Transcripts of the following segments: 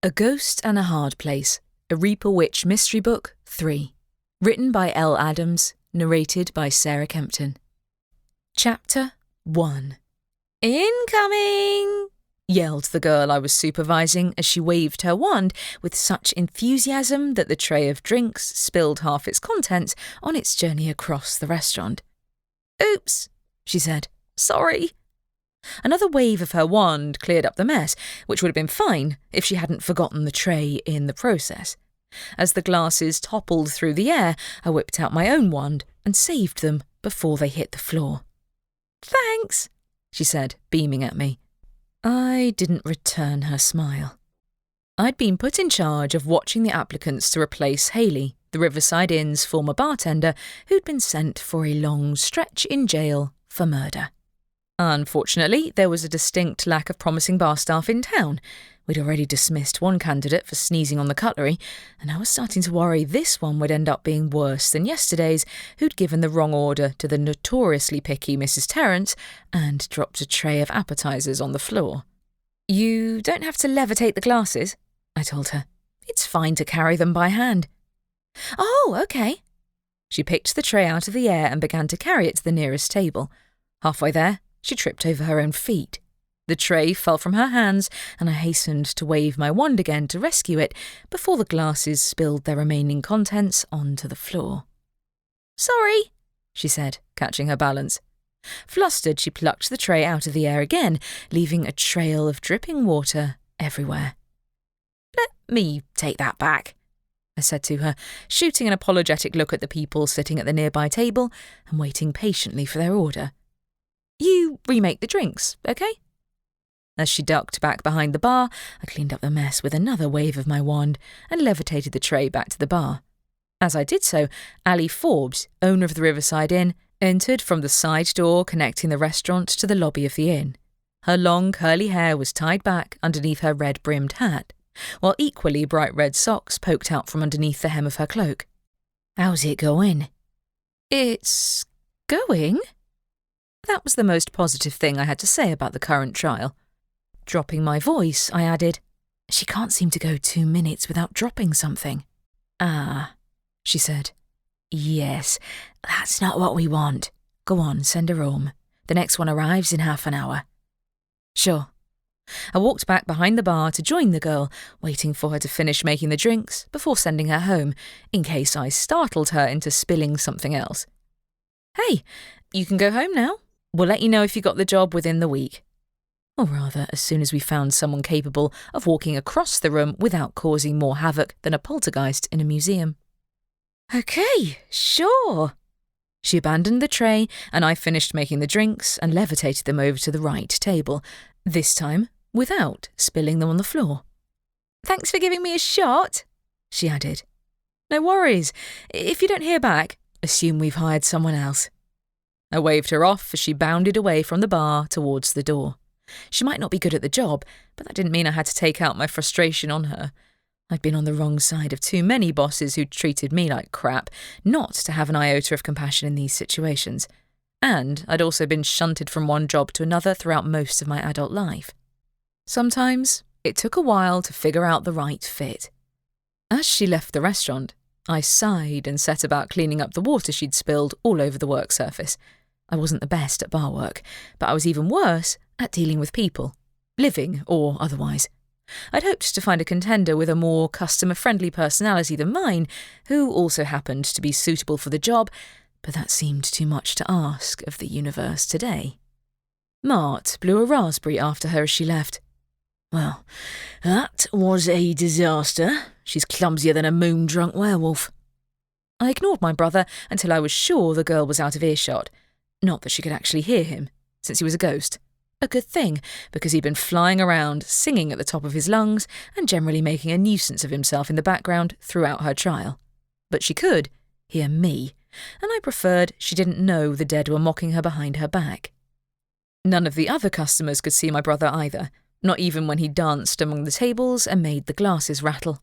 A Ghost and a Hard Place, a Reaper Witch Mystery Book 3. Written by L. Adams, narrated by Sarah Kempton. Chapter 1. "Incoming!" yelled the girl I was supervising as she waved her wand with such enthusiasm that the tray of drinks spilled half its contents on its journey across the restaurant. "Oops," she said. "Sorry." Another wave of her wand cleared up the mess, which would have been fine if she hadn't forgotten the tray in the process. As the glasses toppled through the air, I whipped out my own wand and saved them before they hit the floor. "Thanks," she said, beaming at me. I didn't return her smile. I'd been put in charge of watching the applicants to replace Haley, the Riverside Inn's former bartender who'd been sent for a long stretch in jail for murder. Unfortunately, there was a distinct lack of promising bar staff in town. We'd already dismissed one candidate for sneezing on the cutlery, and I was starting to worry this one would end up being worse than yesterday's, who'd given the wrong order to the notoriously picky Mrs. Terrence and dropped a tray of appetizers on the floor. "You don't have to levitate the glasses," I told her. "It's fine to carry them by hand." "Oh, okay." She picked the tray out of the air and began to carry it to the nearest table. Halfway there, she tripped over her own feet. The tray fell from her hands, and I hastened to wave my wand again to rescue it before the glasses spilled their remaining contents onto the floor. "Sorry," she said, catching her balance. Flustered, she plucked the tray out of the air again, leaving a trail of dripping water everywhere. "Let me take that back," I said to her, shooting an apologetic look at the people sitting at the nearby table and waiting patiently for their order. "You remake the drinks, okay?" As she ducked back behind the bar, I cleaned up the mess with another wave of my wand and levitated the tray back to the bar. As I did so, Allie Forbes, owner of the Riverside Inn, entered from the side door connecting the restaurant to the lobby of the inn. Her long, curly hair was tied back underneath her red-brimmed hat, while equally bright red socks poked out from underneath the hem of her cloak. "How's it going?" "It's going?" That was the most positive thing I had to say about the current trial. Dropping my voice, I added, "She can't seem to go 2 minutes without dropping something." "Ah," she said. "Yes, that's not what we want. Go on, send her home. The next one arrives in half an hour." "Sure." I walked back behind the bar to join the girl, waiting for her to finish making the drinks before sending her home, in case I startled her into spilling something else. "Hey, you can go home now. We'll let you know if you got the job within the week." Or rather, as soon as we found someone capable of walking across the room without causing more havoc than a poltergeist in a museum. "Okay, sure." She abandoned the tray, and I finished making the drinks and levitated them over to the right table, this time without spilling them on the floor. "Thanks for giving me a shot," she added. "No worries. If you don't hear back, assume we've hired someone else." I waved her off as she bounded away from the bar towards the door. She might not be good at the job, but that didn't mean I had to take out my frustration on her. I'd been on the wrong side of too many bosses who'd treated me like crap, not to have an iota of compassion in these situations. And I'd also been shunted from one job to another throughout most of my adult life. Sometimes it took a while to figure out the right fit. As she left the restaurant, I sighed and set about cleaning up the water she'd spilled all over the work surface. I wasn't the best at bar work, but I was even worse at dealing with people, living or otherwise. I'd hoped to find a contender with a more customer-friendly personality than mine, who also happened to be suitable for the job, but that seemed too much to ask of the universe today. Mart blew a raspberry after her as she left. "Well, that was a disaster. She's clumsier than a moon-drunk werewolf." I ignored my brother until I was sure the girl was out of earshot. Not that she could actually hear him, since he was a ghost. A good thing, because he'd been flying around, singing at the top of his lungs, and generally making a nuisance of himself in the background throughout her trial. But she could hear me, and I preferred she didn't know the dead were mocking her behind her back. None of the other customers could see my brother either, not even when he danced among the tables and made the glasses rattle.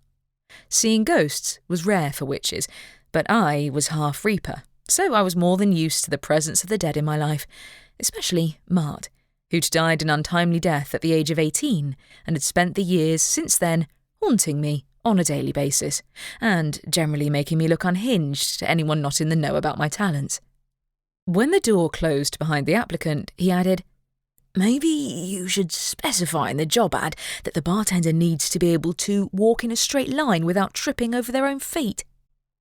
Seeing ghosts was rare for witches, but I was half Reaper, so I was more than used to the presence of the dead in my life, especially Mart, who'd died an untimely death at the age of 18 and had spent the years since then haunting me on a daily basis, and generally making me look unhinged to anyone not in the know about my talents. When the door closed behind the applicant, he added, "Maybe you should specify in the job ad that the bartender needs to be able to walk in a straight line without tripping over their own feet."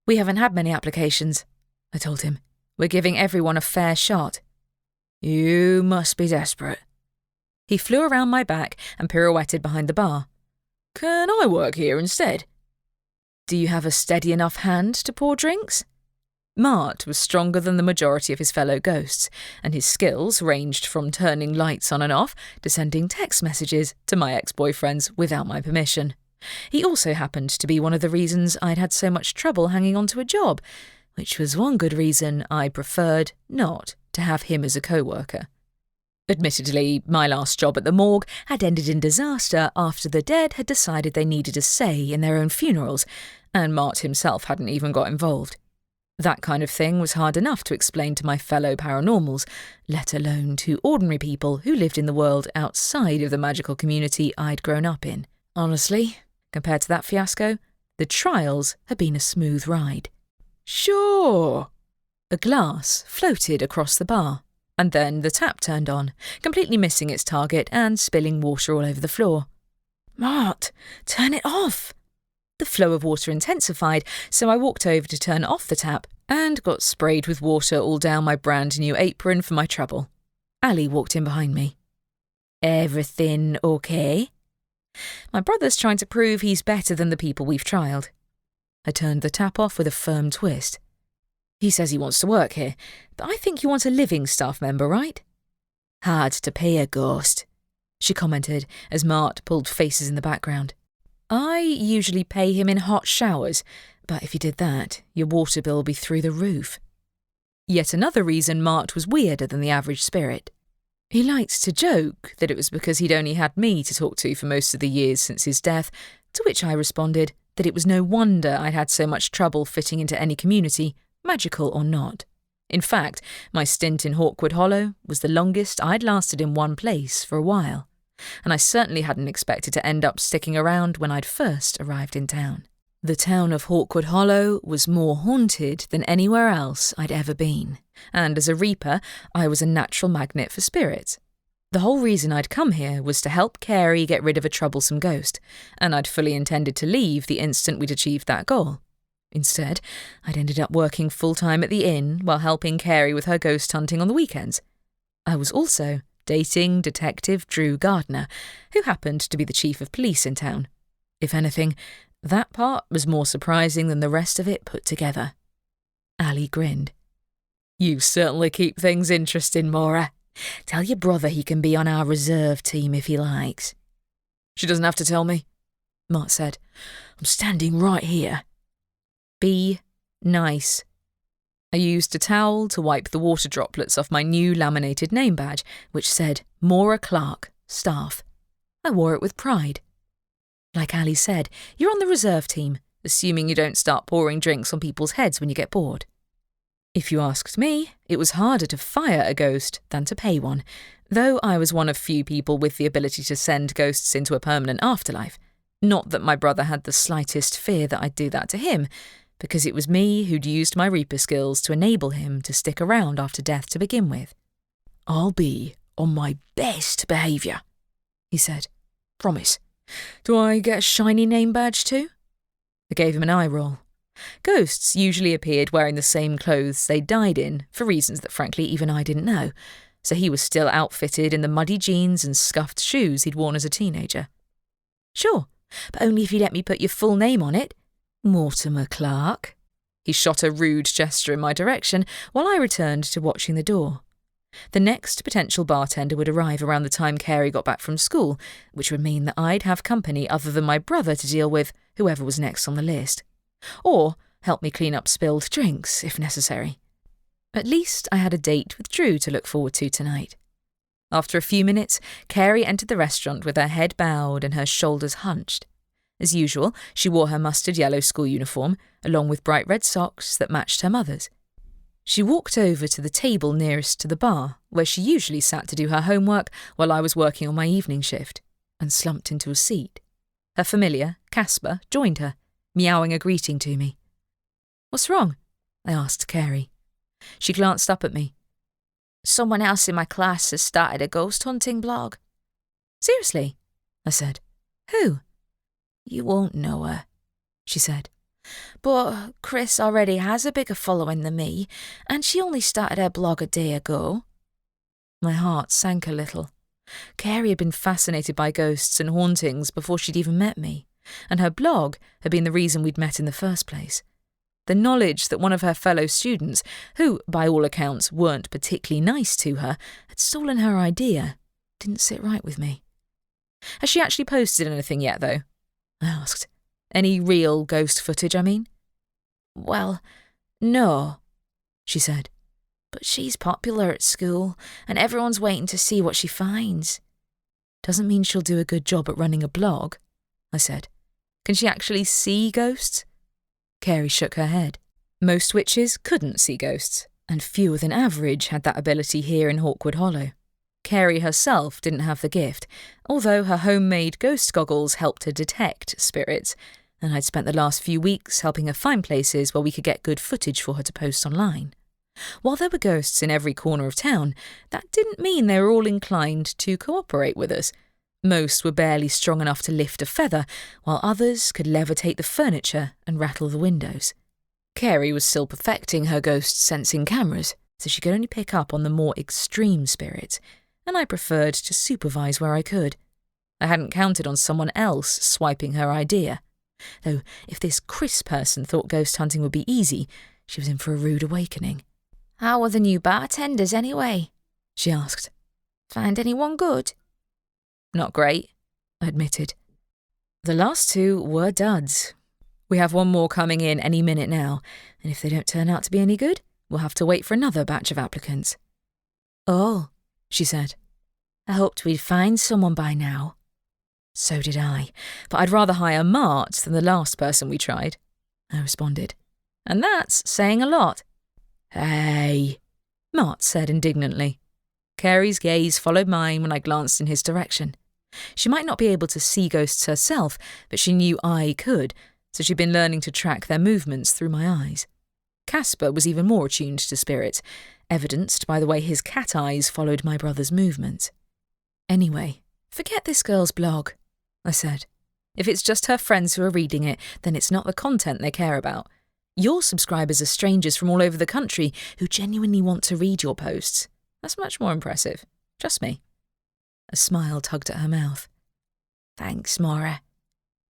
"We haven't had many applications," I told him. "We're giving everyone a fair shot." "You must be desperate." He flew around my back and pirouetted behind the bar. "Can I work here instead?" "Do you have a steady enough hand to pour drinks?" Mart was stronger than the majority of his fellow ghosts, and his skills ranged from turning lights on and off to sending text messages to my ex-boyfriends without my permission. He also happened to be one of the reasons I'd had so much trouble hanging on to a job, which was one good reason I preferred not to have him as a co-worker. Admittedly, my last job at the morgue had ended in disaster after the dead had decided they needed a say in their own funerals, and Mart himself hadn't even got involved. That kind of thing was hard enough to explain to my fellow paranormals, let alone to ordinary people who lived in the world outside of the magical community I'd grown up in. Honestly, compared to that fiasco, the trials had been a smooth ride. "Sure." A glass floated across the bar, and then the tap turned on, completely missing its target and spilling water all over the floor. "Mart, turn it off." The flow of water intensified, so I walked over to turn off the tap and got sprayed with water all down my brand new apron for my trouble. Ali walked in behind me. "Everything okay?" "My brother's trying to prove he's better than the people we've trialed." I turned the tap off with a firm twist. "He says he wants to work here, but I think you want a living staff member, right?" "Hard to pay a ghost," she commented as Mart pulled faces in the background. "I usually pay him in hot showers, but if you did that, your water bill would be through the roof." Yet another reason Mart was weirder than the average spirit. He liked to joke that it was because he'd only had me to talk to for most of the years since his death, to which I responded that it was no wonder I'd had so much trouble fitting into any community, magical or not. In fact, my stint in Hawkwood Hollow was the longest I'd lasted in one place for a while, and I certainly hadn't expected to end up sticking around when I'd first arrived in town. The town of Hawkwood Hollow was more haunted than anywhere else I'd ever been, and as a reaper, I was a natural magnet for spirits. The whole reason I'd come here was to help Carey get rid of a troublesome ghost, and I'd fully intended to leave the instant we'd achieved that goal. Instead, I'd ended up working full-time at the inn while helping Carey with her ghost hunting on the weekends. I was also dating Detective Drew Gardner, who happened to be the chief of police in town. If anything, that part was more surprising than the rest of it put together. Ali grinned. "You certainly keep things interesting, Maura. Tell your brother he can be on our reserve team if he likes." "She doesn't have to tell me," Mart said. "I'm standing right here." "Be nice." I used a towel to wipe the water droplets off my new laminated name badge, which said Maura Clark, Staff. I wore it with pride. Like Ali said, you're on the reserve team, assuming you don't start pouring drinks on people's heads when you get bored. If you asked me, it was harder to fire a ghost than to pay one, though I was one of few people with the ability to send ghosts into a permanent afterlife. Not that my brother had the slightest fear that I'd do that to him, because it was me who'd used my Reaper skills to enable him to stick around after death to begin with. "I'll be on my best behaviour," he said. "Promise. Do I get a shiny name badge too?" I gave him an eye roll. Ghosts usually appeared wearing the same clothes they died in, for reasons that frankly even I didn't know, so he was still outfitted in the muddy jeans and scuffed shoes he'd worn as a teenager. "Sure, but only if you let me put your full name on it. Mortimer Clark." He shot a rude gesture in my direction while I returned to watching the door. The next potential bartender would arrive around the time Carey got back from school, which would mean that I'd have company other than my brother to deal with, whoever was next on the list. Or help me clean up spilled drinks, if necessary. At least I had a date with Drew to look forward to tonight. After a few minutes, Carey entered the restaurant with her head bowed and her shoulders hunched. As usual, she wore her mustard yellow school uniform, along with bright red socks that matched her mother's. She walked over to the table nearest to the bar, where she usually sat to do her homework while I was working on my evening shift, and slumped into a seat. Her familiar, Casper joined her, meowing a greeting to me. "What's wrong?" I asked Carey. She glanced up at me. "Someone else in my class has started a ghost hunting blog." "Seriously?" I said. "Who?" "You won't know her," she said. "But Chris already has a bigger following than me, and she only started her blog a day ago." My heart sank a little. Carey had been fascinated by ghosts and hauntings before she'd even met me, and her blog had been the reason we'd met in the first place. The knowledge that one of her fellow students, who, by all accounts, weren't particularly nice to her, had stolen her idea, didn't sit right with me. "Has she actually posted anything yet, though?" I asked. "Any real ghost footage, I mean?" "Well, no," she said. "But she's popular at school, and everyone's waiting to see what she finds." "Doesn't mean she'll do a good job at running a blog," I said. "Can she actually see ghosts?" Carey shook her head. Most witches couldn't see ghosts, and fewer than average had that ability here in Hawkwood Hollow. Carey herself didn't have the gift, although her homemade ghost goggles helped her detect spirits, and I'd spent the last few weeks helping her find places where we could get good footage for her to post online. While there were ghosts in every corner of town, that didn't mean they were all inclined to cooperate with us. Most were barely strong enough to lift a feather, while others could levitate the furniture and rattle the windows. Carey was still perfecting her ghost-sensing cameras, so she could only pick up on the more extreme spirits, and I preferred to supervise where I could. I hadn't counted on someone else swiping her idea. Though if this Chris person thought ghost hunting would be easy, she was in for a rude awakening. "How are the new bartenders anyway?" she asked. "Find anyone good?" "Not great," I admitted. "The last two were duds. We have one more coming in any minute now, and if they don't turn out to be any good, we'll have to wait for another batch of applicants." "Oh," she said. "I hoped we'd find someone by now." "So did I, but I'd rather hire Mart than the last person we tried," I responded. "And that's saying a lot." "Hey," Mart said indignantly. Carey's gaze followed mine when I glanced in his direction. She might not be able to see ghosts herself, but she knew I could, so she'd been learning to track their movements through my eyes. Casper was even more attuned to spirits, evidenced by the way his cat eyes followed my brother's movements. "Anyway, forget this girl's blog," I said. "If it's just her friends who are reading it, then it's not the content they care about. Your subscribers are strangers from all over the country who genuinely want to read your posts. That's much more impressive. Trust me." A smile tugged at her mouth. "Thanks, Maura."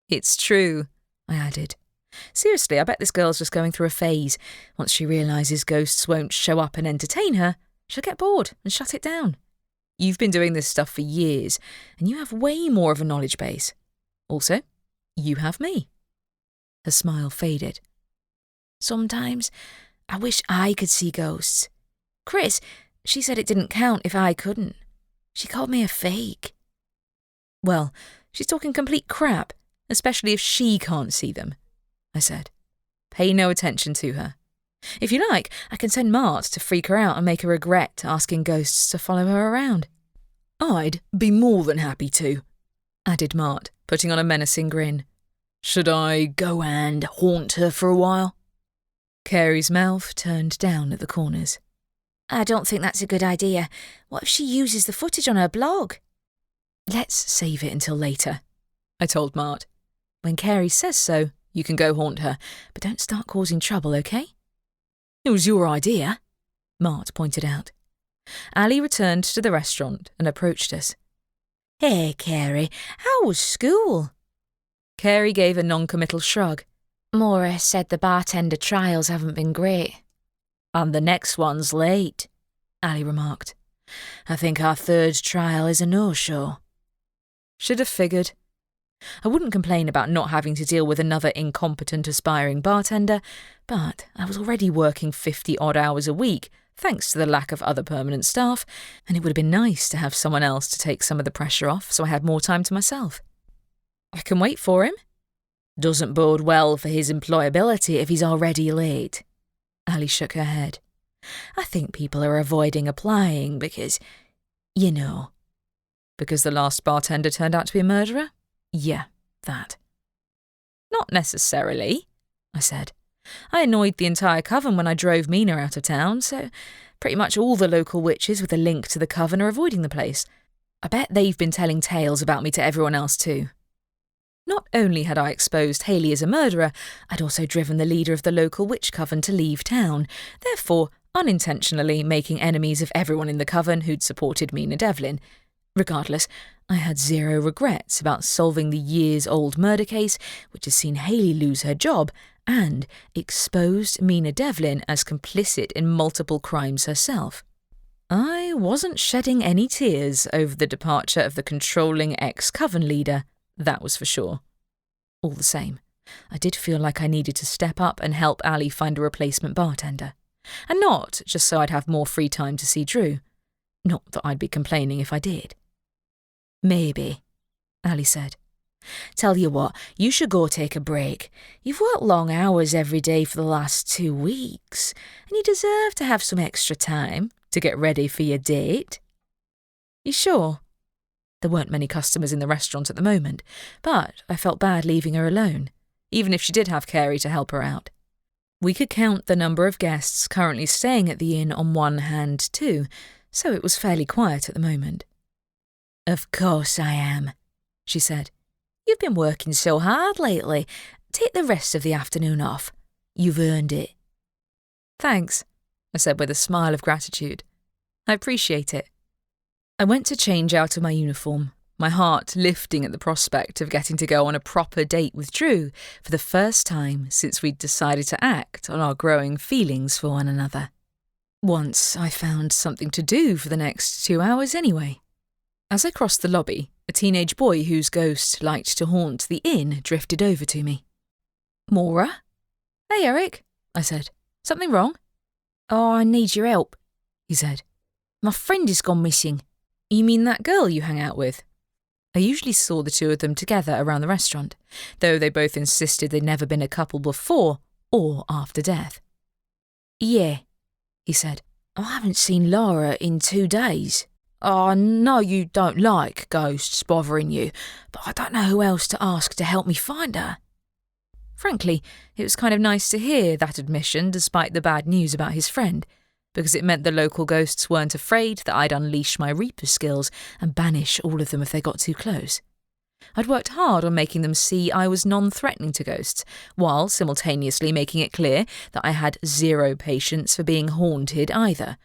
"It's true," I added. "Seriously, I bet this girl's just going through a phase. Once she realises ghosts won't show up and entertain her, she'll get bored and shut it down. You've been doing this stuff for years, and you have way more of a knowledge base. Also, you have me." Her smile faded. "Sometimes I wish I could see ghosts. Chris, she said it didn't count if I couldn't. She called me a fake." "Well, she's talking complete crap, especially if she can't see them," I said. "Pay no attention to her. If you like, I can send Mart to freak her out and make her regret asking ghosts to follow her around." "I'd be more than happy to," added Mart, putting on a menacing grin. "Should I go and haunt her for a while?" Carey's mouth turned down at the corners. "I don't think that's a good idea. What if she uses the footage on her blog?" "Let's save it until later," I told Mart. "When Carey says so, you can go haunt her, but don't start causing trouble, okay?" "It was your idea," Mart pointed out. Ali returned to the restaurant and approached us. "Hey, Carey, how was school?" Carey gave a non-committal shrug. "Maura said the bartender trials haven't been great." "And the next one's late," Ali remarked. "I think our third trial is a no-show." Should have figured. I wouldn't complain about not having to deal with another incompetent aspiring bartender, but I was already working 50-odd hours a week, thanks to the lack of other permanent staff, and it would have been nice to have someone else to take some of the pressure off so I had more time to myself. "I can wait for him." "Doesn't bode well for his employability if he's already late." Ali shook her head. "I think people are avoiding applying because, you know." "Because the last bartender turned out to be a murderer?" "Yeah, that." Not necessarily, I said. I annoyed the entire coven when I drove Mina out of town, so pretty much all the local witches with a link to the coven are avoiding the place. I bet they've been telling tales about me to everyone else too. Not only had I exposed Hayley as a murderer, I'd also driven the leader of the local witch coven to leave town, therefore unintentionally making enemies of everyone in the coven who'd supported Mina Devlin. Regardless, I had zero regrets about solving the years-old murder case, which has seen Hayley lose her job, and exposed Mina Devlin as complicit in multiple crimes herself. I wasn't shedding any tears over the departure of the controlling ex-coven leader, that was for sure. All the same, I did feel like I needed to step up and help Ali find a replacement bartender. And not just so I'd have more free time to see Drew. Not that I'd be complaining if I did. Maybe, Ali said. Tell you what, you should go take a break. You've worked long hours every day for the last 2 weeks, and you deserve to have some extra time to get ready for your date. You sure? There weren't many customers in the restaurant at the moment, but I felt bad leaving her alone, even if she did have Carey to help her out. We could count the number of guests currently staying at the inn on one hand too, so it was fairly quiet at the moment. Of course I am, she said. You've been working so hard lately. Take the rest of the afternoon off. You've earned it. Thanks, I said with a smile of gratitude. I appreciate it. I went to change out of my uniform, my heart lifting at the prospect of getting to go on a proper date with Drew for the first time since we'd decided to act on our growing feelings for one another. Once I found something to do for the next 2 hours anyway. As I crossed the lobby, a teenage boy whose ghost liked to haunt the inn drifted over to me. Maura? Hey, Eric, I said. Something wrong? Oh, I need your help, he said. My friend has gone missing. You mean that girl you hang out with? I usually saw the two of them together around the restaurant, though they both insisted they'd never been a couple before or after death. Yeah, he said. I haven't seen Laura in 2 days. I know you don't like ghosts bothering you, but I don't know who else to ask to help me find her. Frankly, it was kind of nice to hear that admission despite the bad news about his friend, because it meant the local ghosts weren't afraid that I'd unleash my Reaper skills and banish all of them if they got too close. I'd worked hard on making them see I was non-threatening to ghosts, while simultaneously making it clear that I had zero patience for being haunted either.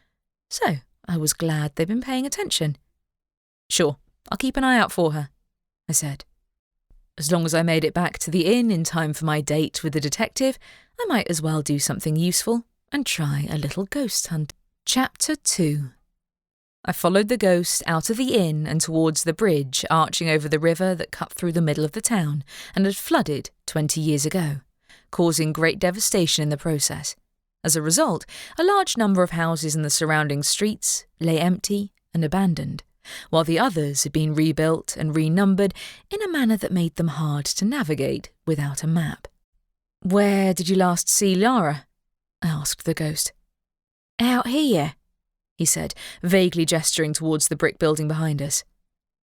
So I was glad they'd been paying attention. Sure, I'll keep an eye out for her, I said. As long as I made it back to the inn in time for my date with the detective, I might as well do something useful and try a little ghost hunt. Chapter 2. I followed the ghost out of the inn and towards the bridge arching over the river that cut through the middle of the town and had flooded 20 years ago, causing great devastation in the process. As a result, a large number of houses in the surrounding streets lay empty and abandoned, while the others had been rebuilt and renumbered in a manner that made them hard to navigate without a map. Where did you last see Lara? I asked the ghost. Out here, he said, vaguely gesturing towards the brick building behind us.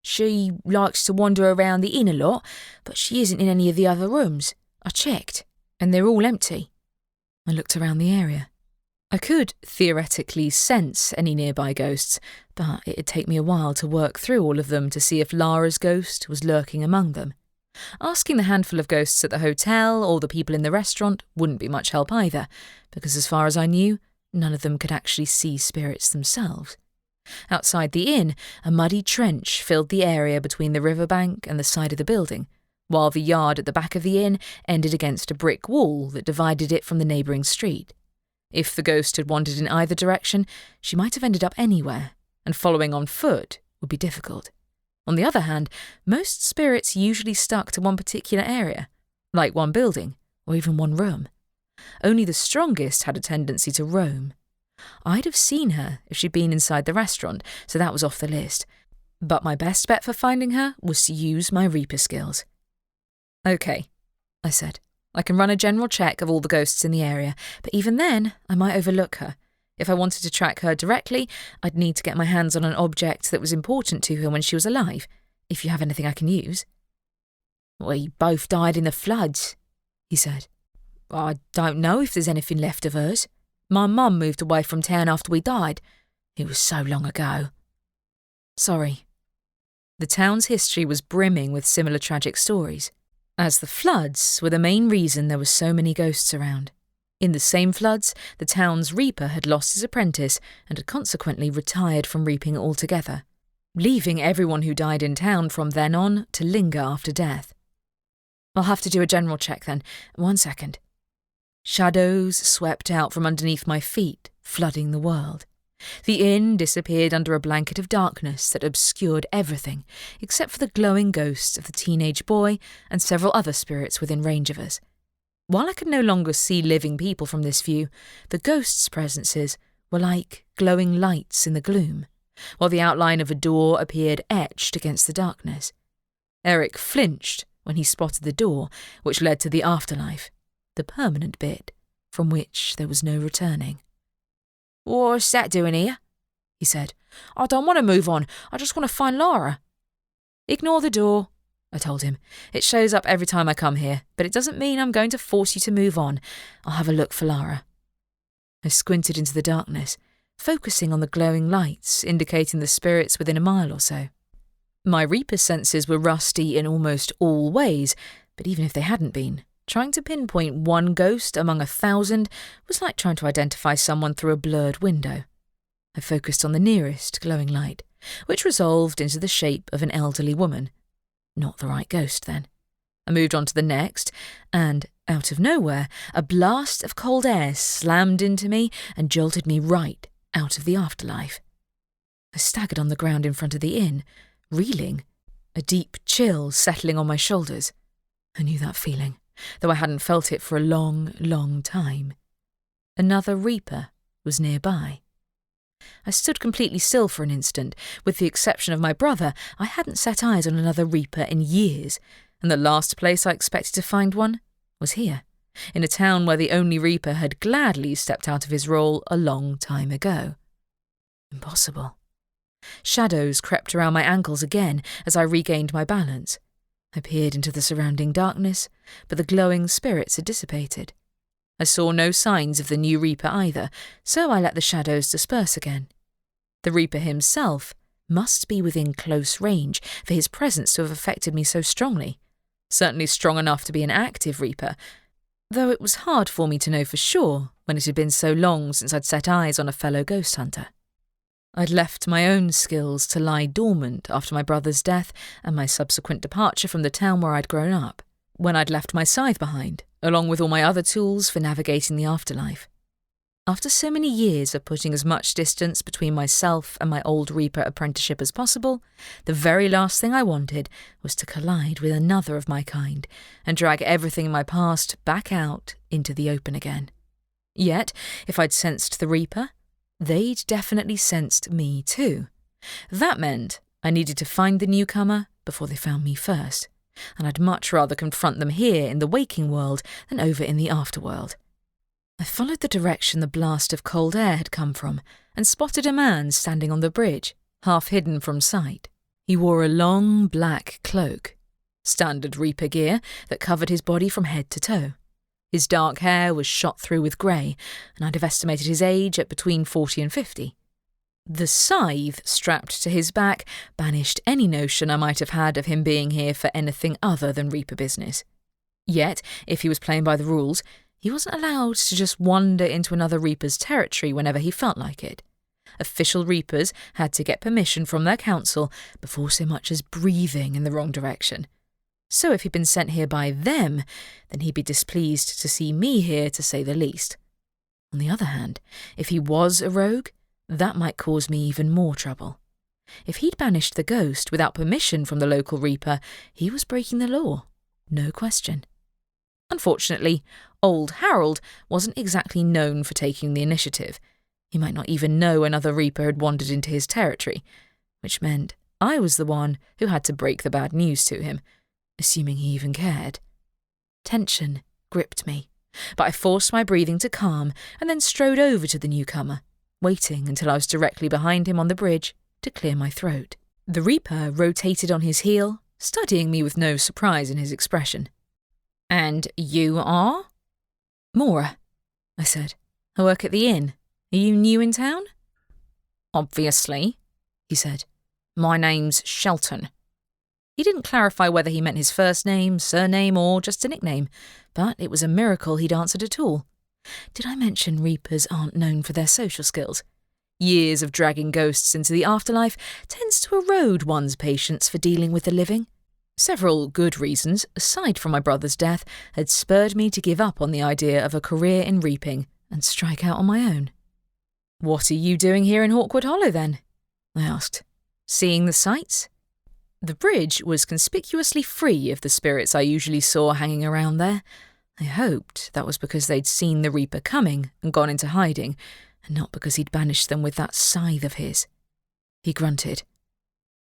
She likes to wander around the inn a lot, but she isn't in any of the other rooms. I checked, and they're all empty. I looked around the area. I could theoretically sense any nearby ghosts, but it'd take me a while to work through all of them to see if Lara's ghost was lurking among them. Asking the handful of ghosts at the hotel or the people in the restaurant wouldn't be much help either, because as far as I knew, none of them could actually see spirits themselves. Outside the inn, a muddy trench filled the area between the riverbank and the side of the building, while the yard at the back of the inn ended against a brick wall that divided it from the neighbouring street. If the ghost had wandered in either direction, she might have ended up anywhere, and following on foot would be difficult. On the other hand, most spirits usually stuck to one particular area, like one building, or even one room. Only the strongest had a tendency to roam. I'd have seen her if she'd been inside the restaurant, so that was off the list. But my best bet for finding her was to use my Reaper skills. Okay, I said. I can run a general check of all the ghosts in the area, but even then, I might overlook her. If I wanted to track her directly, I'd need to get my hands on an object that was important to her when she was alive, if you have anything I can use. We both died in the floods, he said. I don't know if there's anything left of hers. My mum moved away from town after we died. It was so long ago. Sorry. The town's history was brimming with similar tragic stories, as the floods were the main reason there were so many ghosts around. In the same floods, the town's reaper had lost his apprentice and had consequently retired from reaping altogether, leaving everyone who died in town from then on to linger after death. I'll have to do a general check then. 1 second. Shadows swept out from underneath my feet, flooding the world. The inn disappeared under a blanket of darkness that obscured everything, except for the glowing ghosts of the teenage boy and several other spirits within range of us. While I could no longer see living people from this view, the ghosts' presences were like glowing lights in the gloom, while the outline of a door appeared etched against the darkness. Eric flinched when he spotted the door, which led to the afterlife, the permanent bit, from which there was no returning. "What's that doing here?" he said. "I don't want to move on. I just want to find Laura." "Ignore the door," I told him. "It shows up every time I come here, but it doesn't mean I'm going to force you to move on. I'll have a look for Lara." I squinted into the darkness, focusing on the glowing lights indicating the spirits within a mile or so. My Reaper senses were rusty in almost all ways, but even if they hadn't been, trying to pinpoint one ghost among 1,000 was like trying to identify someone through a blurred window. I focused on the nearest glowing light, which resolved into the shape of an elderly woman. Not the right ghost, then. I moved on to the next, and, out of nowhere, a blast of cold air slammed into me and jolted me right out of the afterlife. I staggered on the ground in front of the inn, reeling, a deep chill settling on my shoulders. I knew that feeling, though I hadn't felt it for a long, long time. Another Reaper was nearby. I stood completely still for an instant. With the exception of my brother, I hadn't set eyes on another Reaper in years, and the last place I expected to find one was here, in a town where the only Reaper had gladly stepped out of his role a long time ago. Impossible. Shadows crept around my ankles again as I regained my balance. I peered into the surrounding darkness, but the glowing spirits had dissipated. I saw no signs of the new Reaper either, so I let the shadows disperse again. The Reaper himself must be within close range for his presence to have affected me so strongly. Certainly strong enough to be an active Reaper, though it was hard for me to know for sure when it had been so long since I'd set eyes on a fellow ghost hunter. I'd left my own skills to lie dormant after my brother's death and my subsequent departure from the town where I'd grown up, when I'd left my scythe behind, along with all my other tools for navigating the afterlife. After so many years of putting as much distance between myself and my old Reaper apprenticeship as possible, the very last thing I wanted was to collide with another of my kind and drag everything in my past back out into the open again. Yet, if I'd sensed the Reaper, they'd definitely sensed me too. That meant I needed to find the newcomer before they found me first, and I'd much rather confront them here in the waking world than over in the afterworld. I followed the direction the blast of cold air had come from and spotted a man standing on the bridge, half hidden from sight. He wore a long black cloak, standard Reaper gear that covered his body from head to toe. His dark hair was shot through with grey, and I'd have estimated his age at between 40 and 50. The scythe strapped to his back banished any notion I might have had of him being here for anything other than Reaper business. Yet, if he was playing by the rules, he wasn't allowed to just wander into another Reaper's territory whenever he felt like it. Official Reapers had to get permission from their council before so much as breathing in the wrong direction. So if he'd been sent here by them, then he'd be displeased to see me here, to say the least. On the other hand, if he was a rogue, that might cause me even more trouble. If he'd banished the ghost without permission from the local Reaper, he was breaking the law, no question. Unfortunately, old Harold wasn't exactly known for taking the initiative. He might not even know another Reaper had wandered into his territory, which meant I was the one who had to break the bad news to him, assuming he even cared. Tension gripped me, but I forced my breathing to calm and then strode over to the newcomer, waiting until I was directly behind him on the bridge to clear my throat. The Reaper rotated on his heel, studying me with no surprise in his expression. And you are? Maura, I said. I work at the inn. Are you new in town? Obviously, he said. My name's Shelton. He didn't clarify whether he meant his first name, surname, or just a nickname, but it was a miracle he'd answered at all. Did I mention reapers aren't known for their social skills? Years of dragging ghosts into the afterlife tends to erode one's patience for dealing with the living. Several good reasons, aside from my brother's death, had spurred me to give up on the idea of a career in reaping and strike out on my own. What are you doing here in Hawkwood Hollow, then? I asked. Seeing the sights? The bridge was conspicuously free of the spirits I usually saw hanging around there. I hoped that was because they'd seen the Reaper coming and gone into hiding, and not because he'd banished them with that scythe of his. He grunted.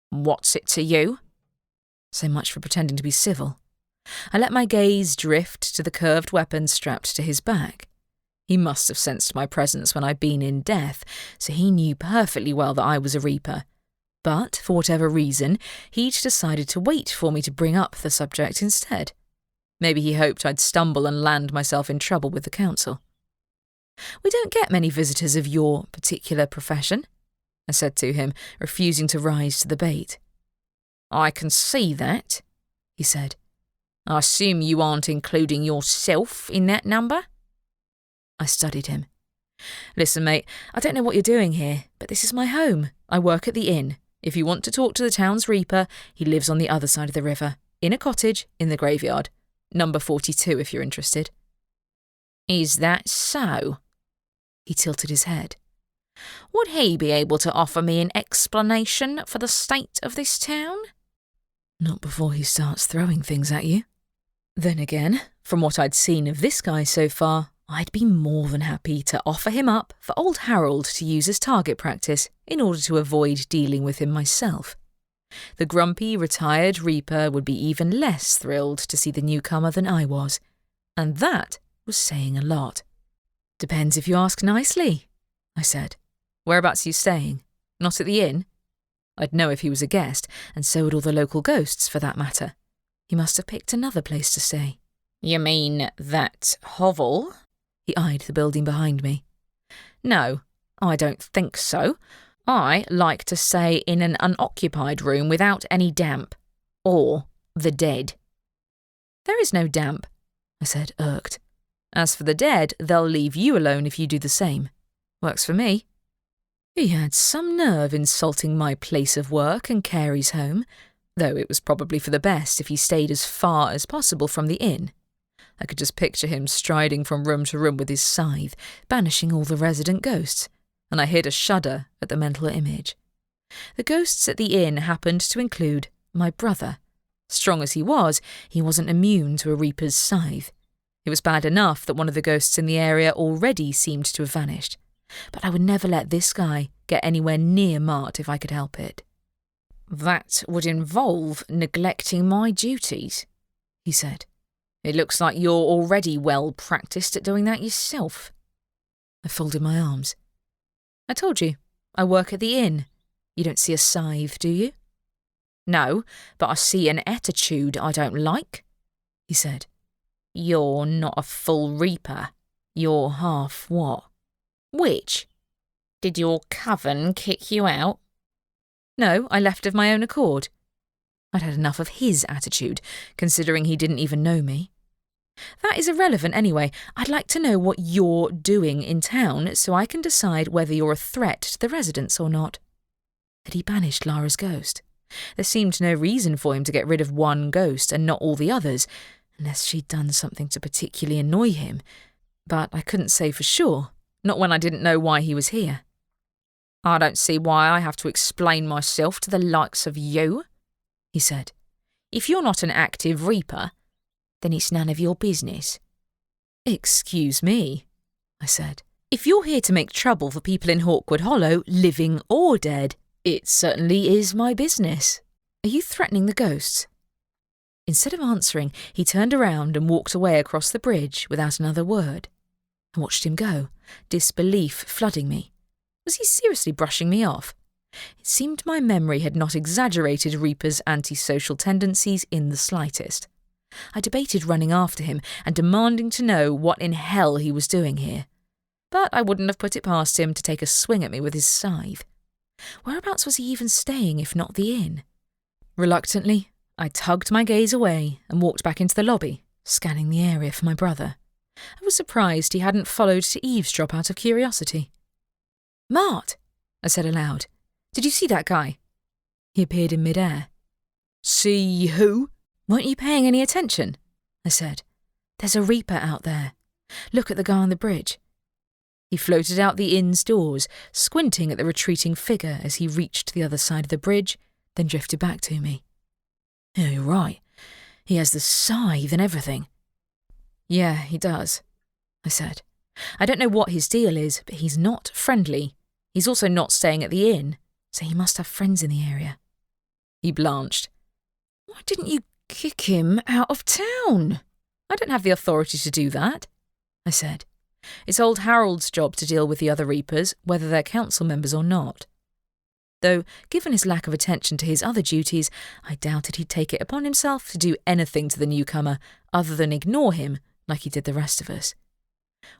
What's it to you? So much for pretending to be civil. I let my gaze drift to the curved weapon strapped to his back. He must have sensed my presence when I'd been in death, so he knew perfectly well that I was a Reaper. But, for whatever reason, he'd decided to wait for me to bring up the subject instead. Maybe he hoped I'd stumble and land myself in trouble with the council. We don't get many visitors of your particular profession, I said to him, refusing to rise to the bait. I can see that, he said. I assume you aren't including yourself in that number? I studied him. Listen, mate, I don't know what you're doing here, but this is my home. I work at the inn. If you want to talk to the town's Reaper, he lives on the other side of the river, in a cottage, in the graveyard. Number 42, if you're interested. Is that so? He tilted his head. Would he be able to offer me an explanation for the state of this town? Not before he starts throwing things at you. Then again, from what I'd seen of this guy so far, I'd be more than happy to offer him up for old Harold to use as target practice in order to avoid dealing with him myself. The grumpy, retired Reaper would be even less thrilled to see the newcomer than I was, and that was saying a lot. Depends if you ask nicely, I said. Whereabouts are you staying? Not at the inn? I'd know if he was a guest, and so would all the local ghosts for that matter. He must have picked another place to stay. You mean that hovel? He eyed the building behind me. No, I don't think so. I like to stay in an unoccupied room without any damp. Or the dead. There is no damp, I said, irked. As for the dead, they'll leave you alone if you do the same. Works for me. He had some nerve insulting my place of work and Carey's home, though it was probably for the best if he stayed as far as possible from the inn. I could just picture him striding from room to room with his scythe, banishing all the resident ghosts, and I hid a shudder at the mental image. The ghosts at the inn happened to include my brother. Strong as he wasn't immune to a Reaper's scythe. It was bad enough that one of the ghosts in the area already seemed to have vanished, but I would never let this guy get anywhere near Mart if I could help it. That would involve neglecting my duties, he said. It looks like you're already well practiced at doing that yourself. I folded my arms. I told you, I work at the inn. You don't see a scythe, do you? No, but I see an attitude I don't like, he said. You're not a full Reaper. You're half what? Which? Did your coven kick you out? No, I left of my own accord. I'd had enough of his attitude, considering he didn't even know me. That is irrelevant anyway. I'd like to know what you're doing in town so I can decide whether you're a threat to the residents or not. Had he banished Lara's ghost? There seemed no reason for him to get rid of one ghost and not all the others, unless she'd done something to particularly annoy him. But I couldn't say for sure, not when I didn't know why he was here. I don't see why I have to explain myself to the likes of you, he said. If you're not an active Reaper, then it's none of your business. Excuse me, I said. If you're here to make trouble for people in Hawkwood Hollow, living or dead, it certainly is my business. Are you threatening the ghosts? Instead of answering, he turned around and walked away across the bridge without another word. I watched him go, disbelief flooding me. Was he seriously brushing me off? It seemed my memory had not exaggerated Reaper's antisocial tendencies in the slightest. I debated running after him and demanding to know what in hell he was doing here. But I wouldn't have put it past him to take a swing at me with his scythe. Whereabouts was he even staying, if not the inn? Reluctantly, I tugged my gaze away and walked back into the lobby, scanning the area for my brother. I was surprised he hadn't followed to eavesdrop out of curiosity. "Mart," I said aloud, "did you see that guy?" He appeared in mid-air. "See who?" "Weren't you paying any attention?" I said. "There's a reaper out there. Look at the guy on the bridge." He floated out the inn's doors, squinting at the retreating figure as he reached the other side of the bridge, then drifted back to me. "Oh, you're right. He has the scythe and everything." "Yeah, he does," I said. "I don't know what his deal is, but he's not friendly. He's also not staying at the inn, so he must have friends in the area." He blanched. "Why didn't you kick him out of town?" "I don't have the authority to do that," I said. "It's old Harold's job to deal with the other reapers, whether they're council members or not." Though, given his lack of attention to his other duties, I doubted he'd take it upon himself to do anything to the newcomer other than ignore him like he did the rest of us.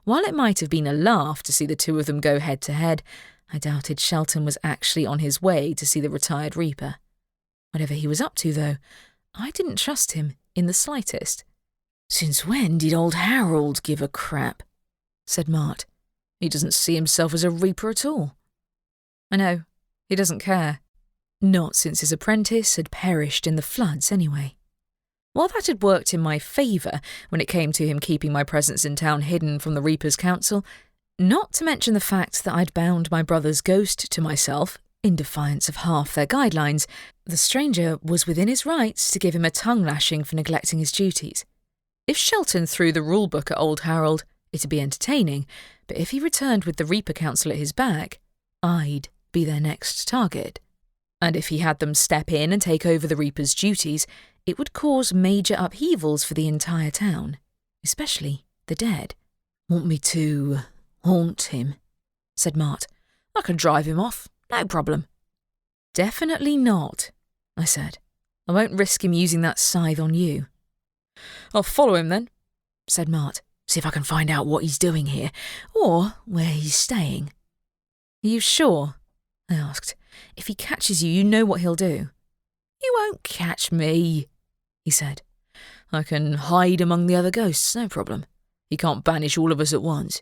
While it might have been a laugh to see the two of them go head-to-head, I doubted Shelton was actually on his way to see the retired reaper. Whatever he was up to, though, I didn't trust him in the slightest. "Since when did old Harold give a crap?" said Mart. "He doesn't see himself as a reaper at all." "I know. He doesn't care. Not since his apprentice had perished in the floods, anyway." While that had worked in my favour when it came to him keeping my presence in town hidden from the Reapers' Council, not to mention the fact that I'd bound my brother's ghost to myself, in defiance of half their guidelines, the stranger was within his rights to give him a tongue-lashing for neglecting his duties. If Shelton threw the rule-book at old Harold, it'd be entertaining, but if he returned with the Reaper Council at his back, I'd be their next target. And if he had them step in and take over the Reaper's duties, it would cause major upheavals for the entire town, especially the dead. "Want me to haunt him?" said Mart. "I can drive him off, no problem." "Definitely not," I said. "I won't risk him using that scythe on you." "I'll follow him then," said Mart. "See if I can find out what he's doing here, or where he's staying." "Are you sure?" I asked. "If he catches you, you know what he'll do." "You won't catch me," he said. "I can hide among the other ghosts, no problem. He can't banish all of us at once."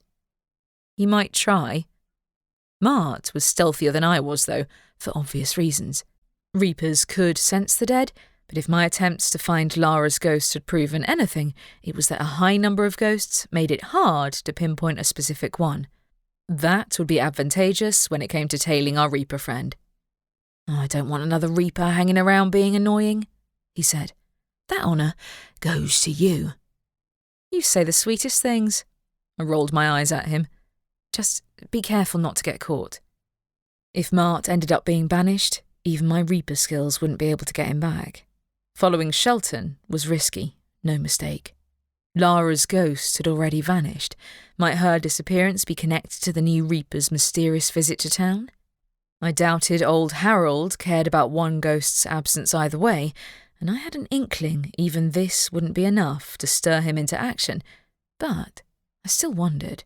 "He might try." Mart was stealthier than I was, though, for obvious reasons. Reapers could sense the dead, but if my attempts to find Lara's ghost had proven anything, it was that a high number of ghosts made it hard to pinpoint a specific one. That would be advantageous when it came to tailing our Reaper friend. "I don't want another Reaper hanging around being annoying," he said. "That honour goes to you." "You say the sweetest things." I rolled my eyes at him. "Just be careful not to get caught." If Mart ended up being banished, even my Reaper skills wouldn't be able to get him back. Following Shelton was risky, no mistake. Lara's ghost had already vanished. Might her disappearance be connected to the new Reaper's mysterious visit to town? I doubted old Harold cared about one ghost's absence either way, and I had an inkling even this wouldn't be enough to stir him into action, but I still wondered.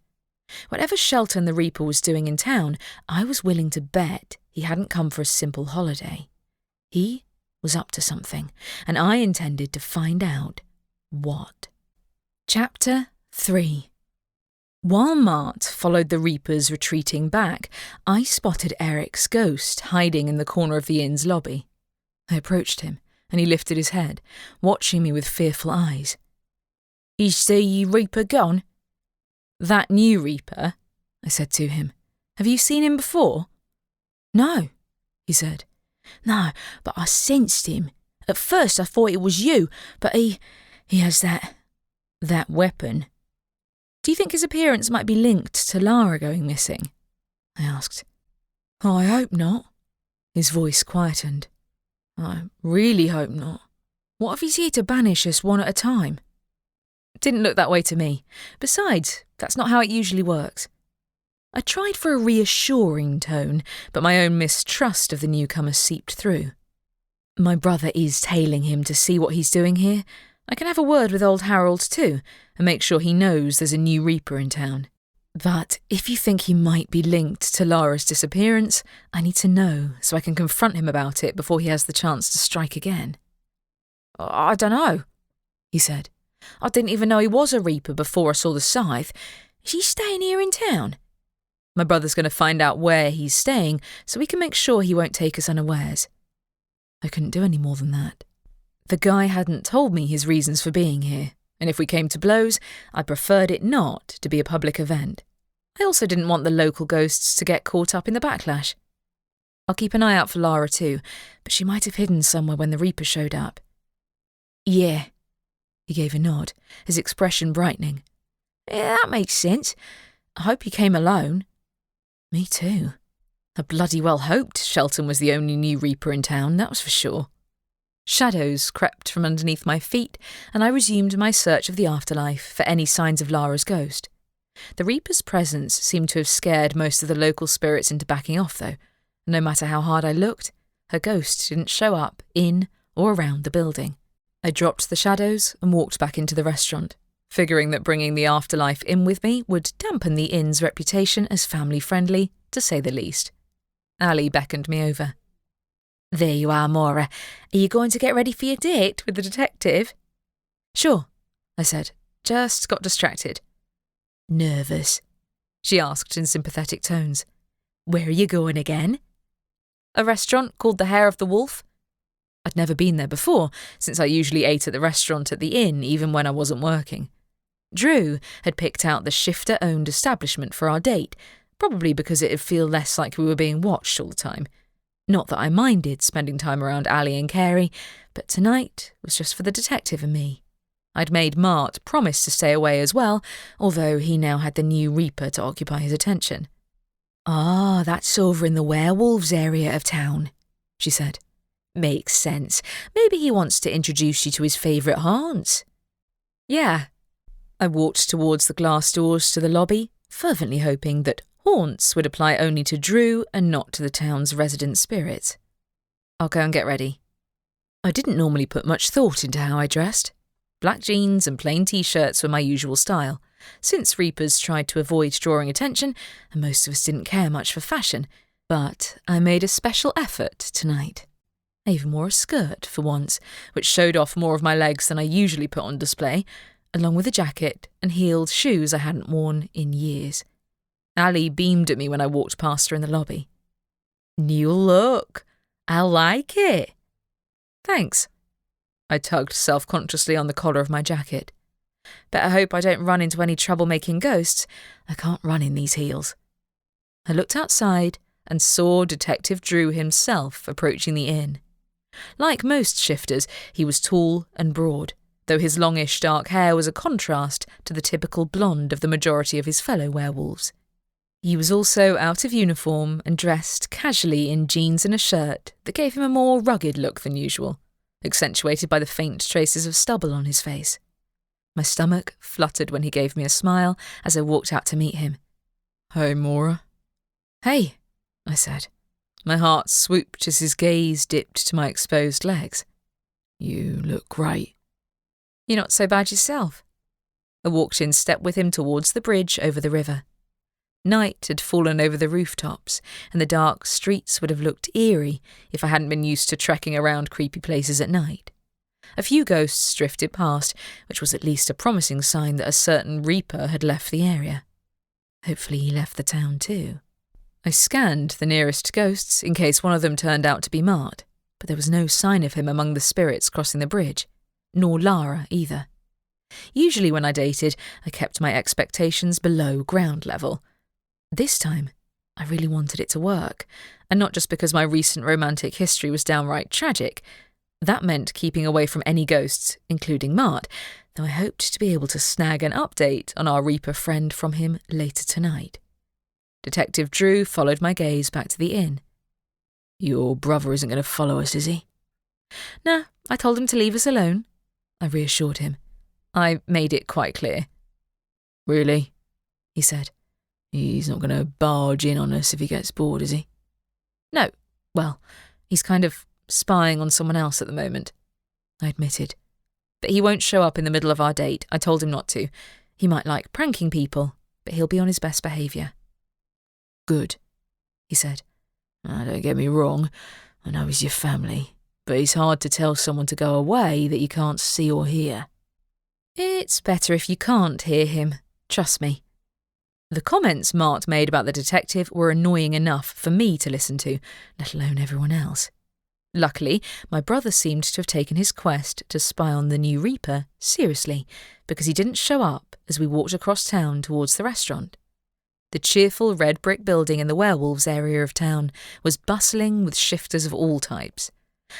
Whatever Shelton the Reaper was doing in town, I was willing to bet he hadn't come for a simple holiday. He was up to something, and I intended to find out what. Chapter 3. While Mart followed the Reapers retreating back, I spotted Eric's ghost hiding in the corner of the inn's lobby. I approached him, and he lifted his head, watching me with fearful eyes. "Is the Reaper gone?" "That new Reaper," I said to him. "Have you seen him before?" "No," he said. "No, but I sensed him. At first I thought it was you, but he has that weapon." "Do you think his appearance might be linked to Lara going missing?" I asked. "I hope not." His voice quietened. "I really hope not. What if he's here to banish us one at a time?" It didn't look that way to me. Besides, that's not how it usually works. I tried for a reassuring tone, but my own mistrust of the newcomer seeped through. "My brother is tailing him to see what he's doing here. I can have a word with old Harold too, and make sure he knows there's a new Reaper in town. But if you think he might be linked to Lara's disappearance, I need to know so I can confront him about it before he has the chance to strike again. I don't know, he said. I didn't even know he was a Reaper before I saw the scythe. Is he staying here in town? My brother's going to find out where he's staying so we can make sure he won't take us unawares. I couldn't do any more than that. The guy hadn't told me his reasons for being here, and if we came to blows, I preferred it not to be a public event. I also didn't want the local ghosts to get caught up in the backlash. I'll keep an eye out for Lara too, but she might have hidden somewhere when the Reaper showed up. Yeah. He gave a nod, his expression brightening. Yeah, that makes sense. I hope he came alone. Me too. I bloody well hoped Shelton was the only new Reaper in town, that was for sure. Shadows crept from underneath my feet, and I resumed my search of the afterlife for any signs of Lara's ghost. The Reaper's presence seemed to have scared most of the local spirits into backing off, though. No matter how hard I looked, her ghost didn't show up in or around the building. I dropped the shadows and walked back into the restaurant, figuring that bringing the afterlife in with me would dampen the inn's reputation as family-friendly, to say the least. Ali beckoned me over. There you are, Maura. Are you going to get ready for your date with the detective? Sure, I said. Just got distracted. Nervous? She asked in sympathetic tones. Where are you going again? A restaurant called the Hair of the Wolf. I'd never been there before, since I usually ate at the restaurant at the inn even when I wasn't working. Drew had picked out the shifter-owned establishment for our date, probably because it'd feel less like we were being watched all the time. Not that I minded spending time around Ali and Carey, but tonight was just for the detective and me. I'd made Mart promise to stay away as well, although he now had the new Reaper to occupy his attention. Ah, that's over in the werewolves area of town, she said. Makes sense. Maybe he wants to introduce you to his favourite haunts. Yeah. I walked towards the glass doors to the lobby, fervently hoping that haunts would apply only to Drew and not to the town's resident spirits. I'll go and get ready. I didn't normally put much thought into how I dressed. Black jeans and plain t-shirts were my usual style, since Reapers tried to avoid drawing attention and most of us didn't care much for fashion, but I made a special effort tonight. I even wore a skirt for once, which showed off more of my legs than I usually put on display, along with a jacket and heeled shoes I hadn't worn in years. Ali beamed at me when I walked past her in the lobby. New look. I like it. Thanks. I tugged self-consciously on the collar of my jacket. Better hope I don't run into any trouble-making ghosts. I can't run in these heels. I looked outside and saw Detective Drew himself approaching the inn. Like most shifters, he was tall and broad, though his longish dark hair was a contrast to the typical blonde of the majority of his fellow werewolves. He was also out of uniform and dressed casually in jeans and a shirt that gave him a more rugged look than usual, accentuated by the faint traces of stubble on his face. My stomach fluttered when he gave me a smile as I walked out to meet him. Hey, Maura. Hey, I said. My heart swooped as his gaze dipped to my exposed legs. You look great. You're not so bad yourself. I walked in step with him towards the bridge over the river. Night had fallen over the rooftops, and the dark streets would have looked eerie if I hadn't been used to trekking around creepy places at night. A few ghosts drifted past, which was at least a promising sign that a certain Reaper had left the area. Hopefully he left the town too. I scanned the nearest ghosts in case one of them turned out to be Mart, but there was no sign of him among the spirits crossing the bridge, nor Lara either. Usually when I dated, I kept my expectations below ground level. This time, I really wanted it to work, and not just because my recent romantic history was downright tragic. That meant keeping away from any ghosts, including Mart, though I hoped to be able to snag an update on our Reaper friend from him later tonight. Detective Drew followed my gaze back to the inn. Your brother isn't going to follow us, is he? Nah, I told him to leave us alone, I reassured him. I made it quite clear. Really? He said. He's not going to barge in on us if he gets bored, is he? No. Well, he's kind of spying on someone else at the moment, I admitted. But he won't show up in the middle of our date. I told him not to. He might like pranking people, but he'll be on his best behaviour." "Good," he said. "Don't get me wrong, I know he's your family, but it's hard to tell someone to go away that you can't see or hear." "It's better if you can't hear him, trust me." The comments Mart made about the detective were annoying enough for me to listen to, let alone everyone else. Luckily, my brother seemed to have taken his quest to spy on the new Reaper seriously, because he didn't show up as we walked across town towards the restaurant. The cheerful red brick building in the werewolves area of town was bustling with shifters of all types.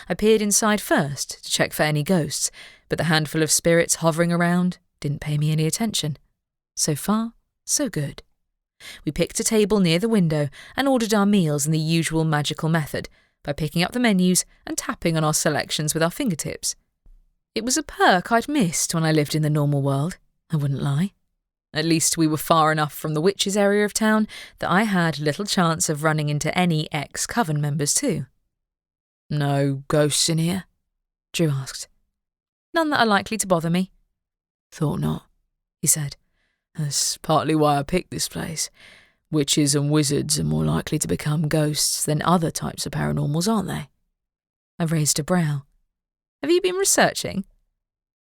I peered inside first to check for any ghosts, but the handful of spirits hovering around didn't pay me any attention. So far, so good. We picked a table near the window and ordered our meals in the usual magical method, by picking up the menus and tapping on our selections with our fingertips. It was a perk I'd missed when I lived in the normal world, I wouldn't lie. At least we were far enough from the witches area of town that I had little chance of running into any ex-coven members too. "No ghosts in here?" Drew asked. "None that are likely to bother me." "Thought not," he said. "That's partly why I picked this place. Witches and wizards are more likely to become ghosts than other types of paranormals, aren't they?" I raised a brow. "Have you been researching?"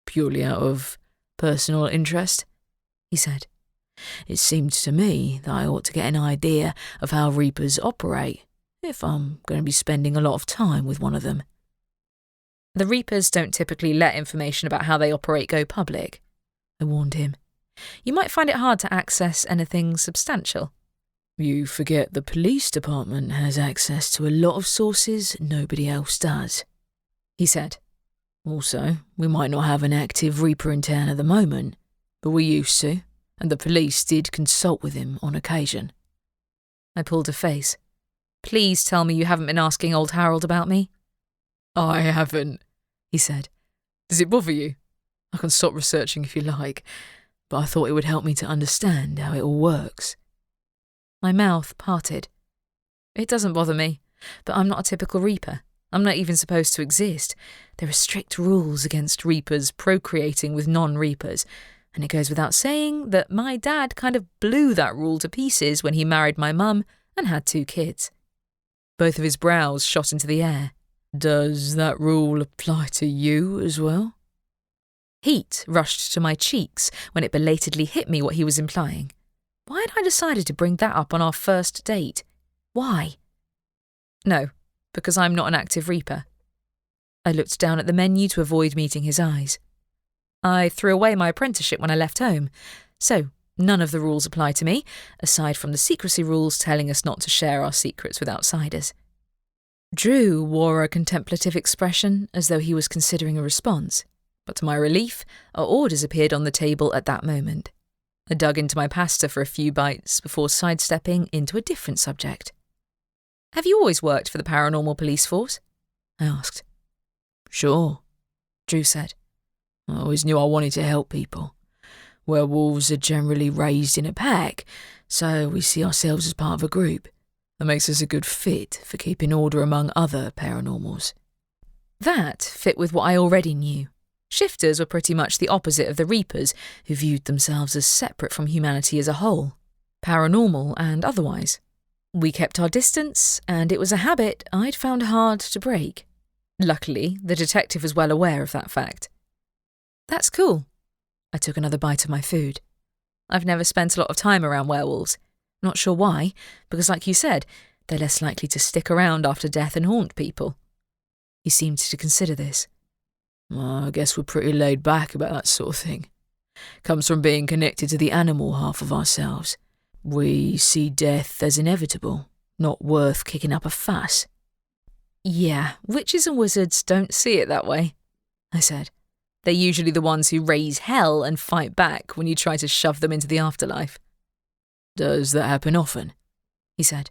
"Purely out of personal interest," he said. "It seemed to me that I ought to get an idea of how Reapers operate, if I'm going to be spending a lot of time with one of them." "The Reapers don't typically let information about how they operate go public," I warned him. "You might find it hard to access anything substantial." "You forget the police department has access to a lot of sources nobody else does," he said. "Also, we might not have an active Reaper in town at the moment, but we used to, and the police did consult with him on occasion." I pulled a face. "Please tell me you haven't been asking old Harold about me." "I haven't," he said. "Does it bother you? I can stop researching if you like, but I thought it would help me to understand how it all works." My mouth parted. "It doesn't bother me, but I'm not a typical Reaper. I'm not even supposed to exist. There are strict rules against Reapers procreating with non-Reapers, and it goes without saying that my dad kind of blew that rule to pieces when he married my mum and had 2 kids. Both of his brows shot into the air. "Does that rule apply to you as well?" Heat rushed to my cheeks when it belatedly hit me what he was implying. Why had I decided to bring that up on our first date? Why? "No, because I'm not an active Reaper." I looked down at the menu to avoid meeting his eyes. "I threw away my apprenticeship when I left home, so none of the rules apply to me, aside from the secrecy rules telling us not to share our secrets with outsiders." Drew wore a contemplative expression as though he was considering a response, but to my relief, our orders appeared on the table at that moment. I dug into my pasta for a few bites before sidestepping into a different subject. "Have you always worked for the paranormal police force?" I asked. "Sure," Drew said. "I always knew I wanted to help people. Werewolves are generally raised in a pack, so we see ourselves as part of a group. That makes us a good fit for keeping order among other paranormals." That fit with what I already knew. Shifters were pretty much the opposite of the Reapers, who viewed themselves as separate from humanity as a whole, paranormal and otherwise. We kept our distance, and it was a habit I'd found hard to break. Luckily, the detective was well aware of that fact. "That's cool." I took another bite of my food. "I've never spent a lot of time around werewolves. Not sure why, because like you said, they're less likely to stick around after death and haunt people." He seemed to consider this. "Well, I guess we're pretty laid back about that sort of thing. Comes from being connected to the animal half of ourselves. We see death as inevitable, not worth kicking up a fuss." "Yeah, witches and wizards don't see it that way," I said. "They're usually the ones who raise hell and fight back when you try to shove them into the afterlife." "Does that happen often?" he said.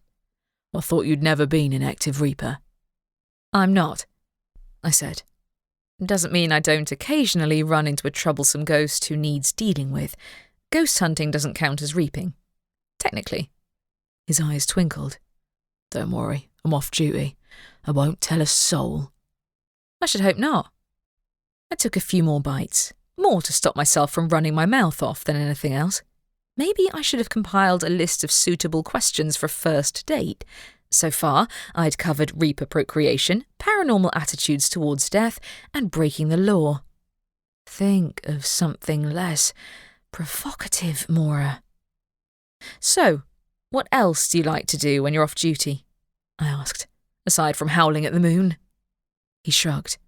"I thought you'd never been an active Reaper." "I'm not," I said. "Doesn't mean I don't occasionally run into a troublesome ghost who needs dealing with. Ghost hunting doesn't count as reaping. Technically." His eyes twinkled. "Don't worry, I'm off duty. I won't tell a soul." "I should hope not." I took a few more bites, more to stop myself from running my mouth off than anything else. Maybe I should have compiled a list of suitable questions for a first date. So far, I'd covered Reaper procreation, paranormal attitudes towards death, and breaking the law. Think of something less provocative, Maura. So, what else do you like to do when you're off duty? I asked, aside from howling at the moon. He shrugged.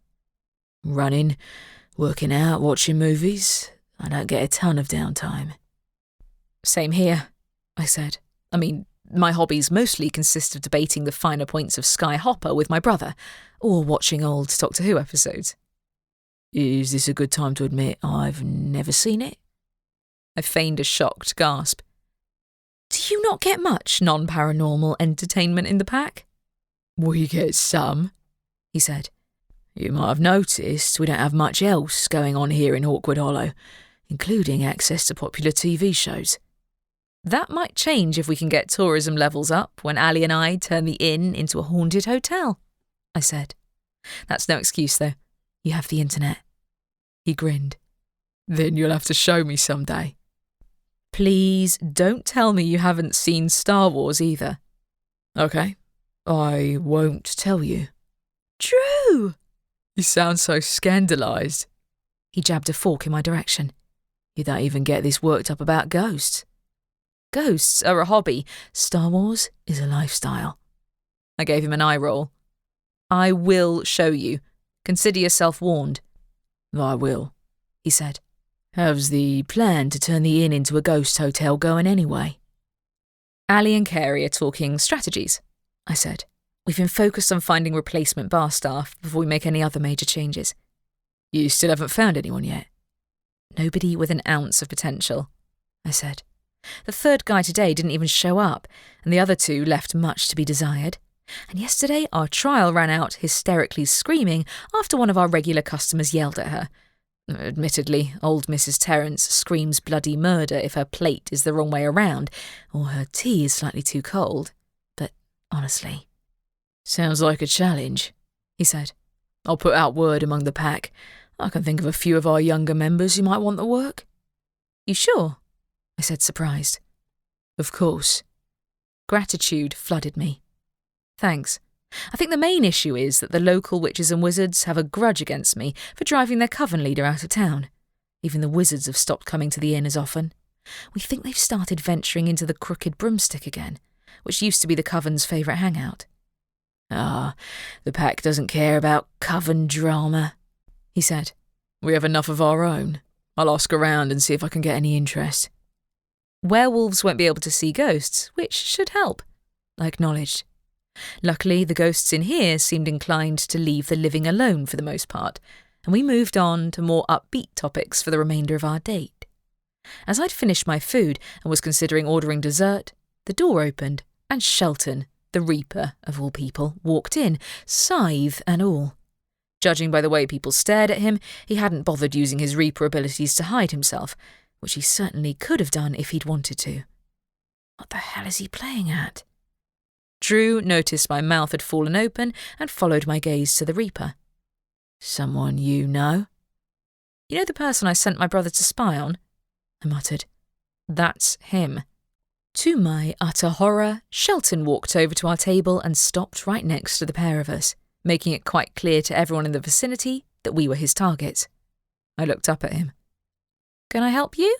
Running, working out, watching movies. I don't get a ton of downtime. Same here, I said. I mean, my hobbies mostly consist of debating the finer points of Sky Hopper with my brother, or watching old Doctor Who episodes. Is this a good time to admit I've never seen it? I feigned a shocked gasp. Do you not get much non-paranormal entertainment in the pack? We get some, he said. You might have noticed we don't have much else going on here in Hawkwood Hollow, including access to popular TV shows. That might change if we can get tourism levels up when Ali and I turn the inn into a haunted hotel, I said. That's no excuse, though. You have the internet. He grinned. Then you'll have to show me someday. Please don't tell me you haven't seen Star Wars either. Okay, I won't tell you. Drew! You sound so scandalised. He jabbed a fork in my direction. You don't even get this worked up about ghosts. Ghosts are a hobby. Star Wars is a lifestyle. I gave him an eye roll. I will show you. Consider yourself warned. I will, he said. How's the plan to turn the inn into a ghost hotel going anyway? Ali and Carey are talking strategies, I said. We've been focused on finding replacement bar staff before we make any other major changes. You still haven't found anyone yet? Nobody with an ounce of potential, I said. The third guy today didn't even show up, and the other two left much to be desired. And yesterday our trial ran out hysterically screaming after one of our regular customers yelled at her. Admittedly, old Mrs. Terrence screams bloody murder if her plate is the wrong way around, or her tea is slightly too cold. But honestly... Sounds like a challenge, he said. I'll put out word among the pack. I can think of a few of our younger members who might want the work. You sure? I said, surprised. Of course. Gratitude flooded me. Thanks. I think the main issue is that the local witches and wizards have a grudge against me for driving their coven leader out of town. Even the wizards have stopped coming to the inn as often. We think they've started venturing into the Crooked Broomstick again, which used to be the coven's favourite hangout. The pack doesn't care about coven drama, he said. We have enough of our own. I'll ask around and see if I can get any interest. Werewolves won't be able to see ghosts, which should help, I acknowledged. Luckily, the ghosts in here seemed inclined to leave the living alone for the most part, and we moved on to more upbeat topics for the remainder of our date. As I'd finished my food and was considering ordering dessert, the door opened, and Shelton, the Reaper of all people, walked in, scythe and all. Judging by the way people stared at him, he hadn't bothered using his Reaper abilities to hide himself, which he certainly could have done if he'd wanted to. What the hell is he playing at? Drew noticed my mouth had fallen open and followed my gaze to the Reaper. Someone you know? You know the person I sent my brother to spy on? I muttered. That's him. To my utter horror, Shelton walked over to our table and stopped right next to the pair of us, making it quite clear to everyone in the vicinity that we were his targets. I looked up at him. Can I help you?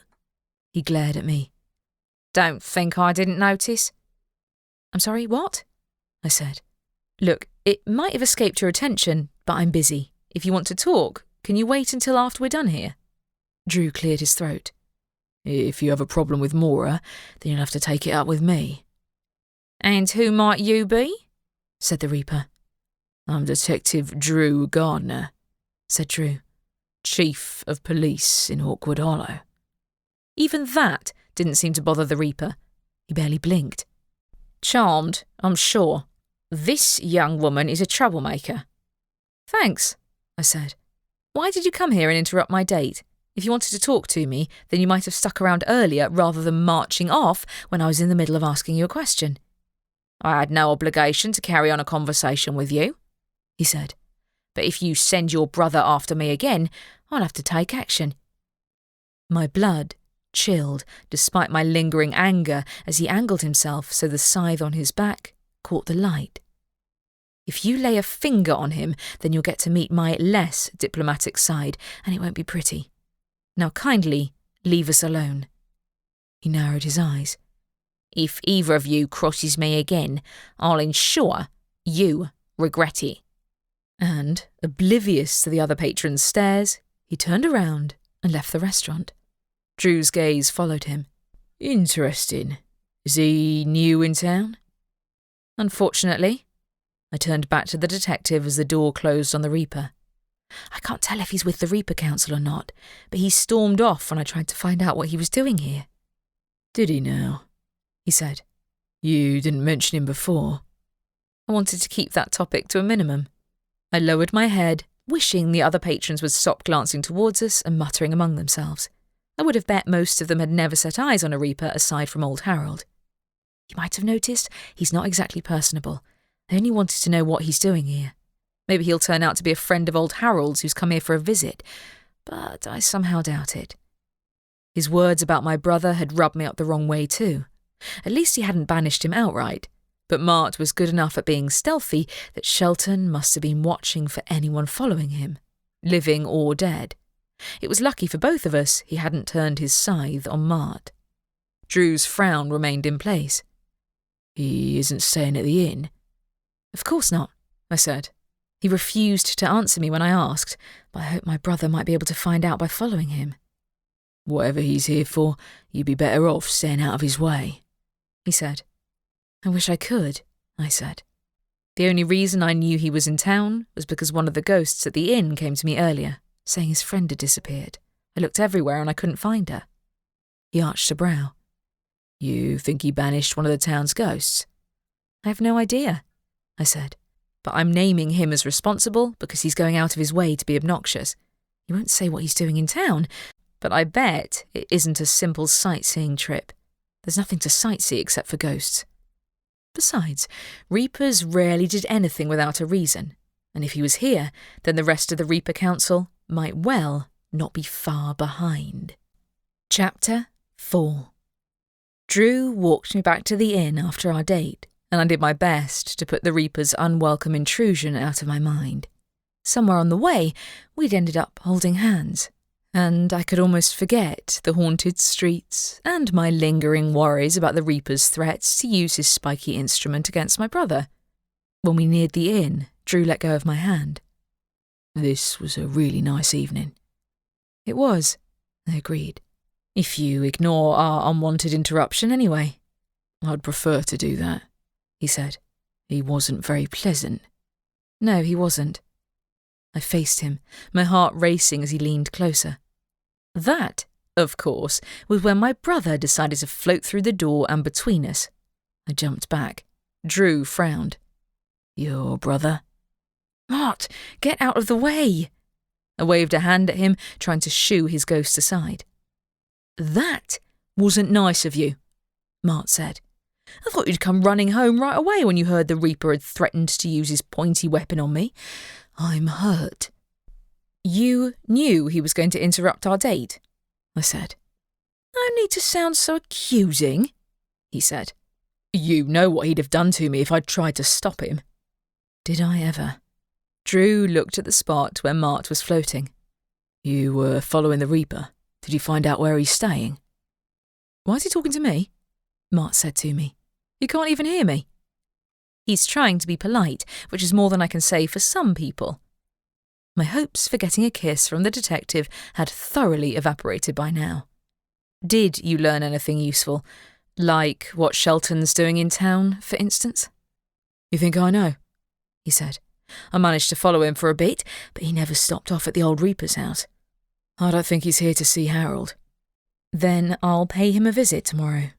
He glared at me. Don't think I didn't notice. I'm sorry, what? I said. Look, it might have escaped your attention, but I'm busy. If you want to talk, can you wait until after we're done here? Drew cleared his throat. If you have a problem with Maura, then you'll have to take it up with me. And who might you be? Said the Reaper. I'm Detective Drew Gardner, said Drew. Chief of Police in Hawkwood Hollow. Even that didn't seem to bother the Reaper. He barely blinked. Charmed, I'm sure. This young woman is a troublemaker. Thanks, I said. Why did you come here and interrupt my date? If you wanted to talk to me, then you might have stuck around earlier rather than marching off when I was in the middle of asking you a question. I had no obligation to carry on a conversation with you, he said. But if you send your brother after me again, I'll have to take action." My blood chilled despite my lingering anger as he angled himself so the scythe on his back caught the light. "If you lay a finger on him, then you'll get to meet my less diplomatic side, and it won't be pretty. Now kindly leave us alone." He narrowed his eyes. "If either of you crosses me again, I'll ensure you regret it." And, oblivious to the other patron's stares, he turned around and left the restaurant. Drew's gaze followed him. "Interesting. Is he new in town?" "Unfortunately." I turned back to the detective as the door closed on the Reaper. "I can't tell if he's with the Reaper Council or not, but he stormed off when I tried to find out what he was doing here." "Did he now?" he said. "You didn't mention him before." I wanted to keep that topic to a minimum. I lowered my head, wishing the other patrons would stop glancing towards us and muttering among themselves. I would have bet most of them had never set eyes on a Reaper aside from old Harold. "You might have noticed he's not exactly personable. I only wanted to know what he's doing here. Maybe he'll turn out to be a friend of old Harold's who's come here for a visit, but I somehow doubt it." His words about my brother had rubbed me up the wrong way too. At least he hadn't banished him outright, but Mart was good enough at being stealthy that Shelton must have been watching for anyone following him, living or dead. It was lucky for both of us he hadn't turned his scythe on Mart. Drew's frown remained in place. "He isn't staying at the inn?" "Of course not," I said. He refused to answer me when I asked, but I hoped my brother might be able to find out by following him. "Whatever he's here for, you'd be better off staying out of his way," he said. "I wish I could," I said. The only reason I knew he was in town was because one of the ghosts at the inn came to me earlier, saying his friend had disappeared. I looked everywhere and I couldn't find her. He arched a brow. "You think he banished one of the town's ghosts?" "I have no idea," I said. "But I'm naming him as responsible because he's going out of his way to be obnoxious. He won't say what he's doing in town, but I bet it isn't a simple sightseeing trip. There's nothing to sightsee except for ghosts. Besides, Reapers rarely did anything without a reason, and if he was here, then the rest of the Reaper Council might well not be far behind." Chapter 4. Drew walked me back to the inn after our date, and I did my best to put the Reaper's unwelcome intrusion out of my mind. Somewhere on the way, we'd ended up holding hands, and I could almost forget the haunted streets and my lingering worries about the Reaper's threats to use his spiky instrument against my brother. When we neared the inn, Drew let go of my hand. "This was a really nice evening." "It was," I agreed. "If you ignore our unwanted interruption anyway." "I'd prefer to do that," he said. "He wasn't very pleasant." "No, he wasn't." I faced him, my heart racing as he leaned closer. That, of course, was when my brother decided to float through the door and between us. I jumped back. Drew frowned. "Your brother?" "Mart, get out of the way!" I waved a hand at him, trying to shoo his ghost aside. "That wasn't nice of you," Mart said. "I thought you'd come running home right away when you heard the Reaper had threatened to use his pointy weapon on me. I'm hurt." "You knew he was going to interrupt our date," I said. "No need to sound so accusing," he said. "You know what he'd have done to me if I'd tried to stop him." Did I ever? Drew looked at the spot where Mart was floating. "You were following the Reaper. Did you find out where he's staying?" "Why is he talking to me?" Mart said to me. "He can't even hear me." He's trying to be polite, which is more than I can say for some people. My hopes for getting a kiss from the detective had thoroughly evaporated by now. "Did you learn anything useful? Like what Shelton's doing in town, for instance?" "You think I know?" he said. "I managed to follow him for a bit, but he never stopped off at the old Reaper's house." "I don't think he's here to see Harold." "Then I'll pay him a visit tomorrow."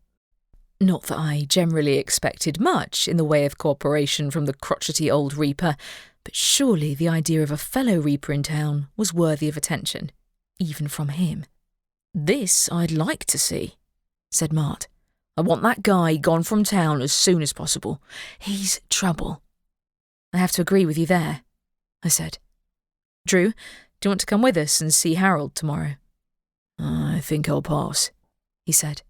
Not that I generally expected much in the way of cooperation from the crotchety old Reaper, but surely the idea of a fellow Reaper in town was worthy of attention, even from him. "This I'd like to see," said Mart. "I want that guy gone from town as soon as possible. He's trouble." "I have to agree with you there," I said. Drew, do you want to come with us and see Harold tomorrow? I think I'll pass, he said.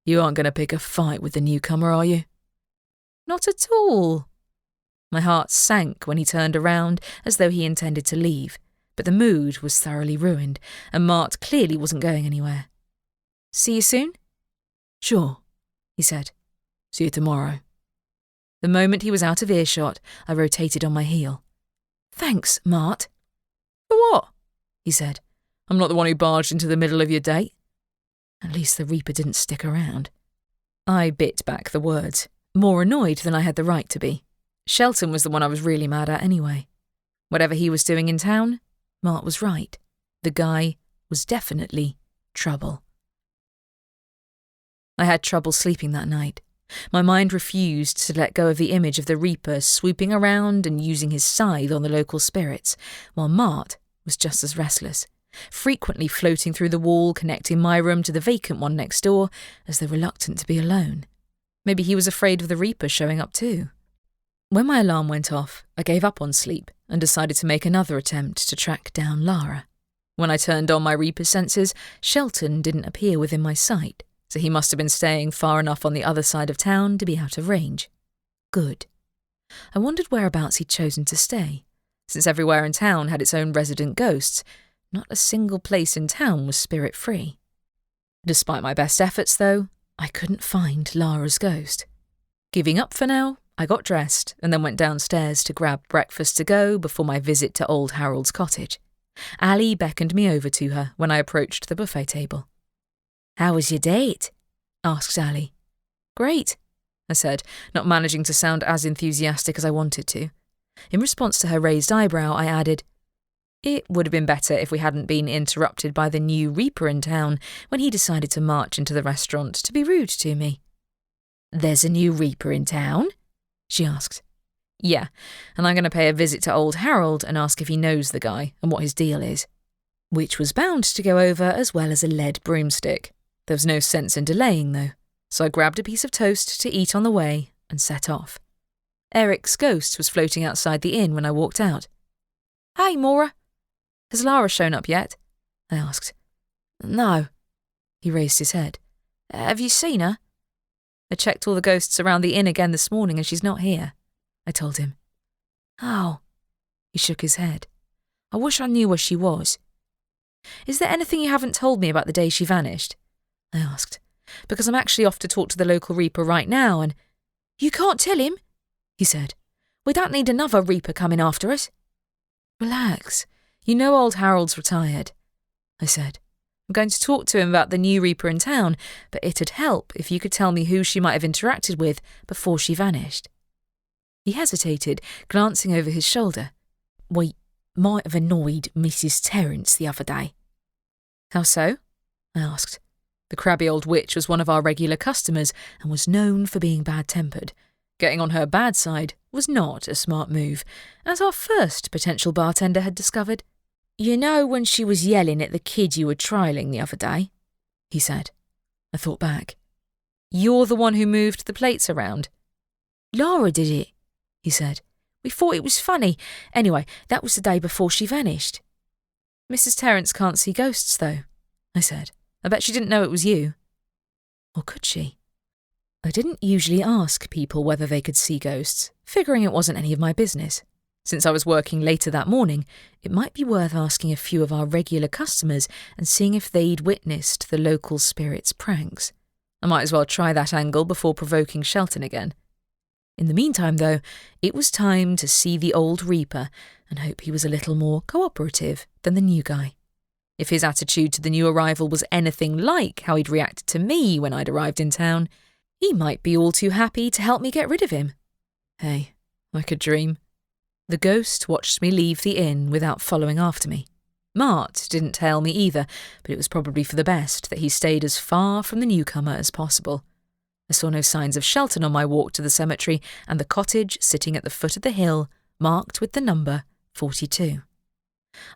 You aren't going to pick a fight with the newcomer, are you? Not at all. My heart sank when he turned around as though he intended to leave, but the mood was thoroughly ruined, and Mart clearly wasn't going anywhere. See you soon? Sure, he said. See you tomorrow. The moment he was out of earshot, I rotated on my heel. Thanks, Mart. For what? He said. I'm not the one who barged into the middle of your date. At least the Reaper didn't stick around. I bit back the words, more annoyed than I had the right to be. Shelton was the one I was really mad at anyway. Whatever he was doing in town, Mart was right. The guy was definitely trouble. I had trouble sleeping that night. My mind refused to let go of the image of the Reaper swooping around and using his scythe on the local spirits, while Mart was just as restless, frequently floating through the wall connecting my room to the vacant one next door, as though reluctant to be alone. Maybe he was afraid of the Reaper showing up too. When my alarm went off, I gave up on sleep and decided to make another attempt to track down Lara. When I turned on my Reaper senses, Shelton didn't appear within my sight, so he must have been staying far enough on the other side of town to be out of range. Good. I wondered whereabouts he'd chosen to stay. Since everywhere in town had its own resident ghosts, not a single place in town was spirit-free. Despite my best efforts, though, I couldn't find Lara's ghost. Giving up for now, I got dressed and then went downstairs to grab breakfast to go before my visit to old Harold's cottage. Ali beckoned me over to her when I approached the buffet table. How was your date? Asked Ali. Great, I said, not managing to sound as enthusiastic as I wanted to. In response to her raised eyebrow, I added, It would have been better if we hadn't been interrupted by the new Reaper in town when he decided to march into the restaurant to be rude to me. There's a new Reaper in town? She asked. Yeah, and I'm going to pay a visit to old Harold and ask if he knows the guy and what his deal is. Which was bound to go over as well as a lead broomstick. There was no sense in delaying, though, so I grabbed a piece of toast to eat on the way and set off. Eric's ghost was floating outside the inn when I walked out. Hey, Maura. Has Lara shown up yet? I asked. No. He raised his head. Have you seen her? I checked all the ghosts around the inn again this morning and she's not here, I told him. Oh. He shook his head. I wish I knew where she was. Is there anything you haven't told me about the day she vanished? I asked, because I'm actually off to talk to the local Reaper right now and... You can't tell him, he said. We don't need another Reaper coming after us. Relax. You know old Harold's retired, I said. I'm going to talk to him about the new Reaper in town, but it'd help if you could tell me who she might have interacted with before she vanished. He hesitated, glancing over his shoulder. We might have annoyed Mrs. Terence the other day. How so? I asked. The crabby old witch was one of our regular customers and was known for being bad-tempered. Getting on her bad side was not a smart move, as our first potential bartender had discovered. You know when she was yelling at the kid you were trialling the other day? He said. I thought back. You're the one who moved the plates around. Lara did it, he said. We thought it was funny. Anyway, that was the day before she vanished. Mrs. Terence can't see ghosts, though, I said. I bet she didn't know it was you. Or could she? I didn't usually ask people whether they could see ghosts, figuring it wasn't any of my business. Since I was working later that morning, it might be worth asking a few of our regular customers and seeing if they'd witnessed the local spirits' pranks. I might as well try that angle before provoking Shelton again. In the meantime, though, it was time to see the old Reaper and hope he was a little more cooperative than the new guy. If his attitude to the new arrival was anything like how he'd reacted to me when I'd arrived in town, he might be all too happy to help me get rid of him. Hey, I could dream. The ghost watched me leave the inn without following after me. Mart didn't tail me either, but it was probably for the best that he stayed as far from the newcomer as possible. I saw no signs of Shelton on my walk to the cemetery and the cottage sitting at the foot of the hill, marked with the number 42.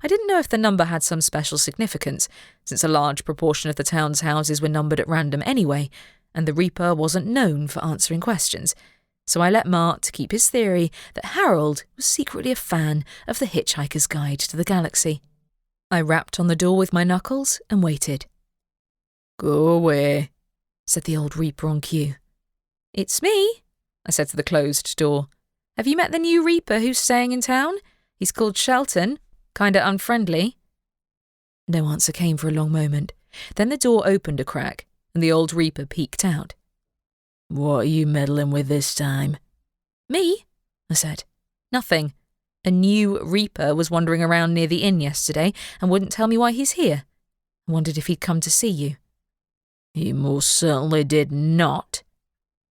I didn't know if the number had some special significance, since a large proportion of the town's houses were numbered at random anyway, and the Reaper wasn't known for answering questions, So I let Mart keep his theory that Harold was secretly a fan of The Hitchhiker's Guide to the Galaxy. I rapped on the door with my knuckles and waited. "Go away," said the old Reaper on cue. "It's me," I said to the closed door. "Have you met the new Reaper who's staying in town? He's called Shelton. Kinda unfriendly." No answer came for a long moment. Then the door opened a crack, and the old Reaper peeked out. "What are you meddling with this time?" "Me?" I said. "Nothing. A new Reaper was wandering around near the inn yesterday and wouldn't tell me why he's here. I wondered if he'd come to see you." "He most certainly did not,"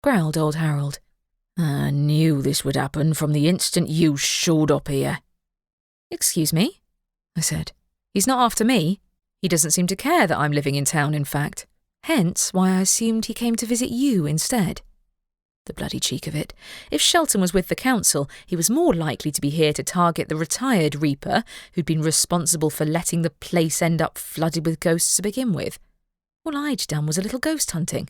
growled old Harold. "I knew this would happen from the instant you showed up here." "Excuse me?" I said. "He's not after me. He doesn't seem to care that I'm living in town, in fact. Hence why I assumed he came to visit you instead." The bloody cheek of it. If Shelton was with the council, he was more likely to be here to target the retired Reaper who'd been responsible for letting the place end up flooded with ghosts to begin with. All I'd done was a little ghost hunting,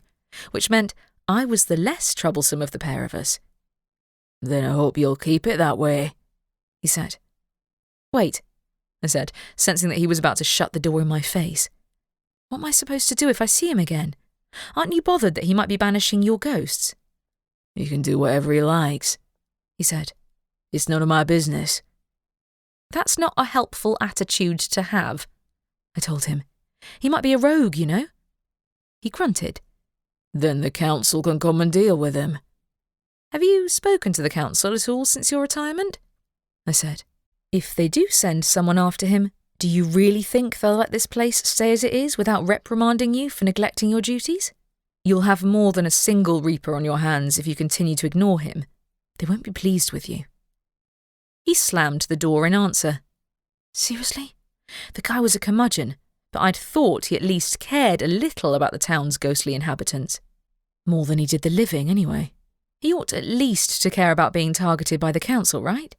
which meant I was the less troublesome of the pair of us. "Then I hope you'll keep it that way," he said. "Wait," I said, sensing that he was about to shut the door in my face. "What am I supposed to do if I see him again? Aren't you bothered that he might be banishing your ghosts?" "He can do whatever he likes," he said. "It's none of my business." "That's not a helpful attitude to have," I told him. "He might be a rogue, you know." He grunted. "Then the council can come and deal with him." "Have you spoken to the council at all since your retirement?" I said. "If they do send someone after him, do you really think they'll let this place stay as it is without reprimanding you for neglecting your duties? You'll have more than a single Reaper on your hands if you continue to ignore him. They won't be pleased with you." He slammed the door in answer. Seriously? The guy was a curmudgeon, but I'd thought he at least cared a little about the town's ghostly inhabitants. More than he did the living, anyway. He ought at least to care about being targeted by the council, right?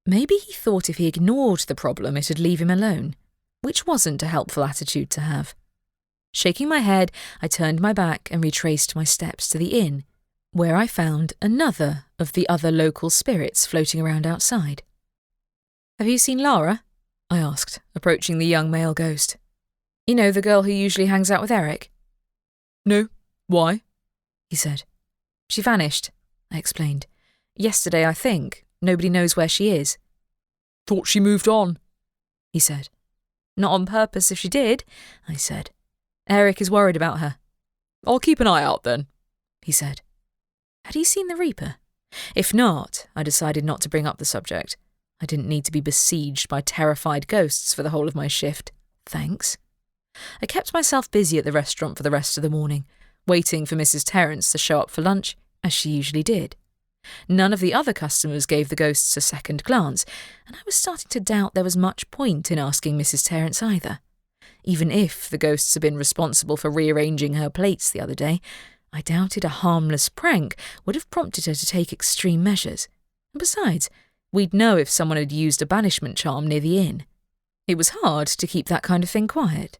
Maybe he thought if he ignored the problem it'd leave him alone, which wasn't a helpful attitude to have. Shaking my head, I turned my back and retraced my steps to the inn, where I found another of the other local spirits floating around outside. "Have you seen Lara?" I asked, approaching the young male ghost. "You know, the girl who usually hangs out with Eric?" "No. Why?" he said. "She vanished," I explained. "Yesterday, I think. Nobody knows where she is." "Thought she moved on," he said. "Not on purpose if she did," I said. "Eric is worried about her." "I'll keep an eye out then," he said. Had he seen the Reaper? If not, I decided not to bring up the subject. I didn't need to be besieged by terrified ghosts for the whole of my shift. Thanks. I kept myself busy at the restaurant for the rest of the morning, waiting for Mrs. Terrence to show up for lunch, as she usually did. None of the other customers gave the ghosts a second glance, and I was starting to doubt there was much point in asking Mrs. Terrence either. Even if the ghosts had been responsible for rearranging her plates the other day, I doubted a harmless prank would have prompted her to take extreme measures. And besides, we'd know if someone had used a banishment charm near the inn. It was hard to keep that kind of thing quiet.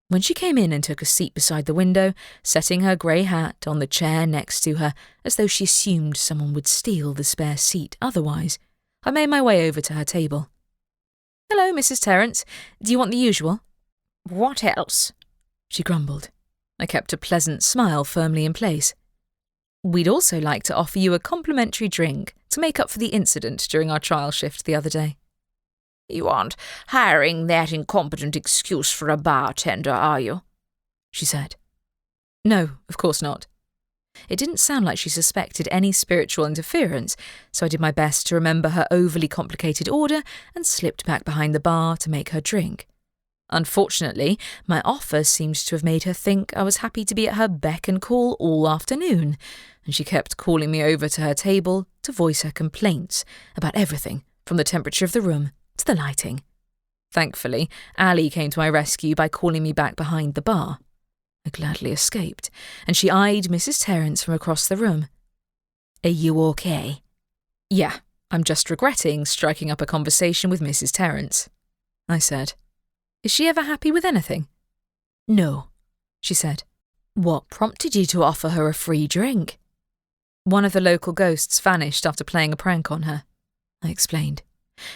When she came in and took a seat beside the window, setting her grey hat on the chair next to her, as though she assumed someone would steal the spare seat otherwise, I made my way over to her table. "Hello, Mrs. Terrence. Do you want the usual?" "What else?" she grumbled. I kept a pleasant smile firmly in place. "We'd also like to offer you a complimentary drink to make up for the incident during our trial shift the other day." "You aren't hiring that incompetent excuse for a bartender, are you?" she said. "No, of course not." It didn't sound like she suspected any spiritual interference, so I did my best to remember her overly complicated order and slipped back behind the bar to make her drink. Unfortunately, my offer seemed to have made her think I was happy to be at her beck and call all afternoon, and she kept calling me over to her table to voice her complaints about everything from the temperature of the room to the lighting. Thankfully, Ali came to my rescue by calling me back behind the bar. I gladly escaped, and she eyed Mrs. Terrence from across the room. "Are you okay?" "Yeah, I'm just regretting striking up a conversation with Mrs. Terrence," I said. "Is she ever happy with anything?" "No," she said. "What prompted you to offer her a free drink?" One of the local ghosts vanished after playing a prank on her, I explained.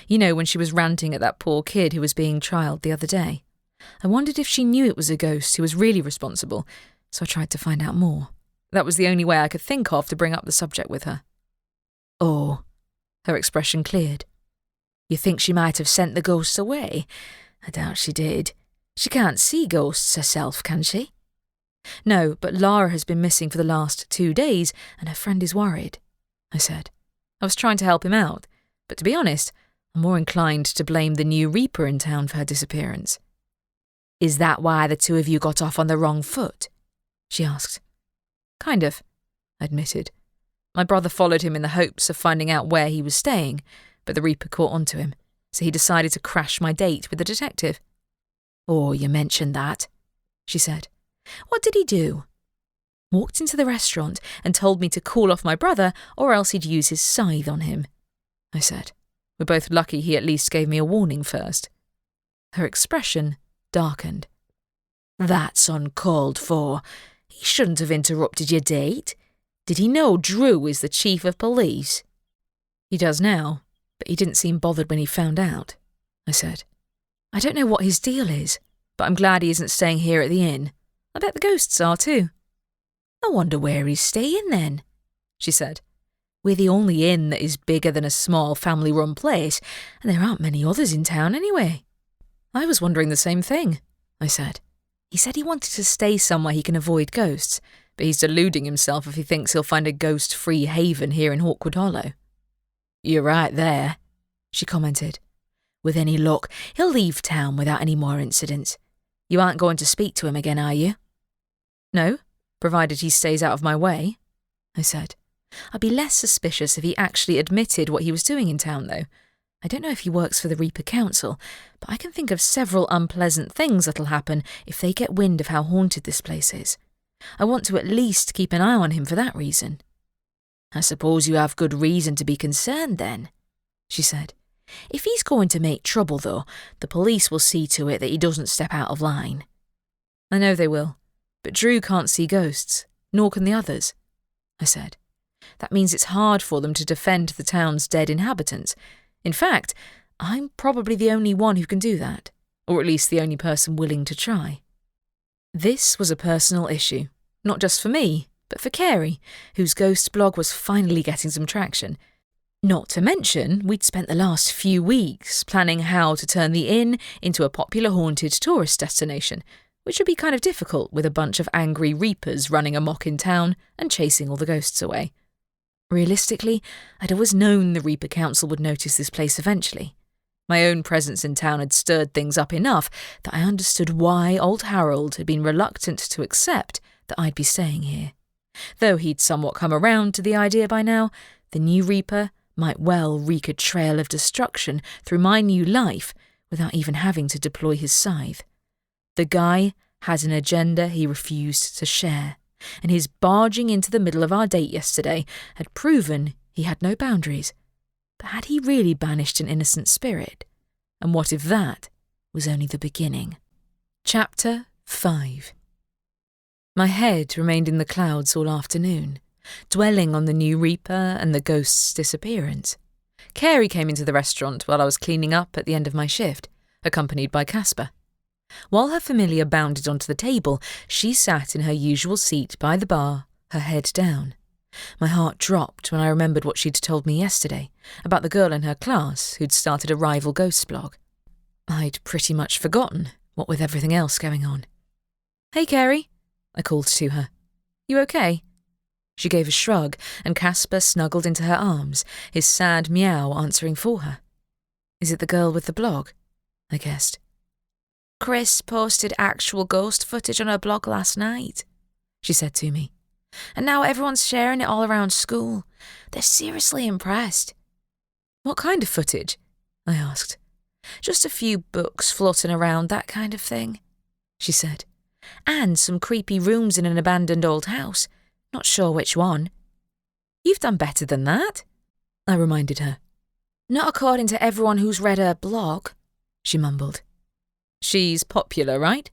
You know, when she was ranting at that poor kid who was being trialled the other day. I wondered if she knew it was a ghost who was really responsible, so I tried to find out more. That was the only way I could think of to bring up the subject with her. Oh, her expression cleared. You think she might have sent the ghosts away? I doubt she did. She can't see ghosts herself, can she? No, but Lara has been missing for the last 2 days, and her friend is worried, I said. I was trying to help him out, but to be honest, I'm more inclined to blame the new Reaper in town for her disappearance. Is that why the two of you got off on the wrong foot? She asked. Kind of, I admitted. My brother followed him in the hopes of finding out where he was staying, but the Reaper caught on to him, so he decided to crash my date with the detective. Oh, you mentioned that, she said. What did he do? Walked into the restaurant and told me to call off my brother or else he'd use his scythe on him, I said. We're both lucky he at least gave me a warning first. Her expression darkened. That's uncalled for. He shouldn't have interrupted your date. Did he know Drew is the chief of police? He does now, but he didn't seem bothered when he found out, I said. I don't know what his deal is, but I'm glad he isn't staying here at the inn. I bet the ghosts are too. I wonder where he's staying then, she said. We're the only inn that is bigger than a small family-run place, and there aren't many others in town anyway. I was wondering the same thing, I said. He said he wanted to stay somewhere he can avoid ghosts, but he's deluding himself if he thinks he'll find a ghost-free haven here in Hawkwood Hollow. You're right there, she commented. With any luck, he'll leave town without any more incidents. You aren't going to speak to him again, are you? No, provided he stays out of my way, I said. I'd be less suspicious if he actually admitted what he was doing in town, though. I don't know if he works for the Reaper Council, but I can think of several unpleasant things that'll happen if they get wind of how haunted this place is. I want to at least keep an eye on him for that reason. I suppose you have good reason to be concerned then, she said. If he's going to make trouble, though, the police will see to it that he doesn't step out of line. I know they will, but Drew can't see ghosts, nor can the others, I said. That means it's hard for them to defend the town's dead inhabitants. In fact, I'm probably the only one who can do that, or at least the only person willing to try. This was a personal issue, not just for me, but for Carey, whose ghost blog was finally getting some traction. Not to mention, we'd spent the last few weeks planning how to turn the inn into a popular haunted tourist destination, which would be kind of difficult with a bunch of angry reapers running amok in town and chasing all the ghosts away. Realistically, I'd always known the Reaper Council would notice this place eventually. My own presence in town had stirred things up enough that I understood why old Harold had been reluctant to accept that I'd be staying here. Though he'd somewhat come around to the idea by now, the new Reaper might well wreak a trail of destruction through my new life without even having to deploy his scythe. The guy had an agenda he refused to share, and his barging into the middle of our date yesterday had proven he had no boundaries. But had he really banished an innocent spirit? And what if that was only the beginning? Chapter 5. My head remained in the clouds all afternoon, dwelling on the new Reaper and the ghost's disappearance. Carey came into the restaurant while I was cleaning up at the end of my shift, accompanied by Casper. While her familiar bounded onto the table, she sat in her usual seat by the bar, her head down. My heart dropped when I remembered what she'd told me yesterday about the girl in her class who'd started a rival ghost blog. I'd pretty much forgotten, what with everything else going on. "Hey, Carey," I called to her. "You okay?" She gave a shrug, and Casper snuggled into her arms, his sad meow answering for her. "Is it the girl with the blog?" I guessed. "Chris posted actual ghost footage on her blog last night," she said to me. "And now everyone's sharing it all around school. They're seriously impressed." "What kind of footage?" I asked. "Just a few books floating around, that kind of thing," she said. "And some creepy rooms in an abandoned old house. Not sure which one." "You've done better than that," I reminded her. "Not according to everyone who's read her blog," she mumbled. "She's popular, right?"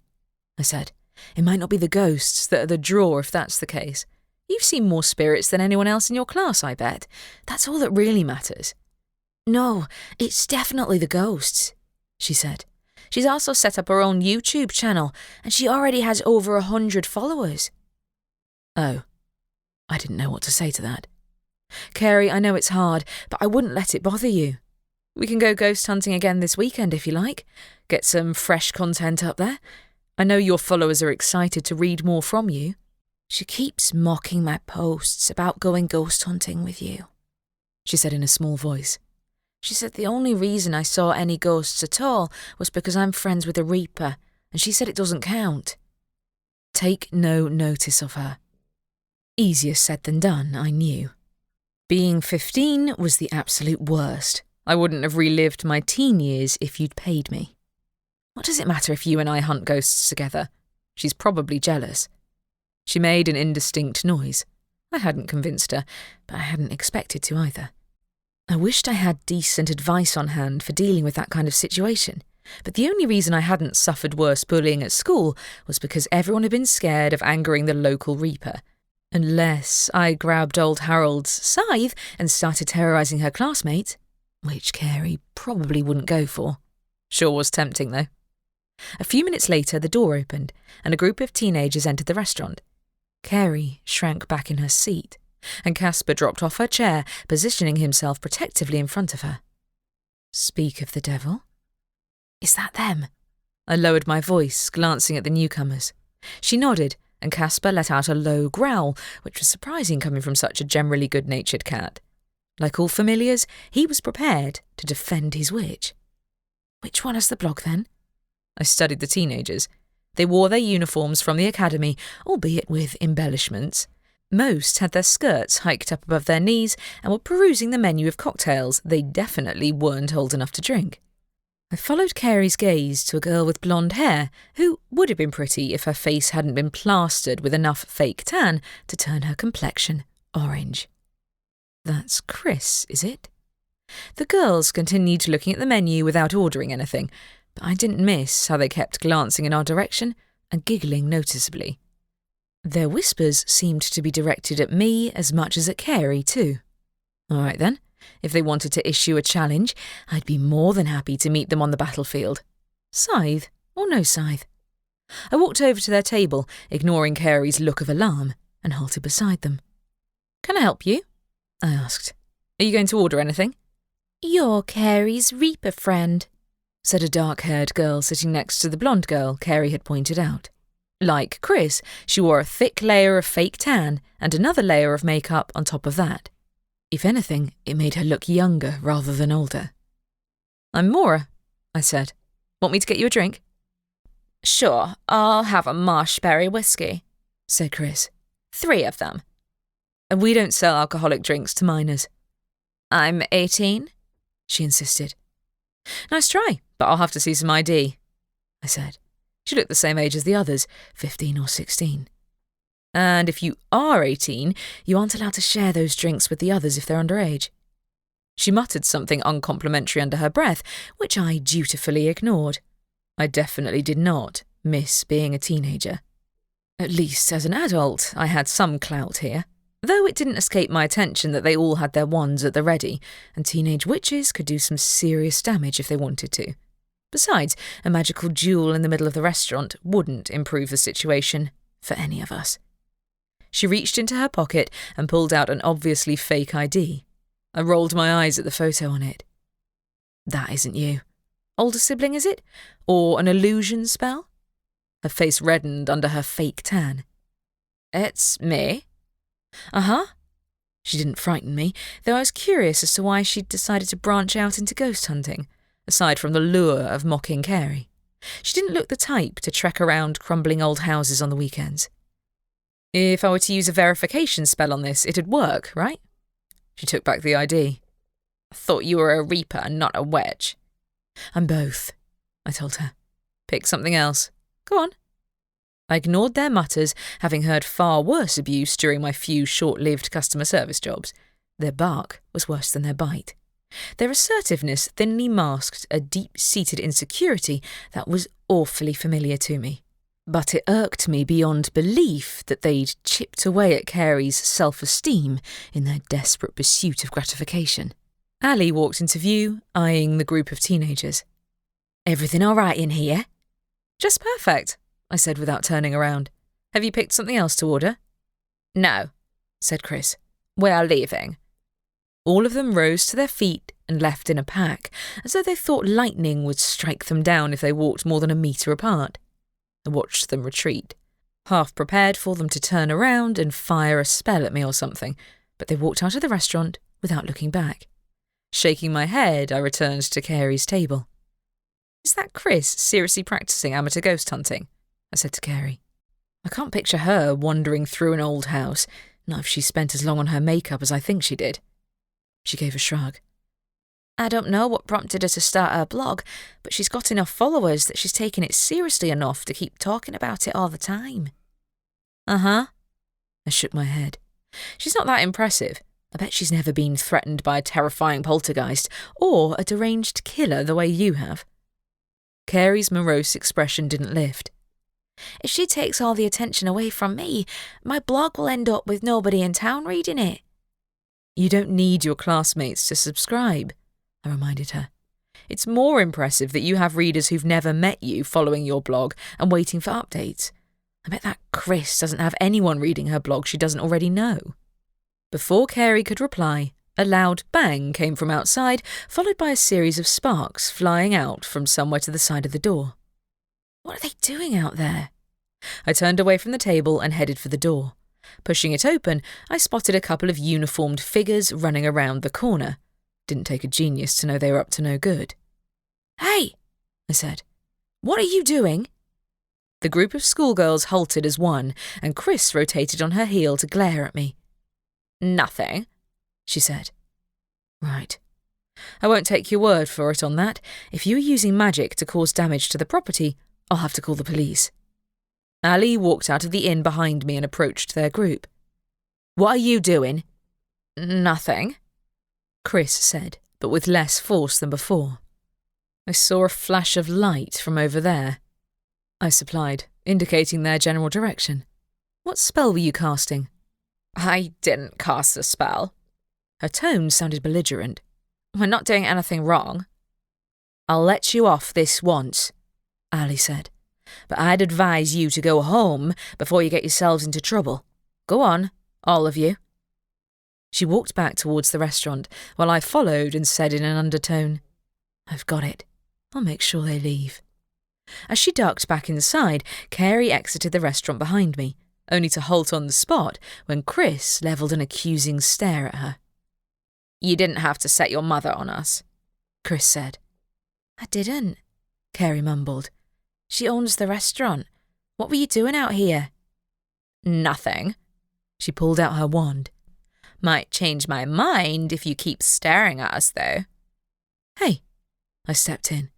I said. "It might not be the ghosts that are the draw if that's the case. You've seen more spirits than anyone else in your class, I bet. That's all that really matters." "No, it's definitely the ghosts," she said. "She's also set up her own YouTube channel, and she already has over 100 followers." Oh, I didn't know what to say to that. "Carey, I know it's hard, but I wouldn't let it bother you. We can go ghost hunting again this weekend if you like. Get some fresh content up there. I know your followers are excited to read more from you." "She keeps mocking my posts about going ghost hunting with you," she said in a small voice. "She said the only reason I saw any ghosts at all was because I'm friends with a Reaper, and she said it doesn't count." Take no notice of her. Easier said than done, I knew. Being 15 was the absolute worst. I wouldn't have relived my teen years if you'd paid me. What does it matter if you and I hunt ghosts together? She's probably jealous. She made an indistinct noise. I hadn't convinced her, but I hadn't expected to either. I wished I had decent advice on hand for dealing with that kind of situation, but the only reason I hadn't suffered worse bullying at school was because everyone had been scared of angering the local Reaper. Unless I grabbed old Harold's scythe and started terrorising her classmates, which Carey probably wouldn't go for. Sure was tempting, though. A few minutes later, the door opened, and a group of teenagers entered the restaurant. Carey shrank back in her seat, and Casper dropped off her chair, positioning himself protectively in front of her. Speak of the devil. "Is that them?" I lowered my voice, glancing at the newcomers. She nodded, and Casper let out a low growl, which was surprising coming from such a generally good-natured cat. Like all familiars, he was prepared to defend his witch. "Which one has the blog, then?" I studied the teenagers. They wore their uniforms from the academy, albeit with embellishments. Most had their skirts hiked up above their knees and were perusing the menu of cocktails they definitely weren't old enough to drink. I followed Carey's gaze to a girl with blonde hair, who would have been pretty if her face hadn't been plastered with enough fake tan to turn her complexion orange. That's Chris, is it? The girls continued looking at the menu without ordering anything, but I didn't miss how they kept glancing in our direction and giggling noticeably. Their whispers seemed to be directed at me as much as at Carey, too. All right, then. If they wanted to issue a challenge, I'd be more than happy to meet them on the battlefield. Scythe or no scythe. I walked over to their table, ignoring Carey's look of alarm, and halted beside them. "Can I help you?" I asked. "Are you going to order anything?" "You're Carey's Reaper friend," said a dark-haired girl sitting next to the blonde girl Carey had pointed out. Like Chris, she wore a thick layer of fake tan and another layer of makeup on top of that. If anything, it made her look younger rather than older. "I'm Maura," I said. "Want me to get you a drink?" "Sure, I'll have a marshberry whiskey," said Chris. 3 of them. "And we don't sell alcoholic drinks to minors." "I'm 18, she insisted. "Nice try, but I'll have to see some ID," I said. She looked the same age as the others, 15 or 16. "And if you are 18, you aren't allowed to share those drinks with the others if they're underage." She muttered something uncomplimentary under her breath, which I dutifully ignored. I definitely did not miss being a teenager. At least as an adult, I had some clout here, though it didn't escape my attention that they all had their wands at the ready, and teenage witches could do some serious damage if they wanted to. Besides, a magical duel in the middle of the restaurant wouldn't improve the situation for any of us. She reached into her pocket and pulled out an obviously fake ID. I rolled my eyes at the photo on it. "That isn't you. Older sibling, is it? Or an illusion spell?" Her face reddened under her fake tan. "It's me." Uh-huh. She didn't frighten me, though I was curious as to why she'd decided to branch out into ghost hunting, aside from the lure of mocking Carey. She didn't look the type to trek around crumbling old houses on the weekends. "If I were to use a verification spell on this, it'd work, right?" She took back the ID. "I thought you were a Reaper, not a witch." "I'm both," I told her. "Pick something else. Go on." I ignored their mutters, having heard far worse abuse during my few short-lived customer service jobs. Their bark was worse than their bite. Their assertiveness thinly masked a deep-seated insecurity that was awfully familiar to me. But it irked me beyond belief that they'd chipped away at Carey's self-esteem in their desperate pursuit of gratification. Ali walked into view, eyeing the group of teenagers. "Everything all right in here?" "Just perfect," I said without turning around. "Have you picked something else to order?" "No," said Chris. "We're leaving." All of them rose to their feet and left in a pack, as though they thought lightning would strike them down if they walked more than a metre apart. I watched them retreat, half prepared for them to turn around and fire a spell at me or something, but they walked out of the restaurant without looking back. Shaking my head, I returned to Carey's table. "Is that Chris seriously practising amateur ghost hunting?" I said to Carey. "I can't picture her wandering through an old house, not if she spent as long on her makeup as I think she did." She gave a shrug. "I don't know what prompted her to start her blog, but she's got enough followers that she's taken it seriously enough to keep talking about it all the time." "Uh-huh." I shook my head. "She's not that impressive. I bet she's never been threatened by a terrifying poltergeist or a deranged killer the way you have." Carey's morose expression didn't lift. "If she takes all the attention away from me, my blog will end up with nobody in town reading it." "You don't need your classmates to subscribe," I reminded her. "It's more impressive that you have readers who've never met you following your blog and waiting for updates. I bet that Chris doesn't have anyone reading her blog she doesn't already know." Before Carey could reply, a loud bang came from outside, followed by a series of sparks flying out from somewhere to the side of the door. "What are they doing out there?" I turned away from the table and headed for the door. Pushing it open, I spotted a couple of uniformed figures running around the corner. Didn't take a genius to know they were up to no good. "Hey," I said. "what are you doing?" The group of schoolgirls halted as one, and Chris rotated on her heel to glare at me. "Nothing," she said. "Right. I won't take your word for it on that. If you are using magic to cause damage to the property, I'll have to call the police." Ali walked out of the inn behind me and approached their group. "What are you doing?" "Nothing," Chris said, but with less force than before. "I saw a flash of light from over there," I supplied, indicating their general direction. "What spell were you casting?" "I didn't cast a spell." Her tone sounded belligerent. "We're not doing anything wrong." "I'll let you off this once," Ali said, "but I'd advise you to go home before you get yourselves into trouble. Go on, all of you." She walked back towards the restaurant, while I followed and said in an undertone, "I've got it. I'll make sure they leave." As she ducked back inside, Carey exited the restaurant behind me, only to halt on the spot when Chris levelled an accusing stare at her. "You didn't have to set your mother on us," Chris said. "I didn't," Carey mumbled. "She owns the restaurant. What were you doing out here?" "Nothing." She pulled out her wand. "Might change my mind if you keep staring at us, though." "Hey," I stepped in.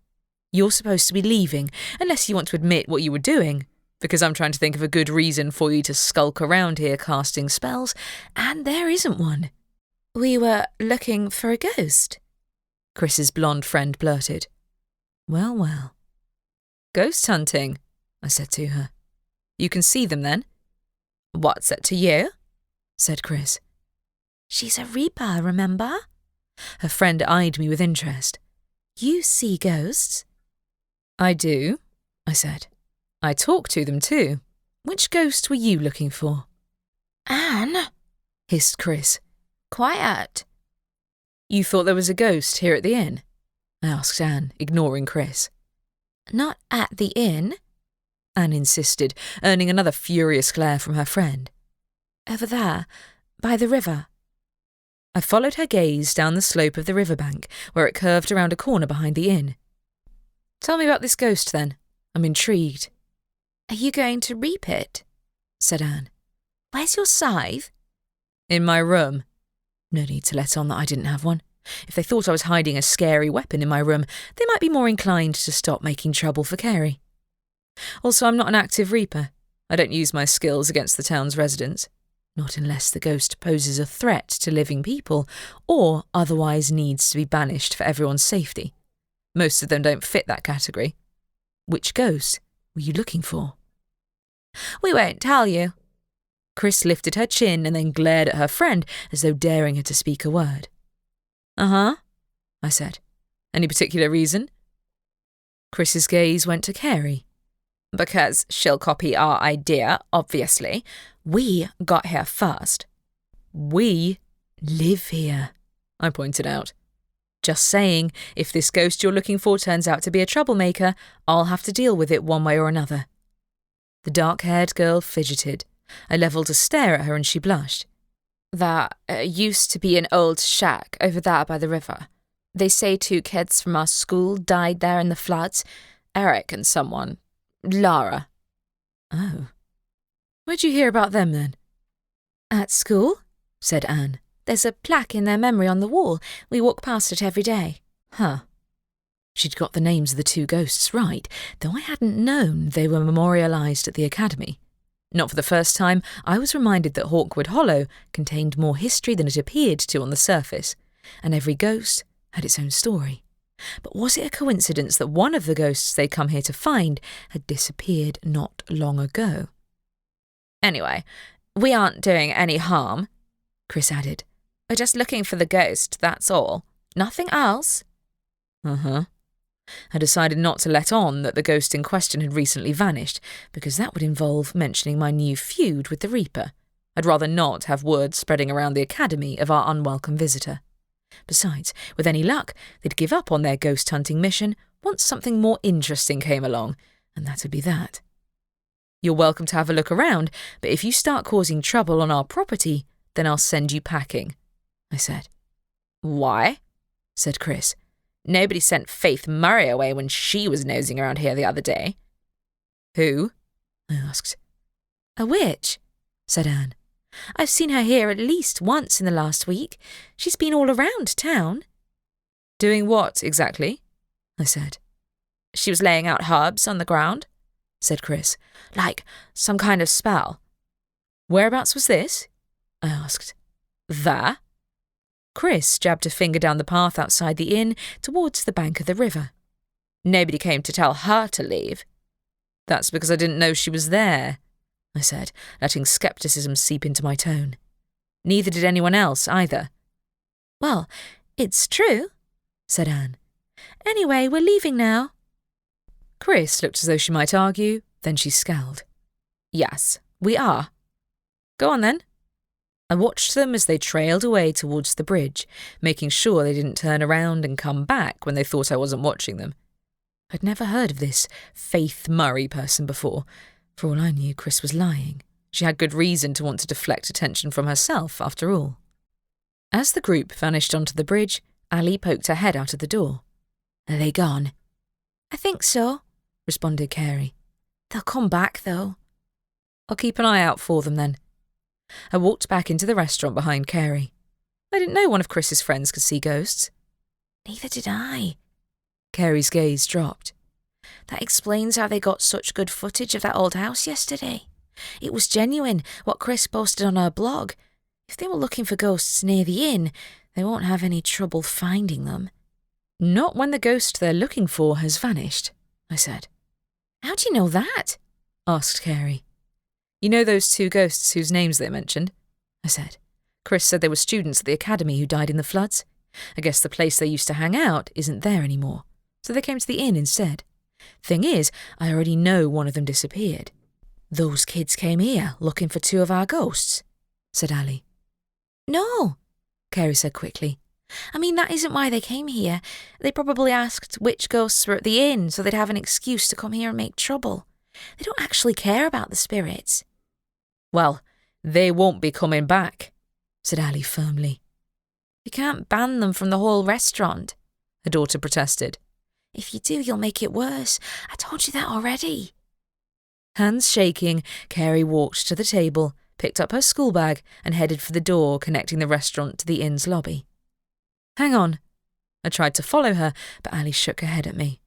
"You're supposed to be leaving, unless you want to admit what you were doing, because I'm trying to think of a good reason for you to skulk around here casting spells, and there isn't one." "We were looking for a ghost," Chris's blonde friend blurted. "Well, well." "Ghost hunting," I said to her. "You can see them then?" "What's it to you?" said Chris. "She's a reaper, remember?" Her friend eyed me with interest. "You see ghosts?" "I do," I said. "I talk to them too. Which ghost were you looking for?" "Anne," hissed Chris. "Quiet." "You thought there was a ghost here at the inn?" I asked Anne, ignoring Chris. "Not at the inn," Anne insisted, earning another furious glare from her friend. "Over there, by the river." I followed her gaze down the slope of the riverbank, where it curved around a corner behind the inn. "Tell me about this ghost, then. I'm intrigued." "Are you going to reap it?" said Anne. "Where's your scythe?" "In my room." No need to let on that I didn't have one. If they thought I was hiding a scary weapon in my room, they might be more inclined to stop making trouble for Carey. Also, I'm not an active reaper. I don't use my skills against the town's residents. Not unless the ghost poses a threat to living people, or otherwise needs to be banished for everyone's safety. Most of them don't fit that category. Which ghost were you looking for? We won't tell you. Chris lifted her chin and then glared at her friend as though daring her to speak a word. Uh-huh, I said. Any particular reason? Chris's gaze went to Carey. Because she'll copy our idea, obviously. We got here first. We live here, I pointed out. Just saying, if this ghost you're looking for turns out to be a troublemaker, I'll have to deal with it one way or another. The dark-haired girl fidgeted. I levelled a stare at her and she blushed. That used to be an old shack over there by the river. They say 2 kids from our school died there in the floods. Eric and someone. Lara. Oh. Where'd you hear about them then? At school, said Anne. There's a plaque in their memory on the wall. We walk past it every day. Huh. She'd got the names of the 2 ghosts right, though I hadn't known they were memorialised at the academy. Not for the first time, I was reminded that Hawkwood Hollow contained more history than it appeared to on the surface, and every ghost had its own story. But was it a coincidence that one of the ghosts they'd come here to find had disappeared not long ago? Anyway, we aren't doing any harm, Chris added. We're just looking for the ghost, that's all. Nothing else. Uh-huh. I decided not to let on that the ghost in question had recently vanished, because that would involve mentioning my new feud with the Reaper. I'd rather not have word spreading around the academy of our unwelcome visitor. Besides, with any luck, they'd give up on their ghost-hunting mission once something more interesting came along, and that'd be that. You're welcome to have a look around, but if you start causing trouble on our property, then I'll send you packing, I said. Why? Said Chris. Nobody sent Faith Murray away when she was nosing around here the other day. Who? I asked. A witch, said Anne. I've seen her here at least once in the last week. She's been all around town. Doing what, exactly? I said. She was laying out herbs on the ground, said Chris, like some kind of spell. Whereabouts was this? I asked. There. Chris jabbed a finger down the path outside the inn towards the bank of the river. Nobody came to tell her to leave. That's because I didn't know she was there, I said, letting scepticism seep into my tone. Neither did anyone else, either. Well, it's true, said Anne. Anyway, we're leaving now. Chris looked as though she might argue, then she scowled. Yes, we are. Go on then. I watched them as they trailed away towards the bridge, making sure they didn't turn around and come back when they thought I wasn't watching them. I'd never heard of this Faith Murray person before. For all I knew, Chris was lying. She had good reason to want to deflect attention from herself, after all. As the group vanished onto the bridge, Ali poked her head out of the door. Are they gone? I think so, responded Carey. They'll come back, though. I'll keep an eye out for them, then. I walked back into the restaurant behind Carey. I didn't know one of Chris's friends could see ghosts. Neither did I. Carey's gaze dropped. That explains how they got such good footage of that old house yesterday. It was genuine, what Chris posted on her blog. If they were looking for ghosts near the inn, they won't have any trouble finding them. Not when the ghost they're looking for has vanished, I said. How do you know that? Asked Carey. You know those 2 ghosts whose names they mentioned? I said. Chris said they were students at the academy who died in the floods. I guess the place they used to hang out isn't there anymore, so they came to the inn instead. Thing is, I already know one of them disappeared. Those kids came here looking for 2 of our ghosts, said Ali. No, Carey said quickly. I mean, that isn't why they came here. They probably asked which ghosts were at the inn so they'd have an excuse to come here and make trouble. They don't actually care about the spirits. Well, they won't be coming back, said Ali firmly. You can't ban them from the whole restaurant, her daughter protested. If you do, you'll make it worse. I told you that already. Hands shaking, Carey walked to the table, picked up her school bag and headed for the door connecting the restaurant to the inn's lobby. Hang on. I tried to follow her, but Ali shook her head at me.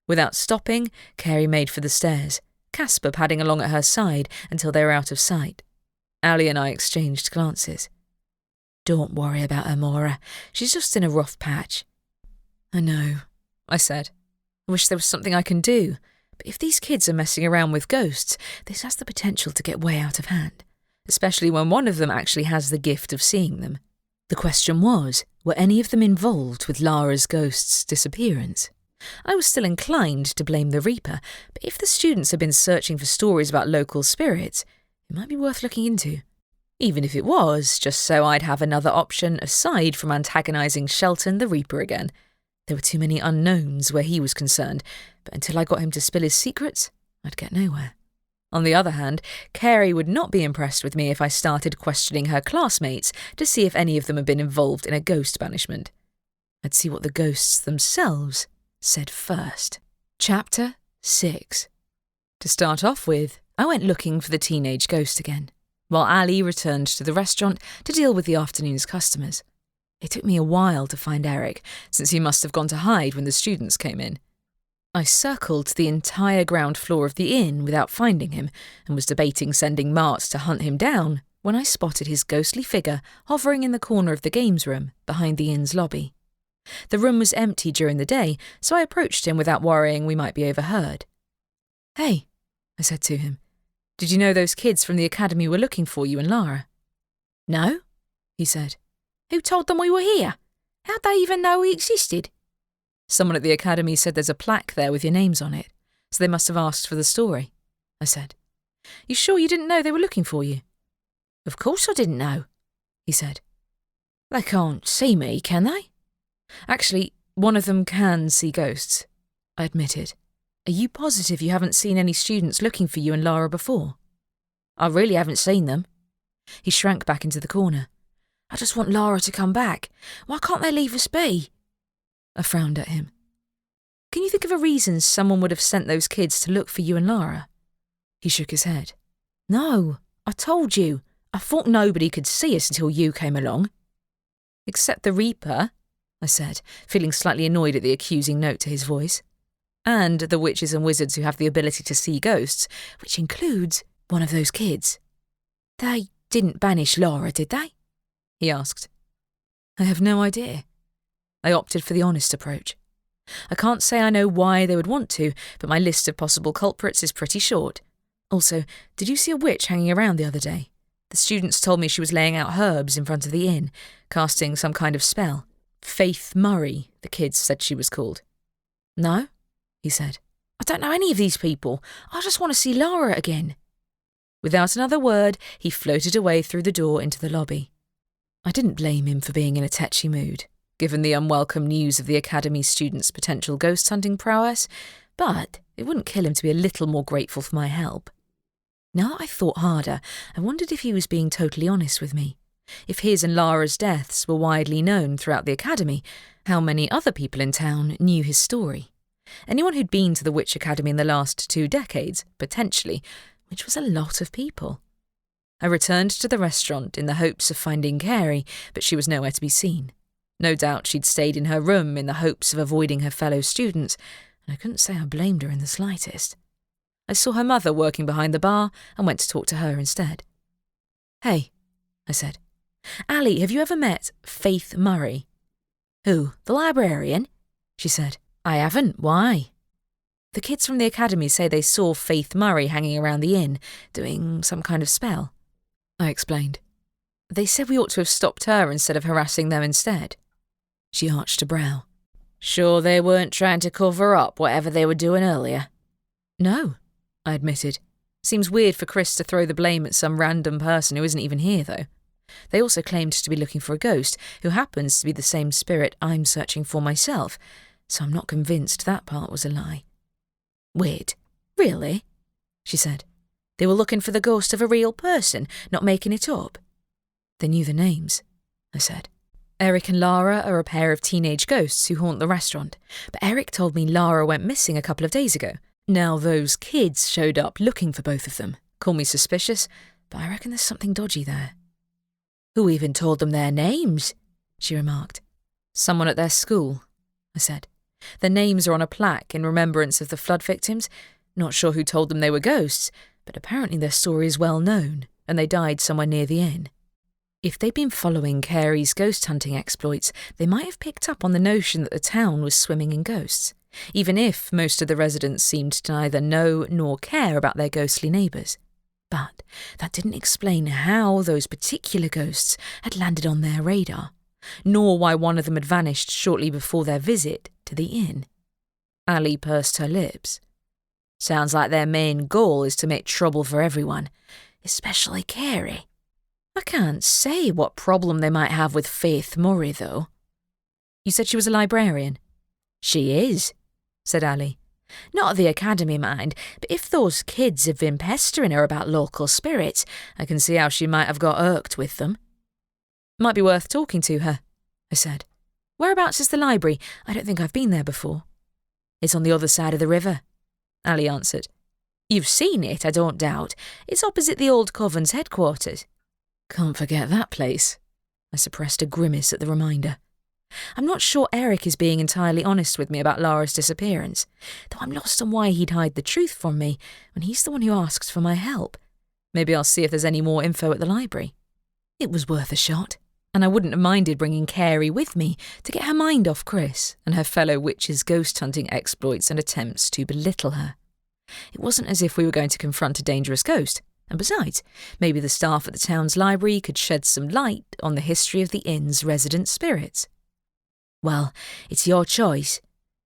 Without stopping, Carey made for the stairs, Casper padding along at her side until they were out of sight. Ali and I exchanged glances. Don't worry about her, Maura. She's just in a rough patch. I know, I said. I wish there was something I can do, But if these kids are messing around with ghosts, this has the potential to get way out of hand, especially when one of them actually has the gift of seeing them. The question was, were any of them involved with Lara's ghost's disappearance? I was still inclined to blame the Reaper, but if the students had been searching for stories about local spirits, it might be worth looking into. Even if it was, just so I'd have another option aside from antagonising Shelton the Reaper again. There were too many unknowns where he was concerned, but until I got him to spill his secrets, I'd get nowhere. On the other hand, Carey would not be impressed with me if I started questioning her classmates to see if any of them had been involved in a ghost banishment. I'd see what the ghosts themselves said first. Chapter 6. To start off with, I went looking for the teenage ghost again, while Ali returned to the restaurant to deal with the afternoon's customers. It took me a while to find Eric, since he must have gone to hide when the students came in. I circled the entire ground floor of the inn without finding him, and was debating sending Mart to hunt him down when I spotted his ghostly figure hovering in the corner of the games room behind the inn's lobby. The room was empty during the day, so I approached him without worrying we might be overheard. "Hey," I said to him, "did you know those kids from the academy were looking for you and Lara?" "No," he said. "Who told them we were here? How'd they even know we existed?" "Someone at the academy said there's a plaque there with your names on it, so they must have asked for the story," I said. "You sure you didn't know they were looking for you?" "Of course I didn't know," he said. "They can't see me, can they?" "Actually, one of them can see ghosts," I admitted. "Are you positive you haven't seen any students looking for you and Lara before?" "I really haven't seen them." He shrank back into the corner. "I just want Lara to come back. Why can't they leave us be?" I frowned at him. "Can you think of a reason someone would have sent those kids to look for you and Lara?" He shook his head. "No, I told you. I thought nobody could see us until you came along." "Except the Reaper," I said, feeling slightly annoyed at the accusing note to his voice. "And the witches and wizards who have the ability to see ghosts, which includes one of those kids." "They didn't banish Lara, did they?" he asked. "I have no idea." I opted for the honest approach. I can't say I know why they would want to, but my list of possible culprits is pretty short. Also, did you see a witch hanging around the other day? The students told me she was laying out herbs in front of the inn, casting some kind of spell. Faith Murray, the kids said she was called. "No," he said. "I don't know any of these people. I just want to see Lara again." Without another word, he floated away through the door into the lobby. I didn't blame him for being in a tetchy mood, given the unwelcome news of the academy students' potential ghost hunting prowess, but it wouldn't kill him to be a little more grateful for my help. Now that I thought harder, I wondered if he was being totally honest with me. If his and Lara's deaths were widely known throughout the academy, how many other people in town knew his story? Anyone who'd been to the Witch Academy in the last 2 decades, potentially, which was a lot of people. I returned to the restaurant in the hopes of finding Carey, but she was nowhere to be seen. No doubt she'd stayed in her room in the hopes of avoiding her fellow students, and I couldn't say I blamed her in the slightest. I saw her mother working behind the bar and went to talk to her instead. "Hey," I said. "Ali, have you ever met Faith Murray?" "Who, the librarian?" she said. "I haven't. Why?" "The kids from the academy say they saw Faith Murray hanging around the inn, doing some kind of spell," I explained. "They said we ought to have stopped her instead of harassing them instead." She arched a brow. "Sure they weren't trying to cover up whatever they were doing earlier?" "No," I admitted. "Seems weird for Chris to throw the blame at some random person who isn't even here, though. They also claimed to be looking for a ghost who happens to be the same spirit I'm searching for myself, so I'm not convinced that part was a lie." "Weird. Really?" she said. "They were looking for the ghost of a real person, not making it up?" "They knew the names," I said. "Eric and Lara are a pair of teenage ghosts who haunt the restaurant, but Eric told me Lara went missing a couple of days ago. Now those kids showed up looking for both of them. Call me suspicious, but I reckon there's something dodgy there." "Who even told them their names?" she remarked. "Someone at their school," I said. "Their names are on a plaque in remembrance of the flood victims. Not sure who told them they were ghosts, but apparently their story is well known, and they died somewhere near the inn. If they'd been following Carey's ghost hunting exploits, they might have picked up on the notion that the town was swimming in ghosts. even if most of the residents seemed to neither know nor care about their ghostly neighbours. But that didn't explain how those particular ghosts had landed on their radar, nor why one of them had vanished shortly before their visit to the inn. Ali pursed her lips. Sounds like their main goal is to make trouble for everyone, especially Carey. I can't say what problem they might have with Faith Murray, though. You said she was a librarian? She is, said Ali. Not at the academy, mind, but if those kids have been pestering her about local spirits, I can see how she might have got irked with them. Might be worth talking to her, I said. Whereabouts is the library? I don't think I've been there before. It's on the other side of the river, Ali answered. You've seen it, I don't doubt. It's opposite the old Coven's headquarters. Can't forget that place. I suppressed a grimace at the reminder. I'm not sure Eric is being entirely honest with me about Lara's disappearance, though I'm lost on why he'd hide the truth from me when he's the one who asks for my help. Maybe I'll see if there's any more info at the library. It was worth a shot, and I wouldn't have minded bringing Carey with me to get her mind off Chris and her fellow witches' ghost-hunting exploits and attempts to belittle her. It wasn't as if we were going to confront a dangerous ghost, and besides, maybe the staff at the town's library could shed some light on the history of the inn's resident spirits. Well, it's your choice,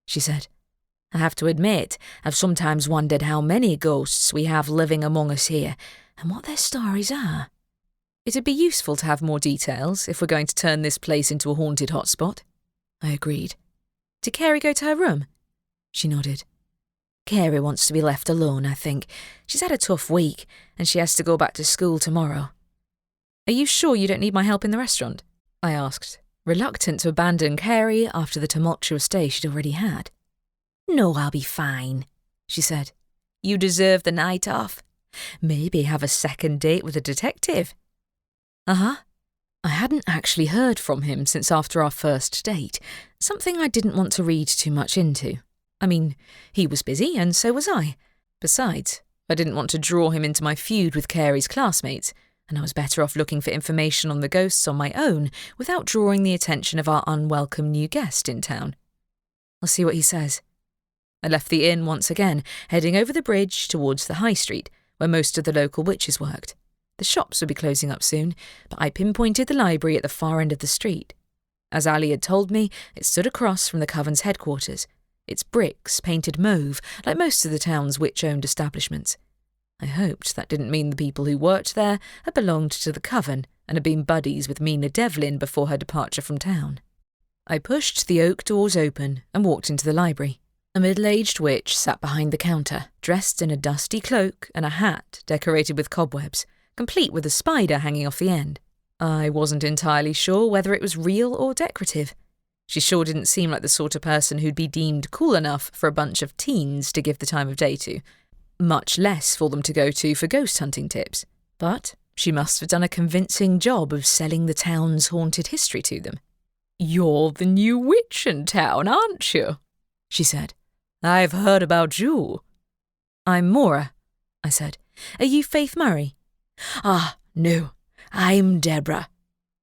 she said. I have to admit, I've sometimes wondered how many ghosts we have living among us here, and what their stories are. It'd be useful to have more details if we're going to turn this place into a haunted hotspot. I agreed. Did Carey go to her room? She nodded. Carey wants to be left alone, I think. She's had a tough week, and she has to go back to school tomorrow. Are you sure you don't need my help in the restaurant? I asked, reluctant to abandon Carey after the tumultuous day she'd already had. No, I'll be fine, she said. You deserve the night off. Maybe have a second date with a detective. Uh-huh. I hadn't actually heard from him since after our first date, something I didn't want to read too much into. I mean, he was busy and so was I. Besides, I didn't want to draw him into my feud with Carey's classmates, and I was better off looking for information on the ghosts on my own without drawing the attention of our unwelcome new guest in town. I'll see what he says. I left the inn once again, heading over the bridge towards the high street, where most of the local witches worked. The shops would be closing up soon, but I pinpointed the library at the far end of the street. As Ali had told me, it stood across from the Coven's headquarters, its bricks painted mauve, like most of the town's witch-owned establishments. I hoped that didn't mean the people who worked there had belonged to the Coven and had been buddies with Mina Devlin before her departure from town. I pushed the oak doors open and walked into the library. A middle-aged witch sat behind the counter, dressed in a dusty cloak and a hat decorated with cobwebs, complete with a spider hanging off the end. I wasn't entirely sure whether it was real or decorative. She sure didn't seem like the sort of person who'd be deemed cool enough for a bunch of teens to give the time of day to, much less for them to go to for ghost hunting tips. But she must have done a convincing job of selling the town's haunted history to them. "You're the new witch in town, aren't you?" she said. "I've heard about you." "I'm Maura," I said. "Are you Faith Murray?" "Ah, no, I'm Deborah,"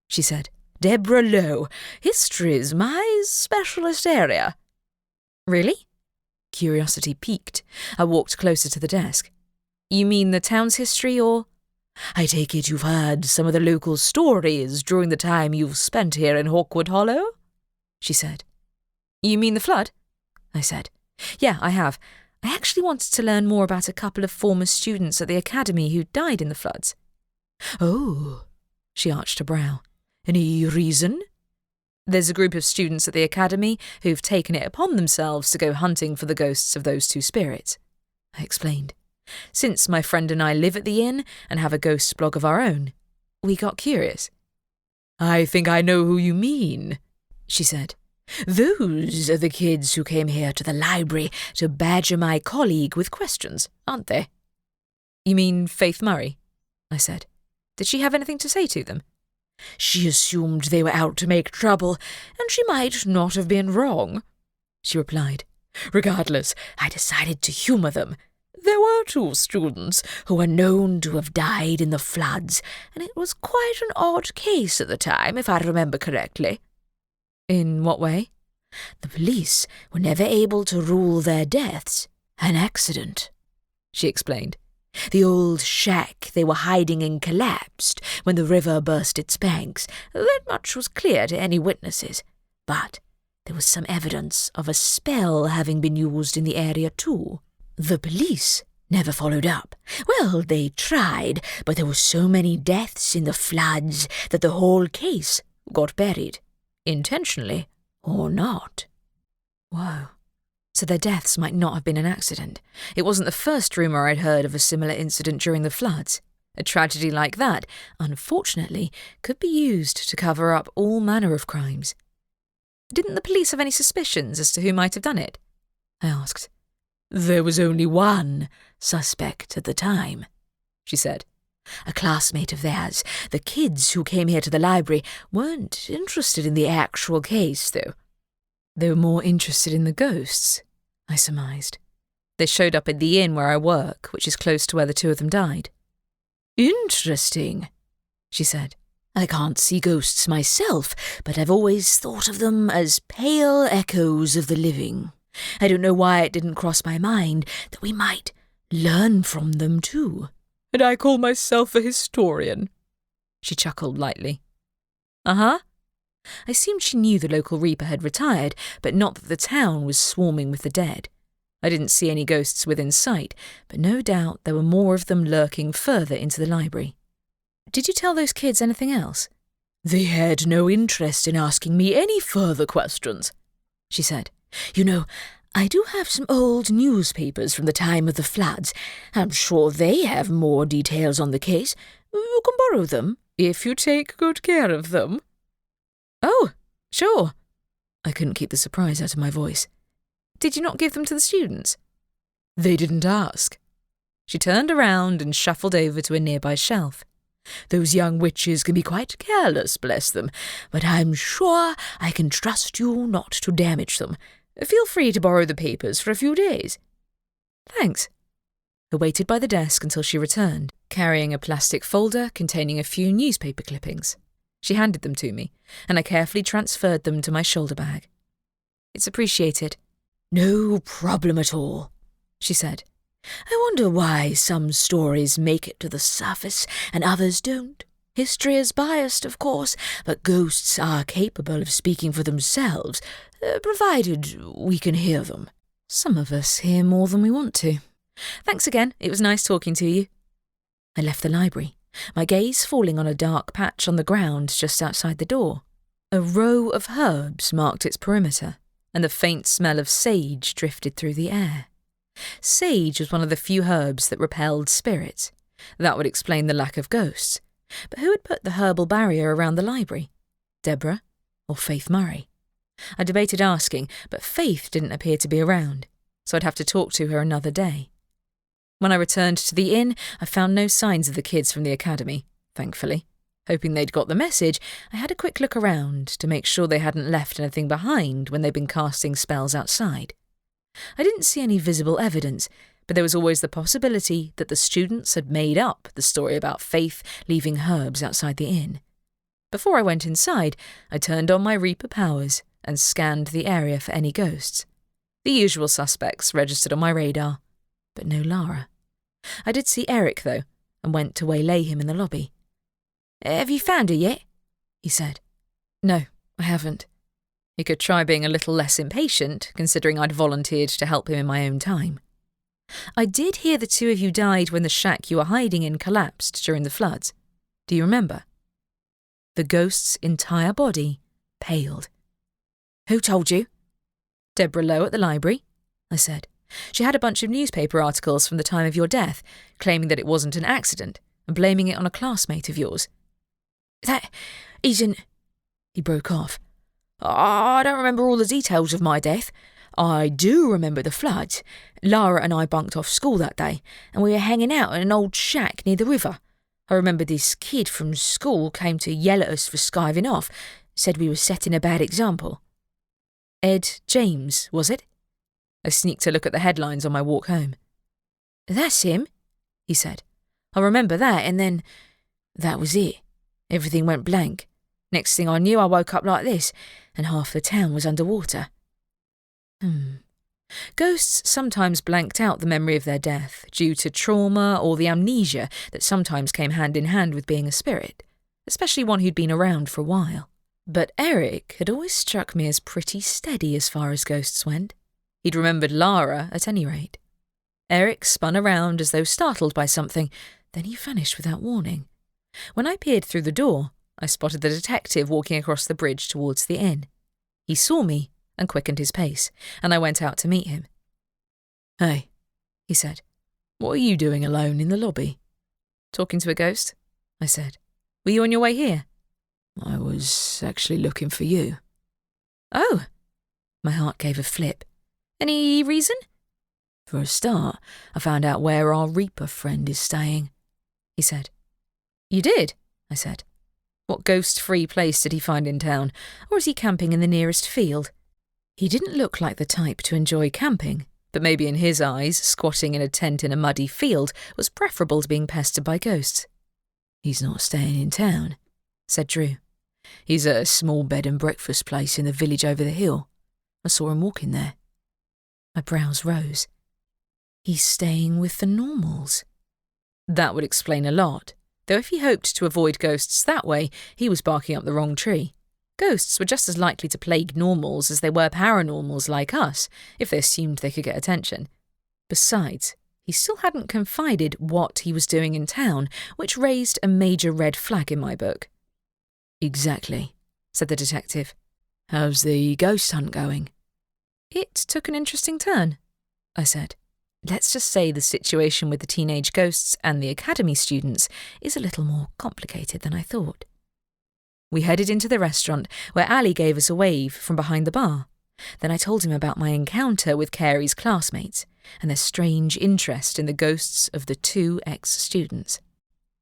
she said. "Deborah Lowe. History's my specialist area." "Really?" Curiosity piqued. I walked closer to the desk. "You mean the town's history, or—" "I take it you've heard some of the local stories during the time you've spent here in Hawkwood Hollow?" she said. "You mean the flood?" I said. "Yeah, I have. I actually wanted to learn more about a couple of former students at the academy who died in the floods." "Oh," she arched a brow. "Any reason?" "There's a group of students at the academy who've taken it upon themselves to go hunting for the ghosts of those two spirits," I explained. "Since my friend and I live at the inn and have a ghost blog of our own, we got curious." "I think I know who you mean," she said. "Those are the kids who came here to the library to badger my colleague with questions, aren't they?" "You mean Faith Murray?" I said. "Did she have anything to say to them?" "She assumed they were out to make trouble, and she might not have been wrong," she replied. "Regardless, I decided to humour them. There were two students who were known to have died in the floods, and it was quite an odd case at the time, if I remember correctly." "In what way?" The police were never able to rule their deaths an accident," she explained. "The old shack they were hiding in collapsed when the river burst its banks. That much was clear to any witnesses. But there was some evidence of a spell having been used in the area too. The police never followed up. Well, they tried, but there were so many deaths in the floods that the whole case got buried, intentionally or not." Whoa. So their deaths might not have been an accident. It wasn't the first rumour I'd heard of a similar incident during the floods. A tragedy like that, unfortunately, could be used to cover up all manner of crimes. Didn't the police have any suspicions as to who might have done it? I asked. "There was only one suspect at the time," she said. "A classmate of theirs. The kids who came here to the library weren't interested in the actual case, though." "They were more interested in the ghosts," I surmised. "They showed up at the inn where I work, which is close to where the two of them died." "Interesting," she said. "I can't see ghosts myself, but I've always thought of them as pale echoes of the living. I don't know why it didn't cross my mind that we might learn from them too." "And I call myself a historian," she chuckled lightly. "Uh-huh." I assumed she knew the local reaper had retired, but not that the town was swarming with the dead. I didn't see any ghosts within sight, but no doubt there were more of them lurking further into the library. "Did you tell those kids anything else?" "They had no interest in asking me any further questions," she said. "You know, I do have some old newspapers from the time of the floods. I'm sure they have more details on the case. You can borrow them, if you take good care of them." "Oh, sure." I couldn't keep the surprise out of my voice. "Did you not give them to the students?" "They didn't ask." She turned around and shuffled over to a nearby shelf. "Those young witches can be quite careless, bless them, but I'm sure I can trust you not to damage them. Feel free to borrow the papers for a few days." "Thanks." I waited by the desk until she returned, carrying a plastic folder containing a few newspaper clippings. She handed them to me, and I carefully transferred them to my shoulder bag. "It's appreciated." "No problem at all," she said. "I wonder why some stories make it to the surface and others don't. History is biased, of course, but ghosts are capable of speaking for themselves, provided we can hear them." "Some of us hear more than we want to. Thanks again, it was nice talking to you." I left the library, my gaze falling on a dark patch on the ground just outside the door. A row of herbs marked its perimeter, and the faint smell of sage drifted through the air. Sage was one of the few herbs that repelled spirits. That would explain the lack of ghosts. But who had put the herbal barrier around the library? Deborah or Faith Murray? I debated asking, but Faith didn't appear to be around, so I'd have to talk to her another day. When I returned to the inn, I found no signs of the kids from the academy, thankfully. Hoping they'd got the message, I had a quick look around to make sure they hadn't left anything behind when they'd been casting spells outside. I didn't see any visible evidence, but there was always the possibility that the students had made up the story about Faith leaving herbs outside the inn. Before I went inside, I turned on my Reaper powers and scanned the area for any ghosts. The usual suspects registered on my radar, but no Lara. I did see Eric, though, and went to waylay him in the lobby. "Have you found her yet?" he said. "No, I haven't." He could try being a little less impatient, considering I'd volunteered to help him in my own time. "I did hear the two of you died when the shack you were hiding in collapsed during the floods. Do you remember?" The ghost's entire body paled. "Who told you?" "Deborah Lowe at the library," I said. "She had a bunch of newspaper articles from the time of your death, claiming that it wasn't an accident and blaming it on a classmate of yours." "That isn't—" He broke off. "I don't remember all the details of my death. I do remember the floods. Lara and I bunked off school that day, and we were hanging out in an old shack near the river. I remember this kid from school came to yell at us for skiving off, said we were setting a bad example." "Ed James, was it?" I sneaked a look at the headlines on my walk home. "That's him," he said. "I remember that, and then that was it. Everything went blank. Next thing I knew, I woke up like this, and half the town was underwater. Ghosts sometimes blanked out the memory of their death due to trauma or the amnesia that sometimes came hand in hand with being a spirit, especially one who'd been around for a while. But Eric had always struck me as pretty steady as far as ghosts went. He'd remembered Lara at any rate. Eric spun around as though startled by something, then he vanished without warning. When I peered through the door, I spotted the detective walking across the bridge towards the inn. He saw me and quickened his pace, and I went out to meet him. "Hey," he said, "what are you doing alone in the lobby?" "Talking to a ghost," I said. "Were you on your way here?" "I was actually looking for you." "Oh!" My heart gave a flip. "Any reason?" "For a start, I found out where our Reaper friend is staying," he said. "You did?" I said. "What ghost-free place did he find in town, or is he camping in the nearest field?" He didn't look like the type to enjoy camping, but maybe in his eyes, squatting in a tent in a muddy field was preferable to being pestered by ghosts. "He's not staying in town," said Drew. "He's at a small bed and breakfast place in the village over the hill. I saw him walking there." My brows rose. He's staying with the normals. That would explain a lot, though if he hoped to avoid ghosts that way, he was barking up the wrong tree. Ghosts were just as likely to plague normals as they were paranormals like us, if they assumed they could get attention. Besides, he still hadn't confided what he was doing in town, which raised a major red flag in my book. "Exactly," said the detective. "How's the ghost hunt going?" "It took an interesting turn," I said. "Let's just say the situation with the teenage ghosts and the academy students is a little more complicated than I thought." We headed into the restaurant, where Ali gave us a wave from behind the bar. Then I told him about my encounter with Carey's classmates and their strange interest in the ghosts of the 2 ex-students.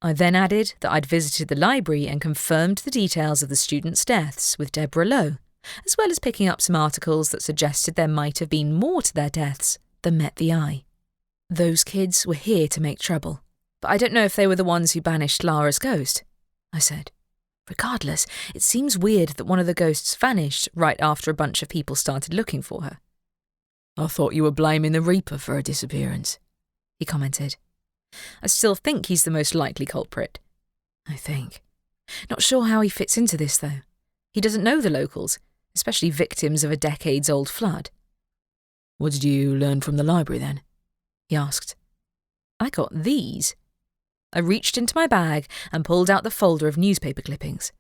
I then added that I'd visited the library and confirmed the details of the students' deaths with Deborah Lowe, as well as picking up some articles that suggested there might have been more to their deaths than met the eye. "Those kids were here to make trouble, but I don't know if they were the ones who banished Lara's ghost," I said. "Regardless, it seems weird that one of the ghosts vanished right after a bunch of people started looking for her." "I thought you were blaming the Reaper for her disappearance," he commented. "I still think he's the most likely culprit." I think. Not sure how he fits into this, though. He doesn't know the locals, especially victims of a decades-old flood. "What did you learn from the library, then?" he asked. "I got these." I reached into my bag and pulled out the folder of newspaper clippings.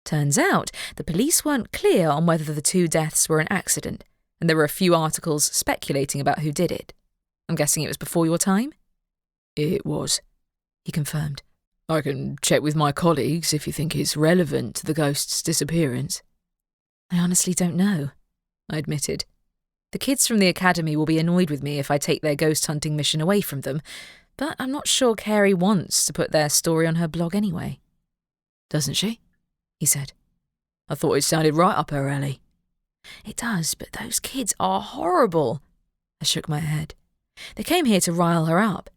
Turns out the police weren't clear on whether the 2 deaths were an accident, and there were a few articles speculating about who did it. I'm guessing it was before your time? "It was," he confirmed. "I can check with my colleagues if you think it's relevant to the ghost's disappearance." "I honestly don't know," I admitted. "The kids from the academy will be annoyed with me if I take their ghost hunting mission away from them, but I'm not sure Carey wants to put their story on her blog anyway." "Doesn't she?" he said. "I thought it sounded right up her alley." "It does, but those kids are horrible." I shook my head. "They came here to rile her up.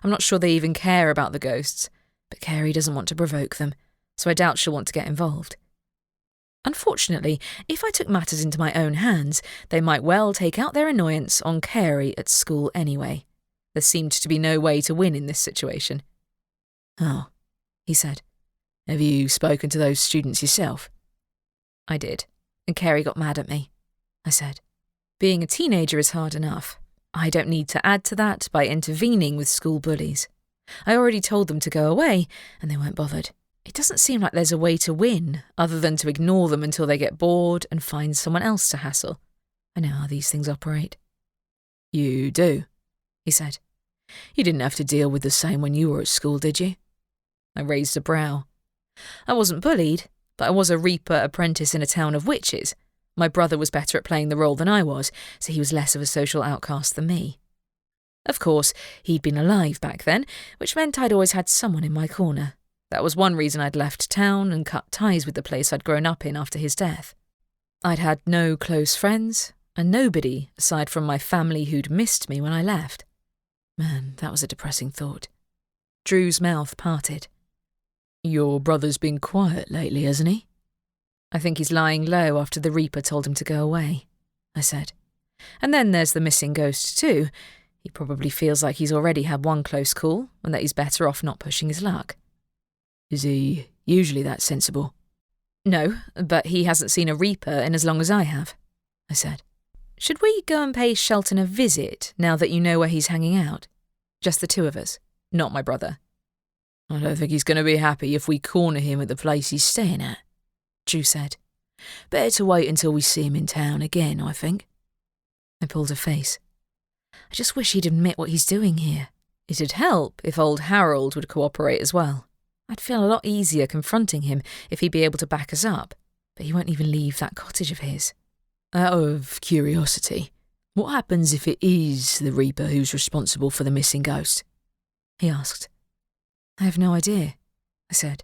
I'm not sure they even care about the ghosts, but Carey doesn't want to provoke them, so I doubt she'll want to get involved. Unfortunately, if I took matters into my own hands, they might well take out their annoyance on Carey at school anyway. There seemed to be no way to win in this situation." "Oh," he said. "Have you spoken to those students yourself?" "I did, and Carey got mad at me," I said. "Being a teenager is hard enough. I don't need to add to that by intervening with school bullies. I already told them to go away, and they weren't bothered. It doesn't seem like there's a way to win other than to ignore them until they get bored and find someone else to hassle. I know how these things operate." "You do?" he said. "You didn't have to deal with the same when you were at school, did you?" I raised a brow. I wasn't bullied, but I was a Reaper apprentice in a town of witches. My brother was better at playing the role than I was, so he was less of a social outcast than me. Of course, he'd been alive back then, which meant I'd always had someone in my corner. That was one reason I'd left town and cut ties with the place I'd grown up in after his death. I'd had no close friends, and nobody aside from my family who'd missed me when I left. Man, that was a depressing thought. Drew's mouth parted. "Your brother's been quiet lately, hasn't he?" "I think he's lying low after the Reaper told him to go away," I said. And then there's the missing ghost too. He probably feels like he's already had one close call and that he's better off not pushing his luck. Is he usually that sensible? No, but he hasn't seen a Reaper in as long as I have, I said. Should we go and pay Shelton a visit now that you know where he's hanging out? Just the two of us, not my brother. I don't think he's going to be happy if we corner him at the place he's staying at, Drew said. Better to wait until we see him in town again, I think. I pulled a face. I just wish he'd admit what he's doing here. It'd help if old Harold would cooperate as well. I'd feel a lot easier confronting him if he'd be able to back us up, but he won't even leave that cottage of his. Out of curiosity, what happens if it is the Reaper who's responsible for the missing ghost? He asked. I have no idea, I said.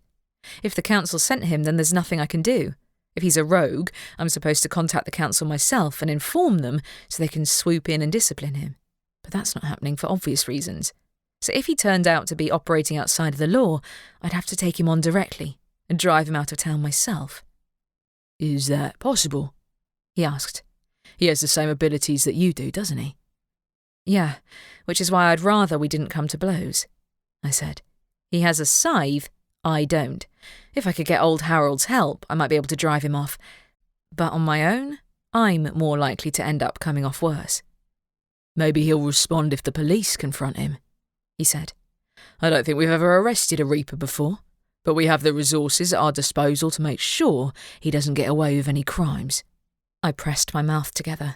If the council sent him, then there's nothing I can do. If he's a rogue, I'm supposed to contact the council myself and inform them so they can swoop in and discipline him. But that's not happening for obvious reasons. So if he turned out to be operating outside of the law, I'd have to take him on directly and drive him out of town myself. Is that possible? He asked. He has the same abilities that you do, doesn't he? Yeah, which is why I'd rather we didn't come to blows, I said. He has a scythe, I don't. If I could get old Harold's help, I might be able to drive him off. But on my own, I'm more likely to end up coming off worse. Maybe he'll respond if the police confront him, he said. I don't think we've ever arrested a Reaper before, but we have the resources at our disposal to make sure he doesn't get away with any crimes. I pressed my mouth together.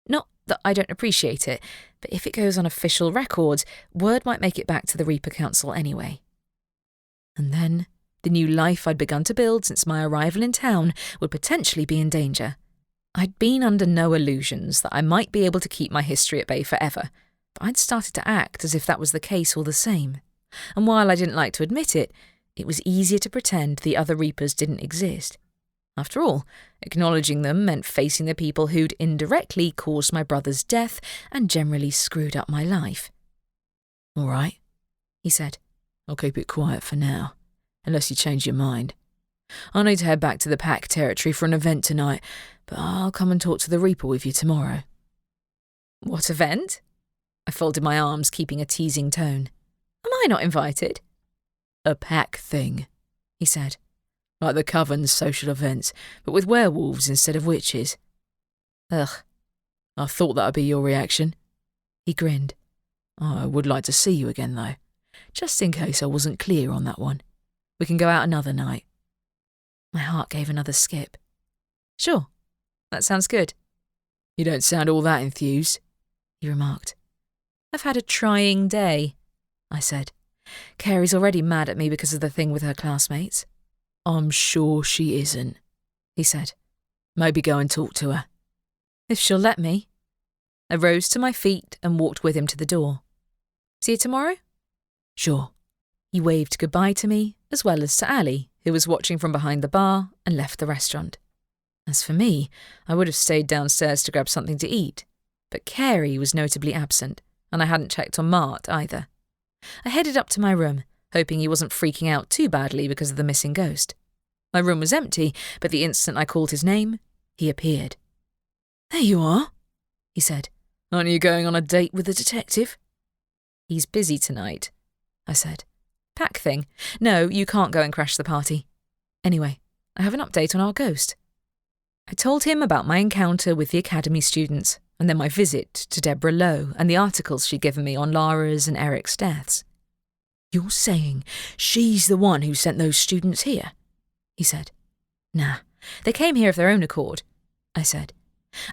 Not that I don't appreciate it, but if it goes on official records, word might make it back to the Reaper Council anyway. And then the new life I'd begun to build since my arrival in town would potentially be in danger. I'd been under no illusions that I might be able to keep my history at bay forever, but I'd started to act as if that was the case all the same. And while I didn't like to admit it, it was easier to pretend the other Reapers didn't exist. After all, acknowledging them meant facing the people who'd indirectly caused my brother's death and generally screwed up my life. All right, he said. I'll keep it quiet for now, unless you change your mind. I need to head back to the Pack territory for an event tonight, but I'll come and talk to the Reaper with you tomorrow. What event? I folded my arms, keeping a teasing tone. Am I not invited? A Pack thing, he said. Like the Coven's social events, but with werewolves instead of witches. Ugh. I thought that would be your reaction. He grinned. I would like to see you again, though, just in case I wasn't clear on that one. We can go out another night. My heart gave another skip. Sure, that sounds good. You don't sound all that enthused, he remarked. I've had a trying day, I said. Carey's already mad at me because of the thing with her classmates. I'm sure she isn't, he said. Maybe go and talk to her. If she'll let me. I rose to my feet and walked with him to the door. See you tomorrow? Sure. He waved goodbye to me, as well as to Ali, who was watching from behind the bar, and left the restaurant. As for me, I would have stayed downstairs to grab something to eat, but Carey was notably absent, and I hadn't checked on Mart either. I headed up to my room, hoping he wasn't freaking out too badly because of the missing ghost. My room was empty, but the instant I called his name, he appeared. There you are, he said. Aren't you going on a date with the detective? He's busy tonight, I said. Pack thing. No, you can't go and crash the party. Anyway, I have an update on our ghost. I told him about my encounter with the academy students, and then my visit to Deborah Lowe and the articles she'd given me on Lara's and Eric's deaths. You're saying she's the one who sent those students here? He said. Nah, they came here of their own accord, I said.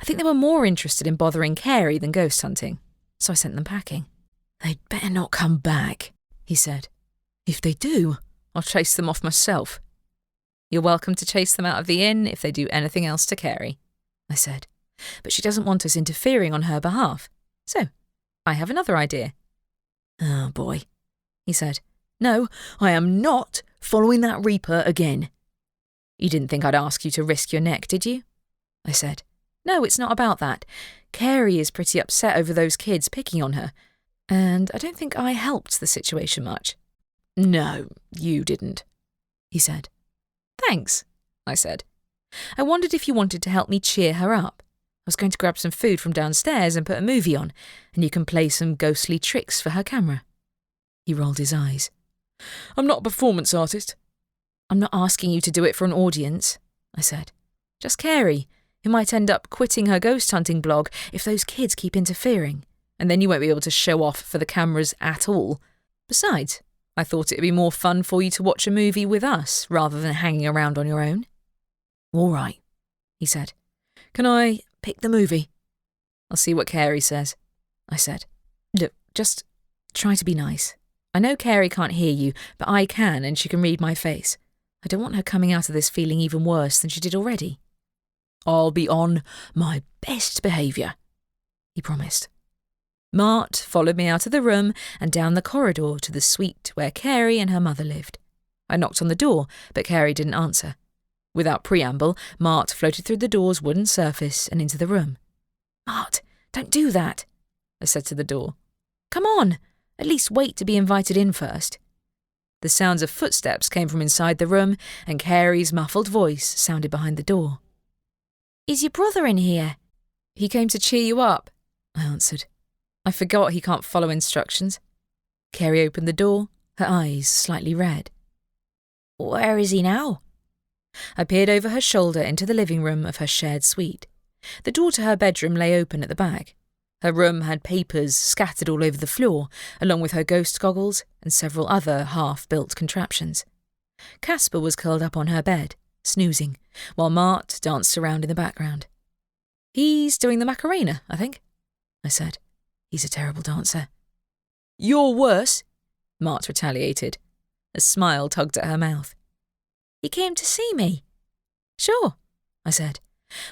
I think they were more interested in bothering Carey than ghost hunting, so I sent them packing. They'd better not come back, he said. If they do, I'll chase them off myself. You're welcome to chase them out of the inn if they do anything else to Carey, I said. But she doesn't want us interfering on her behalf. So, I have another idea. Oh, boy, he said. No, I am not following that Reaper again. You didn't think I'd ask you to risk your neck, did you? I said. No, it's not about that. Carey is pretty upset over those kids picking on her, and I don't think I helped the situation much. No, you didn't, he said. Thanks, I said. I wondered if you wanted to help me cheer her up. was going to grab some food from downstairs and put a movie on, and you can play some ghostly tricks for her camera." He rolled his eyes. "I'm not a performance artist." "I'm not asking you to do it for an audience," I said. "Just Carey, who might end up quitting her ghost hunting blog if those kids keep interfering, and then you won't be able to show off for the cameras at all. Besides, I thought it'd be more fun for you to watch a movie with us rather than hanging around on your own." "All right," he said. "Can I pick the movie?" "I'll see what Carey says," I said. "Look, just try to be nice. I know Carey can't hear you, but I can, and she can read my face. I don't want her coming out of this feeling even worse than she did already." "I'll be on my best behaviour," he promised. Mart followed me out of the room and down the corridor to the suite where Carey and her mother lived. I knocked on the door, but Carey didn't answer. Without preamble, Mart floated through the door's wooden surface and into the room. "Mart, don't do that," I said to the door. "Come on, at least wait to be invited in first." The sounds of footsteps came from inside the room, and Carey's muffled voice sounded behind the door. "Is your brother in here?" "He came to cheer you up," I answered. "I forgot he can't follow instructions." Carey opened the door, her eyes slightly red. "Where is he now?" I peered over her shoulder into the living room of her shared suite. The door to her bedroom lay open at the back. Her room had papers scattered all over the floor, along with her ghost goggles and several other half-built contraptions. Casper was curled up on her bed, snoozing, while Mart danced around in the background. "He's doing the Macarena, I think," I said. "He's a terrible dancer." "You're worse," Mart retaliated. A smile tugged at her mouth. "He came to see me." "Sure," I said.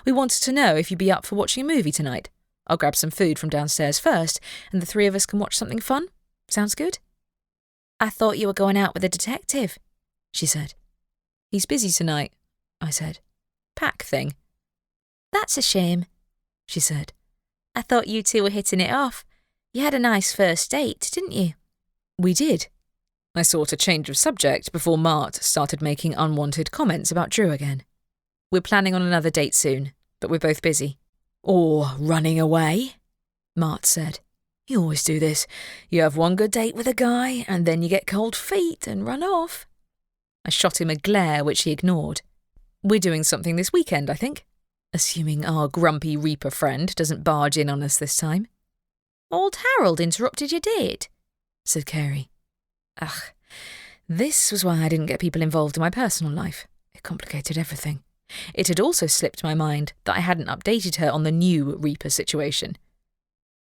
"We wanted to know if you'd be up for watching a movie tonight. I'll grab some food from downstairs first, and the three of us can watch something fun. Sounds good?" "I thought you were going out with a detective," she said. "He's busy tonight," I said. "Pack thing." "That's a shame," she said. "I thought you two were hitting it off. You had a nice first date, didn't you?" "We did." I sought a change of subject before Mart started making unwanted comments about Drew again. "We're planning on another date soon, but we're both busy." "Or running away," Mart said. "You always do this. You have one good date with a guy, and then you get cold feet and run off." I shot him a glare which he ignored. "We're doing something this weekend, I think. Assuming our grumpy Reaper friend doesn't barge in on us this time." "Old Harold interrupted your date," said Carey. Ugh, this was why I didn't get people involved in my personal life. It complicated everything. It had also slipped my mind that I hadn't updated her on the new Reaper situation.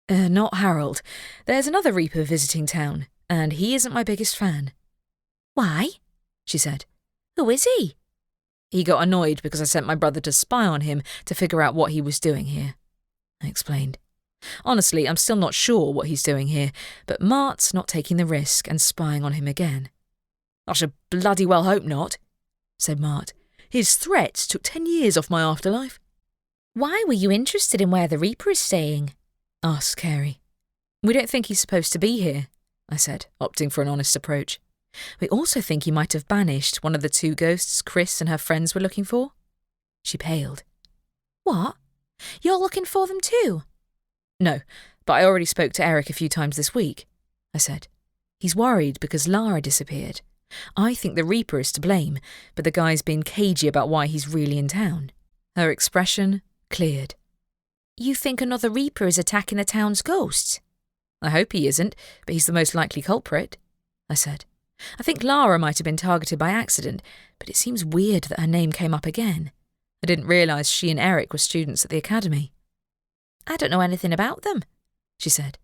Not Harold. There's another Reaper visiting town, and he isn't my biggest fan." "Why?" she said. "Who is he?" "He got annoyed because I sent my brother to spy on him to figure out what he was doing here," I explained. "Honestly, I'm still not sure what he's doing here, but Mart's not taking the risk and spying on him again." "I should bloody well hope not," said Mart. "His threats took 10 years off my afterlife." "Why were you interested in where the Reaper is staying?" asked Carey. "We don't think he's supposed to be here," I said, opting for an honest approach. "We also think he might have banished one of the two ghosts Chris and her friends were looking for." She paled. "What? You're looking for them too?" "No, but I already spoke to Eric a few times this week," I said. "He's worried because Lara disappeared. I think the Reaper is to blame, but the guy's been cagey about why he's really in town." Her expression cleared. "You think another Reaper is attacking the town's ghosts?" "I hope he isn't, but he's the most likely culprit," I said. "I think Lara might have been targeted by accident, but it seems weird that her name came up again. I didn't realise she and Eric were students at the academy." "I don't know anything about them," she said.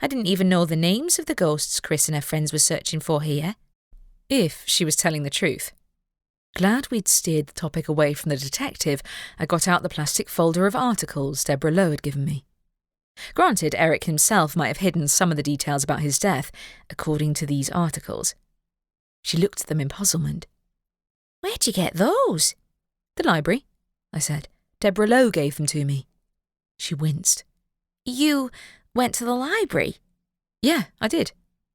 "I didn't even know the names of the ghosts Chris and her friends were searching for here." If she was telling the truth. Glad we'd steered the topic away from the detective, I got out the plastic folder of articles Deborah Lowe had given me. Granted, Eric himself might have hidden some of the details about his death, according to these articles. She looked at them in puzzlement. "Where'd you get those?" "The library," I said. "Deborah Lowe gave them to me." She winced. "You went to the library?" "Yeah, I did,"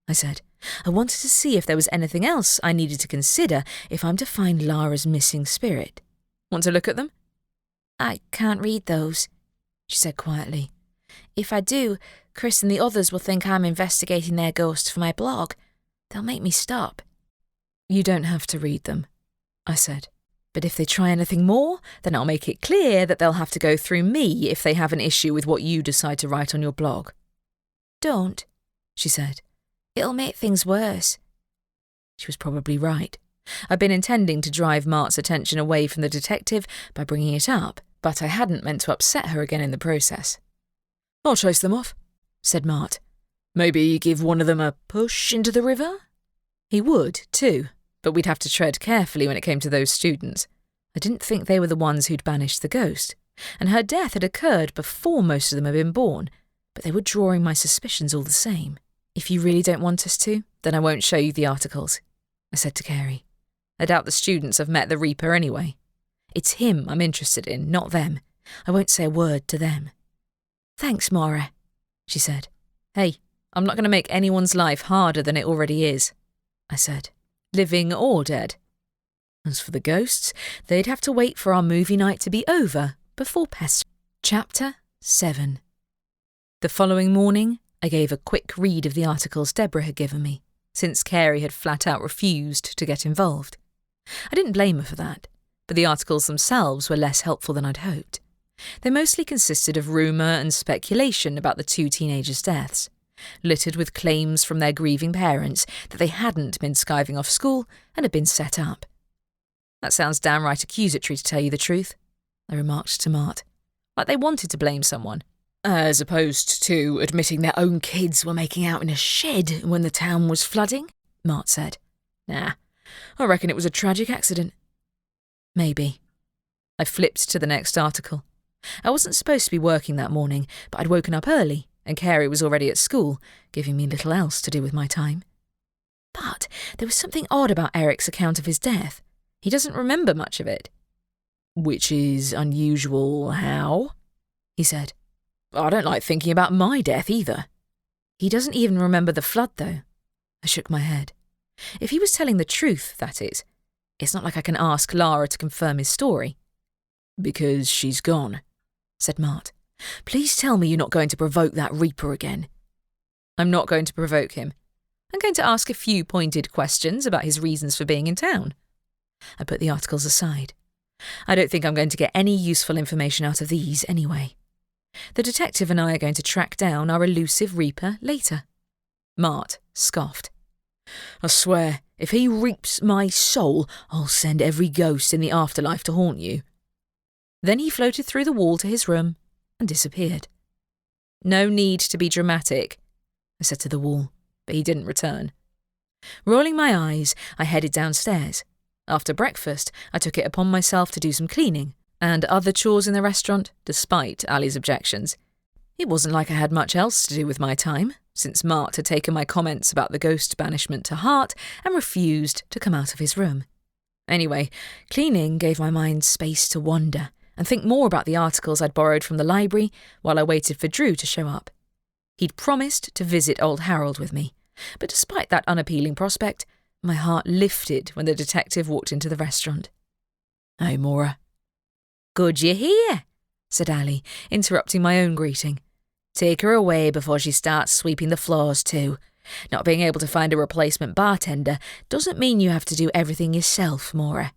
I said. "I wanted to see if there was anything else I needed to consider if I'm to find Lara's missing spirit. Want to look at them?" "I can't read those." she said quietly. If I do, Chris and the others will think I'm investigating their ghost for my blog. They'll make me stop. You don't have to read them, I said. But if they try anything more, then I'll make it clear that they'll have to go through me if they have an issue with what you decide to write on your blog. Don't, she said. It'll make things worse. She was probably right. I'd been intending to drive Mart's attention away from the detective by bringing it up, but I hadn't meant to upset her again in the process. I'll chase them off, said Mart. Maybe give one of them a push into the river? He would, too, but we'd have to tread carefully when it came to those students. I didn't think they were the ones who'd banished the ghost, and her death had occurred before most of them had been born, but they were drawing my suspicions all the same. If you really don't want us to, then I won't show you the articles, I said to Carey. I doubt the students have met the Reaper anyway. It's him I'm interested in, not them. I won't say a word to them. Thanks, Maura, she said. Hey, I'm not going to make anyone's life harder than it already is, I said, living or dead. As for the ghosts, they'd have to wait for our movie night to be over before pest. Chapter 7. The following morning, I gave a quick read of the articles Deborah had given me, since Carey had flat out refused to get involved. I didn't blame her for that, but the articles themselves were less helpful than I'd hoped. They mostly consisted of rumour and speculation about the two teenagers' deaths, littered with claims from their grieving parents that they hadn't been skiving off school and had been set up. That sounds downright accusatory, to tell you the truth, I remarked to Mart. Like they wanted to blame someone, as opposed to admitting their own kids were making out in a shed when the town was flooding, Mart said. Nah, I reckon it was a tragic accident. Maybe. I flipped to the next article. I wasn't supposed to be working that morning, but I'd woken up early, and Carey was already at school, giving me little else to do with my time. But there was something odd about Eric's account of his death. He doesn't remember much of it. Which is unusual. How? He said. I don't like thinking about my death either. He doesn't even remember the flood, though. I shook my head. If he was telling the truth, that is. It's not like I can ask Lara to confirm his story. Because she's gone, said Mart. Please tell me you're not going to provoke that Reaper again. I'm not going to provoke him. I'm going to ask a few pointed questions about his reasons for being in town. I put the articles aside. I don't think I'm going to get any useful information out of these anyway. The detective and I are going to track down our elusive Reaper later. Mart scoffed. I swear, if he reaps my soul, I'll send every ghost in the afterlife to haunt you. Then he floated through the wall to his room and disappeared. No need to be dramatic, I said to the wall, but he didn't return. Rolling my eyes, I headed downstairs. After breakfast, I took it upon myself to do some cleaning and other chores in the restaurant, despite Ali's objections. It wasn't like I had much else to do with my time, since Mart had taken my comments about the ghost banishment to heart and refused to come out of his room. Anyway, cleaning gave my mind space to wander and think more about the articles I'd borrowed from the library while I waited for Drew to show up. He'd promised to visit old Harold with me, but despite that unappealing prospect, my heart lifted when the detective walked into the restaurant. Hey, Maura. Good you're here, said Ali, interrupting my own greeting. Take her away before she starts sweeping the floors too. Not being able to find a replacement bartender doesn't mean you have to do everything yourself, Maura.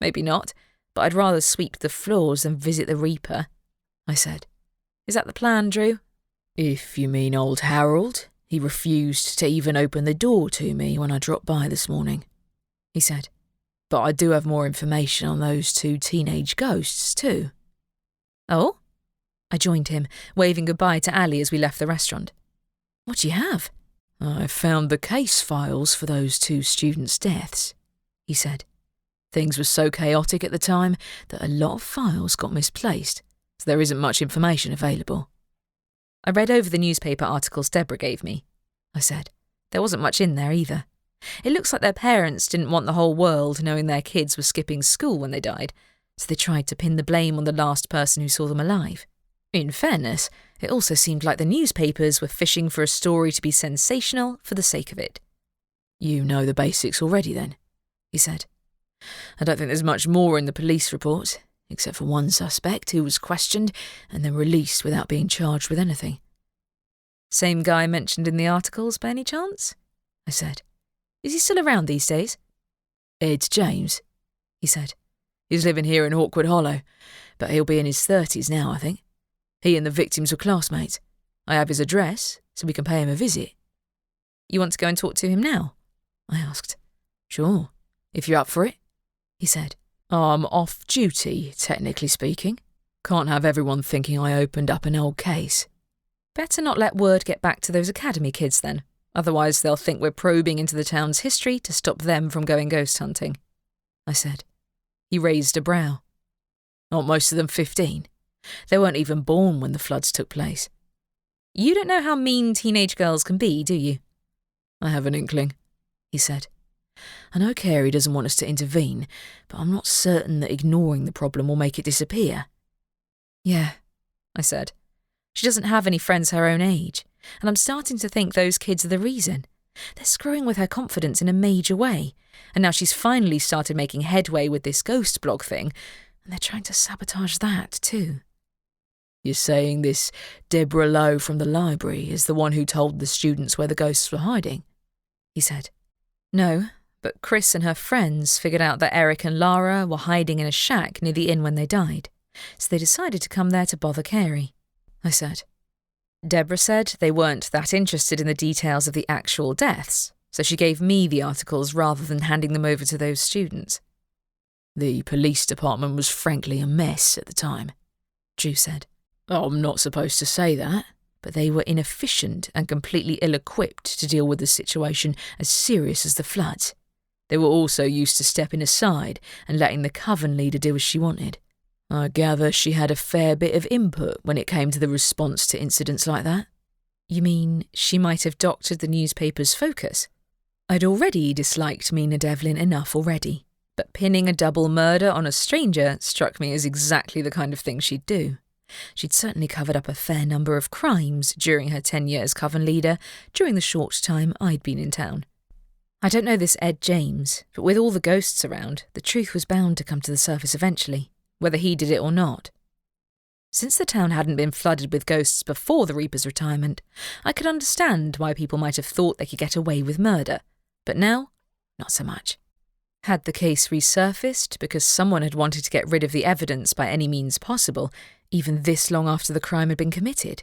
Maybe not, but I'd rather sweep the floors than visit the Reaper, I said. Is that the plan, Drew? If you mean old Harold, he refused to even open the door to me when I dropped by this morning, he said. But I do have more information on those two teenage ghosts too. Oh? I joined him, waving goodbye to Ali as we left the restaurant. What do you have? I found the case files for those two students' deaths, he said. Things were so chaotic at the time that a lot of files got misplaced, so there isn't much information available. I read over the newspaper articles Deborah gave me, I said. There wasn't much in there either. It looks like their parents didn't want the whole world knowing their kids were skipping school when they died, so they tried to pin the blame on the last person who saw them alive. In fairness, it also seemed like the newspapers were fishing for a story to be sensational for the sake of it. You know the basics already then, he said. I don't think there's much more in the police report. except for one suspect who was questioned and then released without being charged with anything. Same guy mentioned in the articles, by any chance? I said. Is he still around these days? Ed James, he said. He's living here in Hawkwood Hollow, but he'll be in his 30s now, I think. He and the victims were classmates. I have his address, so we can pay him a visit. You want to go and talk to him now? I asked. Sure, if you're up for it, he said. I'm off duty, technically speaking. Can't have everyone thinking I opened up an old case. Better not let word get back to those academy kids then. Otherwise they'll think we're probing into the town's history to stop them from going ghost hunting, I said. He raised a brow. Aren't most of them 15? They weren't even born when the floods took place. You don't know how mean teenage girls can be, do you? I have an inkling, he said. I know Carey doesn't want us to intervene, but I'm not certain that ignoring the problem will make it disappear. Yeah, I said. She doesn't have any friends her own age, and I'm starting to think those kids are the reason. They're screwing with her confidence in a major way, and now she's finally started making headway with this ghost blog thing, and they're trying to sabotage that too. You're saying this Deborah Lowe from the library is the one who told the students where the ghosts were hiding? He said. No, but Chris and her friends figured out that Eric and Lara were hiding in a shack near the inn when they died, so they decided to come there to bother Carey, I said. Deborah said they weren't that interested in the details of the actual deaths, so she gave me the articles rather than handing them over to those students. The police department was frankly a mess at the time, Drew said. I'm not supposed to say that, but they were inefficient and completely ill-equipped to deal with a situation as serious as the floods. They were also used to stepping aside and letting the coven leader do as she wanted. I gather she had a fair bit of input when it came to the response to incidents like that. You mean she might have doctored the newspaper's focus? I'd already disliked Mina Devlin enough already, but pinning a double murder on a stranger struck me as exactly the kind of thing she'd do. She'd certainly covered up a fair number of crimes during her tenure as coven leader during the short time I'd been in town. I don't know this Ed James, but with all the ghosts around, the truth was bound to come to the surface eventually, whether he did it or not. Since the town hadn't been flooded with ghosts before the Reaper's retirement, I could understand why people might have thought they could get away with murder, but now, not so much. Had the case resurfaced because someone had wanted to get rid of the evidence by any means possible, even this long after the crime had been committed?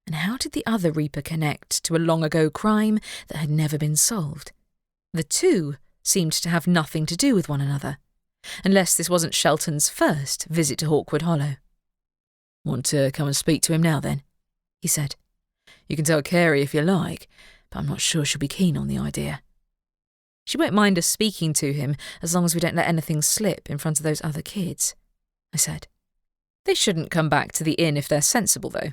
And how did the other Reaper connect to a long-ago crime that had never been solved? The two seemed to have nothing to do with one another, unless this wasn't Shelton's first visit to Hawkwood Hollow. Want to come and speak to him now, then? He said. You can tell Carey if you like, but I'm not sure she'll be keen on the idea. She won't mind us speaking to him as long as we don't let anything slip in front of those other kids, I said. They shouldn't come back to the inn if they're sensible, though.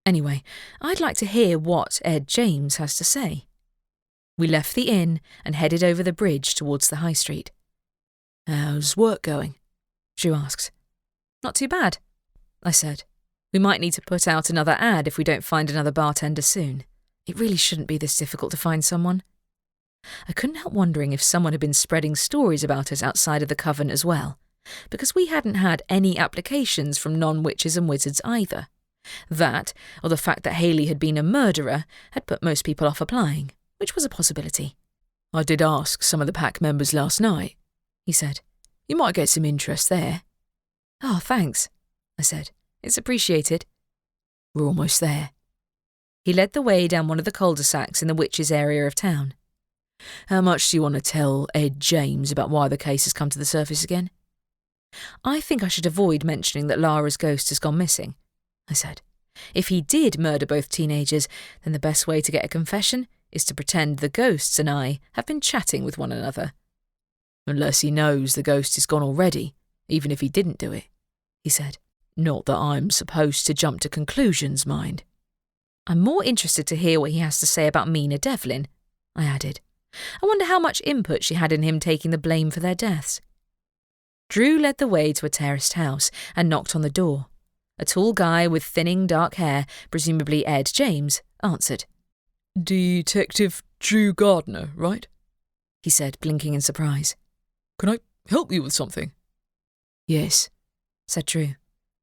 Anyway, I'd like to hear what Ed James has to say. We left the inn and headed over the bridge towards the high street. How's work going? Drew asked. Not too bad, I said. We might need to put out another ad if we don't find another bartender soon. It really shouldn't be this difficult to find someone. I couldn't help wondering if someone had been spreading stories about us outside of the coven as well, because we hadn't had any applications from non-witches and wizards either. That, or the fact that Haley had been a murderer, had put most people off applying, which was a possibility. I did ask some of the pack members last night, he said. You might get some interest there. Oh, thanks, I said. It's appreciated. We're almost there. He led the way down one of the cul-de-sacs in the witches' area of town. How much do you want to tell Ed James about why the case has come to the surface again? I think I should avoid mentioning that Lara's ghost has gone missing, I said. If he did murder both teenagers, then the best way to get a confession is to pretend the ghosts and I have been chatting with one another. Unless he knows the ghost is gone already, even if he didn't do it, he said. Not that I'm supposed to jump to conclusions, mind. I'm more interested to hear what he has to say about Mina Devlin, I added. I wonder how much input she had in him taking the blame for their deaths. Drew led the way to a terraced house and knocked on the door. A tall guy with thinning dark hair, presumably Ed James, answered. Detective Drew Gardner, right? He said, blinking in surprise. Can I help you with something? Yes, said Drew.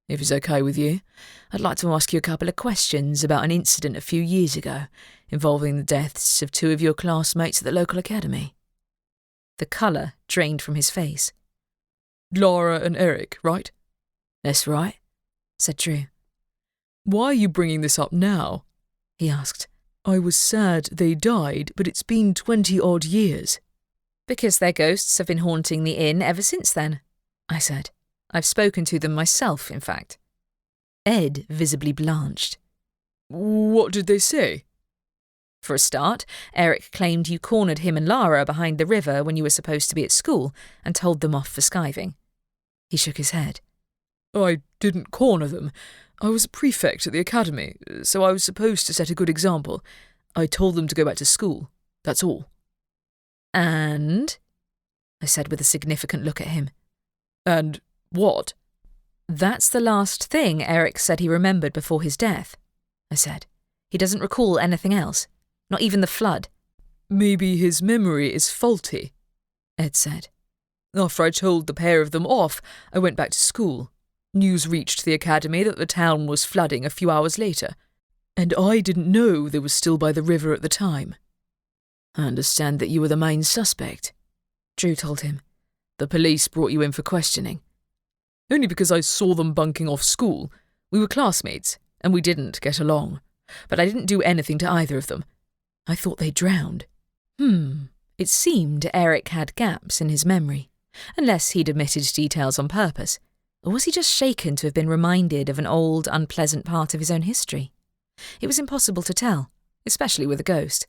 If it's okay with you, I'd like to ask you a couple of questions about an incident a few years ago involving the deaths of 2 of your classmates at the local academy. The colour drained from his face. Lara and Eric, right? That's right, said Drew. Why are you bringing this up now? He asked. I was sad they died, but it's been 20-odd years. Because their ghosts have been haunting the inn ever since then, I said. I've spoken to them myself, in fact. Ed visibly blanched. What did they say? For a start, Eric claimed you cornered him and Lara behind the river when you were supposed to be at school and told them off for skiving. He shook his head. I didn't corner them. I was a prefect at the academy, so I was supposed to set a good example. I told them to go back to school. That's all. And? I said with a significant look at him. And what? That's the last thing Eric said he remembered before his death, I said. He doesn't recall anything else, not even the flood. Maybe his memory is faulty, Ed said. After I told the pair of them off, I went back to school. News reached the academy that the town was flooding a few hours later, and I didn't know they were still by the river at the time. I understand that you were the main suspect, Drew told him. The police brought you in for questioning. Only because I saw them bunking off school. We were classmates, and we didn't get along. But I didn't do anything to either of them. I thought they drowned. It seemed Eric had gaps in his memory, unless he'd omitted details on purpose. Or was he just shaken to have been reminded of an old, unpleasant part of his own history? It was impossible to tell, especially with a ghost.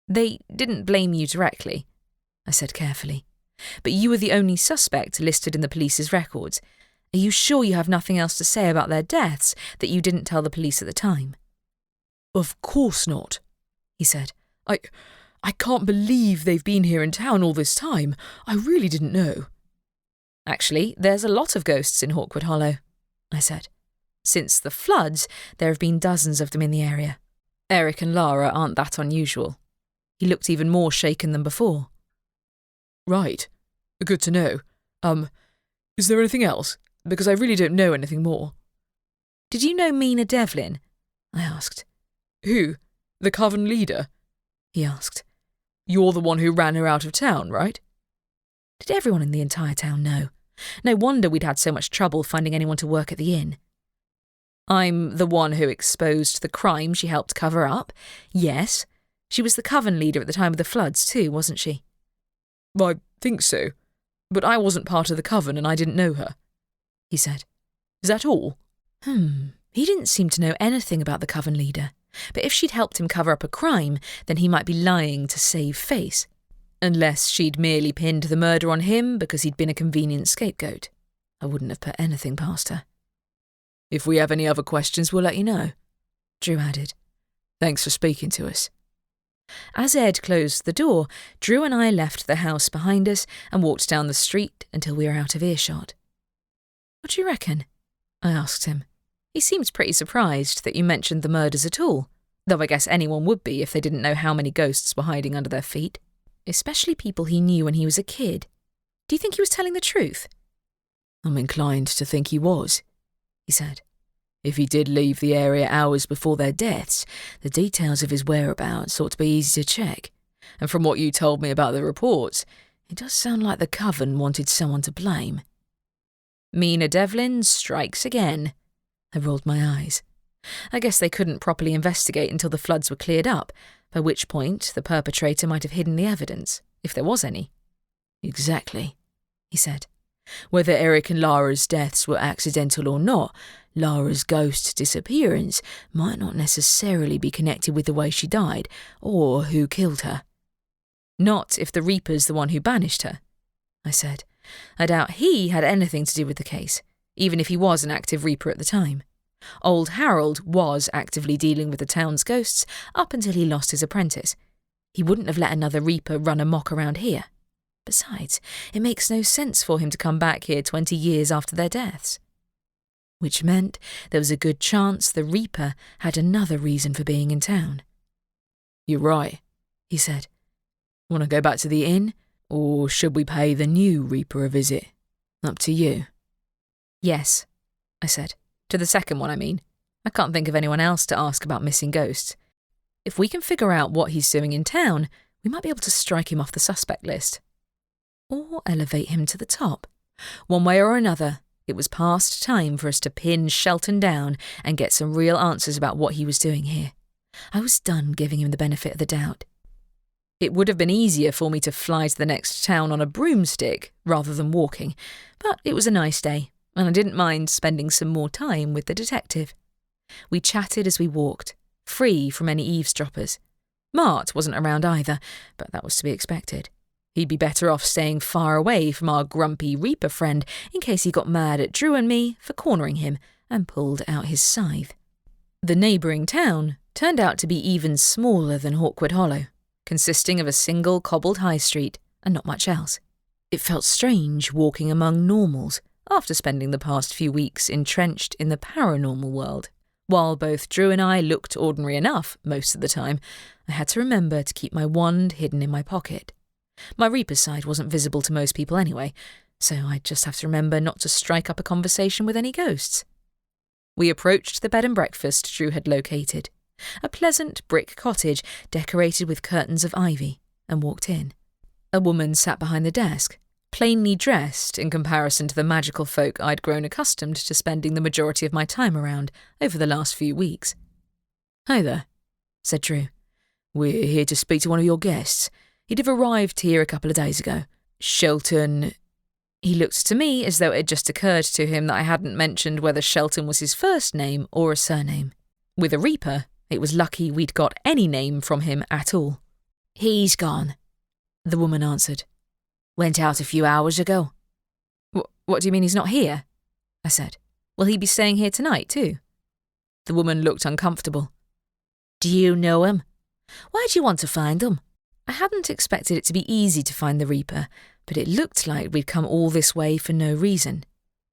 They didn't blame you directly, I said carefully. But you were the only suspect listed in the police's records. Are you sure you have nothing else to say about their deaths that you didn't tell the police at the time? Of course not, he said. I can't believe they've been here in town all this time. I really didn't know. Actually, there's a lot of ghosts in Hawkwood Hollow, I said. Since the floods, there have been dozens of them in the area. Eric and Lara aren't that unusual. He looked even more shaken than before. Right. Good to know. Is there anything else? Because I really don't know anything more. Did you know Mina Devlin? I asked. Who? The coven leader? He asked. You're the one who ran her out of town, right? Did everyone in the entire town know? No wonder we'd had so much trouble finding anyone to work at the inn. I'm the one who exposed the crime she helped cover up. Yes. She was the coven leader at the time of the floods too, wasn't she? I think so. But I wasn't part of the coven and I didn't know her, he said. Is that all? He didn't seem to know anything about the coven leader. But if she'd helped him cover up a crime, then he might be lying to save face. Unless she'd merely pinned the murder on him because he'd been a convenient scapegoat. I wouldn't have put anything past her. If we have any other questions, we'll let you know, Drew added. Thanks for speaking to us. As Ed closed the door, Drew and I left the house behind us and walked down the street until we were out of earshot. What do you reckon? I asked him. He seemed pretty surprised that you mentioned the murders at all, though I guess anyone would be if they didn't know how many ghosts were hiding under their feet, especially people he knew when he was a kid. Do you think he was telling the truth? I'm inclined to think he was, he said. If he did leave the area hours before their deaths, the details of his whereabouts ought to be easy to check. And from what you told me about the reports, it does sound like the coven wanted someone to blame. Mina Devlin strikes again. I rolled my eyes. I guess they couldn't properly investigate until the floods were cleared up, by which point the perpetrator might have hidden the evidence, if there was any. Exactly, he said. Whether Eric and Lara's deaths were accidental or not, Lara's ghost disappearance might not necessarily be connected with the way she died, or who killed her. Not if the Reaper's the one who banished her, I said. I doubt he had anything to do with the case, even if he was an active Reaper at the time. Old Harold was actively dealing with the town's ghosts up until he lost his apprentice. He wouldn't have let another Reaper run amok around here. Besides, it makes no sense for him to come back here 20 years after their deaths. Which meant there was a good chance the Reaper had another reason for being in town. You're right, he said. Want to go back to the inn, or should we pay the new Reaper a visit? Up to you. Yes, I said. To the second one, I mean. I can't think of anyone else to ask about missing ghosts. If we can figure out what he's doing in town, we might be able to strike him off the suspect list. Or elevate him to the top. One way or another, it was past time for us to pin Shelton down and get some real answers about what he was doing here. I was done giving him the benefit of the doubt. It would have been easier for me to fly to the next town on a broomstick rather than walking, but it was a nice day, and I didn't mind spending some more time with the detective. We chatted as we walked, free from any eavesdroppers. Mart wasn't around either, but that was to be expected. He'd be better off staying far away from our grumpy Reaper friend in case he got mad at Drew and me for cornering him and pulled out his scythe. The neighbouring town turned out to be even smaller than Hawkwood Hollow, consisting of a single cobbled high street and not much else. It felt strange walking among normals after spending the past few weeks entrenched in the paranormal world. While both Drew and I looked ordinary enough most of the time, I had to remember to keep my wand hidden in my pocket. My Reaper side wasn't visible to most people anyway, so I'd just have to remember not to strike up a conversation with any ghosts. We approached the bed and breakfast Drew had located, a pleasant brick cottage decorated with curtains of ivy, and walked in. A woman sat behind the desk, plainly dressed in comparison to the magical folk I'd grown accustomed to spending the majority of my time around over the last few weeks. "Hey there," said Drew. "We're here to speak to one of your guests. He'd have arrived here a couple of days ago. Shelton..." He looked to me as though it had just occurred to him that I hadn't mentioned whether Shelton was his first name or a surname. With a Reaper, it was lucky we'd got any name from him at all. "He's gone," the woman answered. "Went out a few hours ago." What do you mean he's not here?" I said. "Will he be staying here tonight too?" The woman looked uncomfortable. "Do you know him? Why do you want to find him?" I hadn't expected it to be easy to find the Reaper, but it looked like we'd come all this way for no reason.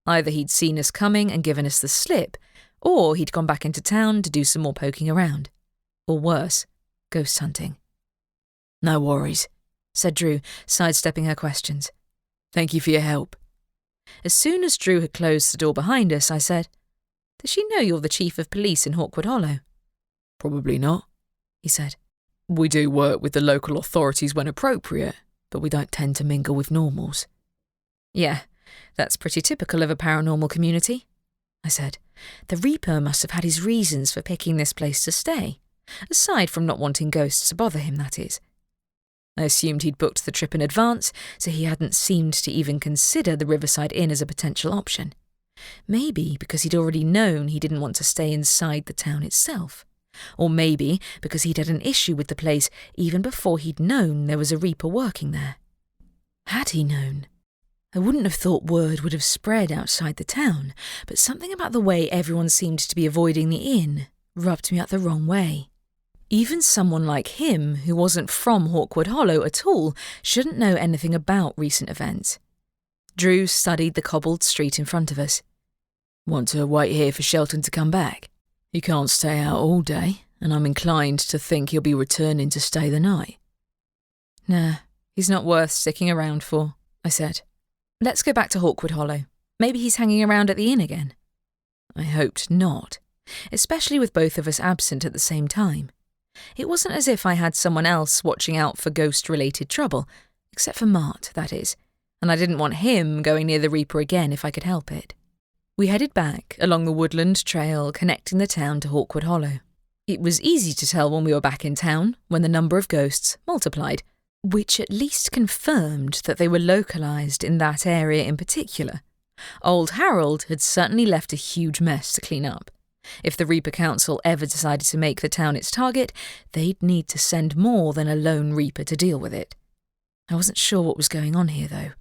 Either he'd seen us coming and given us the slip, or he'd gone back into town to do some more poking around. Or worse, ghost hunting. "No worries," said Drew, sidestepping her questions. "Thank you for your help." As soon as Drew had closed the door behind us, I said, "Does she know you're the chief of police in Hawkwood Hollow?" "Probably not," he said. "We do work with the local authorities when appropriate, but we don't tend to mingle with normals." "Yeah, that's pretty typical of a paranormal community," I said. "The Reaper must have had his reasons for picking this place to stay, aside from not wanting ghosts to bother him, that is. I assumed he'd booked the trip in advance, so he hadn't seemed to even consider the Riverside Inn as a potential option. Maybe because he'd already known he didn't want to stay inside the town itself. Or maybe because he'd had an issue with the place even before he'd known there was a Reaper working there. Had he known? I wouldn't have thought word would have spread outside the town, but something about the way everyone seemed to be avoiding the inn rubbed me up the wrong way. Even someone like him, who wasn't from Hawkwood Hollow at all, shouldn't know anything about recent events. Drew studied the cobbled street in front of us. "Want to wait here for Shelton to come back? He can't stay out all day, and I'm inclined to think he'll be returning to stay the night." "Nah, he's not worth sticking around for," I said. "Let's go back to Hawkwood Hollow. Maybe he's hanging around at the inn again." I hoped not, especially with both of us absent at the same time. It wasn't as if I had someone else watching out for ghost-related trouble, except for Mart, that is, and I didn't want him going near the Reaper again if I could help it. We headed back along the woodland trail connecting the town to Hawkwood Hollow. It was easy to tell when we were back in town when the number of ghosts multiplied, which at least confirmed that they were localised in that area in particular. Old Harold had certainly left a huge mess to clean up. If the Reaper Council ever decided to make the town its target, they'd need to send more than a lone Reaper to deal with it. I wasn't sure what was going on here, though.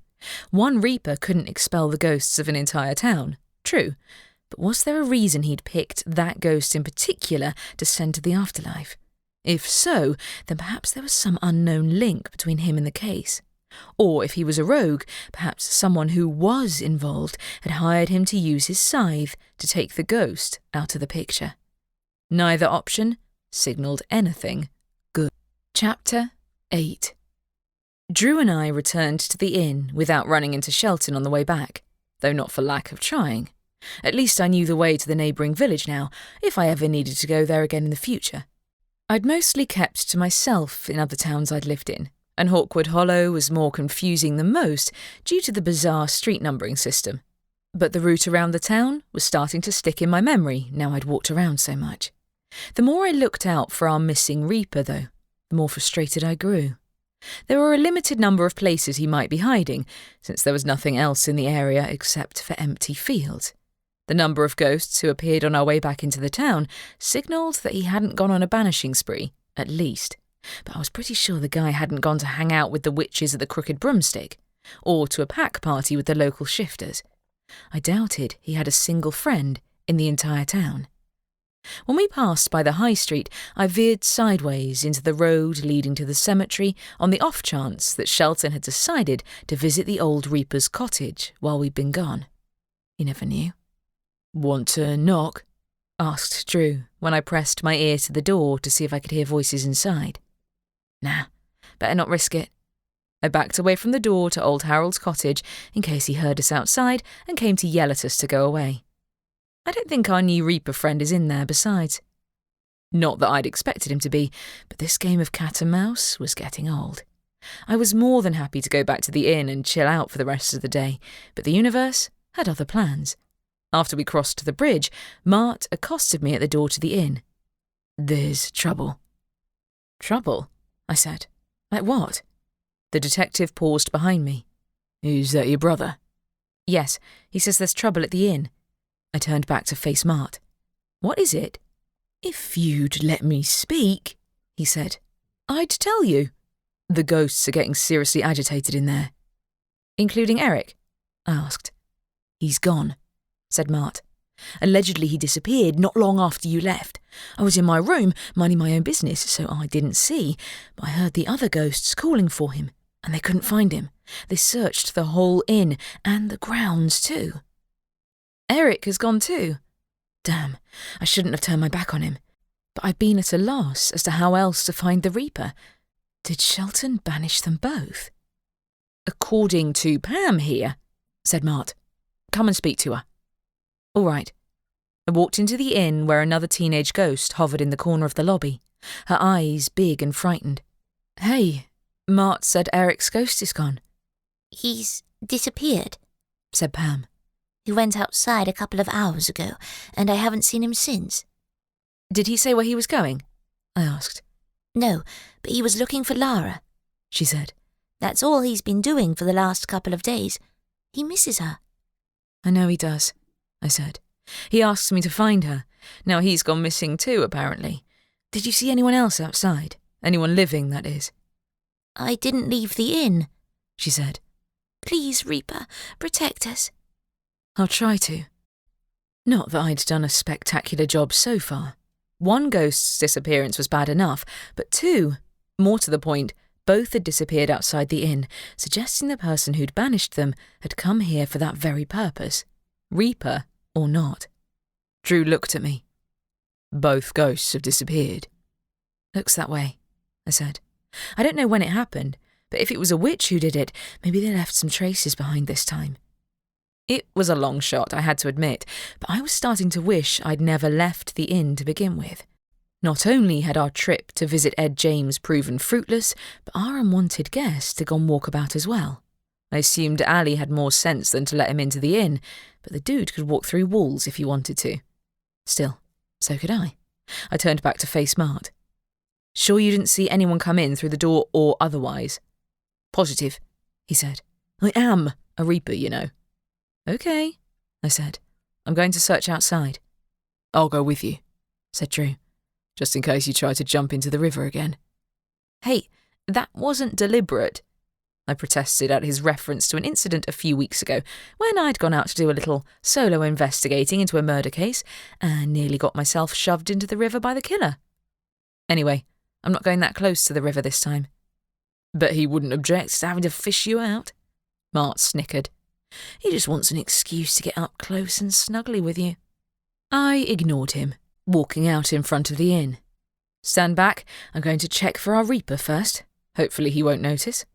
One Reaper couldn't expel the ghosts of an entire town, true, but was there a reason he'd picked that ghost in particular to send to the afterlife? If so, then perhaps there was some unknown link between him and the case. Or if he was a rogue, perhaps someone who was involved had hired him to use his scythe to take the ghost out of the picture. Neither option signalled anything good. Chapter 8. Drew and I returned to the inn without running into Shelton on the way back, though not for lack of trying. At least I knew the way to the neighbouring village now, if I ever needed to go there again in the future. I'd mostly kept to myself in other towns I'd lived in, and Hawkwood Hollow was more confusing than most due to the bizarre street numbering system. But the route around the town was starting to stick in my memory now I'd walked around so much. The more I looked out for our missing Reaper, though, the more frustrated I grew. There were a limited number of places he might be hiding, since there was nothing else in the area except for empty fields. The number of ghosts who appeared on our way back into the town signalled that he hadn't gone on a vanishing spree, at least. But I was pretty sure the guy hadn't gone to hang out with the witches of the Crooked Broomstick, or to a pack party with the local shifters. I doubted he had a single friend in the entire town. When we passed by the high street, I veered sideways into the road leading to the cemetery on the off chance that Shelton had decided to visit the old Reaper's cottage while we'd been gone. You never knew. "Want to knock?" asked Drew when I pressed my ear to the door to see if I could hear voices inside. Nah, better not risk it. I backed away from the door to old Harold's cottage in case he heard us outside and came to yell at us to go away. I don't think our new Reaper friend is in there besides. Not that I'd expected him to be, but this game of cat and mouse was getting old. I was more than happy to go back to the inn and chill out for the rest of the day, but the universe had other plans. After we crossed the bridge, Mart accosted me at the door to the inn. "There's trouble." "Trouble?" I said. "Like what?" The detective paused behind me. "Is that your brother?" "Yes, he says there's trouble at the inn." I turned back to face Mart. "What is it?" "If you'd let me speak," he said, "I'd tell you." "The ghosts are getting seriously agitated in there." "Including Eric?" I asked. "He's gone," said Mart. "Allegedly he disappeared not long after you left. I was in my room, minding my own business, so I didn't see, but I heard the other ghosts calling for him, and they couldn't find him. They searched the whole inn, and the grounds too." "Eric has gone too." Damn, I shouldn't have turned my back on him. But I'd been at a loss as to how else to find the Reaper. Did Shelton banish them both? "According to Pam here," said Mart. "Come and speak to her." All right. I walked into the inn where another teenage ghost hovered in the corner of the lobby, her eyes big and frightened. "Hey, Mart said Eric's ghost is gone." "He's disappeared," said Pam. "He went outside a couple of hours ago, and I haven't seen him since." "Did he say where he was going?" I asked. "No, but he was looking for Lara," she said. "That's all he's been doing for the last couple of days. He misses her." "I know he does," I said. "He asks me to find her. Now he's gone missing too, apparently. Did you see anyone else outside? Anyone living, that is?" "I didn't leave the inn," she said. "Please, Reaper, protect us." "I'll try to." Not that I'd done a spectacular job so far. One ghost's disappearance was bad enough, but two, more to the point, both had disappeared outside the inn, suggesting the person who'd banished them had come here for that very purpose, Reaper or not. Drew looked at me. "Both ghosts have disappeared." "Looks that way," I said. "I don't know when it happened, but if it was a witch who did it, maybe they left some traces behind this time." It was a long shot, I had to admit, but I was starting to wish I'd never left the inn to begin with. Not only had our trip to visit Ed James proven fruitless, but our unwanted guest had gone walkabout as well. I assumed Ali had more sense than to let him into the inn, but the dude could walk through walls if he wanted to. Still, so could I. I turned back to face Mart. "Sure you didn't see anyone come in through the door or otherwise?" "Positive," he said. "I am a Reaper, you know." "Okay," I said. "I'm going to search outside." "I'll go with you," said Drew. "Just in case you try to jump into the river again." "Hey, that wasn't deliberate," I protested at his reference to an incident a few weeks ago when I'd gone out to do a little solo investigating into a murder case and nearly got myself shoved into the river by the killer. "Anyway, I'm not going that close to the river this time." "Bet he wouldn't object to having to fish you out?" Mart snickered. "He just wants an excuse to get up close and snuggly with you." I ignored him, walking out in front of the inn. "Stand back, I'm going to check for our Reaper first. Hopefully he won't notice."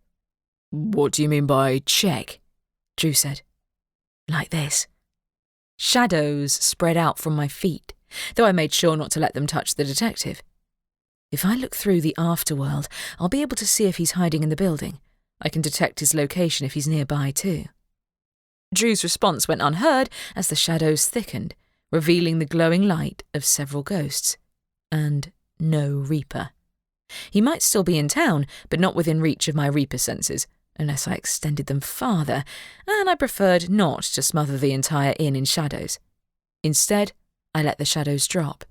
"What do you mean by check?" Drew said. "Like this." Shadows spread out from my feet, though I made sure not to let them touch the detective. If I look through the afterworld, I'll be able to see if he's hiding in the building. I can detect his location if he's nearby too. Drew's response went unheard as the shadows thickened, revealing the glowing light of several ghosts. And no Reaper. He might still be in town, but not within reach of my Reaper senses, unless I extended them farther, and I preferred not to smother the entire inn in shadows. Instead, I let the shadows drop.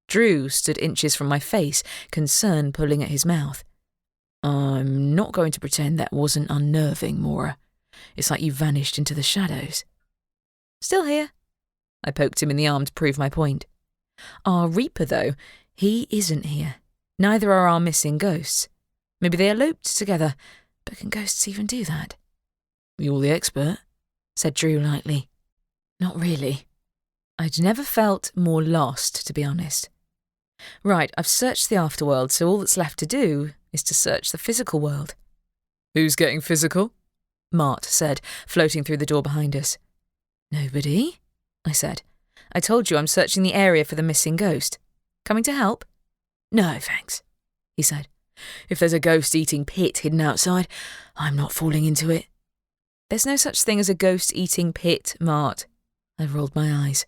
Drew stood inches from my face, concern pulling at his mouth. I'm not going to pretend that wasn't unnerving, Maura. It's like you vanished into the shadows. Still here. I poked him in the arm to prove my point. Our Reaper, though, he isn't here. Neither are our missing ghosts. Maybe they eloped together, but can ghosts even do that? You're the expert, said Drew lightly. Not really. I'd never felt more lost, to be honest. Right, I've searched the afterworld, so all that's left to do is to search the physical world. Who's getting physical? Mart said, floating through the door behind us. Nobody, I said. I told you I'm searching the area for the missing ghost. Coming to help? No, thanks, he said. If there's a ghost-eating pit hidden outside, I'm not falling into it. There's no such thing as a ghost-eating pit, Mart. I rolled my eyes.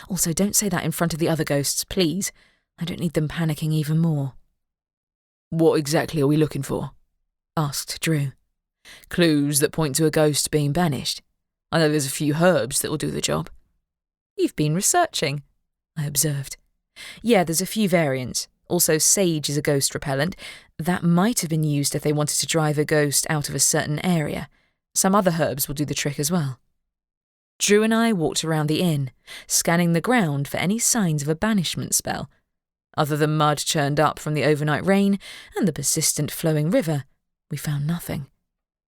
Also, don't say that in front of the other ghosts, please. I don't need them panicking even more. What exactly are we looking for? Asked Drew. Clues that point to a ghost being banished. I know there's a few herbs that will do the job. You've been researching, I observed. Yeah, there's a few variants. Also, sage is a ghost repellent. That might have been used if they wanted to drive a ghost out of a certain area. Some other herbs will do the trick as well. Drew and I walked around the inn, scanning the ground for any signs of a banishment spell. Other than mud churned up from the overnight rain and the persistent flowing river, we found nothing.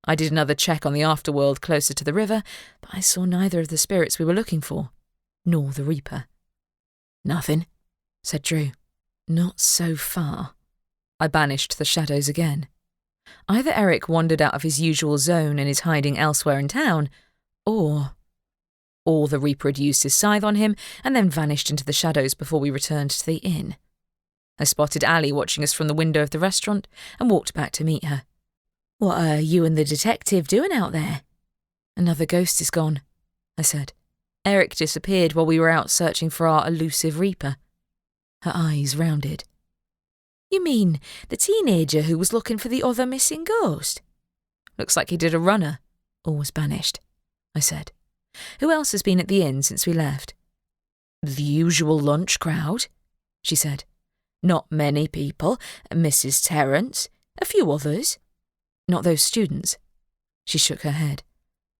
I did another check on the afterworld closer to the river, but I saw neither of the spirits we were looking for, nor the Reaper. Nothing, said Drew. Not so far. I banished the shadows again. Either Eric wandered out of his usual zone and is hiding elsewhere in town, or the Reaper had used his scythe on him and then vanished into the shadows before we returned to the inn. I spotted Allie watching us from the window of the restaurant and walked back to meet her. What are you and the detective doing out there? Another ghost is gone, I said. Eric disappeared while we were out searching for our elusive Reaper. Her eyes rounded. You mean the teenager who was looking for the other missing ghost? Looks like he did a runner, or was banished, I said. Who else has been at the inn since we left? The usual lunch crowd, she said. Not many people. Mrs. Terrence, a few others. Not those students. She shook her head.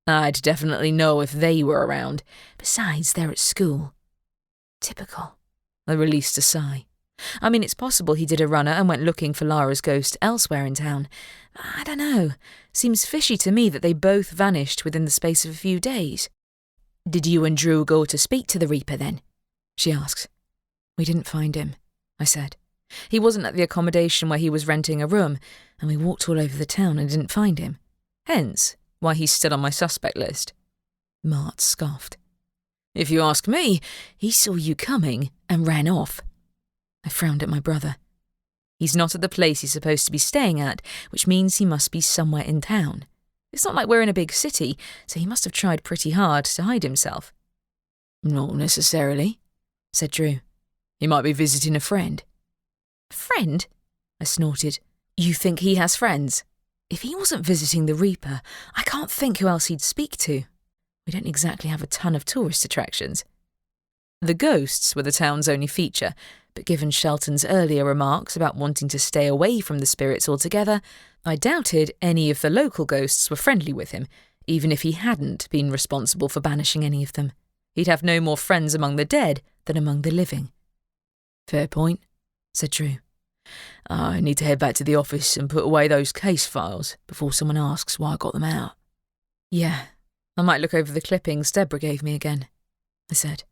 I'd definitely know if they were around. Besides, they're at school. Typical. I released a sigh. I mean, it's possible he did a runner and went looking for Lara's ghost elsewhere in town. I don't know. Seems fishy to me that they both vanished within the space of a few days. Did you and Drew go to speak to the Reaper then? She asked. We didn't find him, I said. He wasn't at the accommodation where he was renting a room, and we walked all over the town and didn't find him. Hence, why he's still on my suspect list. Mart scoffed. If you ask me, he saw you coming and ran off. I frowned at my brother. He's not at the place he's supposed to be staying at, which means he must be somewhere in town. It's not like we're in a big city, so he must have tried pretty hard to hide himself. Not necessarily, said Drew. He might be visiting a friend. Friend? I snorted. You think he has friends? If he wasn't visiting the Reaper, I can't think who else he'd speak to. We don't exactly have a ton of tourist attractions. The ghosts were the town's only feature, but given Shelton's earlier remarks about wanting to stay away from the spirits altogether, I doubted any of the local ghosts were friendly with him, even if he hadn't been responsible for banishing any of them. He'd have no more friends among the dead than among the living. Fair point, said Drew. I need to head back to the office and put away those case files before someone asks why I got them out. Yeah, I might look over the clippings Deborah gave me again, I said.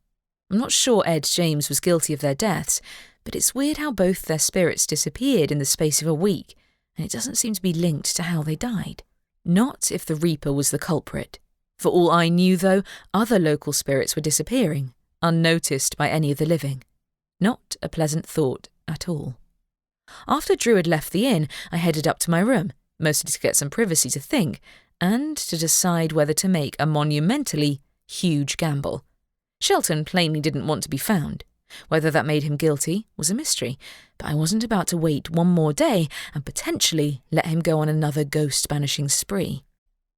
I'm not sure Ed James was guilty of their deaths, but it's weird how both their spirits disappeared in the space of a week, and it doesn't seem to be linked to how they died. Not if the Reaper was the culprit. For all I knew, though, other local spirits were disappearing, unnoticed by any of the living. Not a pleasant thought at all. After Drew had left the inn, I headed up to my room, mostly to get some privacy to think, and to decide whether to make a monumentally huge gamble. Shelton plainly didn't want to be found. Whether that made him guilty was a mystery, but I wasn't about to wait one more day and potentially let him go on another ghost banishing spree.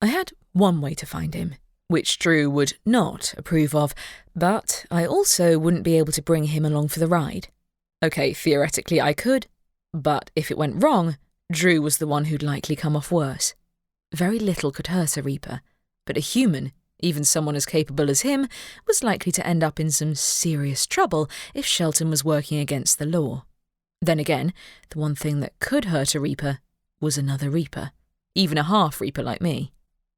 I had one way to find him, which Drew would not approve of, but I also wouldn't be able to bring him along for the ride. Okay, theoretically I could, but if it went wrong, Drew was the one who'd likely come off worse. Very little could hurt a Reaper, but a human, even someone as capable as him, was likely to end up in some serious trouble if Shelton was working against the law. Then again, the one thing that could hurt a Reaper was another Reaper, even a half-Reaper like me.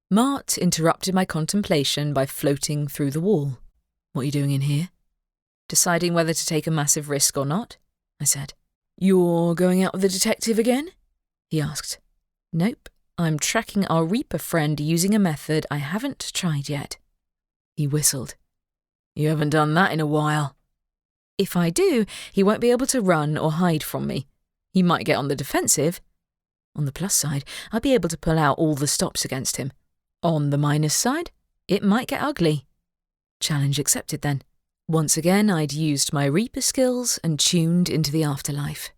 Mart interrupted my contemplation by floating through the wall. "What are you doing in here?" "Deciding whether to take a massive risk or not," I said. "You're going out with the detective again?" he asked. "Nope. I'm tracking our Reaper friend using a method I haven't tried yet." He whistled. "You haven't done that in a while." "If I do, he won't be able to run or hide from me. He might get on the defensive. On the plus side, I'll be able to pull out all the stops against him. On the minus side, it might get ugly." Challenge accepted then. Once again, I'd used my Reaper skills and tuned into the afterlife.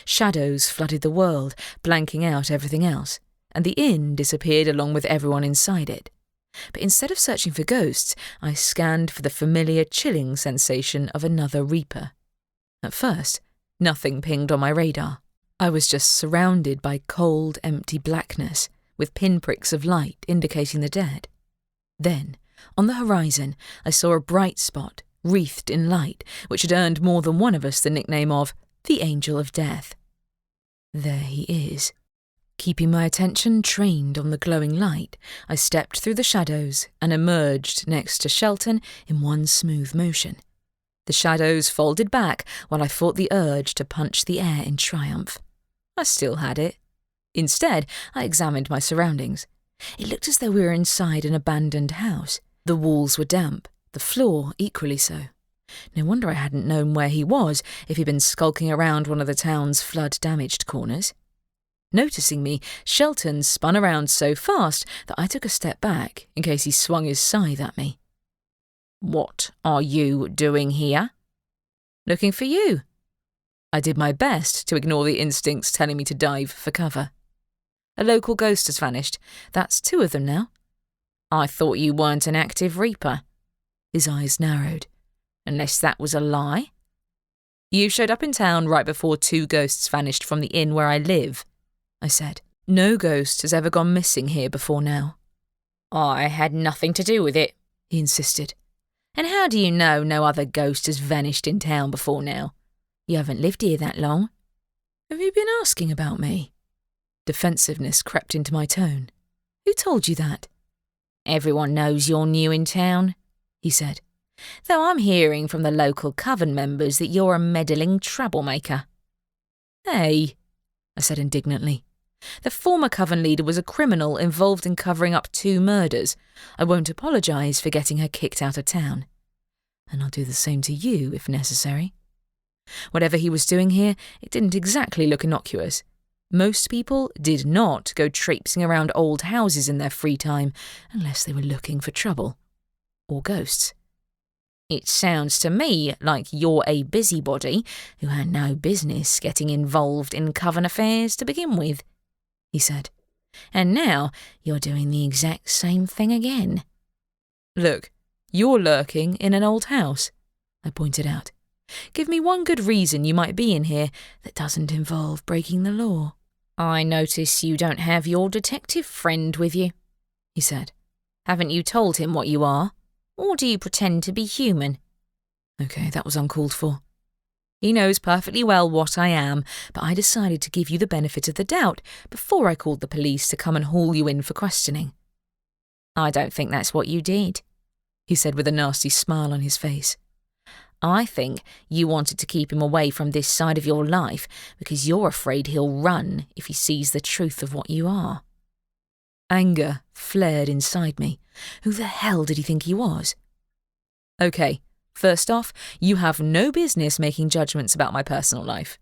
Shadows flooded the world, blanking out everything else, and the inn disappeared along with everyone inside it. But instead of searching for ghosts, I scanned for the familiar chilling sensation of another Reaper. At first, nothing pinged on my radar. I was just surrounded by cold, empty blackness, with pinpricks of light indicating the dead. Then, on the horizon, I saw a bright spot, wreathed in light, which had earned more than one of us the nickname of the Angel of Death. There he is. Keeping my attention trained on the glowing light, I stepped through the shadows and emerged next to Shelton in one smooth motion. The shadows folded back while I fought the urge to punch the air in triumph. I still had it. Instead, I examined my surroundings. It looked as though we were inside an abandoned house. The walls were damp, the floor equally so. No wonder I hadn't known where he was if he'd been skulking around one of the town's flood-damaged corners. Noticing me, Shelton spun around so fast that I took a step back in case he swung his scythe at me. "What are you doing here?" "Looking for you." I did my best to ignore the instincts telling me to dive for cover. "A local ghost has vanished. That's 2 of them now." "I thought you weren't an active Reaper." His eyes narrowed. "Unless that was a lie." "You showed up in town right before 2 ghosts vanished from the inn where I live," I said. "No ghost has ever gone missing here before now." "I had nothing to do with it," he insisted. "And how do you know no other ghost has vanished in town before now? You haven't lived here that long." "Have you been asking about me?" Defensiveness crept into my tone. "Who told you that?" "Everyone knows you're new in town," he said. "Though I'm hearing from the local coven members that you're a meddling troublemaker." "Hey," I said indignantly. "The former coven leader was a criminal involved in covering up 2 murders. I won't apologise for getting her kicked out of town. And I'll do the same to you if necessary." Whatever he was doing here, it didn't exactly look innocuous. Most people did not go traipsing around old houses in their free time unless they were looking for trouble. Or ghosts. "It sounds to me like you're a busybody who had no business getting involved in coven affairs to begin with," he said. "And now you're doing the exact same thing again." "Look, you're lurking in an old house," I pointed out. "Give me one good reason you might be in here that doesn't involve breaking the law." "I notice you don't have your detective friend with you," he said. "Haven't you told him what you are? Or do you pretend to be human?" Okay, that was uncalled for. "He knows perfectly well what I am, but I decided to give you the benefit of the doubt before I called the police to come and haul you in for questioning." "I don't think that's what you did," he said with a nasty smile on his face. "I think you wanted to keep him away from this side of your life because you're afraid he'll run if he sees the truth of what you are." Anger flared inside me. Who the hell did he think he was? Okay, first off, you have no business making judgments about my personal life,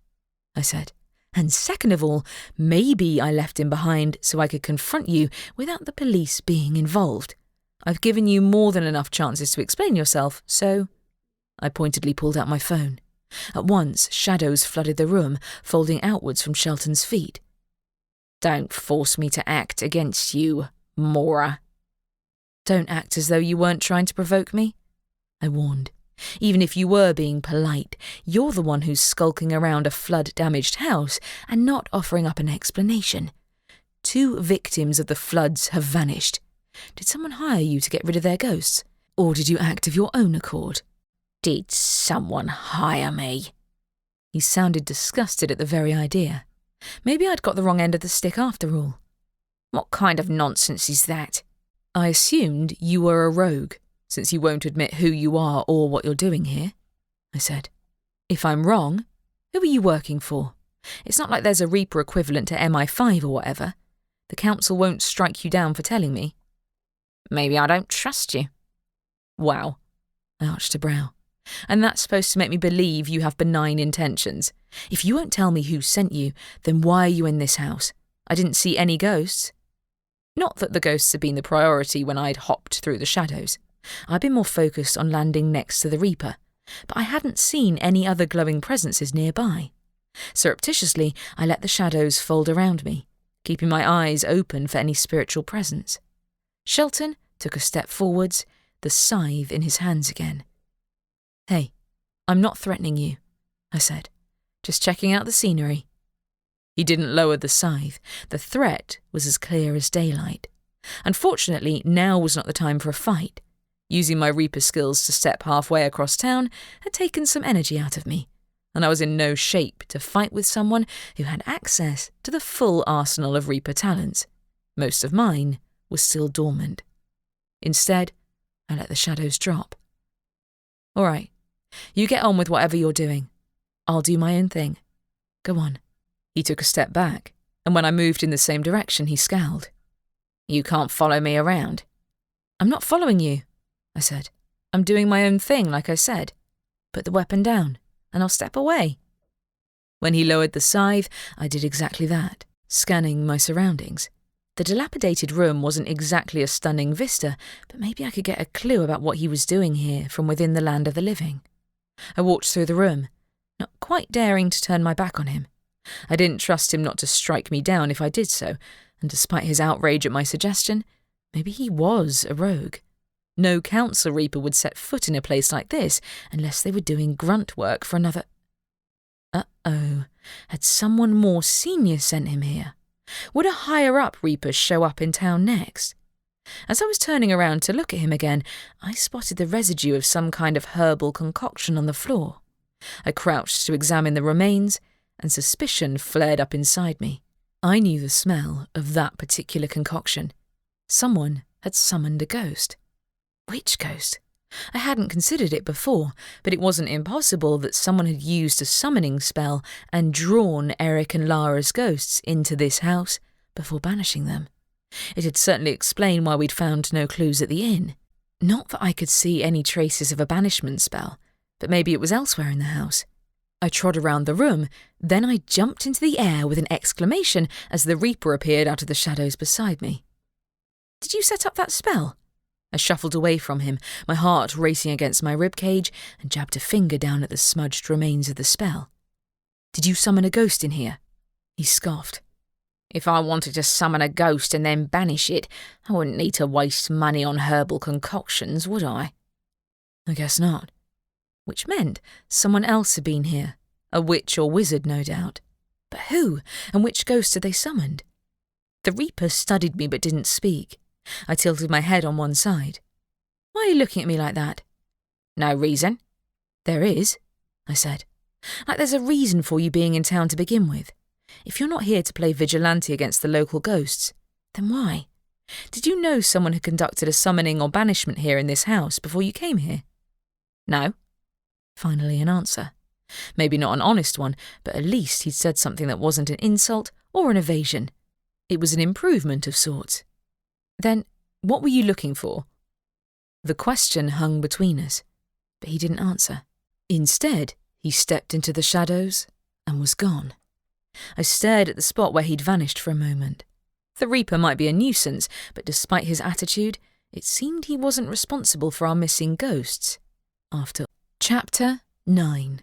I said. And second of all, maybe I left him behind so I could confront you without the police being involved. I've given you more than enough chances to explain yourself, so... I pointedly pulled out my phone. At once, shadows flooded the room, folding outwards from Shelton's feet. Don't force me to act against you, Maura. Don't act as though you weren't trying to provoke me, I warned. Even if you were being polite, you're the one who's skulking around a flood-damaged house and not offering up an explanation. 2 victims of the floods have vanished. Did someone hire you to get rid of their ghosts? Or did you act of your own accord? Did someone hire me? He sounded disgusted at the very idea. Maybe I'd got the wrong end of the stick after all. What kind of nonsense is that? I assumed you were a rogue, since you won't admit who you are or what you're doing here, I said. If I'm wrong, who are you working for? It's not like there's a Reaper equivalent to MI5 or whatever. The council won't strike you down for telling me. Maybe I don't trust you. Wow, I arched a brow. And that's supposed to make me believe you have benign intentions. If you won't tell me who sent you, then why are you in this house? I didn't see any ghosts. Not that the ghosts had been the priority when I'd hopped through the shadows. I'd been more focused on landing next to the Reaper, but I hadn't seen any other glowing presences nearby. Surreptitiously, I let the shadows fold around me, keeping my eyes open for any spiritual presence. Shelton took a step forwards, the scythe in his hands again. Hey, I'm not threatening you, I said. Just checking out the scenery. He didn't lower the scythe. The threat was as clear as daylight. Unfortunately, now was not the time for a fight. Using my Reaper skills to step halfway across town had taken some energy out of me, and I was in no shape to fight with someone who had access to the full arsenal of Reaper talents. Most of mine was still dormant. Instead, I let the shadows drop. All right, you get on with whatever you're doing. I'll do my own thing. Go on. He took a step back, and when I moved in the same direction, he scowled. You can't follow me around. I'm not following you, I said. I'm doing my own thing, like I said. Put the weapon down, and I'll step away. When he lowered the scythe, I did exactly that, scanning my surroundings. The dilapidated room wasn't exactly a stunning vista, but maybe I could get a clue about what he was doing here from within the land of the living. I walked through the room, not quite daring to turn my back on him. I didn't trust him not to strike me down if I did so, and despite his outrage at my suggestion, maybe he was a rogue. No council Reaper would set foot in a place like this unless they were doing grunt work for another... Uh-oh, had someone more senior sent him here? Would a higher-up Reaper show up in town next? As I was turning around to look at him again, I spotted the residue of some kind of herbal concoction on the floor. I crouched to examine the remains, and suspicion flared up inside me. I knew the smell of that particular concoction. Someone had summoned a ghost. Which ghost? I hadn't considered it before, but it wasn't impossible that someone had used a summoning spell and drawn Eric and Lara's ghosts into this house before banishing them. It had certainly explained why we'd found no clues at the inn. Not that I could see any traces of a banishment spell, but maybe it was elsewhere in the house. I trod around the room, then I jumped into the air with an exclamation as the Reaper appeared out of the shadows beside me. Did you set up that spell? I shuffled away from him, my heart racing against my ribcage, and jabbed a finger down at the smudged remains of the spell. Did you summon a ghost in here? He scoffed. If I wanted to summon a ghost and then banish it, I wouldn't need to waste money on herbal concoctions, would I? I guess not. Which meant someone else had been here, a witch or wizard, no doubt. But who, and which ghost had they summoned? The Reaper studied me but didn't speak. I tilted my head on one side. Why are you looking at me like that? No reason. There is, I said. Like there's a reason for you being in town to begin with. If you're not here to play vigilante against the local ghosts, then why? Did you know someone had conducted a summoning or banishment here in this house before you came here? No. Finally an answer. Maybe not an honest one, but at least he'd said something that wasn't an insult or an evasion. It was an improvement of sorts. Then what were you looking for? The question hung between us, but he didn't answer. Instead, he stepped into the shadows and was gone. I stared at the spot where he'd vanished for a moment. The Reaper might be a nuisance, but despite his attitude, it seemed he wasn't responsible for our missing ghosts. After Chapter 9.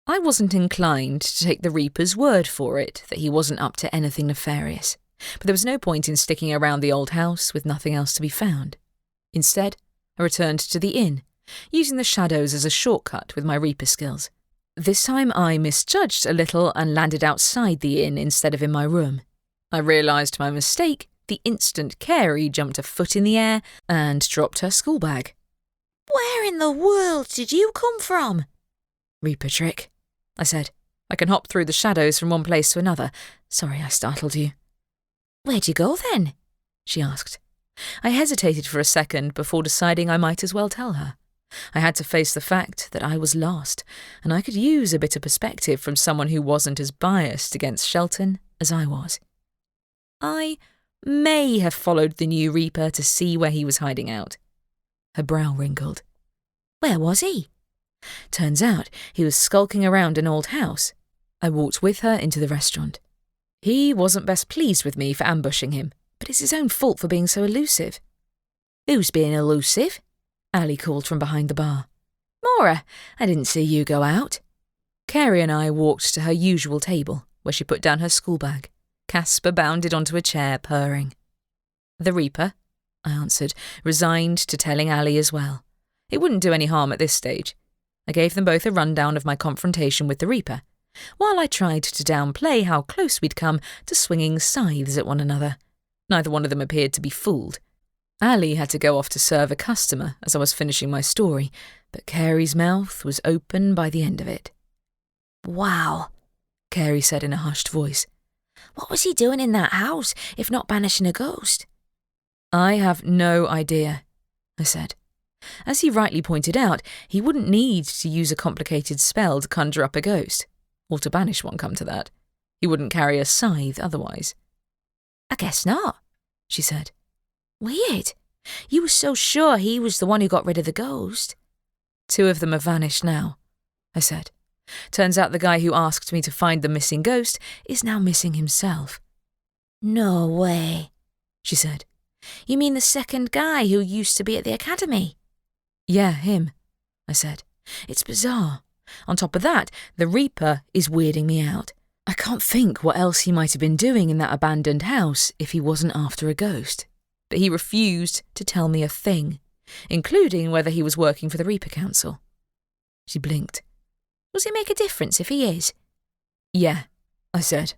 I wasn't inclined to take the Reaper's word for it that he wasn't up to anything nefarious, but there was no point in sticking around the old house with nothing else to be found. Instead, I returned to the inn, using the shadows as a shortcut with my Reaper skills. This time I misjudged a little and landed outside the inn instead of in my room. I realised my mistake the instant Carey jumped a foot in the air and dropped her school bag. Where in the world did you come from? Reaper trick, I said. I can hop through the shadows from one place to another. Sorry I startled you. Where'd you go then? She asked. I hesitated for a second before deciding I might as well tell her. I had to face the fact that I was lost, and I could use a bit of perspective from someone who wasn't as biased against Shelton as I was. I may have followed the new Reaper to see where he was hiding out. Her brow wrinkled. Where was he? Turns out he was skulking around an old house. I walked with her into the restaurant. He wasn't best pleased with me for ambushing him, but it's his own fault for being so elusive. Who's being elusive? Ali called from behind the bar. Maura, I didn't see you go out. Carey and I walked to her usual table, where she put down her school bag. Casper bounded onto a chair, purring. The Reaper, I answered, resigned to telling Ali as well. It wouldn't do any harm at this stage. I gave them both a rundown of my confrontation with the Reaper, while I tried to downplay how close we'd come to swinging scythes at one another. Neither one of them appeared to be fooled. Ali had to go off to serve a customer as I was finishing my story, but Carey's mouth was open by the end of it. Wow, Carey said in a hushed voice. What was he doing in that house, if not banishing a ghost? I have no idea, I said. As he rightly pointed out, he wouldn't need to use a complicated spell to conjure up a ghost, or to banish one, come to that. He wouldn't carry a scythe otherwise. I guess not, she said. Weird. You were so sure he was the one who got rid of the ghost. 2 of them have vanished now, I said. Turns out the guy who asked me to find the missing ghost is now missing himself. No way, she said. You mean the second guy who used to be at the academy? Yeah, him, I said. It's bizarre. On top of that, the Reaper is weirding me out. I can't think what else he might have been doing in that abandoned house if he wasn't after a ghost. But he refused to tell me a thing, including whether he was working for the Reaper Council. She blinked. Does it make a difference if he is? Yeah, I said.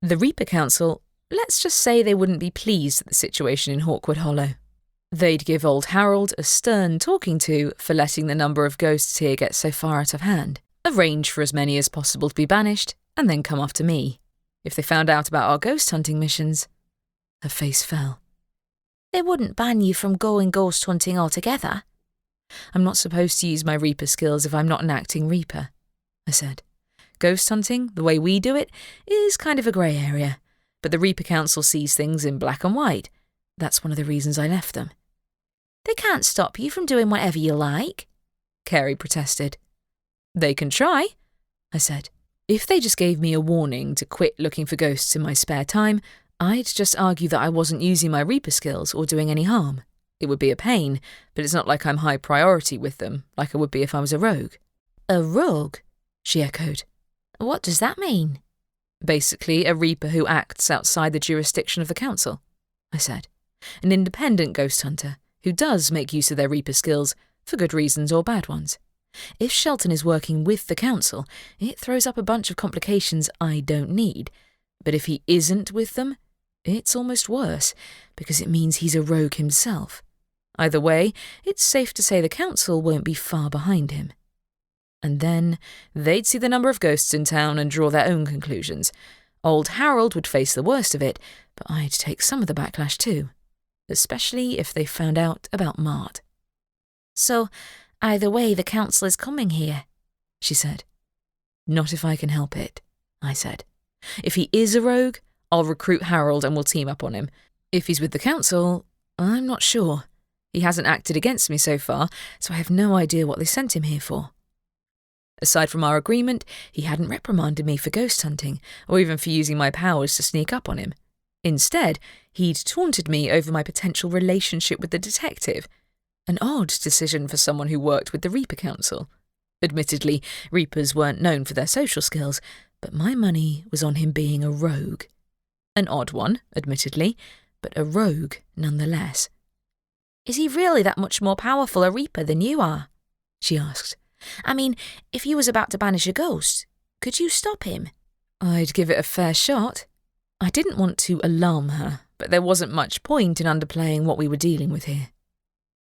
The Reaper Council, let's just say they wouldn't be pleased at the situation in Hawkwood Hollow. They'd give old Harold a stern talking to for letting the number of ghosts here get so far out of hand, arrange for as many as possible to be banished, and then come after me. If they found out about our ghost hunting missions, her face fell. They wouldn't ban you from going ghost hunting altogether. I'm not supposed to use my Reaper skills if I'm not an acting Reaper, I said. Ghost hunting, the way we do it, is kind of a grey area, but the Reaper Council sees things in black and white. That's one of the reasons I left them. They can't stop you from doing whatever you like, Carey protested. They can try, I said. If they just gave me a warning to quit looking for ghosts in my spare time, I'd just argue that I wasn't using my Reaper skills or doing any harm. It would be a pain, but it's not like I'm high priority with them, like I would be if I was a rogue. A rogue? She echoed. What does that mean? Basically, a Reaper who acts outside the jurisdiction of the council, I said. An independent ghost hunter who does make use of their Reaper skills, for good reasons or bad ones. If Shelton is working with the council, it throws up a bunch of complications I don't need. But if he isn't with them, it's almost worse, because it means he's a rogue himself. Either way, it's safe to say the council won't be far behind him. And then they'd see the number of ghosts in town and draw their own conclusions. Old Harold would face the worst of it, but I'd take some of the backlash too, especially if they found out about Mart. So, either way, the council is coming here, she said. Not if I can help it, I said. If he is a rogue, I'll recruit Harold and we'll team up on him. If he's with the council, I'm not sure. He hasn't acted against me so far, so I have no idea what they sent him here for. Aside from our agreement, he hadn't reprimanded me for ghost hunting, or even for using my powers to sneak up on him. Instead, he'd taunted me over my potential relationship with the detective. An odd decision for someone who worked with the Reaper Council. Admittedly, Reapers weren't known for their social skills, but my money was on him being a rogue. An odd one, admittedly, but a rogue nonetheless. Is he really that much more powerful a Reaper than you are? She asked. I mean, if you was about to banish a ghost, could you stop him? I'd give it a fair shot. I didn't want to alarm her, but there wasn't much point in underplaying what we were dealing with here.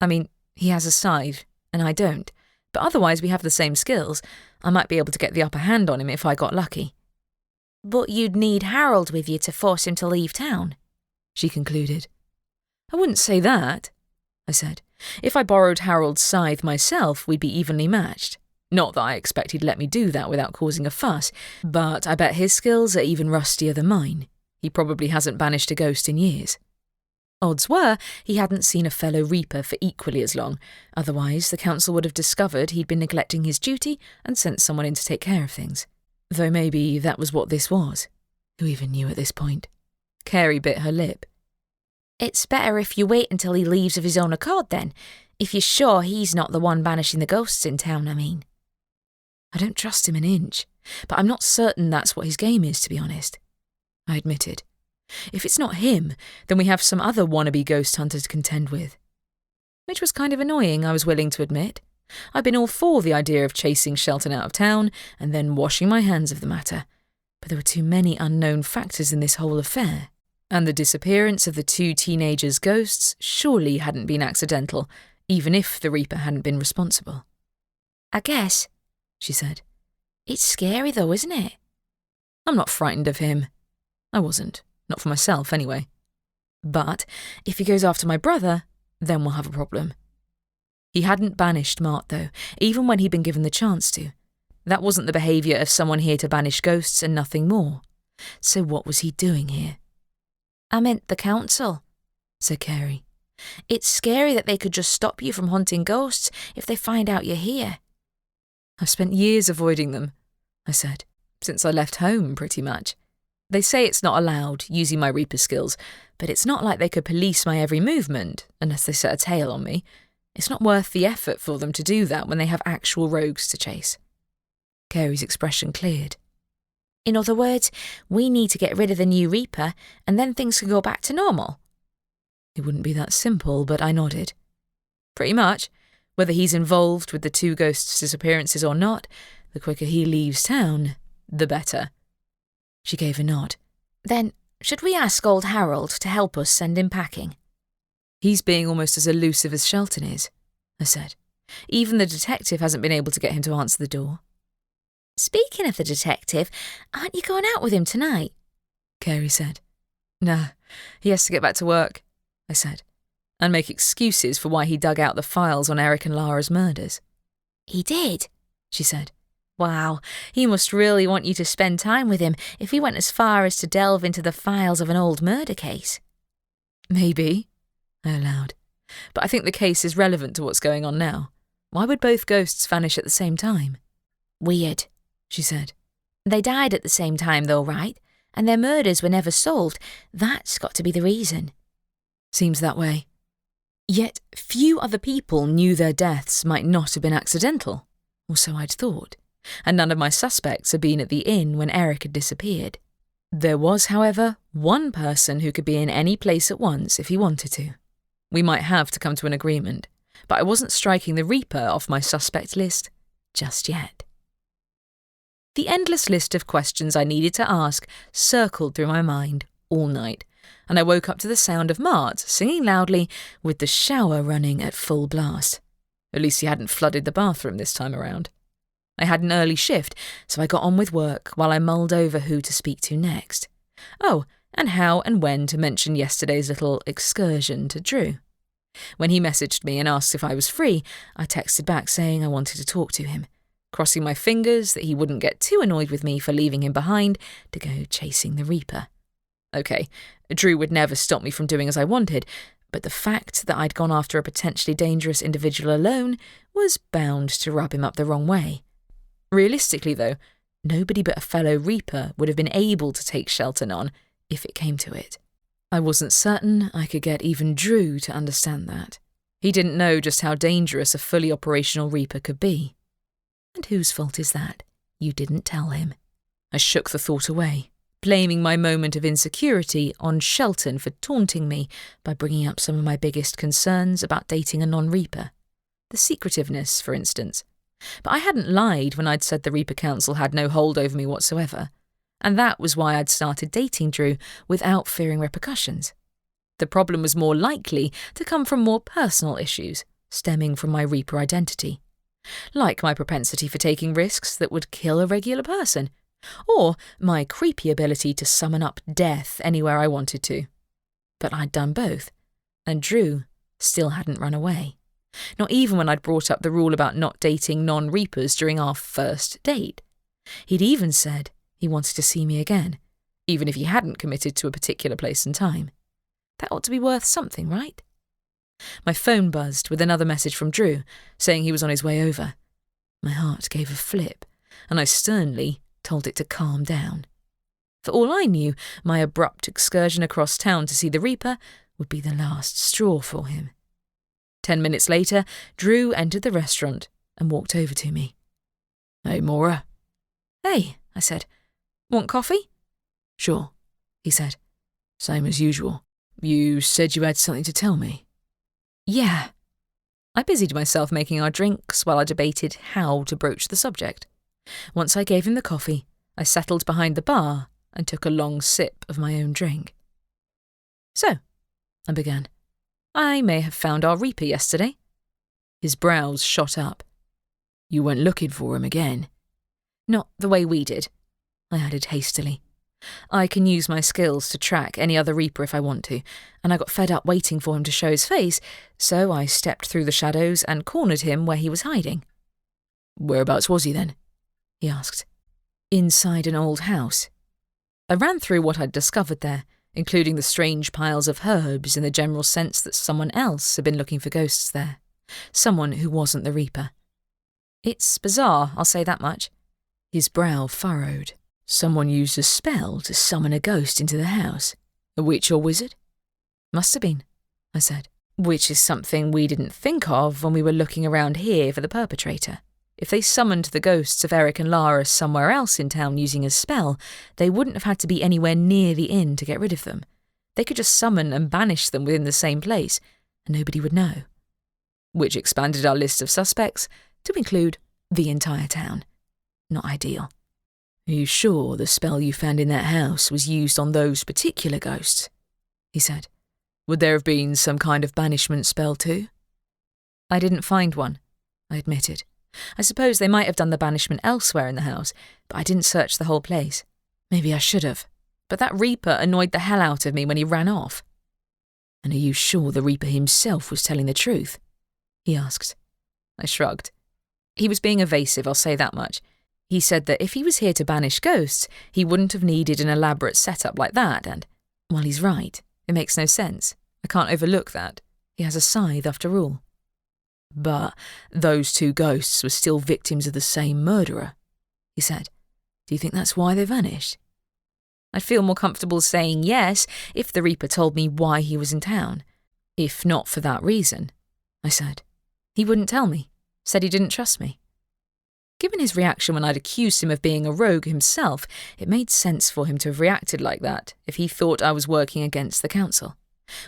I mean, he has a scythe, and I don't, but otherwise we have the same skills. I might be able to get the upper hand on him if I got lucky. But you'd need Harold with you to force him to leave town, she concluded. I wouldn't say that, I said. If I borrowed Harold's scythe myself, we'd be evenly matched. Not that I expect he'd let me do that without causing a fuss, but I bet his skills are even rustier than mine. He probably hasn't banished a ghost in years. Odds were he hadn't seen a fellow Reaper for equally as long, otherwise the council would have discovered he'd been neglecting his duty and sent someone in to take care of things. Though maybe that was what this was. Who even knew at this point? Carey bit her lip. It's better if you wait until he leaves of his own accord then, if you're sure he's not the one banishing the ghosts in town, I mean. I don't trust him an inch, but I'm not certain that's what his game is, to be honest, I admitted. If it's not him, then we have some other wannabe ghost hunter to contend with. Which was kind of annoying, I was willing to admit. I'd been all for the idea of chasing Shelton out of town and then washing my hands of the matter, but there were too many unknown factors in this whole affair, and the disappearance of the two teenagers' ghosts surely hadn't been accidental, even if the Reaper hadn't been responsible. I guess, she said. It's scary though, isn't it? I'm not frightened of him. I wasn't. Not for myself, anyway. But if he goes after my brother, then we'll have a problem. He hadn't banished Mart, though, even when he'd been given the chance to. That wasn't the behaviour of someone here to banish ghosts and nothing more. So what was he doing here? I meant the council, said Carey. It's scary that they could just stop you from hunting ghosts if they find out you're here. I've spent years avoiding them, I said, since I left home, pretty much. They say it's not allowed, using my Reaper skills, but it's not like they could police my every movement, unless they set a tail on me. It's not worth the effort for them to do that when they have actual rogues to chase. Carey's expression cleared. In other words, we need to get rid of the new Reaper, and then things can go back to normal. It wouldn't be that simple, but I nodded. Pretty much. Whether he's involved with the two ghosts' disappearances or not, the quicker he leaves town, the better. She gave a nod. Then, should we ask old Harold to help us send him packing? He's being almost as elusive as Shelton is, I said. Even the detective hasn't been able to get him to answer the door. Speaking of the detective, aren't you going out with him tonight? Carey said. Nah, he has to get back to work, I said, and make excuses for why he dug out the files on Eric and Lara's murders. He did, she said. Wow, he must really want you to spend time with him if he went as far as to delve into the files of an old murder case. Maybe, I allowed, but I think the case is relevant to what's going on now. Why would both ghosts vanish at the same time? Weird, she said. They died at the same time though, right? And their murders were never solved. That's got to be the reason. Seems that way. Yet few other people knew their deaths might not have been accidental, or so I'd thought. And none of my suspects had been at the inn when Eric had disappeared. There was, however, one person who could be in any place at once if he wanted to. We might have to come to an agreement, but I wasn't striking the Reaper off my suspect list just yet. The endless list of questions I needed to ask circled through my mind all night, and I woke up to the sound of Mart singing loudly with the shower running at full blast. At least he hadn't flooded the bathroom this time around. I had an early shift, so I got on with work while I mulled over who to speak to next. Oh, and how and when to mention yesterday's little excursion to Drew. When he messaged me and asked if I was free, I texted back saying I wanted to talk to him, crossing my fingers that he wouldn't get too annoyed with me for leaving him behind to go chasing the Reaper. Okay, Drew would never stop me from doing as I wanted, But the fact that I'd gone after a potentially dangerous individual alone was bound to rub him up the wrong way. Realistically, though, nobody but a fellow Reaper would have been able to take Shelton on if it came to it. I wasn't certain I could get even Drew to understand that. He didn't know just how dangerous a fully operational Reaper could be. And whose fault is that? You didn't tell him. I shook the thought away, blaming my moment of insecurity on Shelton for taunting me by bringing up some of my biggest concerns about dating a non-Reaper. The secretiveness, for instance. But I hadn't lied when I'd said the Reaper Council had no hold over me whatsoever, and that was why I'd started dating Drew without fearing repercussions. The problem was more likely to come from more personal issues, stemming from my Reaper identity, like my propensity for taking risks that would kill a regular person, or my creepy ability to summon up death anywhere I wanted to. But I'd done both, and Drew still hadn't run away. Not even when I'd brought up the rule about not dating non-Reapers during our first date. He'd even said he wanted to see me again, even if he hadn't committed to a particular place and time. That ought to be worth something, right? My phone buzzed with another message from Drew, saying he was on his way over. My heart gave a flip, and I sternly told it to calm down. For all I knew, my abrupt excursion across town to see the Reaper would be the last straw for him. 10 minutes later, Drew entered the restaurant and walked over to me. "Hey, Maura." "Hey," I said. "Want coffee?" "Sure," he said. "Same as usual. You said you had something to tell me." "Yeah." I busied myself making our drinks while I debated how to broach the subject. Once I gave him the coffee, I settled behind the bar and took a long sip of my own drink. "So," I began, "I may have found our Reaper yesterday." His brows shot up. "You went looking for him again?" "Not the way we did," I added hastily. "I can use my skills to track any other Reaper if I want to, and I got fed up waiting for him to show his face, so I stepped through the shadows and cornered him where he was hiding." "Whereabouts was he then?" he asked. "Inside an old house." I ran through what I'd discovered there, including the strange piles of herbs in the general sense that someone else had been looking for ghosts there. Someone who wasn't the Reaper. "It's bizarre, I'll say that much." His brow furrowed. "Someone used a spell to summon a ghost into the house? A witch or wizard?" "Must have been," I said. "Which is something we didn't think of when we were looking around here for the perpetrator. If they summoned the ghosts of Eric and Lara somewhere else in town using a spell, they wouldn't have had to be anywhere near the inn to get rid of them. They could just summon and banish them within the same place, and nobody would know." Which expanded our list of suspects to include the entire town. Not ideal. "Are you sure the spell you found in that house was used on those particular ghosts?" he said. "Would there have been some kind of banishment spell too?" "I didn't find one," I admitted. "I suppose they might have done the banishment elsewhere in the house, but I didn't search the whole place. Maybe I should have, but that Reaper annoyed the hell out of me when he ran off." "And are you sure the Reaper himself was telling the truth?" he asked. I shrugged. He was being evasive, I'll say that much. He said that if he was here to banish ghosts, he wouldn't have needed an elaborate setup like that, and, well, he's right. It makes no sense. I can't overlook that. He has a scythe after all. "But those two ghosts were still victims of the same murderer," he said. "Do you think that's why they vanished?" I'd feel more comfortable saying yes if the Reaper told me why he was in town. "If not for that reason," I said. "He wouldn't tell me. Said he didn't trust me." Given his reaction when I'd accused him of being a rogue himself, it made sense for him to have reacted like that if he thought I was working against the council,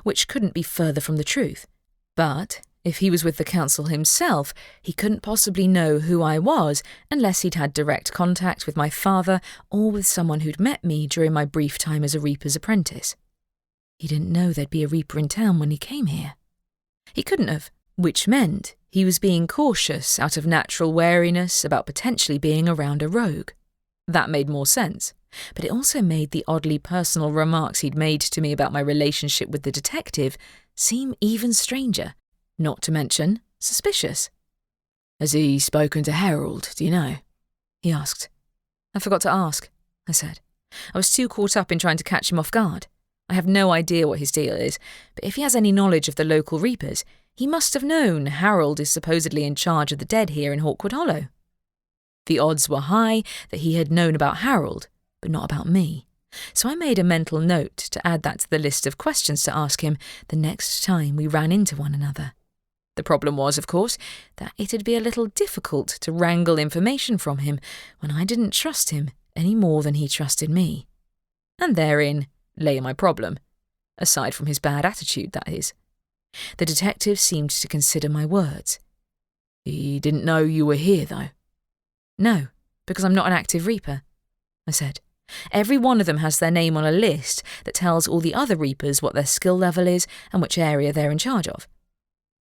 which couldn't be further from the truth. But if he was with the council himself, he couldn't possibly know who I was unless he'd had direct contact with my father or with someone who'd met me during my brief time as a Reaper's apprentice. He didn't know there'd be a Reaper in town when he came here. He couldn't have, which meant he was being cautious out of natural wariness about potentially being around a rogue. That made more sense, but it also made the oddly personal remarks he'd made to me about my relationship with the detective seem even stranger, not to mention suspicious. "Has he spoken to Harold, do you know?" he asked. "I forgot to ask," I said. I was too caught up in trying to catch him off guard. I have no idea what his deal is, but if he has any knowledge of the local reapers, he must have known Harold is supposedly in charge of the dead here in Hawkwood Hollow. The odds were high that he had known about Harold, but not about me, so I made a mental note to add that to the list of questions to ask him the next time we ran into one another. The problem was, of course, that it'd be a little difficult to wrangle information from him when I didn't trust him any more than he trusted me. And therein lay my problem, aside from his bad attitude, that is. The detective seemed to consider my words. He didn't know you were here, though? No, because I'm not an active reaper, I said. Every one of them has their name on a list that tells all the other reapers what their skill level is and which area they're in charge of.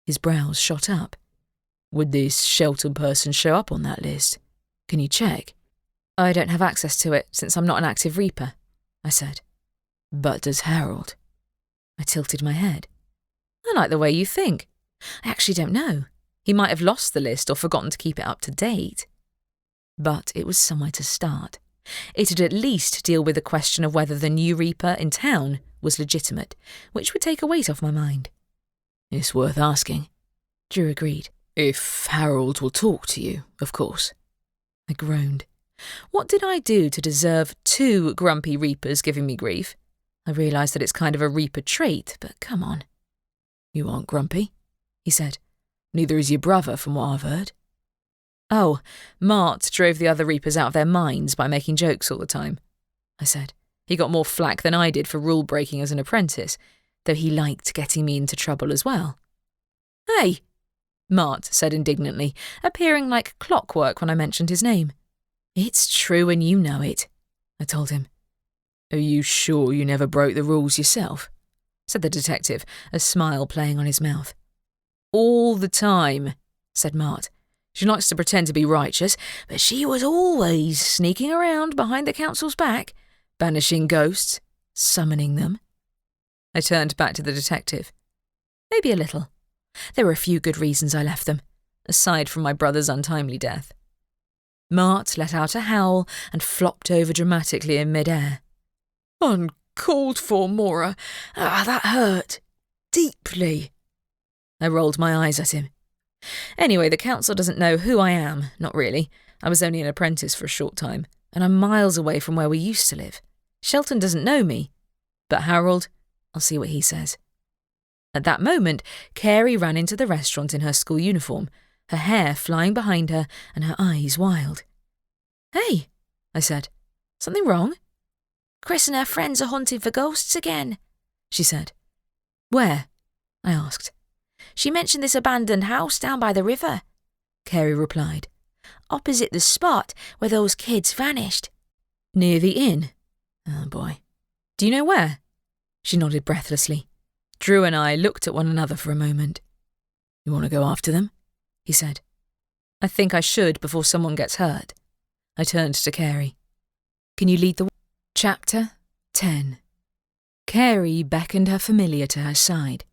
His brows shot up. Would this Shelton person show up on that list? Can you check? I don't have access to it since I'm not an active reaper, I said. But does Harold? I tilted my head. I like the way you think. I actually don't know. He might have lost the list or forgotten to keep it up to date. But it was somewhere to start. It'd at least deal with the question of whether the new reaper in town was legitimate, which would take a weight off my mind. It's worth asking, Drew agreed. If Harold will talk to you, of course. I groaned. What did I do to deserve 2 grumpy reapers giving me grief? I realised that it's kind of a reaper trait, but come on. You aren't grumpy, he said. Neither is your brother, from what I've heard. Oh, Mart drove the other reapers out of their minds by making jokes all the time, I said. He got more flack than I did for rule-breaking as an apprentice, though he liked getting me into trouble as well. Hey, Mart said indignantly, appearing like clockwork when I mentioned his name. It's true and you know it, I told him. Are you sure you never broke the rules yourself? Said the detective, a smile playing on his mouth. All the time, said Mart. She likes to pretend to be righteous, but she was always sneaking around behind the council's back, banishing ghosts, summoning them. I turned back to the detective. Maybe a little. There were a few good reasons I left them, aside from my brother's untimely death. Mart let out a howl and flopped over dramatically in mid-air. Uncalled for, Maura. That hurt. Deeply. I rolled my eyes at him. Anyway, the council doesn't know who I am, not really. I was only an apprentice for a short time, and I'm miles away from where we used to live. Shelton doesn't know me. But Harold, I'll see what he says. At that moment, Carey ran into the restaurant in her school uniform, her hair flying behind her and her eyes wild. Hey, I said. Something wrong? Chris and her friends are hunting for ghosts again, she said. Where? I asked. She mentioned this abandoned house down by the river, Carey replied. Opposite the spot where those kids vanished. Near the inn? Oh boy. Do you know where? She nodded breathlessly. Drew and I looked at one another for a moment. You want to go after them? He said. I think I should before someone gets hurt. I turned to Carey. Can you lead the way? Chapter 10. Carey beckoned her familiar to her side.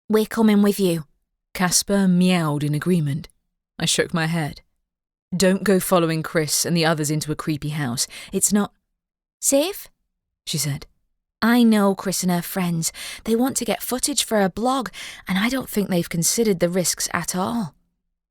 We're coming with you. Casper meowed in agreement. I shook my head. Don't go following Chris and the others into a creepy house. It's not safe, she said. I know Chris and her friends. They want to get footage for a blog, and I don't think they've considered the risks at all.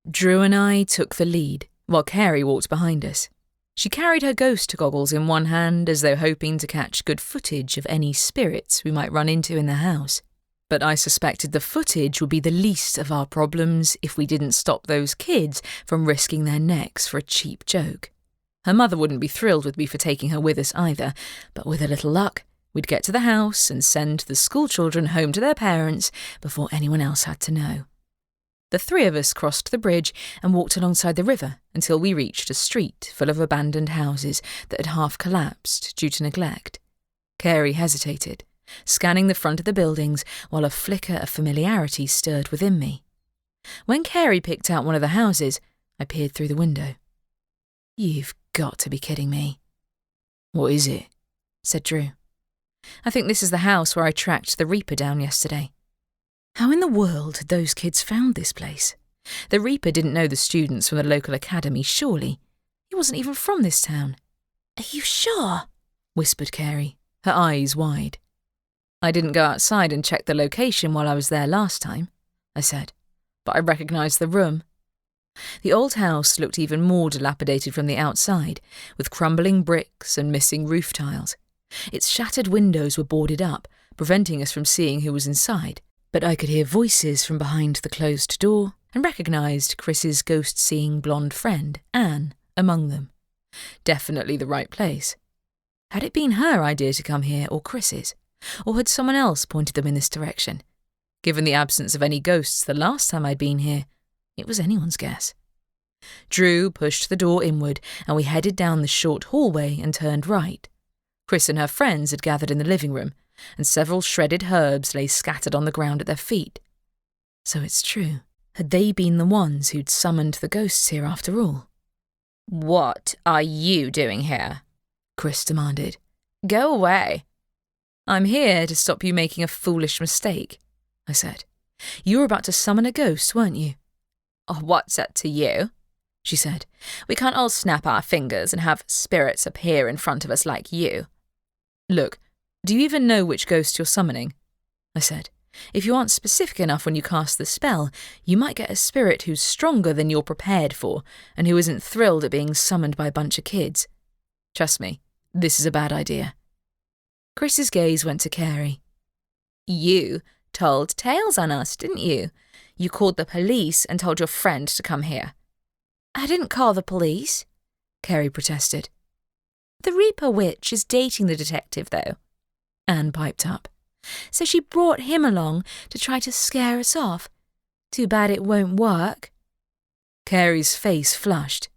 Drew and I took the lead, while Carey walked behind us. She carried her ghost goggles in one hand as though hoping to catch good footage of any spirits we might run into in the house. But I suspected the footage would be the least of our problems if we didn't stop those kids from risking their necks for a cheap joke. Her mother wouldn't be thrilled with me for taking her with us either, but with a little luck, we'd get to the house and send the schoolchildren home to their parents before anyone else had to know. The 3 of us crossed the bridge and walked alongside the river until we reached a street full of abandoned houses that had half collapsed due to neglect. Carey hesitated, scanning the front of the buildings while a flicker of familiarity stirred within me. When Carey picked out one of the houses, I peered through the window. You've got to be kidding me. What is it? Said Drew. I think this is the house where I tracked the Reaper down yesterday. How in the world had those kids found this place? The Reaper didn't know the students from the local academy, surely. He wasn't even from this town. Are you sure? Whispered Carey, her eyes wide. I didn't go outside and check the location while I was there last time, I said, but I recognised the room. The old house looked even more dilapidated from the outside, with crumbling bricks and missing roof tiles. Its shattered windows were boarded up, preventing us from seeing who was inside, but I could hear voices from behind the closed door and recognised Chris's ghost-seeing blonde friend, Anne, among them. Definitely the right place. Had it been her idea to come here or Chris's? Or had someone else pointed them in this direction? Given the absence of any ghosts the last time I'd been here, it was anyone's guess. Drew pushed the door inward and we headed down the short hallway and turned right. Chris and her friends had gathered in the living room, and several shredded herbs lay scattered on the ground at their feet. So it's true. Had they been the ones who'd summoned the ghosts here after all? "What are you doing here?" Chris demanded. "Go away." "I'm here to stop you making a foolish mistake," I said. "You were about to summon a ghost, weren't you?" "Oh, what's that to you?" she said. "We can't all snap our fingers and have spirits appear in front of us like you." "Look, do you even know which ghost you're summoning?" I said. "If you aren't specific enough when you cast the spell, you might get a spirit who's stronger than you're prepared for and who isn't thrilled at being summoned by a bunch of kids. Trust me, this is a bad idea." Chris's gaze went to Carey. "You told tales on us, didn't you? You called the police and told your friend to come here." "I didn't call the police," Carey protested. "The Reaper Witch is dating the detective, though," Anne piped up. "So she brought him along to try to scare us off. Too bad it won't work." Carey's face flushed.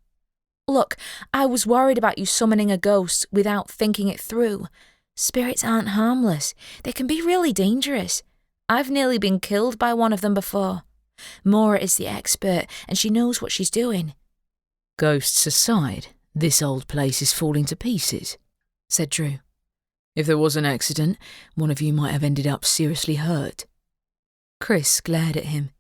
"Look, I was worried about you summoning a ghost without thinking it through. Spirits aren't harmless. They can be really dangerous. I've nearly been killed by one of them before. Maura is the expert, and she knows what she's doing." "Ghosts aside, this old place is falling to pieces," said Drew. "If there was an accident, one of you might have ended up seriously hurt." Chris glared at him.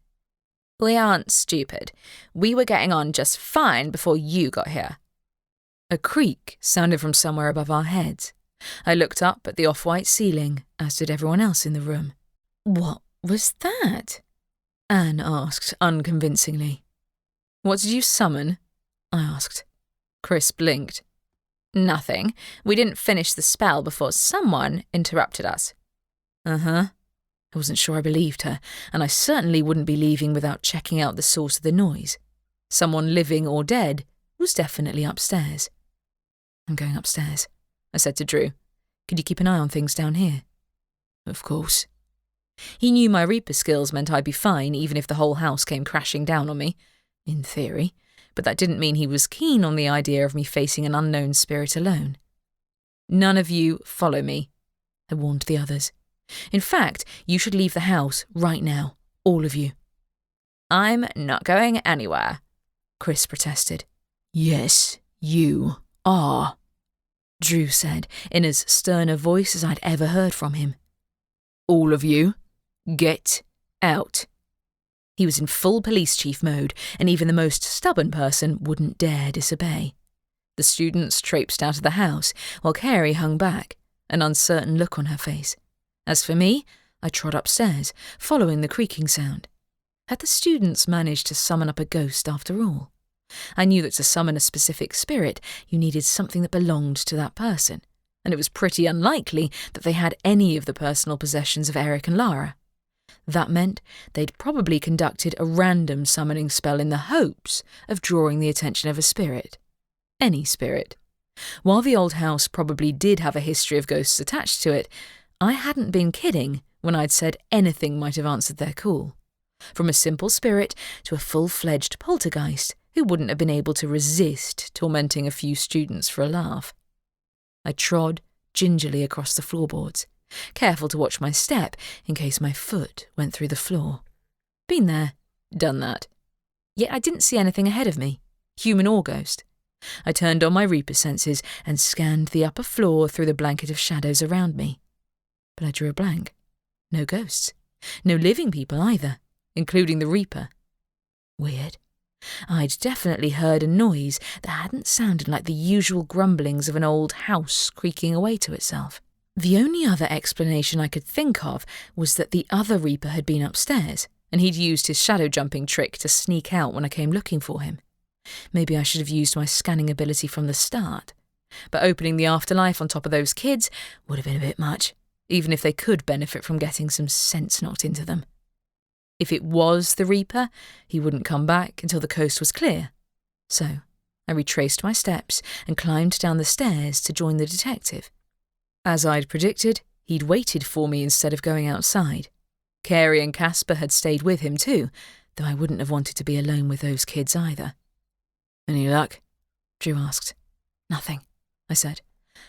"We aren't stupid. We were getting on just fine before you got here." A creak sounded from somewhere above our heads. I looked up at the off-white ceiling, as did everyone else in the room. "What was that?" Anne asked unconvincingly. "What did you summon?" I asked. Chris blinked. "Nothing. We didn't finish the spell before someone interrupted us." Uh-huh. I wasn't sure I believed her, and I certainly wouldn't be leaving without checking out the source of the noise. Someone living or dead was definitely upstairs. "I'm going upstairs," I said to Drew. "Could you keep an eye on things down here?" "Of course." He knew my Reaper skills meant I'd be fine even if the whole house came crashing down on me, in theory, but that didn't mean he was keen on the idea of me facing an unknown spirit alone. "None of you follow me," I warned the others. "In fact, you should leave the house right now, all of you." "I'm not going anywhere," Chris protested. "Yes, you are," Drew said in as stern a voice as I'd ever heard from him. "All of you, get out." He was in full police chief mode, and even the most stubborn person wouldn't dare disobey. The students traipsed out of the house, while Carey hung back, an uncertain look on her face. As for me, I trod upstairs, following the creaking sound. Had the students managed to summon up a ghost after all? I knew that to summon a specific spirit, you needed something that belonged to that person, and it was pretty unlikely that they had any of the personal possessions of Eric and Lara. That meant they'd probably conducted a random summoning spell in the hopes of drawing the attention of a spirit. Any spirit. While the old house probably did have a history of ghosts attached to it, I hadn't been kidding when I'd said anything might have answered their call. From a simple spirit to a full-fledged poltergeist who wouldn't have been able to resist tormenting a few students for a laugh. I trod gingerly across the floorboards, careful to watch my step in case my foot went through the floor. Been there, done that. Yet I didn't see anything ahead of me, human or ghost. I turned on my Reaper senses and scanned the upper floor through the blanket of shadows around me. But I drew a blank. No ghosts. No living people either, including the Reaper. Weird. I'd definitely heard a noise that hadn't sounded like the usual grumblings of an old house creaking away to itself. The only other explanation I could think of was that the other Reaper had been upstairs, and he'd used his shadow jumping trick to sneak out when I came looking for him. Maybe I should have used my scanning ability from the start. But opening the afterlife on top of those kids would have been a bit much, even if they could benefit from getting some sense knocked into them. If it was the Reaper, he wouldn't come back until the coast was clear. So I retraced my steps and climbed down the stairs to join the detective. As I'd predicted, he'd waited for me instead of going outside. Carey and Casper had stayed with him too, though I wouldn't have wanted to be alone with those kids either. "Any luck?" Drew asked. "Nothing," I said.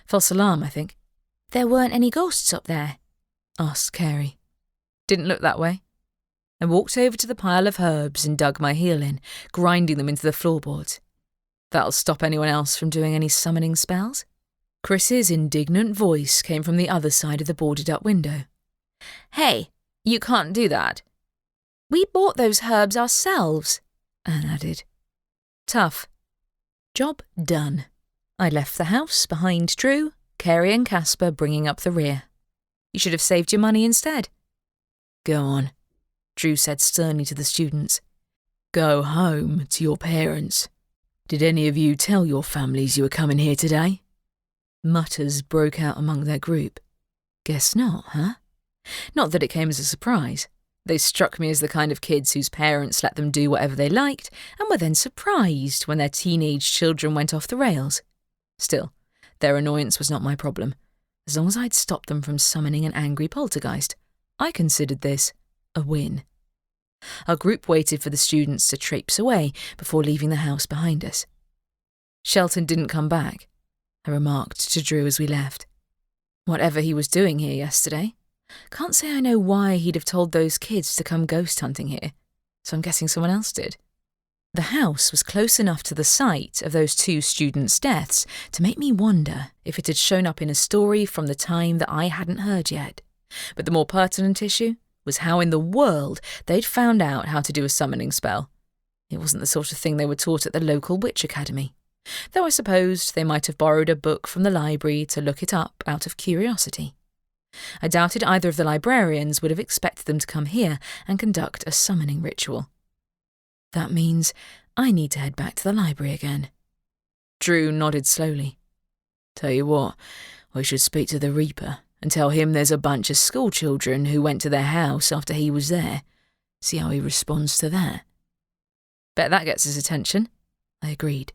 "False alarm, I think." "There weren't any ghosts up there?" asked Carey. "Didn't look that way." I walked over to the pile of herbs and dug my heel in, grinding them into the floorboards. "That'll stop anyone else from doing any summoning spells?" Chris's indignant voice came from the other side of the boarded-up window. "Hey, you can't do that. We bought those herbs ourselves," Anne added. Tough. Job done. I left the house behind Drew, Carey and Casper bringing up the rear. "You should have saved your money instead." "Go on," Drew said sternly to the students. "Go home to your parents. Did any of you tell your families you were coming here today?" Mutters broke out among their group. "Guess not, huh?" Not that it came as a surprise. They struck me as the kind of kids whose parents let them do whatever they liked and were then surprised when their teenage children went off the rails. Still, their annoyance was not my problem. As long as I'd stopped them from summoning an angry poltergeist, I considered this a win. Our group waited for the students to traipse away before leaving the house behind us. "Shelton didn't come back," I remarked to Drew as we left. "Whatever he was doing here yesterday. Can't say I know why he'd have told those kids to come ghost hunting here, so I'm guessing someone else did." The house was close enough to the site of those two students' deaths to make me wonder if it had shown up in a story from the time that I hadn't heard yet. But the more pertinent issue was how in the world they'd found out how to do a summoning spell. It wasn't the sort of thing they were taught at the local witch academy, though I supposed they might have borrowed a book from the library to look it up out of curiosity. I doubted either of the librarians would have expected them to come here and conduct a summoning ritual. That means I need to head back to the library again. Drew nodded slowly. "Tell you what, we should speak to the Reaper and tell him there's a bunch of schoolchildren who went to their house after he was there. See how he responds to that." "Bet that gets his attention," I agreed.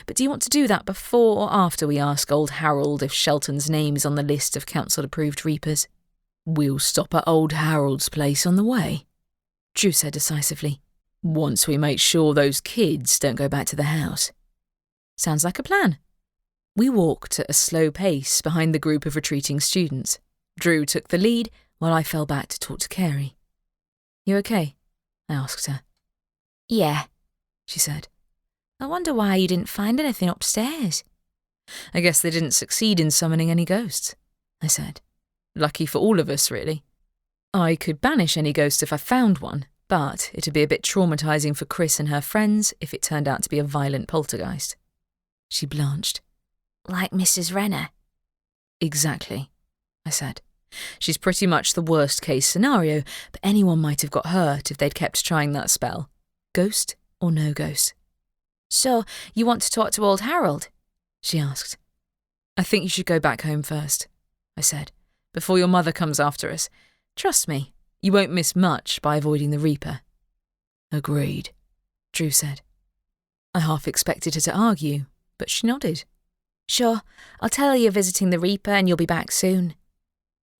"But do you want to do that before or after we ask old Harold if Shelton's name is on the list of council-approved Reapers?" "We'll stop at old Harold's place on the way," Drew said decisively, "once we make sure those kids don't go back to the house." "Sounds like a plan." We walked at a slow pace behind the group of retreating students. Drew took the lead while I fell back to talk to Carey. "You okay?" I asked her. "Yeah," she said. "I wonder why you didn't find anything upstairs." "I guess they didn't succeed in summoning any ghosts," I said. "Lucky for all of us, really. I could banish any ghost if I found one, but it'd be a bit traumatising for Chris and her friends if it turned out to be a violent poltergeist." She blanched. "Like Mrs. Renner?" "Exactly," I said. "She's pretty much the worst-case scenario, but anyone might have got hurt if they'd kept trying that spell. Ghost or no ghost." "So, you want to talk to old Harold?" she asked. "I think you should go back home first," I said, "before your mother comes after us. Trust me, you won't miss much by avoiding the Reaper." "Agreed," Drew said. I half expected her to argue, but she nodded. "Sure, I'll tell her you're visiting the Reaper and you'll be back soon."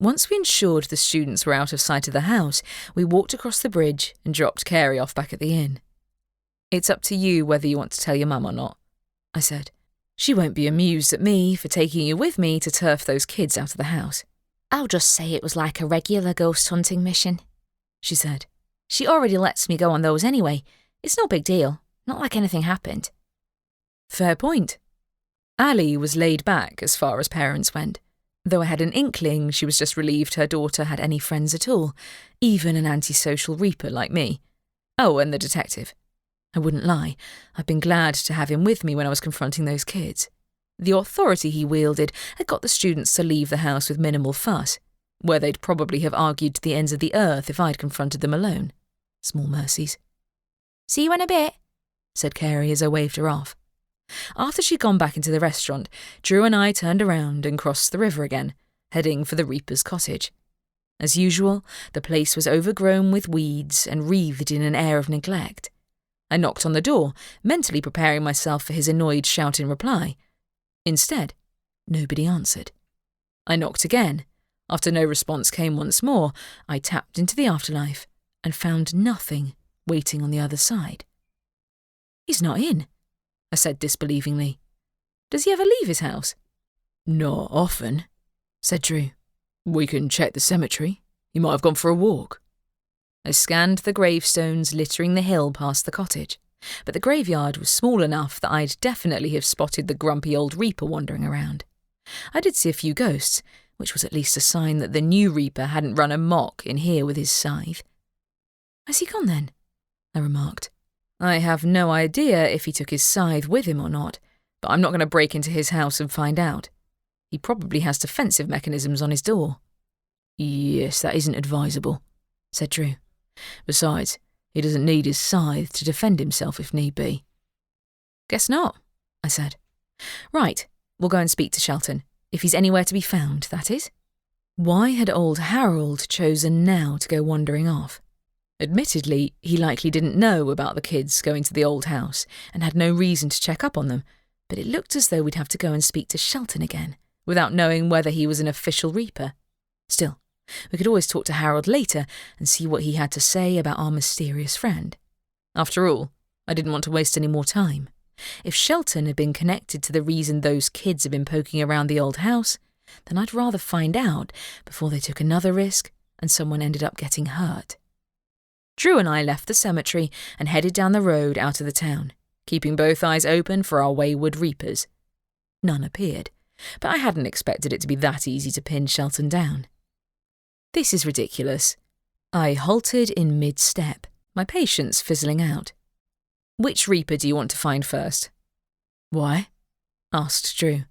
Once we ensured the students were out of sight of the house, we walked across the bridge and dropped Carey off back at the inn. "It's up to you whether you want to tell your mum or not," I said. "She won't be amused at me for taking you with me to turf those kids out of the house." "I'll just say it was like a regular ghost hunting mission," she said. "She already lets me go on those anyway. It's no big deal, not like anything happened." Fair point. Ali was laid back as far as parents went, though I had an inkling she was just relieved her daughter had any friends at all, even an antisocial Reaper like me. Oh, and the detective. I wouldn't lie, I'd been glad to have him with me when I was confronting those kids. The authority he wielded had got the students to leave the house with minimal fuss, where they'd probably have argued to the ends of the earth if I'd confronted them alone. Small mercies. "See you in a bit," said Carey as I waved her off. After she'd gone back into the restaurant, Drew and I turned around and crossed the river again, heading for the Reaper's cottage. As usual, the place was overgrown with weeds and wreathed in an air of neglect. I knocked on the door, mentally preparing myself for his annoyed shout in reply. Instead, nobody answered. I knocked again. After no response came once more, I tapped into the afterlife and found nothing waiting on the other side. "He's not in," I said disbelievingly. "Does he ever leave his house?" "Not often," said Drew. "We can check the cemetery. He might have gone for a walk." I scanned the gravestones littering the hill past the cottage, but the graveyard was small enough that I'd definitely have spotted the grumpy old Reaper wandering around. I did see a few ghosts, which was at least a sign that the new Reaper hadn't run amok in here with his scythe. "Has he gone then?" I remarked. I have no idea if he took his scythe with him or not, but I'm not going to break into his house and find out. He probably has defensive mechanisms on his door. "Yes, that isn't advisable," said Drew. "Besides, he doesn't need his scythe to defend himself if need be." "Guess not," I said. "Right, we'll go and speak to Shelton, if he's anywhere to be found, that is." Why had old Harold chosen now to go wandering off? Admittedly, he likely didn't know about the kids going to the old house and had no reason to check up on them, but it looked as though we'd have to go and speak to Shelton again, without knowing whether he was an official Reaper. Still, we could always talk to Harold later and see what he had to say about our mysterious friend. After all, I didn't want to waste any more time. If Shelton had been connected to the reason those kids had been poking around the old house, then I'd rather find out before they took another risk and someone ended up getting hurt. Drew and I left the cemetery and headed down the road out of the town, keeping both eyes open for our wayward Reapers. None appeared, but I hadn't expected it to be that easy to pin Shelton down. This is ridiculous. I halted in mid-step, my patience fizzling out. "Which Reaper do you want to find first?" "Why?" asked Drew.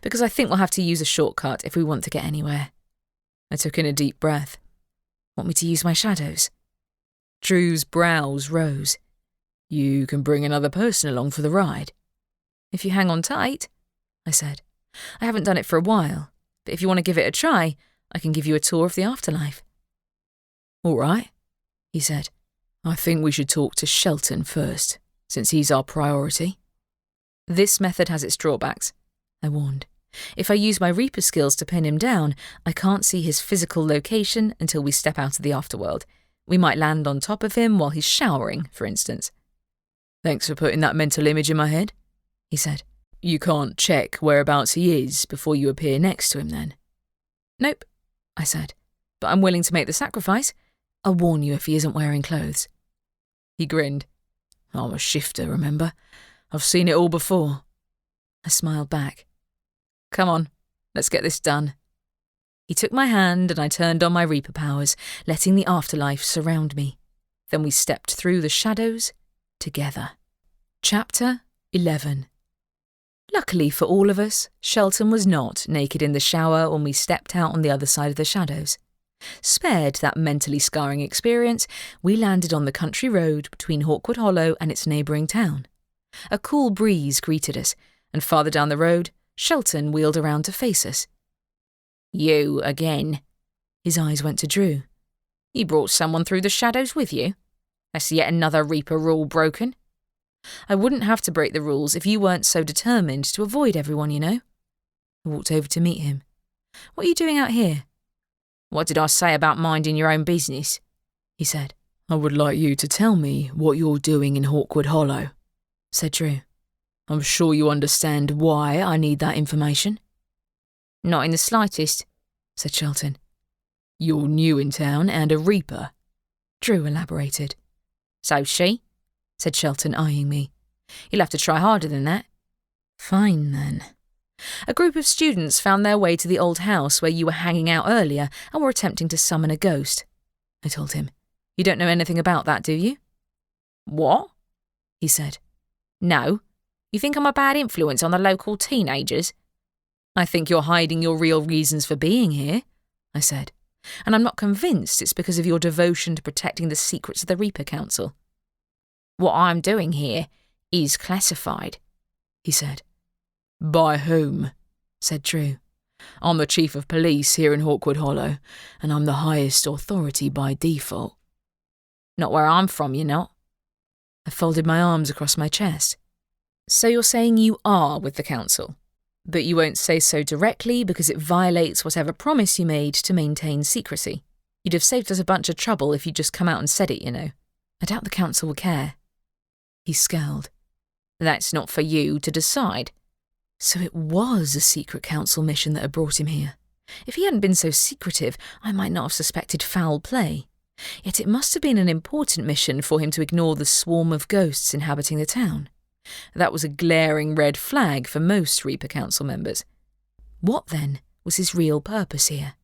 "Because I think we'll have to use a shortcut if we want to get anywhere." I took in a deep breath. "Want me to use my shadows?" Drew's brows rose. "You can bring another person along for the ride." "If you hang on tight," I said. "I haven't done it for a while, but if you want to give it a try, I can give you a tour of the afterlife." "All right," he said. "I think we should talk to Shelton first, since he's our priority." "This method has its drawbacks," I warned. "If I use my Reaper skills to pin him down, I can't see his physical location until we step out of the afterworld. We might land on top of him while he's showering, for instance." "Thanks for putting that mental image in my head," he said. "You can't check whereabouts he is before you appear next to him then?" "Nope," I said, "but I'm willing to make the sacrifice. I'll warn you if he isn't wearing clothes." He grinned. "I'm a shifter, remember? I've seen it all before." I smiled back. "Come on, let's get this done." He took my hand and I turned on my Reaper powers, letting the afterlife surround me. Then we stepped through the shadows together. Chapter 11. Luckily for all of us, Shelton was not naked in the shower when we stepped out on the other side of the shadows. Spared that mentally scarring experience, we landed on the country road between Hawkwood Hollow and its neighbouring town. A cool breeze greeted us, and farther down the road, Shelton wheeled around to face us. "You again." His eyes went to Drew. "You brought someone through the shadows with you? That's yet another Reaper rule broken." "I wouldn't have to break the rules if you weren't so determined to avoid everyone, you know." I walked over to meet him. "What are you doing out here?" "What did I say about minding your own business?" he said. "I would like you to tell me what you're doing in Hawkwood Hollow," said Drew. "I'm sure you understand why I need that information." "Not in the slightest," said Shelton. "You're new in town and a Reaper," Drew elaborated. "So she?" said Shelton, eyeing me. "You'll have to try harder than that." "Fine, then." "A group of students found their way to the old house where you were hanging out earlier and were attempting to summon a ghost," I told him. "You don't know anything about that, do you?" "What?" he said. "No. You think I'm a bad influence on the local teenagers? I think you're hiding your real reasons for being here, I said, and I'm not convinced it's because of your devotion to protecting the secrets of the Reaper Council. What I'm doing here is classified, he said. By whom? Said Drew. I'm the chief of police here in Hawkwood Hollow, and I'm the highest authority by default. Not where I'm from, you're not. I folded my arms across my chest. So you're saying you are with the council, but you won't say so directly because it violates whatever promise you made to maintain secrecy. You'd have saved us a bunch of trouble if you'd just come out and said it, you know. I doubt the council will care. He scowled. That's not for you to decide. So it was a secret council mission that had brought him here. If he hadn't been so secretive, I might not have suspected foul play. Yet it must have been an important mission for him to ignore the swarm of ghosts inhabiting the town. That was a glaring red flag for most Reaper Council members. What, then, was his real purpose here?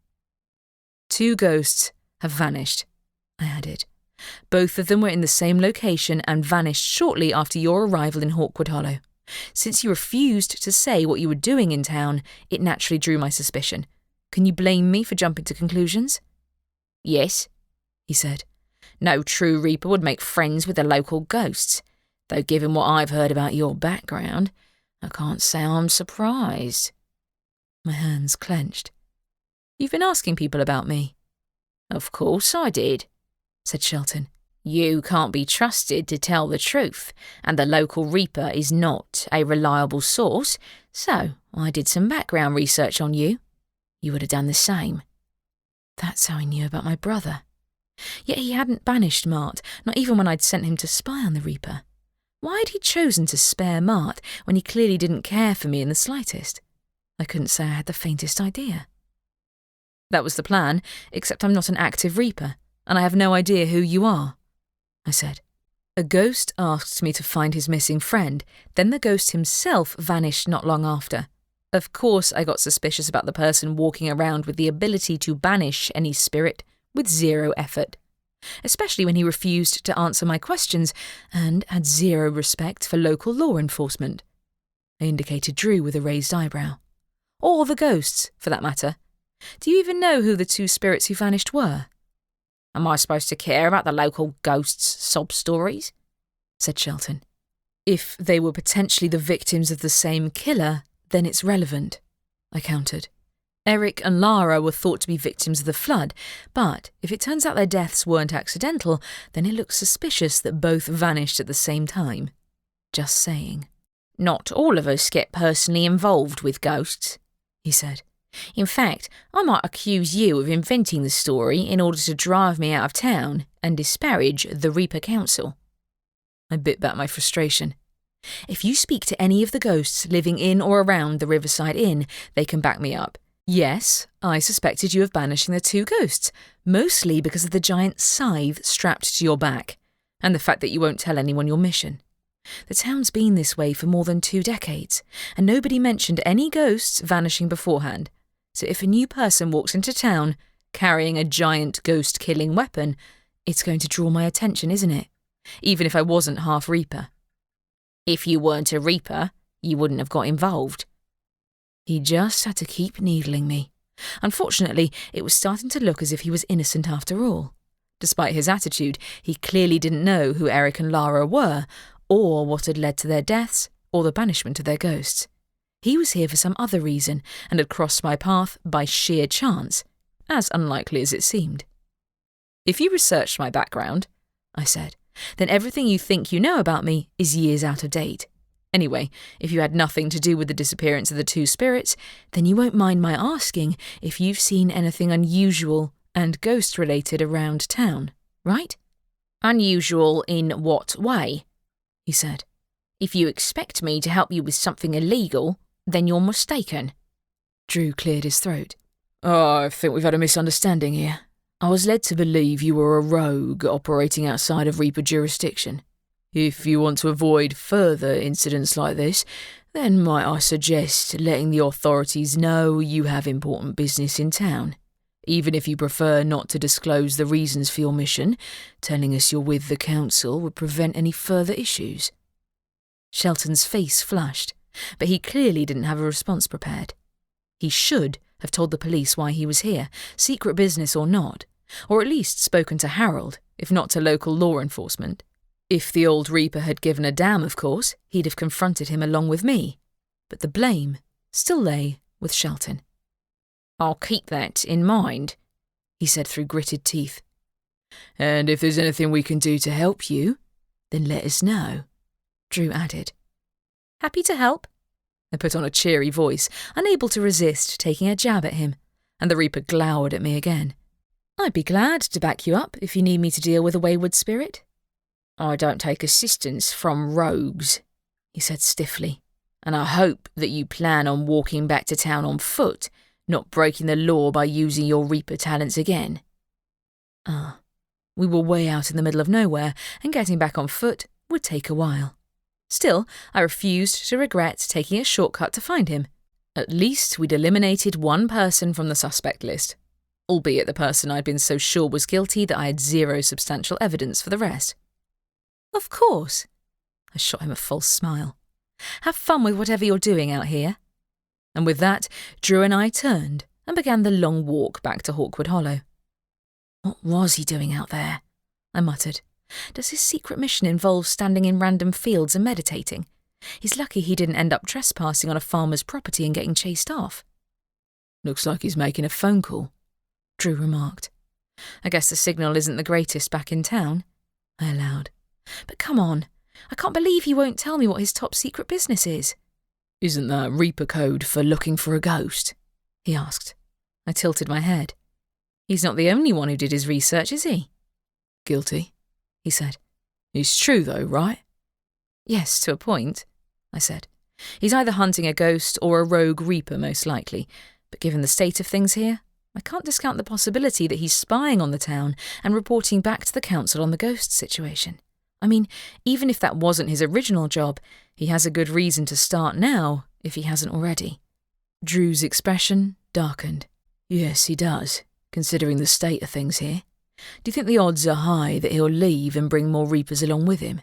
2 ghosts have vanished, I added. Both of them were in the same location and vanished shortly after your arrival in Hawkwood Hollow. Since you refused to say what you were doing in town, it naturally drew my suspicion. Can you blame me for jumping to conclusions? Yes, he said. No true Reaper would make friends with the local ghosts. Though given what I've heard about your background, I can't say I'm surprised. My hands clenched. You've been asking people about me. Of course I did, said Shelton. You can't be trusted to tell the truth, and the local Reaper is not a reliable source, so I did some background research on you. You would have done the same. That's how he knew about my brother. Yet he hadn't banished Mart, not even when I'd sent him to spy on the Reaper. Why had he chosen to spare Mart when he clearly didn't care for me in the slightest? I couldn't say I had the faintest idea. That was the plan, except I'm not an active Reaper, and I have no idea who you are, I said. A ghost asked me to find his missing friend, then the ghost himself vanished not long after. Of course I got suspicious about the person walking around with the ability to banish any spirit with 0 effort, especially when he refused to answer my questions and had 0 respect for local law enforcement. I indicated Drew with a raised eyebrow. Or the ghosts, for that matter. Do you even know who the 2 spirits who vanished were? Am I supposed to care about the local ghosts' sob stories? Said Shelton. If they were potentially the victims of the same killer, then it's relevant, I countered. Eric and Lara were thought to be victims of the flood, but if it turns out their deaths weren't accidental, then it looks suspicious that both vanished at the same time. Just saying. Not all of us get personally involved with ghosts, he said. In fact, I might accuse you of inventing the story in order to drive me out of town and disparage the Reaper Council. I bit back my frustration. If you speak to any of the ghosts living in or around the Riverside Inn, they can back me up. Yes, I suspected you of banishing the 2 ghosts, mostly because of the giant scythe strapped to your back, and the fact that you won't tell anyone your mission. The town's been this way for more than 2 decades, and nobody mentioned any ghosts vanishing beforehand. So if a new person walks into town carrying a giant ghost-killing weapon, it's going to draw my attention, isn't it? Even if I wasn't half Reaper. If you weren't a Reaper, you wouldn't have got involved. He just had to keep needling me. Unfortunately, it was starting to look as if he was innocent after all. Despite his attitude, he clearly didn't know who Eric and Lara were, or what had led to their deaths, or the banishment of their ghosts. He was here for some other reason, and had crossed my path by sheer chance, as unlikely as it seemed. If you researched my background, I said, then everything you think you know about me is years out of date. Anyway, if you had nothing to do with the disappearance of the 2 spirits, then you won't mind my asking if you've seen anything unusual and ghost-related around town, right? Unusual in what way? He said. If you expect me to help you with something illegal, then you're mistaken. Drew cleared his throat. Oh, I think we've had a misunderstanding here. I was led to believe you were a rogue operating outside of Reaper jurisdiction. If you want to avoid further incidents like this, then might I suggest letting the authorities know you have important business in town. Even if you prefer not to disclose the reasons for your mission, telling us you're with the council would prevent any further issues. Shelton's face flushed, but he clearly didn't have a response prepared. He should have told the police why he was here, secret business or not, or at least spoken to Harold, if not to local law enforcement. If the old Reaper had given a damn, of course, he'd have confronted him along with me. But the blame still lay with Shelton. "I'll keep that in mind," he said through gritted teeth. "And if there's anything we can do to help you, then let us know," Drew added. "Happy to help," I put on a cheery voice, unable to resist taking a jab at him, and the Reaper glowered at me again. "I'd be glad to back you up if you need me to deal with a wayward spirit." "I don't take assistance from rogues," he said stiffly, "and I hope that you plan on walking back to town on foot, not breaking the law by using your Reaper talents again." We were way out in the middle of nowhere, and getting back on foot would take a while. Still, I refused to regret taking a shortcut to find him. At least we'd eliminated one person from the suspect list, albeit the person I'd been so sure was guilty that I had zero substantial evidence for the rest. "Of course." I shot him a false smile. "Have fun with whatever you're doing out here." And with that, Drew and I turned and began the long walk back to Hawkwood Hollow. "What was he doing out there?" I muttered. "Does his secret mission involve standing in random fields and meditating? He's lucky he didn't end up trespassing on a farmer's property and getting chased off." "Looks like he's making a phone call," Drew remarked. "I guess the signal isn't the greatest back in town," I allowed. "But come on, I can't believe he won't tell me what his top secret business is." "Isn't that Reaper code for looking for a ghost?" he asked. I tilted my head. "He's not the only one who did his research, is he?" "Guilty," he said. "It's true though, right?" "Yes, to a point," I said. "He's either hunting a ghost or a rogue Reaper, most likely, but given the state of things here, I can't discount the possibility that he's spying on the town and reporting back to the council on the ghost situation. I mean, even if that wasn't his original job, he has a good reason to start now, if he hasn't already." Drew's expression darkened. "Yes, he does, considering the state of things here. Do you think the odds are high that he'll leave and bring more Reapers along with him?"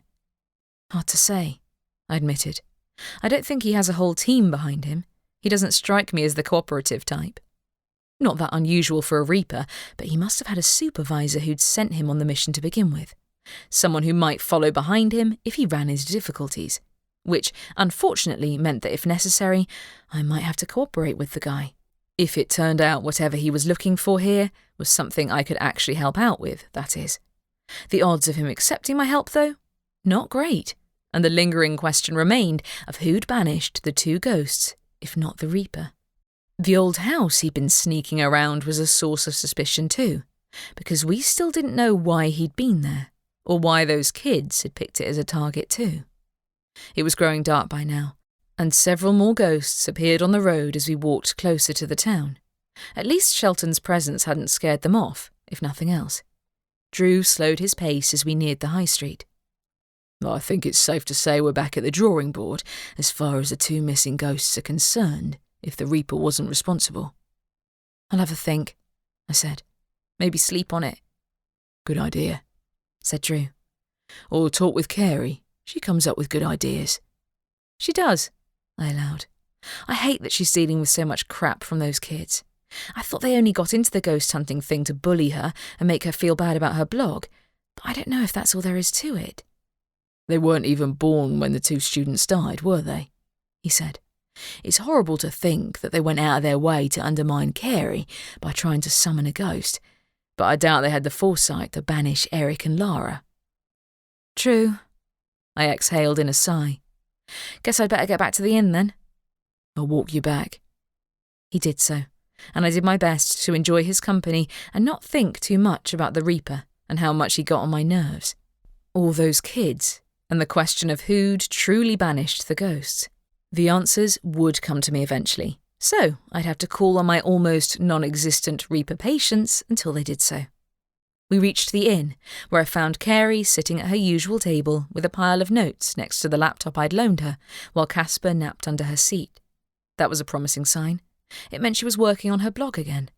"Hard to say," I admitted. "I don't think he has a whole team behind him. He doesn't strike me as the cooperative type. Not that unusual for a Reaper, but he must have had a supervisor who'd sent him on the mission to begin with. Someone who might follow behind him if he ran into difficulties, which unfortunately meant that if necessary, I might have to cooperate with the guy. If it turned out whatever he was looking for here was something I could actually help out with, that is. The odds of him accepting my help, though? Not great, and the lingering question remained of who'd banished the two ghosts, if not the Reaper. The old house he'd been sneaking around was a source of suspicion too, because we still didn't know why he'd been there, or why those kids had picked it as a target too. It was growing dark by now, and several more ghosts appeared on the road as we walked closer to the town. At least Shelton's presence hadn't scared them off, if nothing else. Drew slowed his pace as we neared the high street. "I think it's safe to say we're back at the drawing board as far as the two missing ghosts are concerned, if the Reaper wasn't responsible." "I'll have a think," I said. "Maybe sleep on it." "Good idea," said Drew. "Or talk with Carey. She comes up with good ideas." "She does," I allowed. "I hate that she's dealing with so much crap from those kids. I thought they only got into the ghost hunting thing to bully her and make her feel bad about her blog, but I don't know if that's all there is to it." "They weren't even born when the two students died, were they?" he said. "It's horrible to think that they went out of their way to undermine Carey by trying to summon a ghost, but I doubt they had the foresight to banish Eric and Lara." "True," I exhaled in a sigh. "Guess I'd better get back to the inn then." "I'll walk you back." He did so, and I did my best to enjoy his company and not think too much about the Reaper and how much he got on my nerves. All those kids, and the question of who'd truly banished the ghosts. The answers would come to me eventually, so I'd have to call on my almost non-existent Reaper patience until they did so. We reached the inn, where I found Carey sitting at her usual table with a pile of notes next to the laptop I'd loaned her, while Casper napped under her seat. That was a promising sign. It meant she was working on her blog again.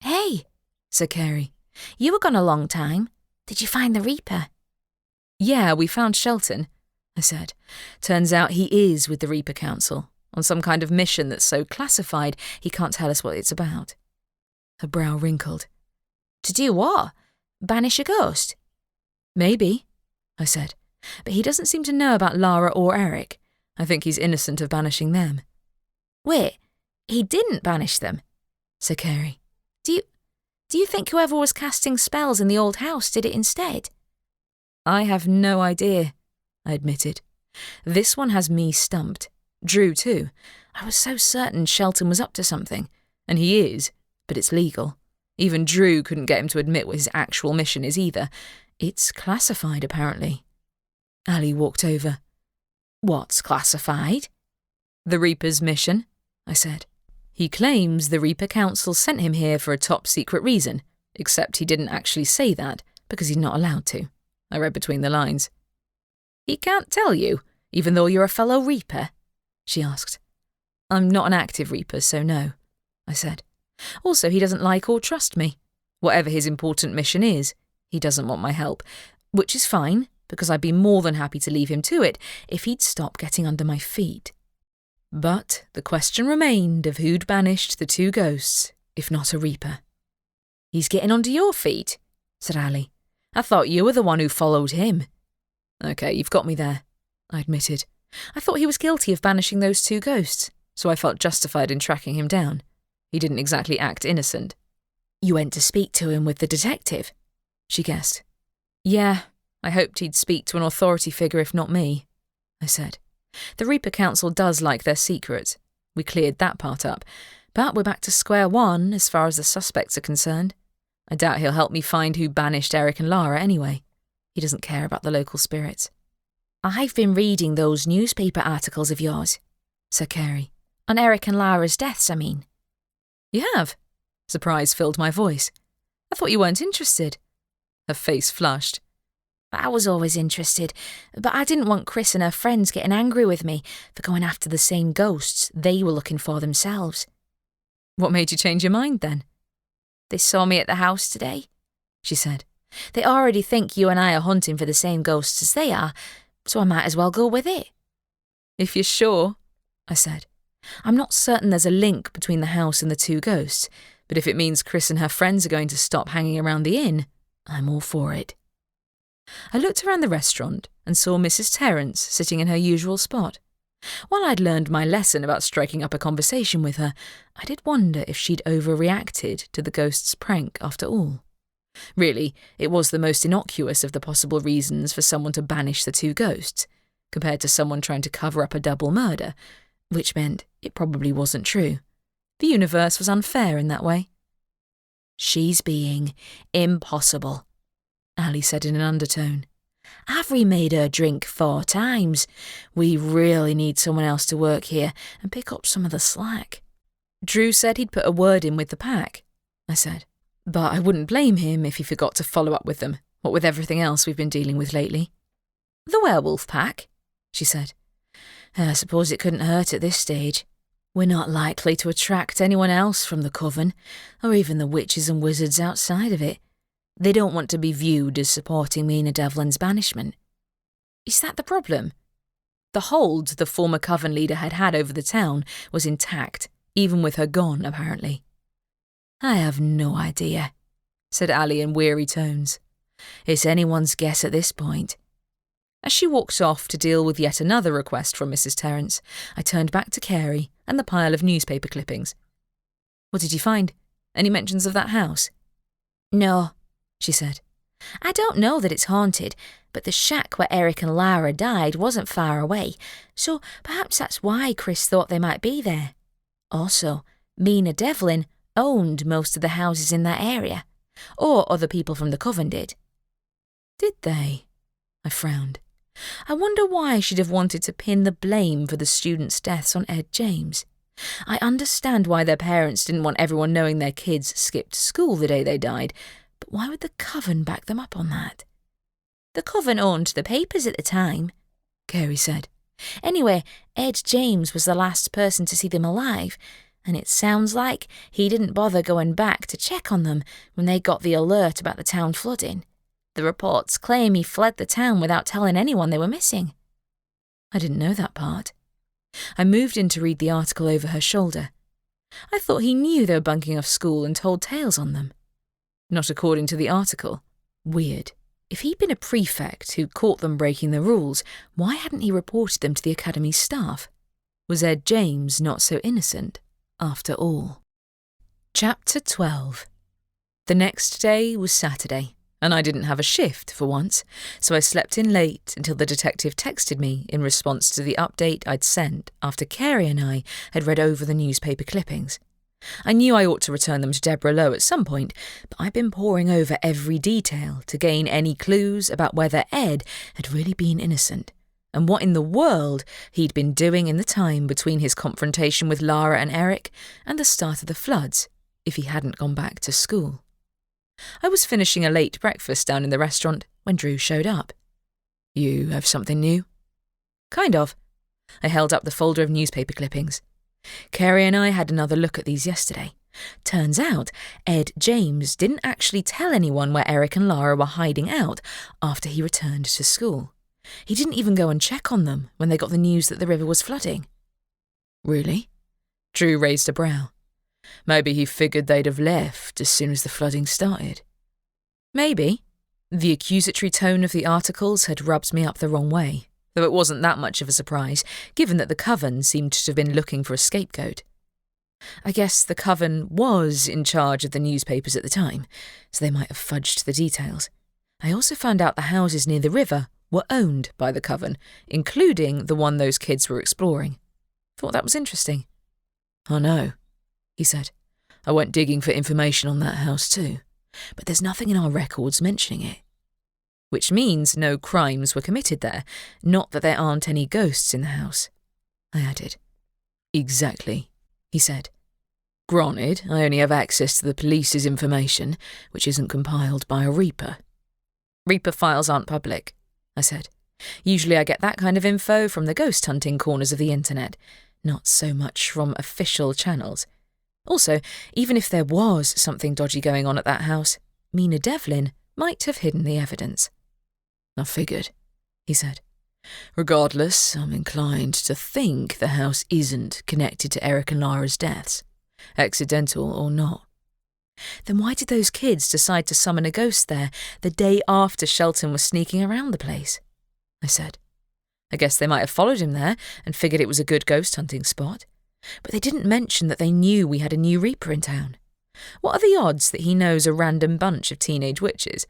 "Hey," said Carey. "You were gone a long time. Did you find the Reaper?" "Yeah, we found Shelton. I said. Turns out he is with the Reaper Council, on some kind of mission that's so classified he can't tell us what it's about. Her brow wrinkled. To do what? Banish a ghost? Maybe, I said, but he doesn't seem to know about Lara or Eric. I think he's innocent of banishing them. Wait, he didn't banish them, said Carey. Do you think whoever was casting spells in the old house did it instead? I have no idea, I admitted. This one has me stumped. Drew too. I was so certain Shelton was up to something, and he is, but it's legal. Even Drew couldn't get him to admit what his actual mission is either. It's classified, apparently. Ali walked over. What's classified? The Reaper's mission, I said. He claims the Reaper Council sent him here for a top-secret reason, except he didn't actually say that, because he's not allowed to. I read between the lines. He can't tell you, even though you're a fellow Reaper? She asked. I'm not an active Reaper, so no, I said. Also, he doesn't like or trust me. Whatever his important mission is, he doesn't want my help, which is fine, because I'd be more than happy to leave him to it if he'd stop getting under my feet. But the question remained of who'd banished the two ghosts, if not a Reaper. He's getting under your feet, said Ali. I thought you were the one who followed him. Okay, you've got me there, I admitted. I thought he was guilty of banishing those two ghosts, so I felt justified in tracking him down. He didn't exactly act innocent. You went to speak to him with the detective, she guessed. Yeah, I hoped he'd speak to an authority figure if not me, I said. The Reaper Council does like their secrets. We cleared that part up, but we're back to square one as far as the suspects are concerned. I doubt he'll help me find who banished Eric and Lara anyway. He doesn't care about the local spirits. I've been reading those newspaper articles of yours, said Carey. On Eric and Lara's deaths, I mean. You have? Surprise filled my voice. I thought you weren't interested. Her face flushed. I was always interested, but I didn't want Chris and her friends getting angry with me for going after the same ghosts they were looking for themselves. What made you change your mind then? They saw me at the house today, she said. They already think you and I are hunting for the same ghosts as they are, so I might as well go with it. If you're sure, I said. I'm not certain there's a link between the house and the two ghosts, but if it means Chris and her friends are going to stop hanging around the inn, I'm all for it. I looked around the restaurant and saw Mrs. Terence sitting in her usual spot. While I'd learned my lesson about striking up a conversation with her, I did wonder if she'd overreacted to the ghost's prank after all. Really, it was the most innocuous of the possible reasons for someone to banish the two ghosts, compared to someone trying to cover up a double murder, which meant it probably wasn't true. The universe was unfair in that way. She's being impossible, Ali said in an undertone. I've remade her drink 4 times. We really need someone else to work here and pick up some of the slack. Drew said he'd put a word in with the pack, I said. But I wouldn't blame him if he forgot to follow up with them, what with everything else we've been dealing with lately. The werewolf pack, she said. I suppose it couldn't hurt at this stage. We're not likely to attract anyone else from the coven, or even the witches and wizards outside of it. They don't want to be viewed as supporting Mina Devlin's banishment. Is that the problem? The hold the former coven leader had had over the town was intact, even with her gone, apparently. I have no idea, said Ali in weary tones. It's anyone's guess at this point. As she walked off to deal with yet another request from Mrs. Terence, I turned back to Carey and the pile of newspaper clippings. What did you find? Any mentions of that house? No, she said. I don't know that it's haunted, but the shack where Eric and Lara died wasn't far away, so perhaps that's why Chris thought they might be there. Also, Mina Devlin owned most of the houses in that area, or other people from the coven did. Did they? I frowned. I wonder why she'd have wanted to pin the blame for the students' deaths on Ed James. I understand why their parents didn't want everyone knowing their kids skipped school the day they died, but why would the coven back them up on that? The coven owned the papers at the time, Carey said. Anyway, Ed James was the last person to see them alive, and it sounds like he didn't bother going back to check on them when they got the alert about the town flooding. The reports claim he fled the town without telling anyone they were missing. I didn't know that part. I moved in to read the article over her shoulder. I thought he knew they were bunking off school and told tales on them. Not according to the article. Weird. If he'd been a prefect who caught them breaking the rules, why hadn't he reported them to the academy's staff? Was Ed James not so innocent, after all? Chapter 12. The next day was Saturday, and I didn't have a shift for once, so I slept in late until the detective texted me in response to the update I'd sent after Carey and I had read over the newspaper clippings. I knew I ought to return them to Deborah Lowe at some point, but I'd been poring over every detail to gain any clues about whether Ed had really been innocent, and what in the world he'd been doing in the time between his confrontation with Lara and Eric and the start of the floods, if he hadn't gone back to school. I was finishing a late breakfast down in the restaurant when Drew showed up. "You have something new?" "Kind of." I held up the folder of newspaper clippings. Carey and I had another look at these yesterday. Turns out Ed James didn't actually tell anyone where Eric and Lara were hiding out after he returned to school. He didn't even go and check on them when they got the news that the river was flooding. "Really?" Drew raised a brow. "Maybe he figured they'd have left as soon as the flooding started." "Maybe." The accusatory tone of the articles had rubbed me up the wrong way, though it wasn't that much of a surprise, given that the coven seemed to have been looking for a scapegoat. I guess the coven was in charge of the newspapers at the time, so they might have fudged the details. I also found out the houses near the river were owned by the coven, including the one those kids were exploring. Thought that was interesting. "I know," he said. "I went digging for information on that house too, but there's nothing in our records mentioning it." Which means no crimes were committed there, not that there aren't any ghosts in the house, I added. "Exactly," he said. "Granted, I only have access to the police's information, which isn't compiled by a Reaper." "Reaper files aren't public," I said. "Usually I get that kind of info from the ghost hunting corners of the internet, not so much from official channels. Also, even if there was something dodgy going on at that house, Mina Devlin might have hidden the evidence." "I figured," he said. "Regardless, I'm inclined to think the house isn't connected to Eric and Lara's deaths, accidental or not." "Then why did those kids decide to summon a ghost there the day after Shelton was sneaking around the place?" I said. "I guess they might have followed him there and figured it was a good ghost hunting spot. But they didn't mention that they knew we had a new Reaper in town. What are the odds that he knows a random bunch of teenage witches?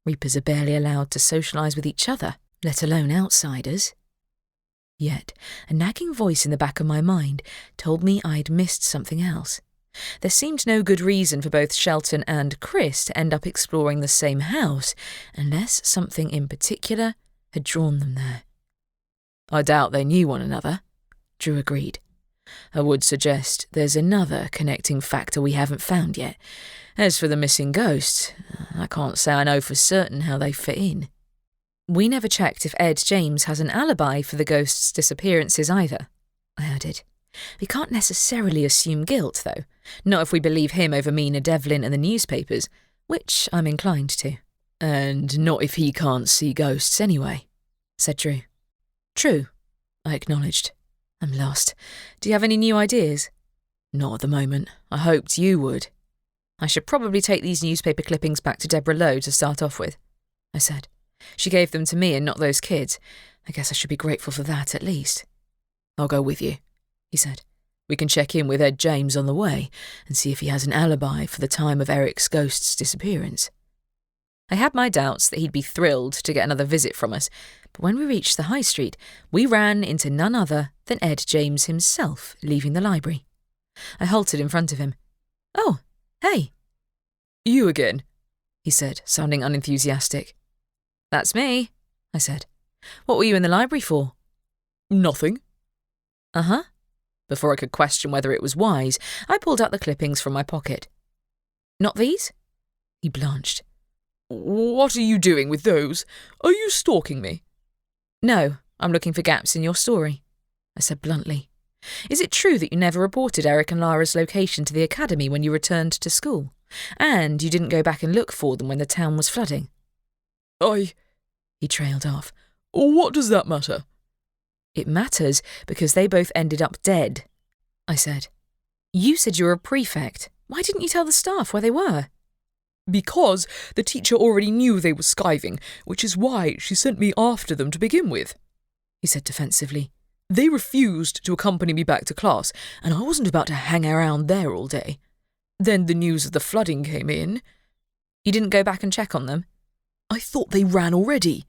Reapers are barely allowed to socialise with each other, let alone outsiders." Yet, a nagging voice in the back of my mind told me I'd missed something else. There seemed no good reason for both Shelton and Chris to end up exploring the same house, unless something in particular had drawn them there. "I doubt they knew one another," Drew agreed. "I would suggest there's another connecting factor we haven't found yet. As for the missing ghosts, I can't say I know for certain how they fit in." "We never checked if Ed James has an alibi for the ghost's disappearances either," I added. "We can't necessarily assume guilt, though. Not if we believe him over Mina Devlin and the newspapers, which I'm inclined to." "And not if he can't see ghosts anyway," said Drew. "True," I acknowledged. "I'm lost. Do you have any new ideas?" "Not at the moment. I hoped you would." "I should probably take these newspaper clippings back to Deborah Lowe to start off with," I said. "She gave them to me and not those kids. I guess I should be grateful for that at least." "I'll go with you," he said. "We can check in with Ed James on the way and see if he has an alibi for the time of Eric's ghost's disappearance." I had my doubts that he'd be thrilled to get another visit from us, but when we reached the high street, we ran into none other than Ed James himself leaving the library. I halted in front of him. "Oh, hey." "You again?" he said, sounding unenthusiastic. "That's me," I said. "What were you in the library for?" "Nothing." "Uh-huh." Before I could question whether it was wise, I pulled out the clippings from my pocket. "Not these?" He blanched. "What are you doing with those? Are you stalking me?" "No, I'm looking for gaps in your story," I said bluntly. "Is it true that you never reported Eric and Lara's location to the academy when you returned to school? And you didn't go back and look for them when the town was flooding?" He trailed off. "What does that matter?" It matters because they both ended up dead, I said. You said you were a prefect. Why didn't you tell the staff where they were? Because the teacher already knew they were skiving, which is why she sent me after them to begin with, he said defensively. They refused to accompany me back to class, and I wasn't about to hang around there all day. Then the news of the flooding came in. You didn't go back and check on them? I thought they ran already,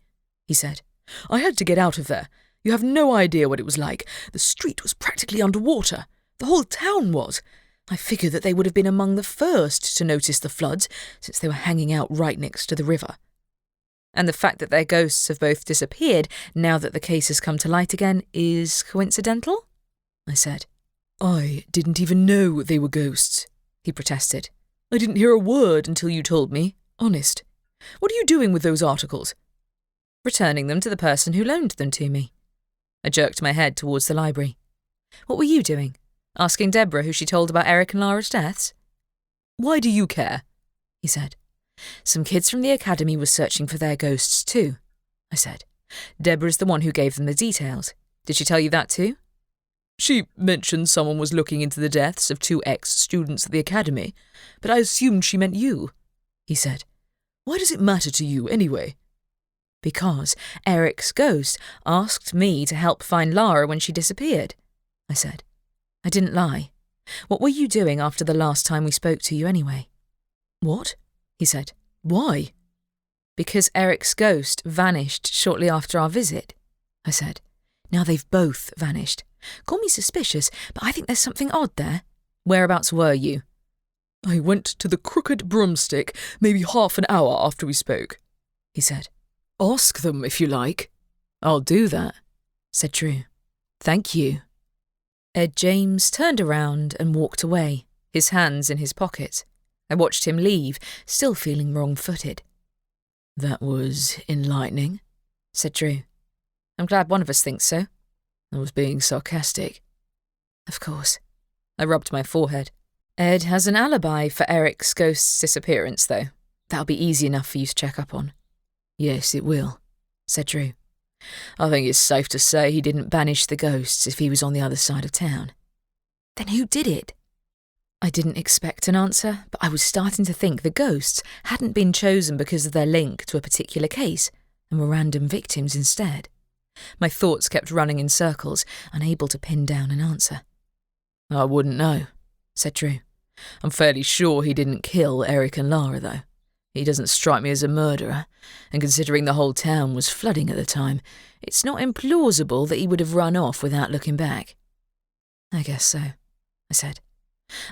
he said. I had to get out of there. You have no idea what it was like. The street was practically underwater. The whole town was. I figured that they would have been among the first to notice the floods, since they were hanging out right next to the river. And the fact that their ghosts have both disappeared now that the case has come to light again is coincidental? I said. I didn't even know they were ghosts, he protested. I didn't hear a word until you told me, honest. What are you doing with those articles? Returning them to the person who loaned them to me. I jerked my head towards the library. What were you doing? Asking Deborah who she told about Eric and Lara's deaths? Why do you care? He said. Some kids from the academy were searching for their ghosts too, I said. Deborah's the one who gave them the details. Did she tell you that too? She mentioned someone was looking into the deaths of 2 ex-students at the academy, but I assumed she meant you, he said. Why does it matter to you anyway? Because Eric's ghost asked me to help find Lara when she disappeared, I said. I didn't lie. What were you doing after the last time we spoke to you anyway? What? He said. Why? Because Eric's ghost vanished shortly after our visit, I said. Now they've both vanished. Call me suspicious, but I think there's something odd there. Whereabouts were you? I went to the Crooked Broomstick maybe half an hour after we spoke, he said. Ask them if you like. I'll do that, said Drew. Thank you. Ed James turned around and walked away, his hands in his pockets. I watched him leave, still feeling wrong-footed. That was enlightening, said Drew. I'm glad one of us thinks so. I was being sarcastic. Of course. I rubbed my forehead. Ed has an alibi for Eric's ghost's disappearance, though. That'll be easy enough for you to check up on. Yes, it will, said Drew. I think it's safe to say he didn't banish the ghosts if he was on the other side of town. Then who did it? I didn't expect an answer, but I was starting to think the ghosts hadn't been chosen because of their link to a particular case and were random victims instead. My thoughts kept running in circles, unable to pin down an answer. I wouldn't know, said Drew. I'm fairly sure he didn't kill Eric and Lara, though. He doesn't strike me as a murderer, and considering the whole town was flooding at the time, it's not implausible that he would have run off without looking back. I guess so, I said.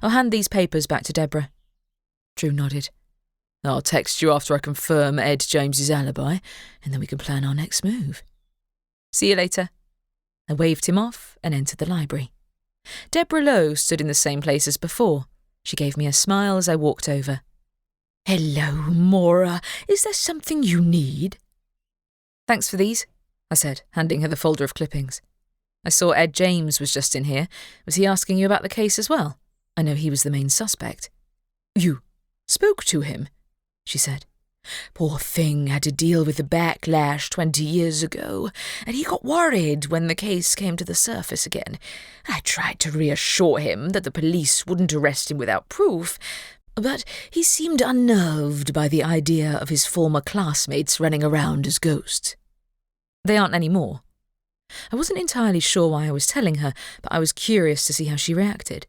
I'll hand these papers back to Deborah. Drew nodded. I'll text you after I confirm Ed James's alibi, and then we can plan our next move. See you later. I waved him off and entered the library. Deborah Lowe stood in the same place as before. She gave me a smile as I walked over. Hello, Maura. Is there something you need? Thanks for these, I said, handing her the folder of clippings. I saw Ed James was just in here. Was he asking you about the case as well? I know he was the main suspect. You spoke to him, she said. Poor thing had to deal with the backlash 20 years ago, and he got worried when the case came to the surface again. I tried to reassure him that the police wouldn't arrest him without proof, but he seemed unnerved by the idea of his former classmates running around as ghosts. They aren't anymore. I wasn't entirely sure why I was telling her, but I was curious to see how she reacted.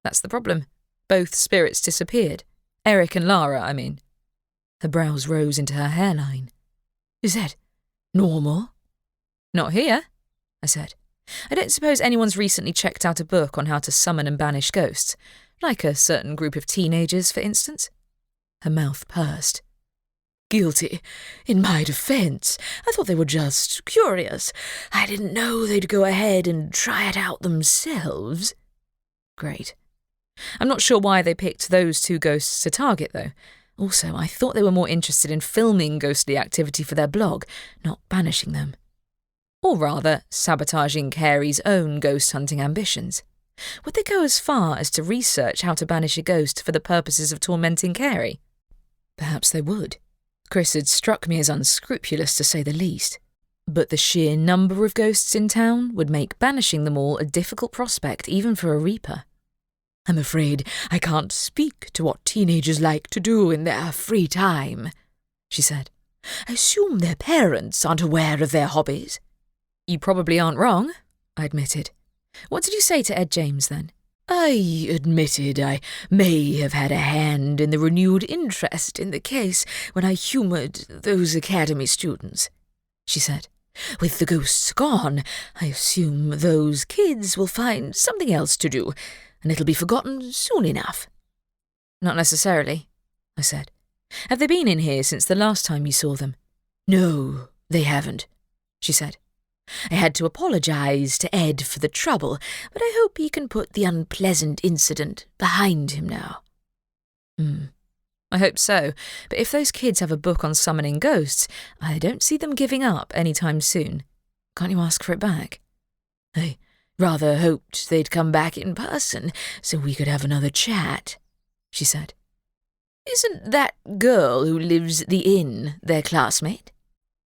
That's the problem. Both spirits disappeared. Eric and Lara, I mean. Her brows rose into her hairline. Is that normal? Not here, I said. I don't suppose anyone's recently checked out a book on how to summon and banish ghosts, like a certain group of teenagers, for instance. Her mouth pursed. Guilty. In my defense, I thought they were just curious. I didn't know they'd go ahead and try it out themselves. Great. I'm not sure why they picked those two ghosts to target, though. Also, I thought they were more interested in filming ghostly activity for their blog, not banishing them. Or rather, sabotaging Carey's own ghost-hunting ambitions. Would they go as far as to research how to banish a ghost for the purposes of tormenting Carey? Perhaps they would. Chris had struck me as unscrupulous, to say the least. but the sheer number of ghosts in town would make banishing them all a difficult prospect even for a reaper. I'm afraid I can't speak to what teenagers like to do in their free time, she said. I assume their parents aren't aware of their hobbies. You probably aren't wrong, I admitted. What did you say to Ed James then? I admitted I may have had a hand in the renewed interest in the case when I humoured those academy students, she said. With the ghosts gone, I assume those kids will find something else to do, and it'll be forgotten soon enough. Not necessarily, I said. Have they been in here since the last time you saw them? No, they haven't, she said. I had to apologise to Ed for the trouble, but I hope he can put the unpleasant incident behind him now. I hope so, but if those kids have a book on summoning ghosts, I don't see them giving up any time soon. Can't you ask for it back? I rather hoped they'd come back in person so we could have another chat, she said. Isn't that girl who lives at the inn their classmate?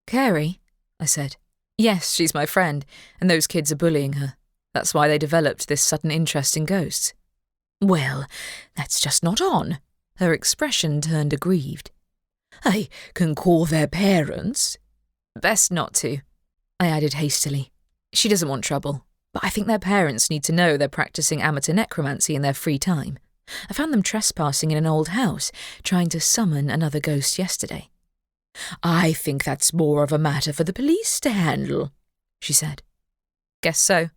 Carey, I said. Yes, she's my friend, and those kids are bullying her. That's why they developed this sudden interest in ghosts. Well, that's just not on. Her expression turned aggrieved. I can call their parents. Best not to, I added hastily. She doesn't want trouble, but I think their parents need to know they're practicing amateur necromancy in their free time. I found them trespassing in an old house, trying to summon another ghost yesterday. I think that's more of a matter for the police to handle, she said. Guess so.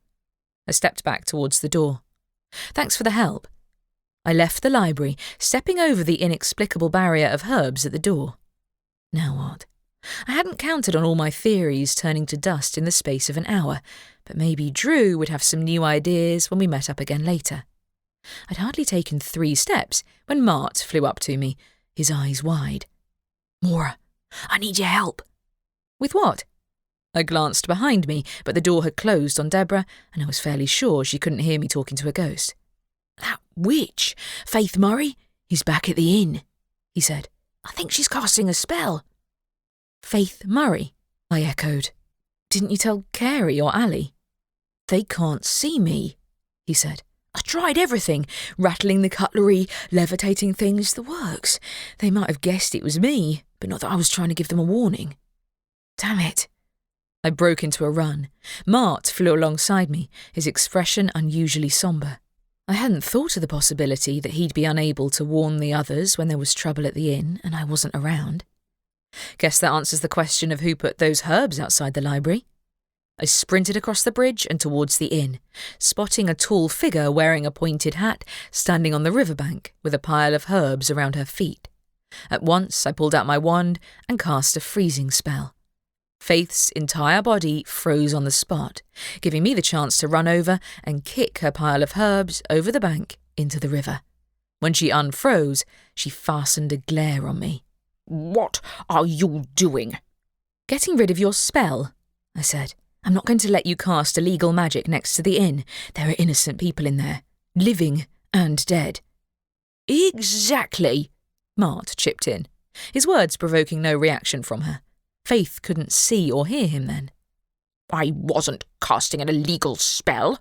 I stepped back towards the door. Thanks for the help. I left the library, stepping over the inexplicable barrier of herbs at the door. Now what? I hadn't counted on all my theories turning to dust in the space of an hour, but maybe Drew would have some new ideas when we met up again later. I'd hardly taken 3 steps when Mart flew up to me, his eyes wide. Maura, I need your help. With what? I glanced behind me, but the door had closed on Deborah, and I was fairly sure she couldn't hear me talking to a ghost. That witch, Faith Murray, is back at the inn, he said. I think she's casting a spell. Faith Murray, I echoed. Didn't you tell Carey or Ali? They can't see me, he said. I tried everything, rattling the cutlery, levitating things, the works. They might have guessed it was me, but not that I was trying to give them a warning. Damn it. I broke into a run. Mart flew alongside me, his expression unusually sombre. I hadn't thought of the possibility that he'd be unable to warn the others when there was trouble at the inn and I wasn't around. Guess that answers the question of who put those herbs outside the library. I sprinted across the bridge and towards the inn, spotting a tall figure wearing a pointed hat standing on the riverbank with a pile of herbs around her feet. At once I pulled out my wand and cast a freezing spell. Faith's entire body froze on the spot, giving me the chance to run over and kick her pile of herbs over the bank into the river. When she unfroze, she fastened a glare on me. What are you doing? Getting rid of your spell, I said. I'm not going to let you cast illegal magic next to the inn. There are innocent people in there, living and dead. Exactly, Mart chipped in, his words provoking no reaction from her. Faith couldn't see or hear him then. I wasn't casting an illegal spell.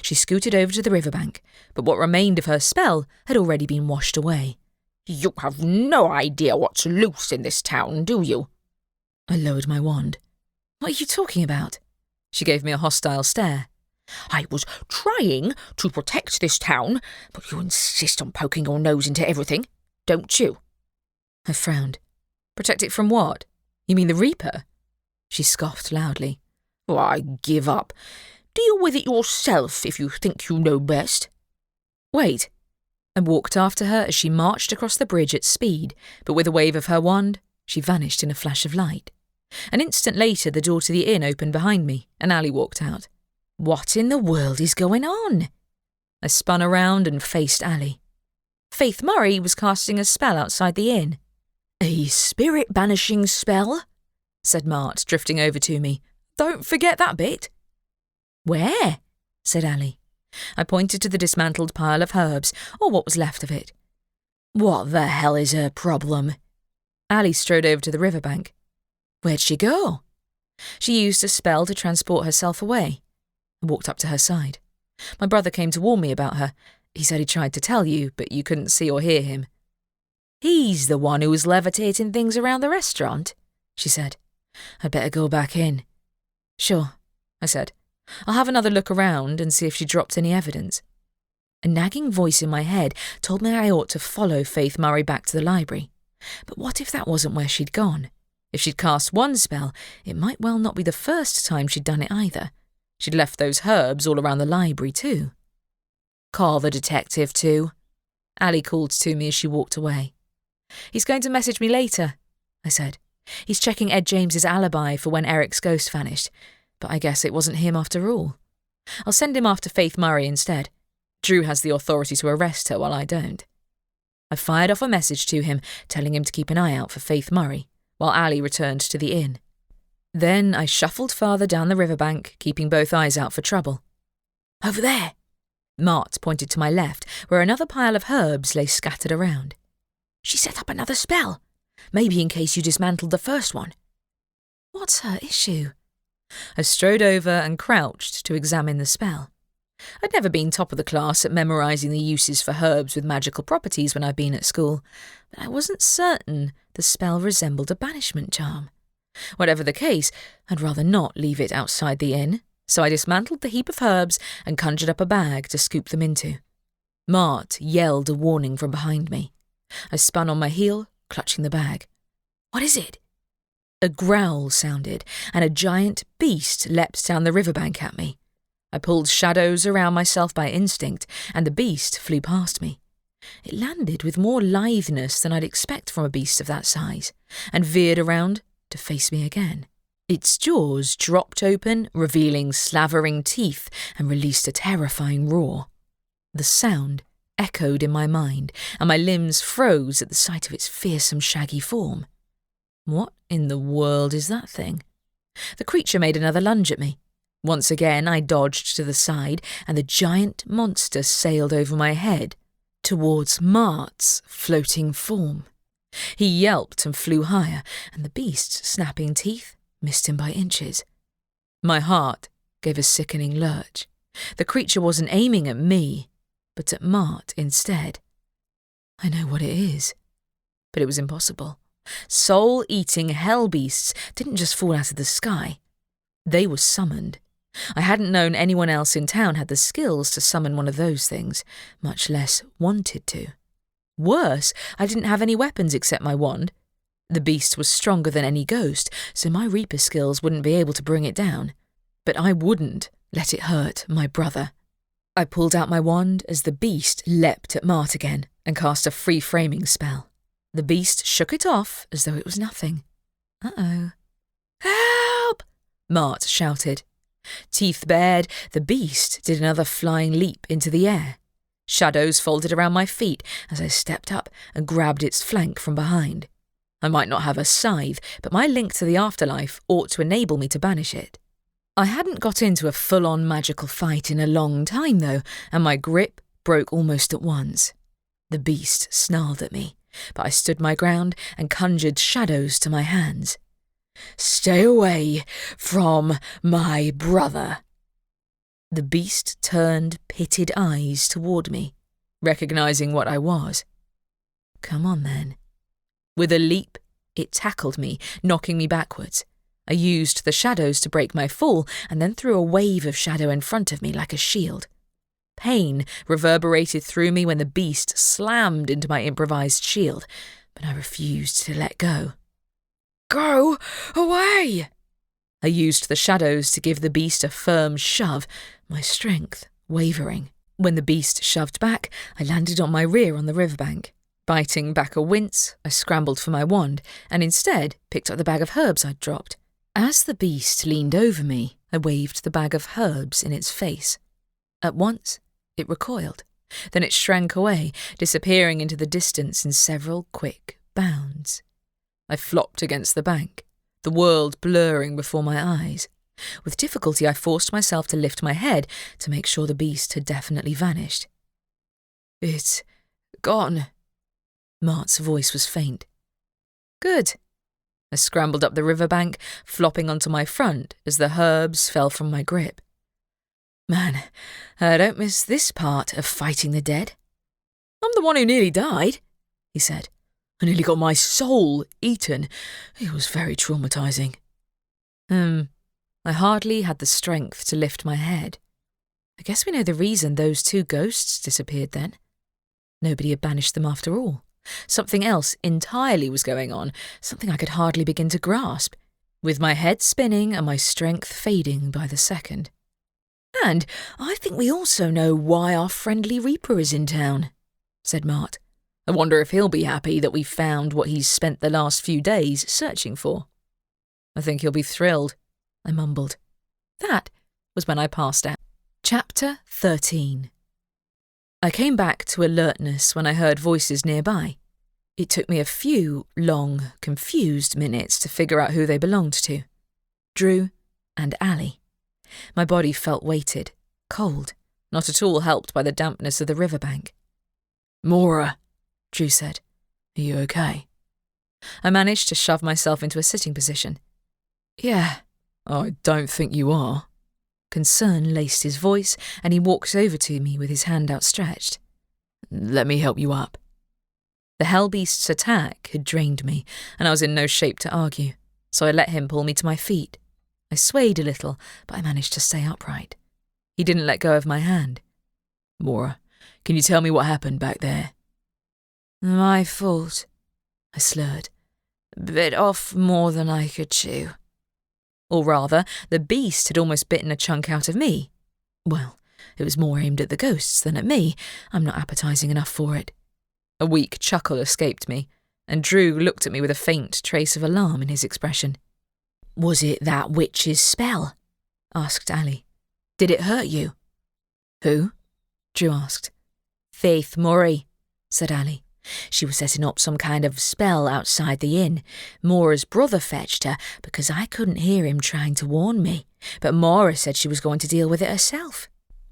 She scooted over to the riverbank, but what remained of her spell had already been washed away. You have no idea what's loose in this town, do you? I lowered my wand. What are you talking about? She gave me a hostile stare. I was trying to protect this town, but you insist on poking your nose into everything, don't you? I frowned. Protect it from what? You mean the Reaper? She scoffed loudly. I give up. Deal with it yourself if you think you know best. Wait. I walked after her as she marched across the bridge at speed, but with a wave of her wand, she vanished in a flash of light. An instant later, the door to the inn opened behind me, and Ali walked out. What in the world is going on? I spun around and faced Ali. Faith Murray was casting a spell outside the inn. A spirit-banishing spell? Said Mart, drifting over to me. Don't forget that bit. Where? Said Ali. I pointed to the dismantled pile of herbs, or what was left of it. What the hell is her problem? Ali strode over to the riverbank. Where'd she go? She used a spell to transport herself away. I walked up to her side. My brother came to warn me about her. He said he tried to tell you, but you couldn't see or hear him. He's the one who was levitating things around the restaurant, she said. I'd better go back in. Sure, I said. I'll have another look around and see if she dropped any evidence. A nagging voice in my head told me I ought to follow Faith Murray back to the library. But what if that wasn't where she'd gone? If she'd cast one spell, it might well not be the first time she'd done it either. She'd left those herbs all around the library too. Call the detective too, Ali called to me as she walked away. He's going to message me later, I said. He's checking Ed James's alibi for when Eric's ghost vanished, but I guess it wasn't him after all. I'll send him after Faith Murray instead. Drew has the authority to arrest her while I don't. I fired off a message to him, telling him to keep an eye out for Faith Murray, while Ali returned to the inn. Then I shuffled farther down the riverbank, keeping both eyes out for trouble. Over there! Mart pointed to my left, where another pile of herbs lay scattered around. She set up another spell, maybe in case you dismantled the first one. What's her issue? I strode over and crouched to examine the spell. I'd never been top of the class at memorising the uses for herbs with magical properties when I'd been at school, but I wasn't certain the spell resembled a banishment charm. Whatever the case, I'd rather not leave it outside the inn, so I dismantled the heap of herbs and conjured up a bag to scoop them into. Mart yelled a warning from behind me. I spun on my heel, clutching the bag. What is it? A growl sounded, and a giant beast leapt down the riverbank at me. I pulled shadows around myself by instinct, and the beast flew past me. It landed with more litheness than I'd expect from a beast of that size, and veered around to face me again. Its jaws dropped open, revealing slavering teeth, and released a terrifying roar. The sound echoed in my mind, and my limbs froze at the sight of its fearsome shaggy form. What in the world is that thing? The creature made another lunge at me. Once again I dodged to the side, and the giant monster sailed over my head towards Mart's floating form. He yelped and flew higher, and the beast's snapping teeth missed him by inches. My heart gave a sickening lurch. The creature wasn't aiming at me, but at Mart instead. I know what it is, but it was impossible. Soul-eating hell beasts didn't just fall out of the sky. They were summoned. I hadn't known anyone else in town had the skills to summon one of those things, much less wanted to. Worse, I didn't have any weapons except my wand. The beast was stronger than any ghost, so my Reaper skills wouldn't be able to bring it down. But I wouldn't let it hurt my brother. I pulled out my wand as the beast leapt at Mart again and cast a free-framing spell. The beast shook it off as though it was nothing. Uh-oh. Help! Mart shouted. Teeth bared, the beast did another flying leap into the air. Shadows folded around my feet as I stepped up and grabbed its flank from behind. I might not have a scythe, but my link to the afterlife ought to enable me to banish it. I hadn't got into a full-on magical fight in a long time, though, and my grip broke almost at once. The beast snarled at me, but I stood my ground and conjured shadows to my hands. Stay away from my brother. The beast turned pitted eyes toward me, recognizing what I was. Come on, then. With a leap, it tackled me, knocking me backwards. I used the shadows to break my fall and then threw a wave of shadow in front of me like a shield. Pain reverberated through me when the beast slammed into my improvised shield, but I refused to let go. Go away! I used the shadows to give the beast a firm shove, my strength wavering. When the beast shoved back, I landed on my rear on the riverbank. Biting back a wince, I scrambled for my wand and instead picked up the bag of herbs I'd dropped. As the beast leaned over me, I waved the bag of herbs in its face. At once, it recoiled. Then it shrank away, disappearing into the distance in several quick bounds. I flopped against the bank, the world blurring before my eyes. With difficulty, I forced myself to lift my head to make sure the beast had definitely vanished. It's gone. Mart's voice was faint. Good. I scrambled up the riverbank, flopping onto my front as the herbs fell from my grip. Man, I don't miss this part of fighting the dead. I'm the one who nearly died, he said. I nearly got my soul eaten. It was very traumatizing. I hardly had the strength to lift my head. I guess we know the reason those 2 ghosts disappeared then. Nobody had banished them after all. Something else entirely was going on, something I could hardly begin to grasp, with my head spinning and my strength fading by the second. And I think we also know why our friendly Reaper is in town, said Mart. I wonder if he'll be happy that we found what he's spent the last few days searching for. I think he'll be thrilled, I mumbled. That was when I passed out. Chapter 13. I came back to alertness when I heard voices nearby. It took me a few long, confused minutes to figure out who they belonged to. Drew and Allie. My body felt weighted, cold, not at all helped by the dampness of the riverbank. Maura, Drew said. Are you okay? I managed to shove myself into a sitting position. Yeah. I don't think you are. Concern laced his voice, and he walked over to me with his hand outstretched. Let me help you up. The hellbeast's attack had drained me, and I was in no shape to argue, so I let him pull me to my feet. I swayed a little, but I managed to stay upright. He didn't let go of my hand. Maura, can you tell me what happened back there? My fault, I slurred. Bit off more than I could chew. Or rather, the beast had almost bitten a chunk out of me. Well, it was more aimed at the ghosts than at me. I'm not appetising enough for it. A weak chuckle escaped me, and Drew looked at me with a faint trace of alarm in his expression. Was it that witch's spell? Asked Allie. Did it hurt you? Who? Drew asked. Faith Murray, said Allie. She was setting up some kind of spell outside the inn. Maura's brother fetched her because I couldn't hear him trying to warn me, but Maura said she was going to deal with it herself.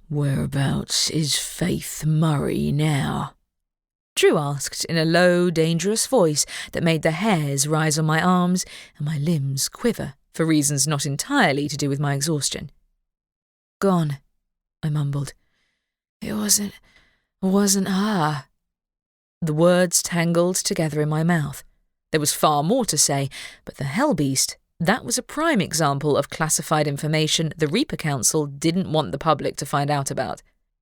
Whereabouts is Faith Murray now? Drew asked in a low, dangerous voice that made the hairs rise on my arms and my limbs quiver for reasons not entirely to do with my exhaustion. Gone, I mumbled. It wasn't her. The words tangled together in my mouth. There was far more to say, but the hellbeast, that was a prime example of classified information the Reaper Council didn't want the public to find out about.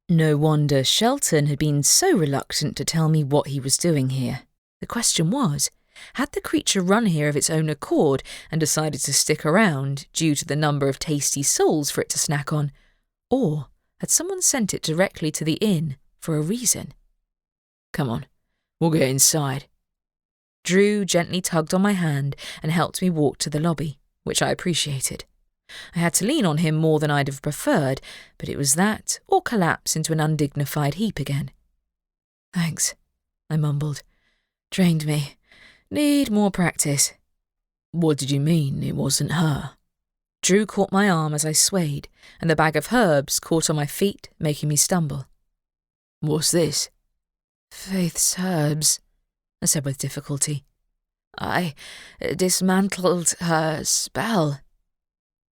No wonder Shelton had been so reluctant to tell me what he was doing here. The question was, had the creature run here of its own accord and decided to stick around due to the number of tasty souls for it to snack on? Or had someone sent it directly to the inn for a reason? Come on. We'll get inside. Drew gently tugged on my hand and helped me walk to the lobby, which I appreciated. I had to lean on him more than I'd have preferred, but it was that or collapse into an undignified heap again. Thanks, I mumbled. Drained me. Need more practice. What did you mean it wasn't her? Drew caught my arm as I swayed, and the bag of herbs caught on my feet, making me stumble. What's this? Faith's herbs, I said with difficulty. I dismantled her spell.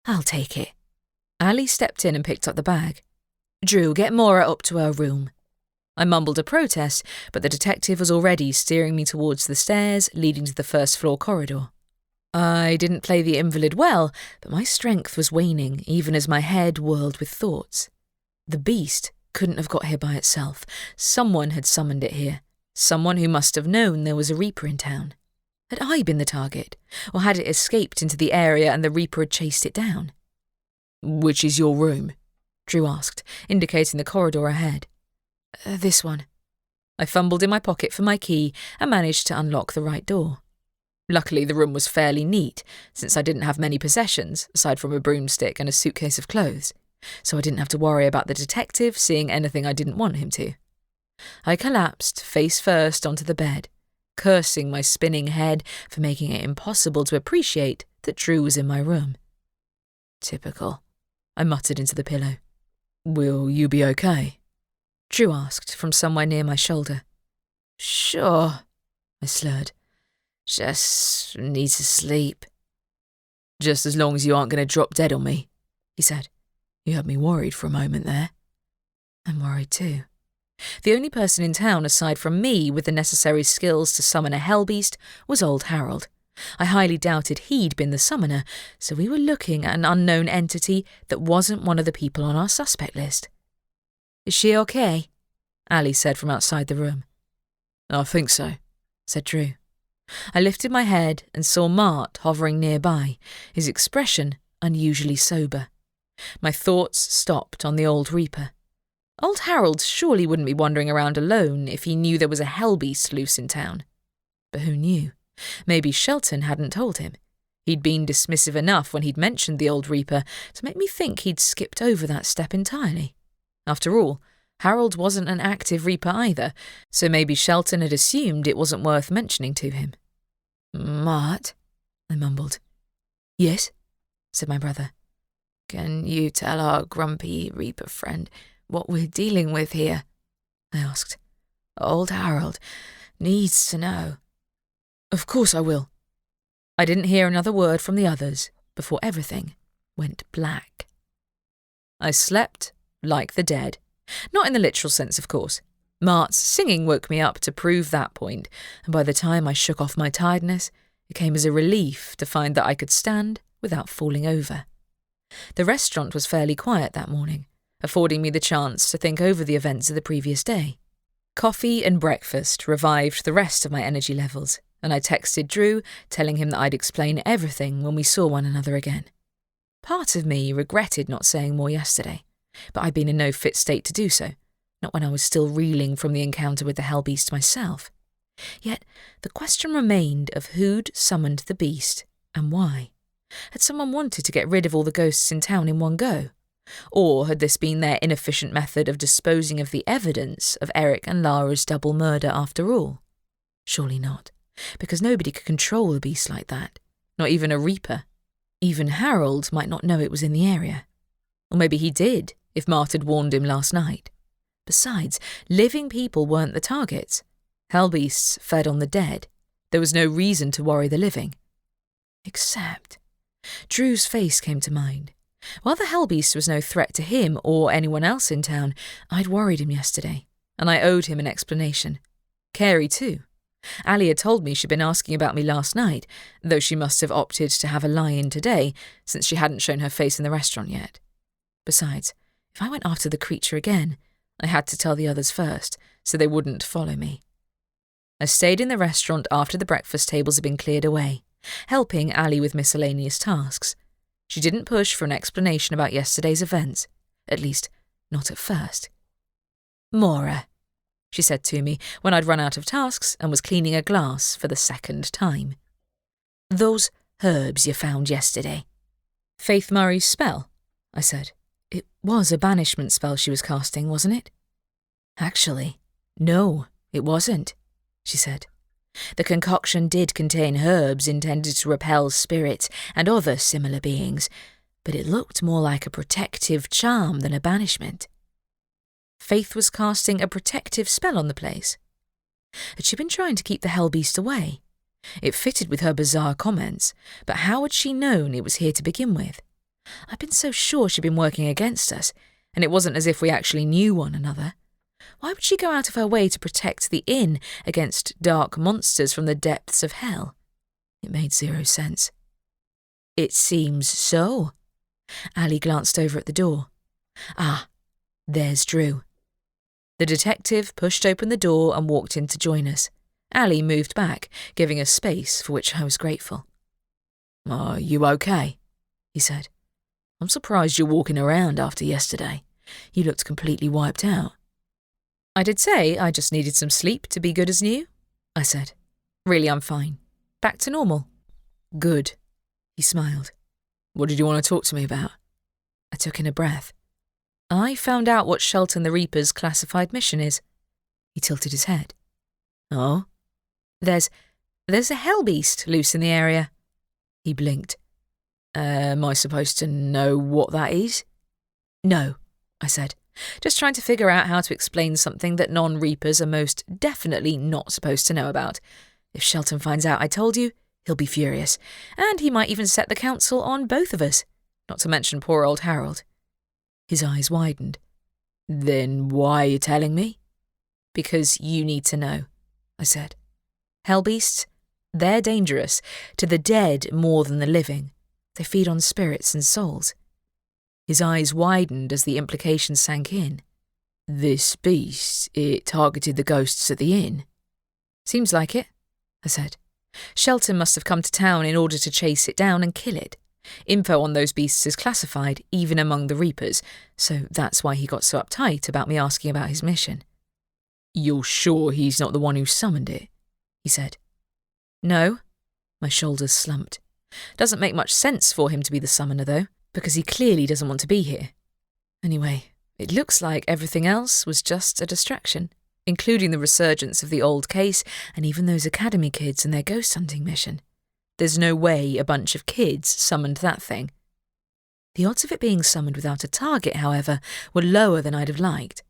I'll take it. Allie stepped in and picked up the bag. Drew, get Maura up to her room. I mumbled a protest, but the detective was already steering me towards the stairs leading to the first-floor corridor. I didn't play the invalid well, but my strength was waning even as my head whirled with thoughts. The beast couldn't have got here by itself. Someone had summoned it here. Someone who must have known there was a Reaper in town. Had I been the target? Or had it escaped into the area and the Reaper had chased it down? Which is your room? Drew asked, indicating the corridor ahead. This one. I fumbled in my pocket for my key and managed to unlock the right door. Luckily, the room was fairly neat, since I didn't have many possessions, aside from a broomstick and a suitcase of clothes, so I didn't have to worry about the detective seeing anything I didn't want him to. I collapsed face first onto the bed, cursing my spinning head for making it impossible to appreciate that Drew was in my room. Typical, I muttered into the pillow. Will you be okay? Drew asked from somewhere near my shoulder. Sure, I slurred. Just need to sleep. Just as long as you aren't going to drop dead on me, he said. You had me worried for a moment there. I'm worried too. The only person in town aside from me with the necessary skills to summon a hellbeast was old Harold. I highly doubted he'd been the summoner, so we were looking at an unknown entity that wasn't one of the people on our suspect list. Is she okay? Ali said from outside the room. I think so, said Drew. I lifted my head and saw Mart hovering nearby, his expression unusually sober. My thoughts stopped on the old Reaper. Old Harold surely wouldn't be wandering around alone if he knew there was a hellbeast loose in town. But who knew? Maybe Shelton hadn't told him. He'd been dismissive enough when he'd mentioned the old Reaper to make me think he'd skipped over that step entirely. After all, Harold wasn't an active Reaper either, so maybe Shelton had assumed it wasn't worth mentioning to him. Mart, I mumbled. Yes, said my brother. Can you tell our grumpy Reaper friend what we're dealing with here? I asked. Old Harold needs to know. Of course I will. I didn't hear another word from the others before everything went black. I slept like the dead. Not in the literal sense, of course. Mart's singing woke me up to prove that point, and by the time I shook off my tiredness, it came as a relief to find that I could stand without falling over. The restaurant was fairly quiet that morning, affording me the chance to think over the events of the previous day. Coffee and breakfast revived the rest of my energy levels, and I texted Drew, telling him that I'd explain everything when we saw one another again. Part of me regretted not saying more yesterday, but I'd been in no fit state to do so, not when I was still reeling from the encounter with the hellbeast myself. Yet the question remained of who'd summoned the beast and why. Had someone wanted to get rid of all the ghosts in town in one go? Or had this been their inefficient method of disposing of the evidence of Eric and Lara's double murder after all? Surely not, because nobody could control a beast like that, not even a Reaper. Even Harold might not know it was in the area. Or maybe he did, if Mart had warned him last night. Besides, living people weren't the targets. Hellbeasts fed on the dead. There was no reason to worry the living. Except Drew's face came to mind. While the hellbeast was no threat to him or anyone else in town, I'd worried him yesterday, and I owed him an explanation. Carey too. Ali had told me she'd been asking about me last night, though she must have opted to have a lie-in today, since she hadn't shown her face in the restaurant yet. Besides, if I went after the creature again, I had to tell the others first, so they wouldn't follow me. I stayed in the restaurant after the breakfast tables had been cleared away, helping Ali with miscellaneous tasks. She didn't push for an explanation about yesterday's events, at least not at first. "Maura," she said to me when I'd run out of tasks and was cleaning a glass for the second time. "Those herbs you found yesterday." "Faith Murray's spell," I said. It was a banishment spell she was casting, wasn't it? "Actually, no, it wasn't," she said. "The concoction did contain herbs intended to repel spirits and other similar beings, but it looked more like a protective charm than a banishment." Faith was casting a protective spell on the place. Had she been trying to keep the hellbeast away? It fitted with her bizarre comments, but how had she known it was here to begin with? I'd been so sure she'd been working against us, and it wasn't as if we actually knew one another. Why would she go out of her way to protect the inn against dark monsters from the depths of hell? It made zero sense. "It seems so." Ali glanced over at the door. "Ah, there's Drew." The detective pushed open the door and walked in to join us. Ali moved back, giving us space for which I was grateful. "Are you okay?" he said. "I'm surprised you're walking around after yesterday. You looked completely wiped out." "I did say I just needed some sleep to be good as new," I said. "Really, I'm fine. Back to normal." "Good," he smiled. "What did you want to talk to me about?" I took in a breath. "I found out what Shelton the Reaper's classified mission is." He tilted his head. "Oh?" There's a hellbeast loose in the area." He blinked. Am I supposed to know what that is?" "No," I said, just trying to figure out how to explain something that non-Reapers are most definitely not supposed to know about. If Shelton finds out I told you, he'll be furious, and he might even set the council on both of us, not to mention poor old Harold. His eyes widened. Then why are you telling me? Because you need to know, I said. Hellbeasts, they're dangerous, to the dead more than the living. They feed on spirits and souls. His eyes widened as the implication sank in. This beast, it targeted the ghosts at the inn? Seems like it, I said. Shelton must have come to town in order to chase it down and kill it. Info on those beasts is classified, even among the Reapers, so that's why he got so uptight about me asking about his mission. You're sure he's not the one who summoned it? He said. No. My shoulders slumped. Doesn't make much sense for him to be the summoner, though, because he clearly doesn't want to be here. Anyway, it looks like everything else was just a distraction, including the resurgence of the old case and even those academy kids and their ghost hunting mission. There's no way a bunch of kids summoned that thing. The odds of it being summoned without a target, however, were lower than I'd have liked.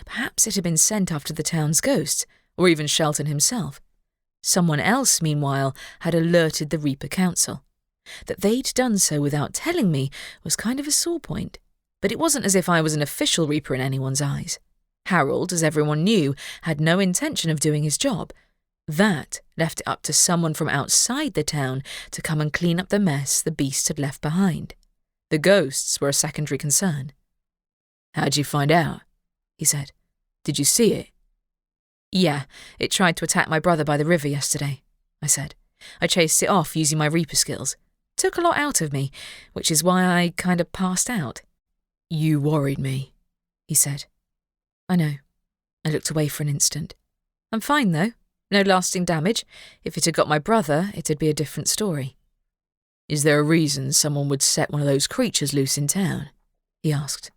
Perhaps it had been sent after the town's ghosts, or even Shelton himself. Someone else, meanwhile, had alerted the Reaper Council. That they'd done so without telling me was kind of a sore point, but it wasn't as if I was an official Reaper in anyone's eyes. Harold, as everyone knew, had no intention of doing his job. That left it up to someone from outside the town to come and clean up the mess the beast had left behind. The ghosts were a secondary concern. How'd you find out? He said. Did you see it? Yeah, it tried to attack my brother by the river yesterday, I said. I chased it off using my Reaper skills. Took a lot out of me, which is why I kind of passed out. You worried me, he said. I know. I looked away for an instant. I'm fine, though. No lasting damage. If it had got my brother, it'd be a different story. Is there a reason someone would set one of those creatures loose in town? He asked.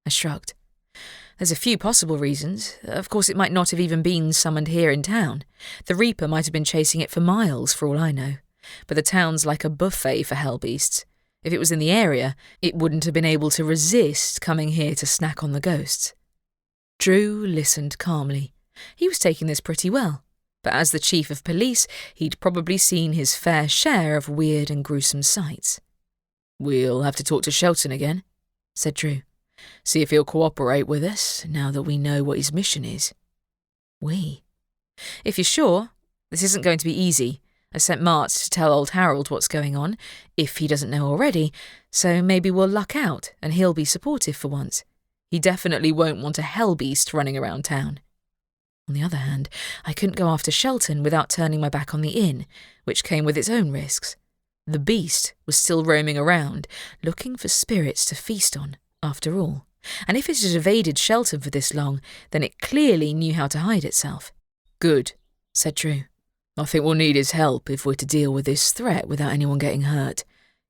I shrugged. There's a few possible reasons. Of course, it might not have even been summoned here in town. The Reaper might have been chasing it for miles, for all I know. But the town's like a buffet for hellbeasts. If it was in the area, it wouldn't have been able to resist coming here to snack on the ghosts. Drew listened calmly. He was taking this pretty well. But as the chief of police, he'd probably seen his fair share of weird and gruesome sights. We'll have to talk to Shelton again, said Drew. See if he'll cooperate with us, now that we know what his mission is. We? If you're sure, this isn't going to be easy. I sent Mart to tell old Harold what's going on, if he doesn't know already, so maybe we'll luck out and he'll be supportive for once. He definitely won't want a hellbeast running around town. On the other hand, I couldn't go after Shelton without turning my back on the inn, which came with its own risks. The beast was still roaming around, looking for spirits to feast on, after all. And if it had evaded Shelton for this long, then it clearly knew how to hide itself. Good, said Drew. I think we'll need his help if we're to deal with this threat without anyone getting hurt.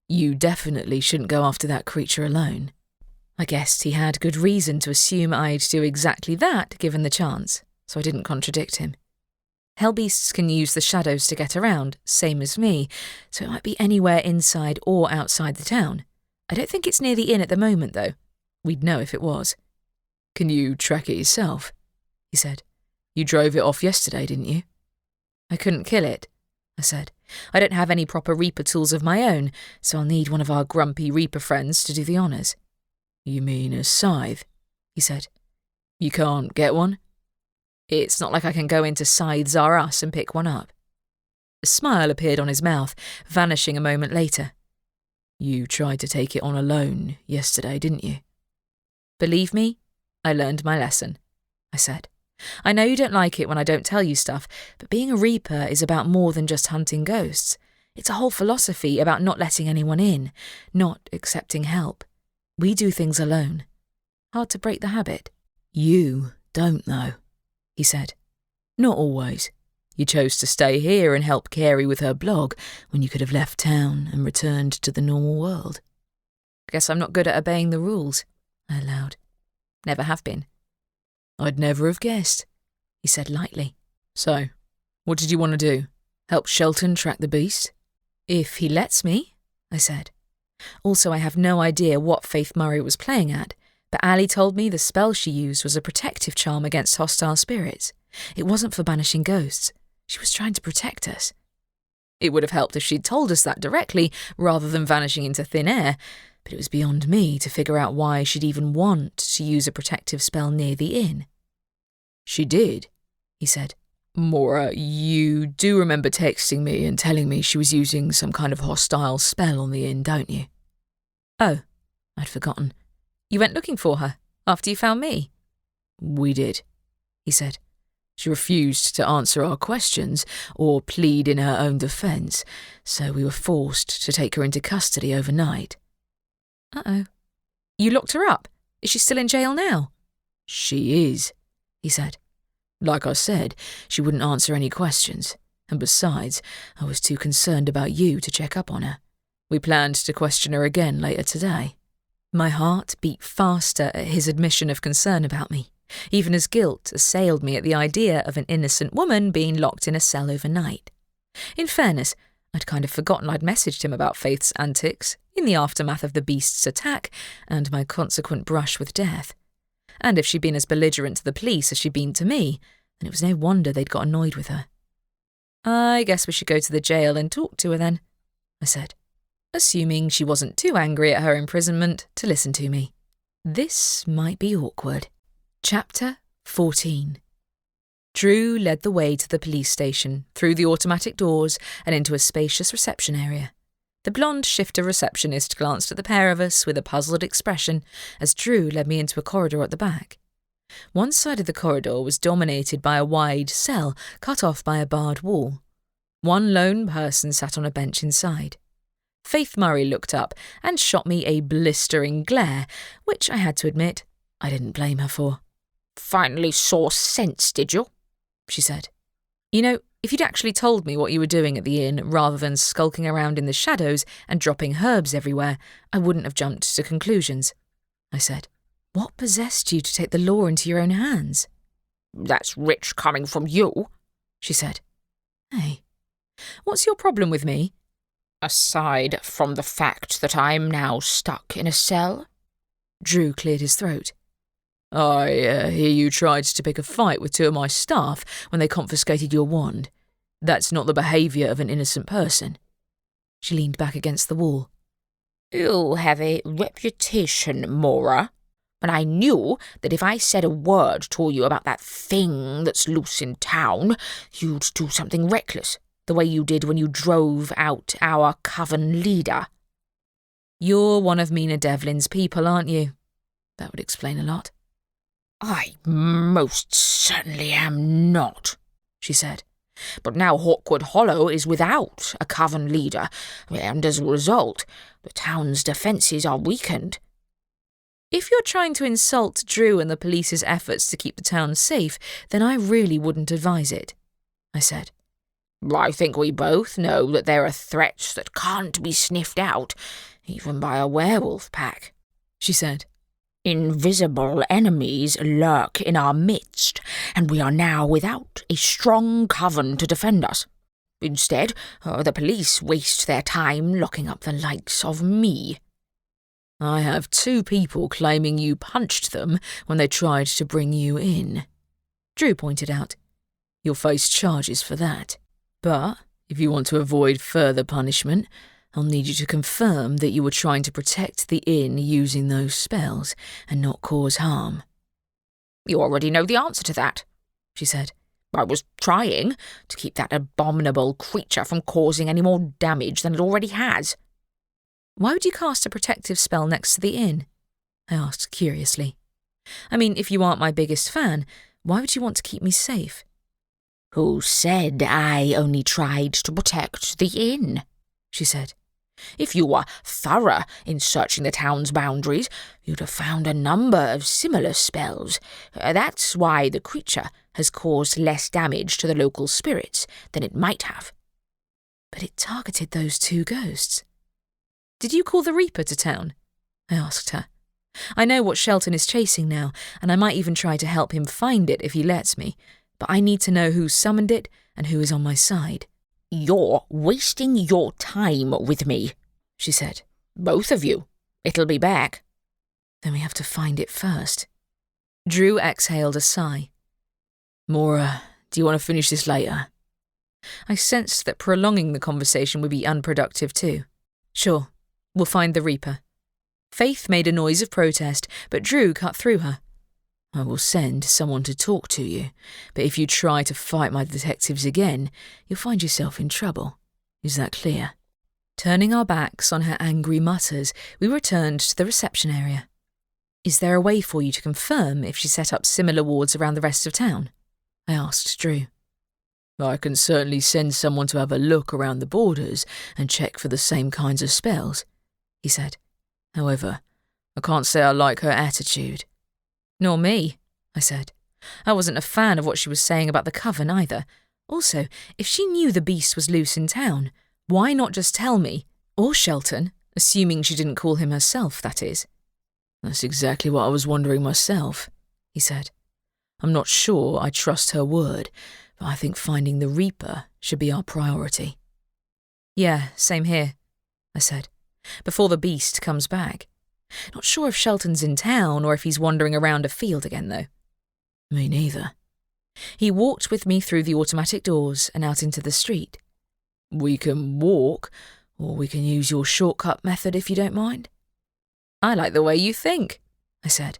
You definitely shouldn't go after that creature alone. I guessed he had good reason to assume I'd do exactly that given the chance, so I didn't contradict him. Hellbeasts can use the shadows to get around, same as me, so it might be anywhere inside or outside the town. I don't think it's near the inn at the moment, though. We'd know if it was. Can you track it yourself? He said. You drove it off yesterday, didn't you? I couldn't kill it, I said. I don't have any proper Reaper tools of my own, so I'll need one of our grumpy Reaper friends to do the honours. You mean a scythe? He said. You can't get one? It's not like I can go into Scythes R Us and pick one up. A smile appeared on his mouth, vanishing a moment later. You tried to take it on alone yesterday, didn't you? Believe me, I learned my lesson, I said. I know you don't like it when I don't tell you stuff, but being a Reaper is about more than just hunting ghosts. It's a whole philosophy about not letting anyone in, not accepting help. We do things alone. Hard to break the habit. You don't know, he said. Not always. You chose to stay here and help Carey with her blog when you could have left town and returned to the normal world. Guess I'm not good at obeying the rules, I allowed. Never have been. I'd never have guessed, he said lightly. So, what did you want to do? Help Shelton track the beast? If he lets me, I said. Also, I have no idea what faith Murray was playing at, but Ali told me the spell she used was a protective charm against hostile spirits. It wasn't for banishing ghosts. She was trying to protect us. It would have helped if she'd told us that directly, rather than vanishing into thin air, but it was beyond me to figure out why she'd even want to use a protective spell near the inn. She did, he said. Maura, you do remember texting me and telling me she was using some kind of hostile spell on the inn, don't you? Oh, I'd forgotten. You went looking for her after you found me? We did, he said. She refused to answer our questions or plead in her own defence, so we were forced to take her into custody overnight. Uh-oh. You locked her up? Is she still in jail now? She is, he said. Like I said, she wouldn't answer any questions, and besides, I was too concerned about you to check up on her. We planned to question her again later today. My heart beat faster at his admission of concern about me, even as guilt assailed me at the idea of an innocent woman being locked in a cell overnight. In fairness, I'd kind of forgotten I'd messaged him about Faith's antics in the aftermath of the beast's attack and my consequent brush with death. And if she'd been as belligerent to the police as she'd been to me, then it was no wonder they'd got annoyed with her. I guess we should go to the jail and talk to her then, I said, assuming she wasn't too angry at her imprisonment to listen to me. This might be awkward. Chapter 14. Drew led the way to the police station, through the automatic doors and into a spacious reception area. The blonde shifter receptionist glanced at the pair of us with a puzzled expression as Drew led me into a corridor at the back. One side of the corridor was dominated by a wide cell cut off by a barred wall. One lone person sat on a bench inside. Faith Murray looked up and shot me a blistering glare, which I had to admit I didn't blame her for. "Finally saw sense, did you?" she said. You know, if you'd actually told me what you were doing at the inn rather than skulking around in the shadows and dropping herbs everywhere, I wouldn't have jumped to conclusions, I said. What possessed you to take the law into your own hands? "That's rich coming from you," she said. Hey, what's your problem with me? "Aside from the fact that I'm now stuck in a cell?" Drew cleared his throat. I hear you tried to pick a fight with two of my staff when they confiscated your wand. That's not the behaviour of an innocent person. She leaned back against the wall. "You have a reputation, Maura, and I knew that if I said a word to you about that thing that's loose in town, you'd do something reckless, the way you did when you drove out our coven leader." You're one of Mina Devlin's people, aren't you? That would explain a lot. "I most certainly am not," she said. "But now Hawkwood Hollow is without a coven leader, and as a result, the town's defences are weakened." If you're trying to insult Drew and the police's efforts to keep the town safe, then I really wouldn't advise it, I said. "I think we both know that there are threats that can't be sniffed out, even by a werewolf pack," she said. "Invisible enemies lurk in our midst, and we are now without a strong coven to defend us. Instead, the police waste their time locking up the likes of me." I have two people claiming you punched them when they tried to bring you in, Drew pointed out. You'll face charges for that. But if you want to avoid further punishment, I'll need you to confirm that you were trying to protect the inn using those spells and not cause harm. "You already know the answer to that," she said. "I was trying to keep that abominable creature from causing any more damage than it already has." Why would you cast a protective spell next to the inn? I asked curiously. I mean, if you aren't my biggest fan, why would you want to keep me safe? "Who said I only tried to protect the inn?" she said. "If you were thorough in searching the town's boundaries, you'd have found a number of similar spells. That's why the creature has caused less damage to the local spirits than it might have." But it targeted those two ghosts. Did you call the Reaper to town? I asked her. I know what Shelton is chasing now, and I might even try to help him find it if he lets me, but I need to know who summoned it and who is on my side. "You're wasting your time with me," she said. "Both of you. It'll be back." Then we have to find it first. Drew exhaled a sigh. Maura, do you want to finish this later? I sensed that prolonging the conversation would be unproductive too. Sure, we'll find the Reaper. Faith made a noise of protest, but Drew cut through her. I will send someone to talk to you, but if you try to fight my detectives again, you'll find yourself in trouble. Is that clear? Turning our backs on her angry mutters, we returned to the reception area. Is there a way for you to confirm if she set up similar wards around the rest of town? I asked Drew. I can certainly send someone to have a look around the borders and check for the same kinds of spells, he said. However, I can't say I like her attitude. Nor me, I said. I wasn't a fan of what she was saying about the coven either. Also, if she knew the beast was loose in town, why not just tell me, or Shelton, assuming she didn't call him herself, that is? That's exactly what I was wondering myself, he said. I'm not sure I trust her word, but I think finding the Reaper should be our priority. Yeah, same here, I said, before the beast comes back. Not sure if Shelton's in town or if he's wandering around a field again, though. Me neither. He walked with me through the automatic doors and out into the street. We can walk, or we can use your shortcut method if you don't mind. I like the way you think, I said.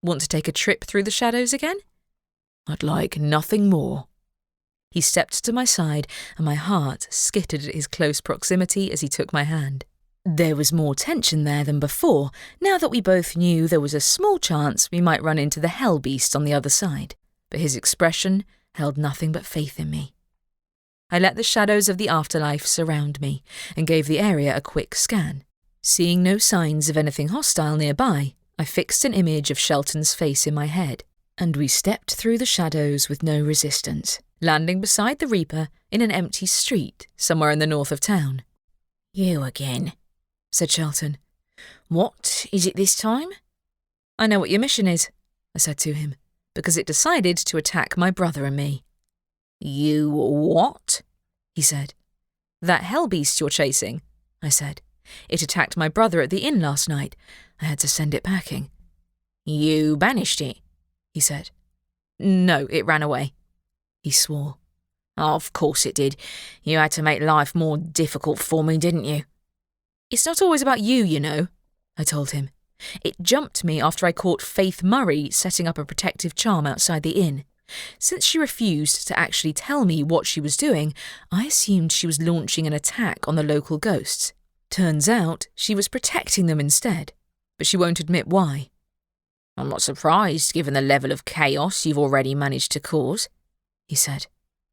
Want to take a trip through the shadows again? I'd like nothing more. He stepped to my side, and my heart skittered at his close proximity as he took my hand. There was more tension there than before, now that we both knew there was a small chance we might run into the hell beast on the other side, but his expression held nothing but faith in me. I let the shadows of the afterlife surround me and gave the area a quick scan. Seeing no signs of anything hostile nearby, I fixed an image of Shelton's face in my head, and we stepped through the shadows with no resistance, landing beside the Reaper in an empty street somewhere in the north of town. You again, said Shelton. What is it this time? I know what your mission is, I said to him, because it decided to attack my brother and me. You what? He said. That hell beast you're chasing, I said. It attacked my brother at the inn last night. I had to send it packing. You banished it, he said. No, it ran away. He swore. Of course it did. You had to make life more difficult for me, didn't you? It's not always about you, you know, I told him. It jumped me after I caught Faith Murray setting up a protective charm outside the inn. Since she refused to actually tell me what she was doing, I assumed she was launching an attack on the local ghosts. Turns out she was protecting them instead, but she won't admit why. I'm not surprised, given the level of chaos you've already managed to cause, he said.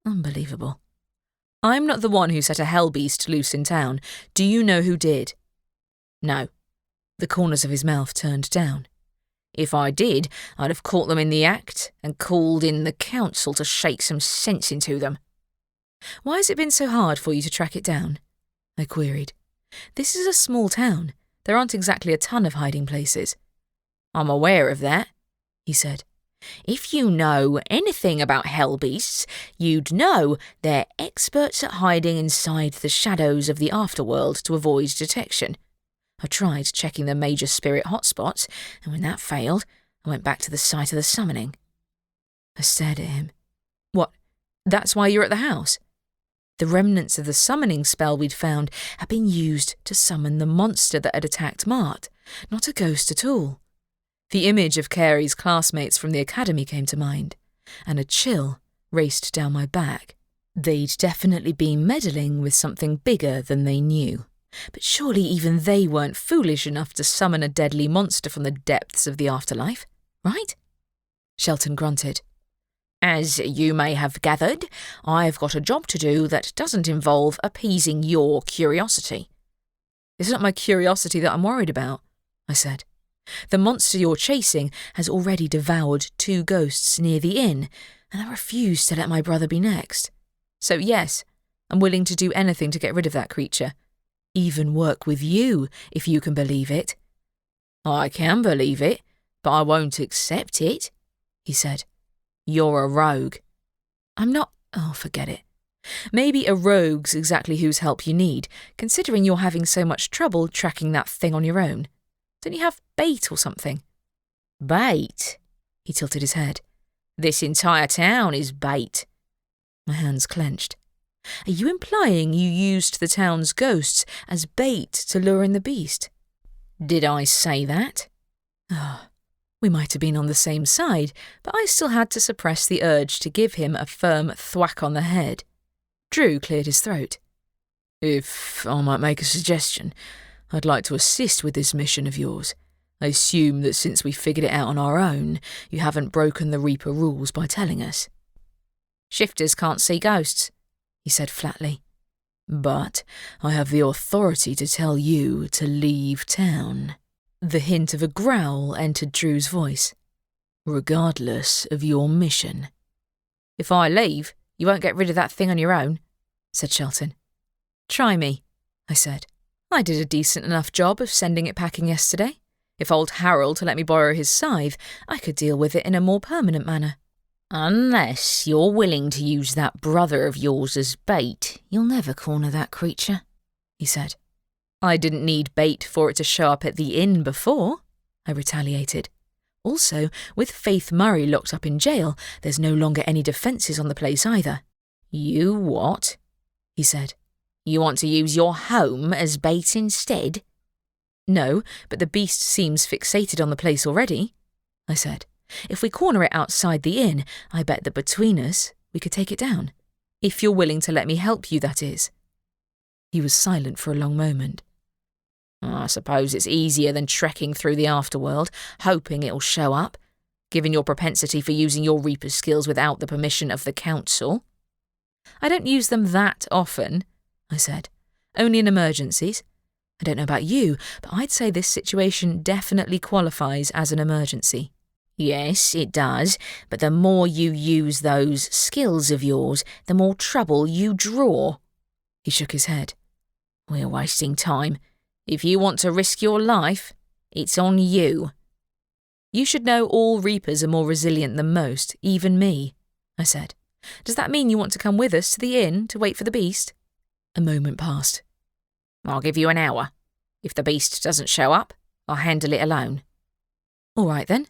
Unbelievable. I'm not the one who set a hell beast loose in town. Do you know who did? No. The corners of his mouth turned down. If I did, I'd have caught them in the act and called in the council to shake some sense into them. Why has it been so hard for you to track it down? I queried. This is a small town. There aren't exactly a ton of hiding places. I'm aware of that, he said. If you know anything about hell beasts, you'd know they're experts at hiding inside the shadows of the afterworld to avoid detection. I tried checking the major spirit hotspots, and when that failed, I went back to the site of the summoning. I stared at him. What? That's why you're at the house? The remnants of the summoning spell we'd found had been used to summon the monster that had attacked Mart, not a ghost at all. The image of Carey's classmates from the academy came to mind, and a chill raced down my back. They'd definitely been meddling with something bigger than they knew. But surely even they weren't foolish enough to summon a deadly monster from the depths of the afterlife, right? Shelton grunted. As you may have gathered, I've got a job to do that doesn't involve appeasing your curiosity. It's not my curiosity that I'm worried about, I said. The monster you're chasing has already devoured 2 ghosts near the inn, and I refuse to let my brother be next. So yes, I'm willing to do anything to get rid of that creature. Even work with you, if you can believe it. I can believe it, but I won't accept it, he said. You're a rogue. I'm not. Oh, forget it. Maybe a rogue's exactly whose help you need, considering you're having so much trouble tracking that thing on your own. Don't you have bait or something? Bait? He tilted his head. This entire town is bait. My hands clenched. Are you implying you used the town's ghosts as bait to lure in the beast? Did I say that? We might have been on the same side, but I still had to suppress the urge to give him a firm thwack on the head. Drew cleared his throat. If I might make a suggestion, I'd like to assist with this mission of yours. I assume that since we figured it out on our own, you haven't broken the Reaper rules by telling us. Shifters can't see ghosts, he said flatly. But I have the authority to tell you to leave town. The hint of a growl entered Drew's voice. Regardless of your mission. If I leave, you won't get rid of that thing on your own, said Shelton. Try me, I said. I did a decent enough job of sending it packing yesterday. If old Harold let me borrow his scythe, I could deal with it in a more permanent manner. Unless you're willing to use that brother of yours as bait, you'll never corner that creature, he said. I didn't need bait for it to show up at the inn before, I retaliated. Also, with Faith Murray locked up in jail, there's no longer any defences on the place either. You what? He said. You want to use your home as bait instead? No, but the beast seems fixated on the place already, I said. If we corner it outside the inn, I bet that between us, we could take it down. If you're willing to let me help you, that is. He was silent for a long moment. I suppose it's easier than trekking through the afterworld, hoping it'll show up, given your propensity for using your Reaper skills without the permission of the Council. I don't use them that often, I said. Only in emergencies. I don't know about you, but I'd say this situation definitely qualifies as an emergency. Yes, it does, but the more you use those skills of yours, the more trouble you draw. He shook his head. We're wasting time. If you want to risk your life, it's on you. You should know all Reapers are more resilient than most, even me, I said. Does that mean you want to come with us to the inn to wait for the beast? A moment passed. I'll give you an hour. If the beast doesn't show up, I'll handle it alone. All right then.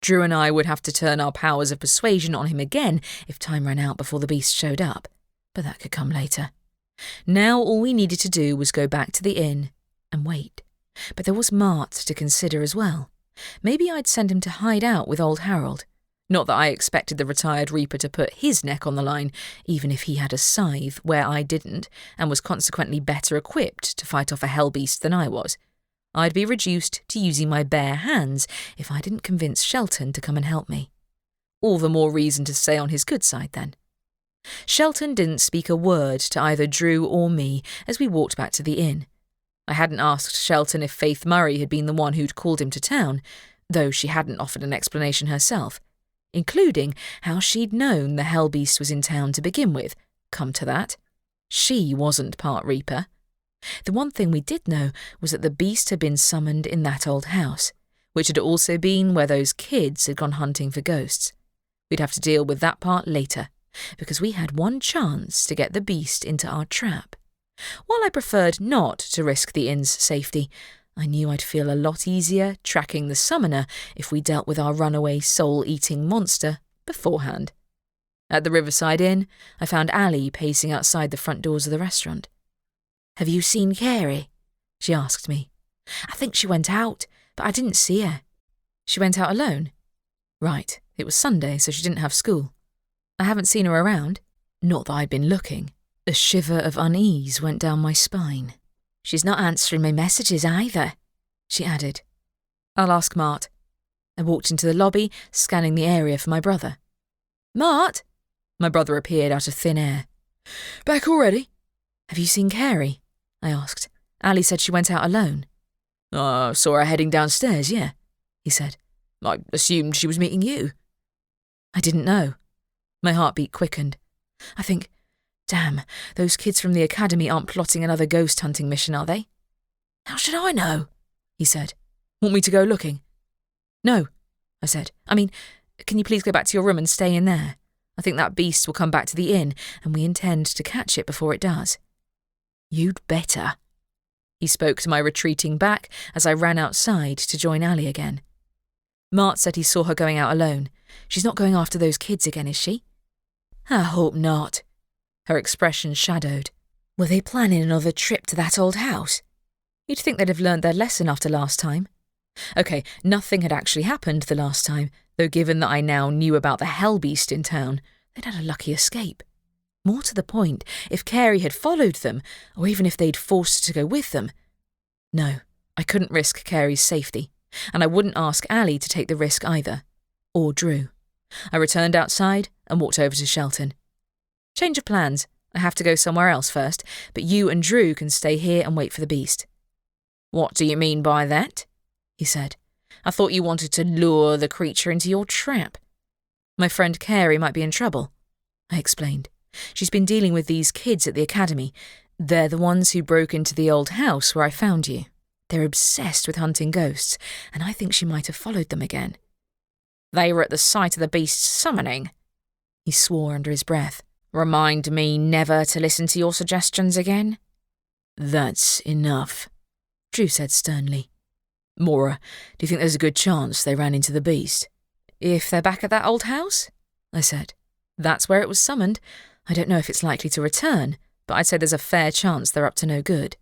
Drew and I would have to turn our powers of persuasion on him again if time ran out before the beast showed up, but that could come later. Now all we needed to do was go back to the inn and wait. But there was Mart to consider as well. Maybe I'd send him to hide out with old Harold. Not that I expected the retired Reaper to put his neck on the line, even if he had a scythe where I didn't, and was consequently better equipped to fight off a hellbeast than I was. I'd be reduced to using my bare hands if I didn't convince Shelton to come and help me. All the more reason to stay on his good side then. Shelton didn't speak a word to either Drew or me as we walked back to the inn. I hadn't asked Shelton if Faith Murray had been the one who'd called him to town, though she hadn't offered an explanation herself, including how she'd known the hellbeast was in town to begin with. Come to that. She wasn't part Reaper. The one thing we did know was that the beast had been summoned in that old house, which had also been where those kids had gone hunting for ghosts. We'd have to deal with that part later, because we had one chance to get the beast into our trap. While I preferred not to risk the inn's safety, I knew I'd feel a lot easier tracking the summoner if we dealt with our runaway soul-eating monster beforehand. At the Riverside Inn, I found Allie pacing outside the front doors of the restaurant. Have you seen Carey? She asked me. I think she went out, but I didn't see her. She went out alone? Right, it was Sunday, so she didn't have school. I haven't seen her around. Not that I'd been looking. A shiver of unease went down my spine. She's not answering my messages either, she added. I'll ask Mart. I walked into the lobby, scanning the area for my brother. Mart! My brother appeared out of thin air. Back already? Have you seen Carey? I asked. Allie said she went out alone. Saw her heading downstairs, yeah, he said. I assumed she was meeting you. I didn't know. My heartbeat quickened. I think, damn, those kids from the academy aren't plotting another ghost hunting mission, are they? How should I know? He said. Want me to go looking? No, I said. I mean, can you please go back to your room and stay in there? I think that beast will come back to the inn, and we intend to catch it before it does. You'd better. He spoke to my retreating back as I ran outside to join Allie again. Mart said he saw her going out alone. She's not going after those kids again, is she? I hope not. Her expression shadowed. Were they planning another trip to that old house? You'd think they'd have learned their lesson after last time. Okay, nothing had actually happened the last time, though given that I now knew about the hell beast in town, they'd had a lucky escape. More to the point, if Carey had followed them, or even if they'd forced her to go with them. No, I couldn't risk Carey's safety, and I wouldn't ask Ali to take the risk either. Or Drew. I returned outside and walked over to Shelton. Change of plans. I have to go somewhere else first, but you and Drew can stay here and wait for the beast. What do you mean by that? He said. I thought you wanted to lure the creature into your trap. My friend Carey might be in trouble, I explained. She's been dealing with these kids at the academy. They're the ones who broke into the old house where I found you. They're obsessed with hunting ghosts, and I think she might have followed them again. They were at the site of the beast's summoning. He swore under his breath. Remind me never to listen to your suggestions again. That's enough, Drew said sternly. Maura, do you think there's a good chance they ran into the beast? If they're back at that old house? I said. That's where it was summoned. I don't know if it's likely to return, but I'd say there's a fair chance they're up to no good.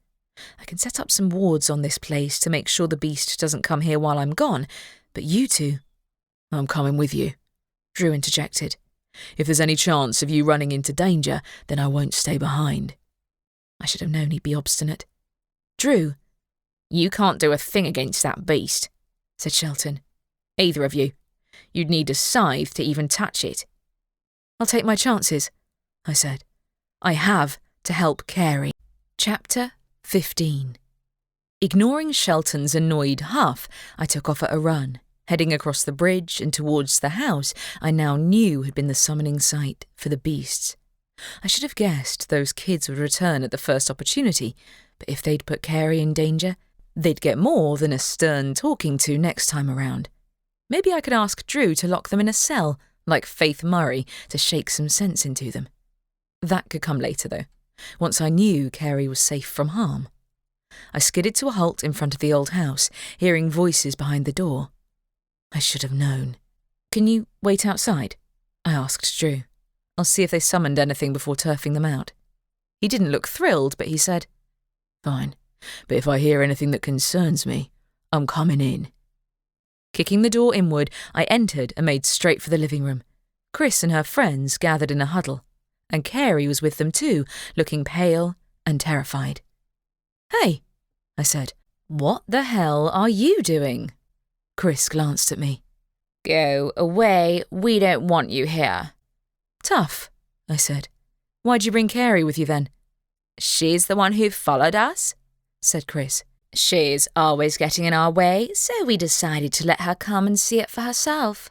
I can set up some wards on this place to make sure the beast doesn't come here while I'm gone, but you two... I'm coming with you, Drew interjected. If there's any chance of you running into danger, then I won't stay behind. I should have known he'd be obstinate. Drew, you can't do a thing against that beast, said Shelton. Either of you. You'd need a scythe to even touch it. I'll take my chances, I said. I have to help Carey. Chapter 15. Ignoring Shelton's annoyed huff, I took off at a run, heading across the bridge and towards the house I now knew had been the summoning site for the beasts. I should have guessed those kids would return at the first opportunity, but if they'd put Carey in danger, they'd get more than a stern talking to next time around. Maybe I could ask Drew to lock them in a cell, like Faith Murray, to shake some sense into them. That could come later, though, once I knew Carey was safe from harm. I skidded to a halt in front of the old house, hearing voices behind the door. I should have known. Can you wait outside? I asked Drew. I'll see if they summoned anything before turfing them out. He didn't look thrilled, but he said, Fine, but if I hear anything that concerns me, I'm coming in. Kicking the door inward, I entered and made straight for the living room. Chris and her friends gathered in a huddle, and Carey was with them too, looking pale and terrified. Hey, I said, what the hell are you doing? Chris glanced at me. Go away, we don't want you here. Tough, I said. Why'd you bring Carey with you then? She's the one who followed us, said Chris. She's always getting in our way, so we decided to let her come and see it for herself.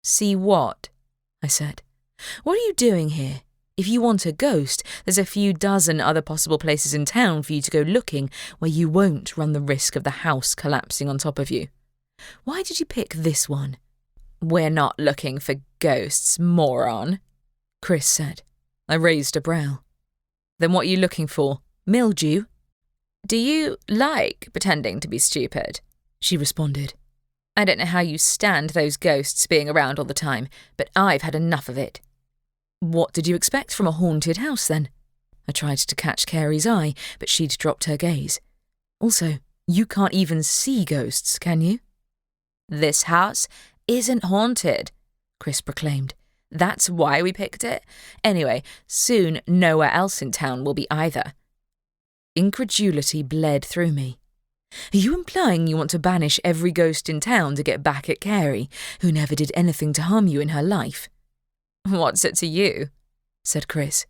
See what? I said. What are you doing here? If you want a ghost, there's a few dozen other possible places in town for you to go looking where you won't run the risk of the house collapsing on top of you. Why did you pick this one? We're not looking for ghosts, moron, Chris said. I raised a brow. Then what are you looking for? Mildew? Do you like pretending to be stupid? She responded. I don't know how you stand those ghosts being around all the time, but I've had enough of it. What did you expect from a haunted house, then? I tried to catch Carey's eye, but she'd dropped her gaze. Also, you can't even see ghosts, can you? This house isn't haunted, Chris proclaimed. That's why we picked it. Anyway, soon nowhere else in town will be either. Incredulity bled through me. Are you implying you want to banish every ghost in town to get back at Carey, who never did anything to harm you in her life? What's it to you? Said Chris.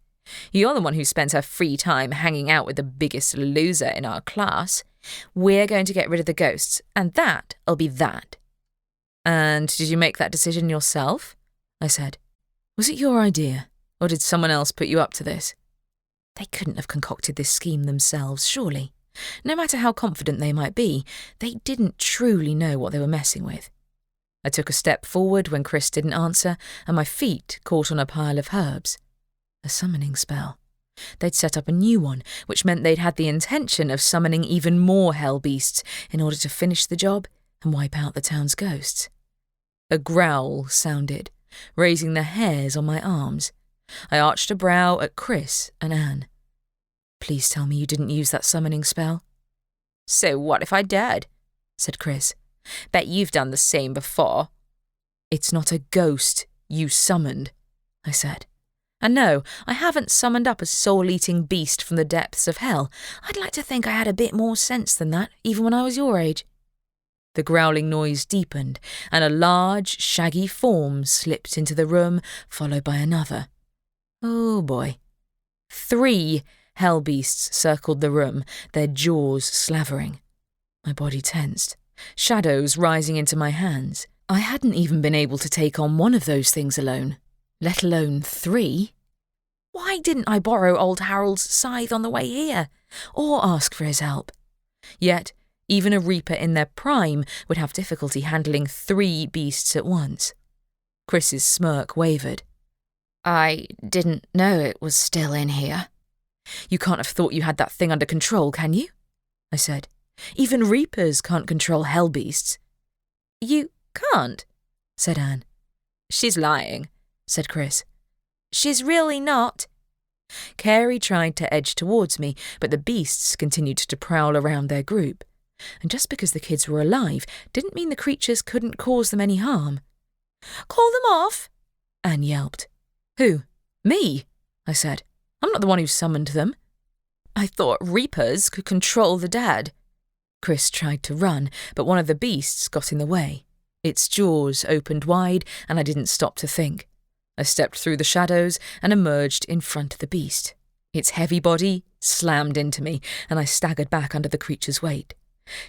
You're the one who spends her free time hanging out with the biggest loser in our class. We're going to get rid of the ghosts, and that'll be that. And did you make that decision yourself? I said. Was it your idea, or did someone else put you up to this? They couldn't have concocted this scheme themselves, surely. No matter how confident they might be, they didn't truly know what they were messing with. I took a step forward when Chris didn't answer, and my feet caught on a pile of herbs. A summoning spell. They'd set up a new one, which meant they'd had the intention of summoning even more hell beasts in order to finish the job and wipe out the town's ghosts. A growl sounded, raising the hairs on my arms. I arched a brow at Chris and Anne. Please tell me you didn't use that summoning spell. So what if I did? Said Chris. Bet you've done the same before. It's not a ghost you summoned, I said. And no, I haven't summoned up a soul-eating beast from the depths of hell. I'd like to think I had a bit more sense than that, even when I was your age. The growling noise deepened, and a large, shaggy form slipped into the room, followed by another. Oh boy. 3 hell beasts circled the room, their jaws slavering. My body tensed, shadows rising into my hands. I hadn't even been able to take on one of those things alone, let alone 3. Why didn't I borrow old Harold's scythe on the way here, or ask for his help? Yet, even a reaper in their prime would have difficulty handling 3 beasts at once. Chris's smirk wavered. I didn't know it was still in here. You can't have thought you had that thing under control, can you? I said. Even reapers can't control hell beasts. You can't, said Anne. She's lying, said Chris. She's really not. Carey tried to edge towards me, but the beasts continued to prowl around their group. And just because the kids were alive didn't mean the creatures couldn't cause them any harm. Call them off, Anne yelped. Who? Me? I said. I'm not the one who summoned them. I thought reapers could control the dead. Chris tried to run, but one of the beasts got in the way. Its jaws opened wide, and I didn't stop to think. I stepped through the shadows and emerged in front of the beast. Its heavy body slammed into me, and I staggered back under the creature's weight.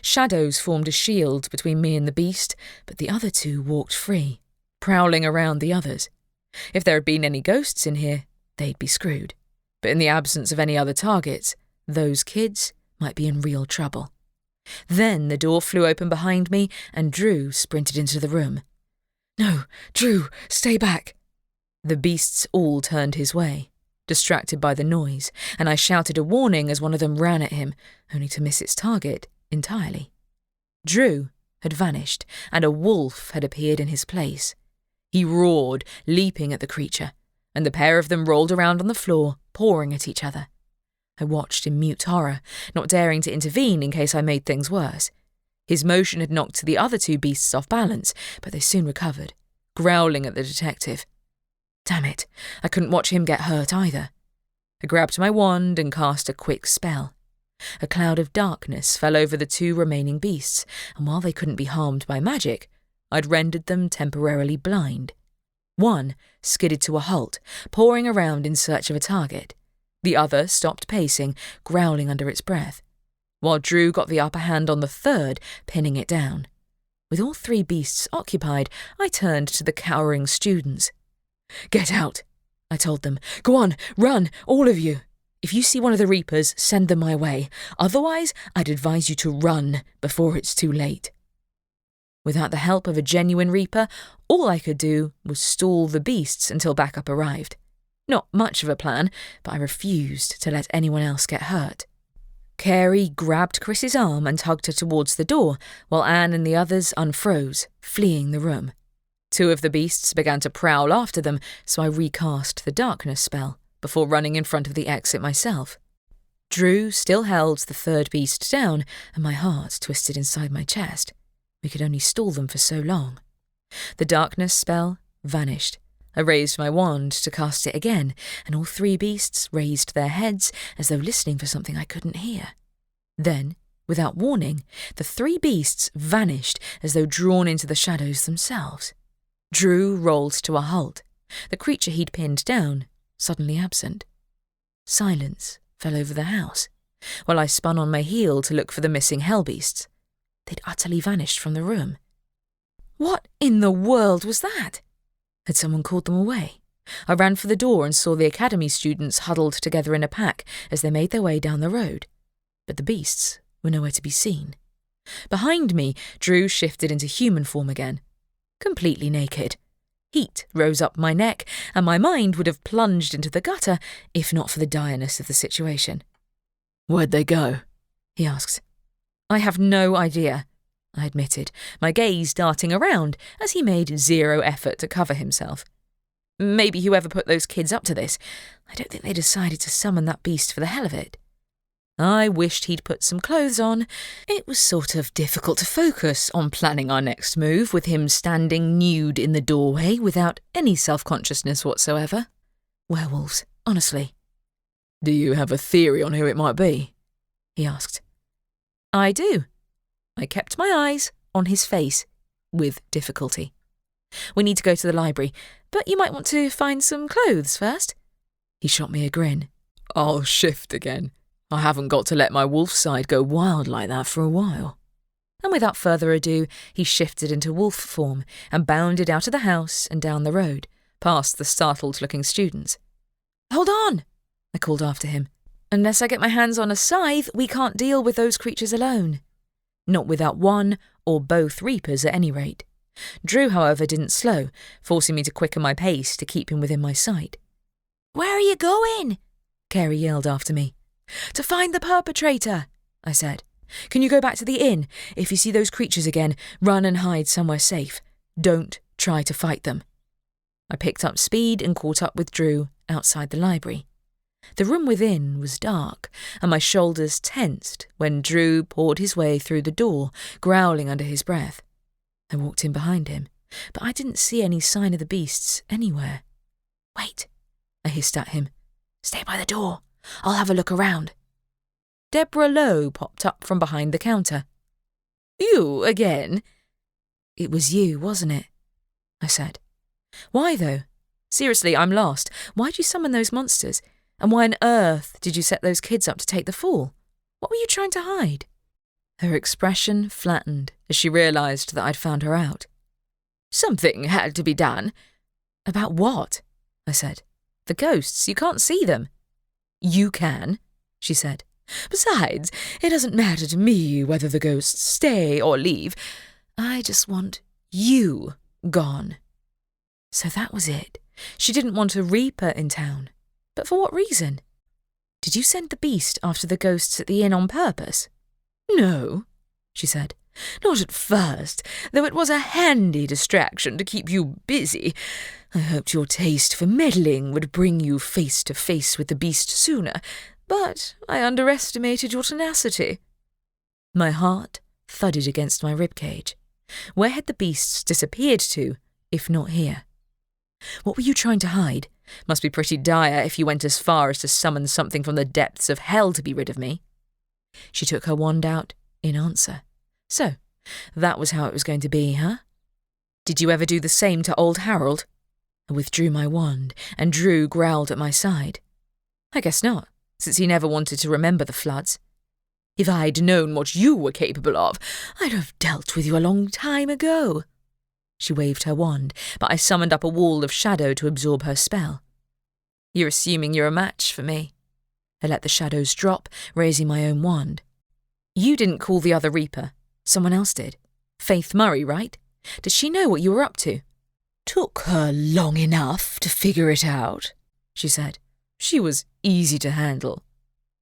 Shadows formed a shield between me and the beast, but the other 2 walked free, prowling around the others. If there had been any ghosts in here, they'd be screwed. But in the absence of any other targets, those kids might be in real trouble. Then the door flew open behind me, and Drew sprinted into the room. No, Drew, stay back. The beasts all turned his way, distracted by the noise, and I shouted a warning as one of them ran at him, only to miss its target entirely. Drew had vanished, and a wolf had appeared in his place. He roared, leaping at the creature, and the pair of them rolled around on the floor, pawing at each other. I watched in mute horror, not daring to intervene in case I made things worse. His motion had knocked the other 2 beasts off balance, but they soon recovered, growling at the detective. Damn it, I couldn't watch him get hurt either. I grabbed my wand and cast a quick spell. A cloud of darkness fell over the 2 remaining beasts, and while they couldn't be harmed by magic, I'd rendered them temporarily blind. One skidded to a halt, pawing around in search of a target. The other stopped pacing, growling under its breath, while Drew got the upper hand on the 3rd, pinning it down. With all 3 beasts occupied, I turned to the cowering students. Get out, I told them. Go on, run, all of you. If you see one of the reapers, send them my way. Otherwise, I'd advise you to run before it's too late. Without the help of a genuine reaper, all I could do was stall the beasts until backup arrived. Not much of a plan, but I refused to let anyone else get hurt. Carey grabbed Chris's arm and tugged her towards the door, while Anne and the others unfroze, fleeing the room. 2 of the beasts began to prowl after them, so I recast the darkness spell, before running in front of the exit myself. Drew still held the 3rd beast down, and my heart twisted inside my chest. We could only stall them for so long. The darkness spell vanished. I raised my wand to cast it again, and all 3 beasts raised their heads as though listening for something I couldn't hear. Then, without warning, the 3 beasts vanished as though drawn into the shadows themselves. Drew rolled to a halt, the creature he'd pinned down suddenly absent. Silence fell over the house, while I spun on my heel to look for the missing hell beasts. They'd utterly vanished from the room. What in the world was that? Had someone called them away? I ran for the door and saw the academy students huddled together in a pack as they made their way down the road. But the beasts were nowhere to be seen. Behind me, Drew shifted into human form again, completely naked. Heat rose up my neck, and my mind would have plunged into the gutter if not for the direness of the situation. Where'd they go? He asked. I have no idea, I admitted, my gaze darting around as he made zero effort to cover himself. Maybe whoever put those kids up to this. I don't think they decided to summon that beast for the hell of it. I wished he'd put some clothes on. It was sort of difficult to focus on planning our next move with him standing nude in the doorway without any self-consciousness whatsoever. Werewolves, honestly. Do you have a theory on who it might be? He asked. I do. I kept my eyes on his face, with difficulty. We need to go to the library, but you might want to find some clothes first. He shot me a grin. I'll shift again. I haven't got to let my wolf side go wild like that for a while. And without further ado, he shifted into wolf form and bounded out of the house and down the road, past the startled-looking students. Hold on, I called after him. Unless I get my hands on a scythe, we can't deal with those creatures alone. Not without one or both reapers at any rate. Drew, however, didn't slow, forcing me to quicken my pace to keep him within my sight. Where are you going? Carey yelled after me. To find the perpetrator, I said. Can you go back to the inn? If you see those creatures again, run and hide somewhere safe. Don't try to fight them. I picked up speed and caught up with Drew outside the library. The room within was dark, and my shoulders tensed when Drew poured his way through the door, growling under his breath. I walked in behind him, but I didn't see any sign of the beasts anywhere. Wait, I hissed at him. Stay by the door. I'll have a look around. Deborah Lowe popped up from behind the counter. You again? It was you, wasn't it? I said. Why, though? Seriously, I'm lost. Why'd you summon those monsters? And why on earth did you set those kids up to take the fall? What were you trying to hide? Her expression flattened as she realised that I'd found her out. Something had to be done. About what? I said. The ghosts, you can't see them. You can, she said. Besides, it doesn't matter to me whether the ghosts stay or leave. I just want you gone. So that was it. She didn't want a reaper in town. But for what reason? Did you send the beast after the ghosts at the inn on purpose? No, she said. Not at first, though it was a handy distraction to keep you busy. I hoped your taste for meddling would bring you face to face with the beast sooner, but I underestimated your tenacity. My heart thudded against my ribcage. Where had the beasts disappeared to, if not here? What were you trying to hide? Must be pretty dire if you went as far as to summon something from the depths of hell to be rid of me. She took her wand out in answer. So, that was how it was going to be, huh? Did you ever do the same to old Harold? I withdrew my wand, and Drew growled at my side. I guess not, since he never wanted to remember the floods. If I'd known what you were capable of, I'd have dealt with you a long time ago. She waved her wand, but I summoned up a wall of shadow to absorb her spell. You're assuming you're a match for me. I let the shadows drop, raising my own wand. You didn't call the other Reaper. Someone else did. Faith Murray, right? Did she know what you were up to? Took her long enough to figure it out, she said. She was easy to handle.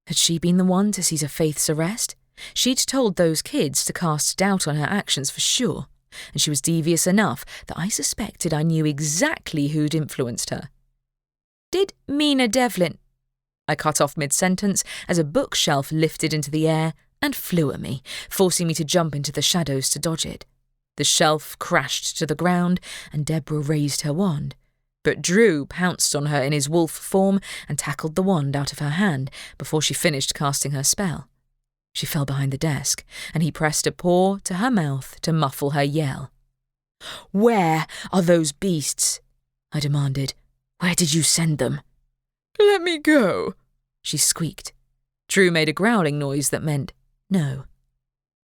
Had she been the one to see to Faith's arrest? She'd told those kids to cast doubt on her actions for sure, and she was devious enough that I suspected I knew exactly who'd influenced her. Did Mina Devlin... I cut off mid-sentence as a bookshelf lifted into the air and flew at me, forcing me to jump into the shadows to dodge it. The shelf crashed to the ground, and Deborah raised her wand. But Drew pounced on her in his wolf form and tackled the wand out of her hand before she finished casting her spell. She fell behind the desk, and he pressed a paw to her mouth to muffle her yell. "Where are those beasts?" I demanded. "Where did you send them?" "Let me go," she squeaked. Drew made a growling noise that meant no.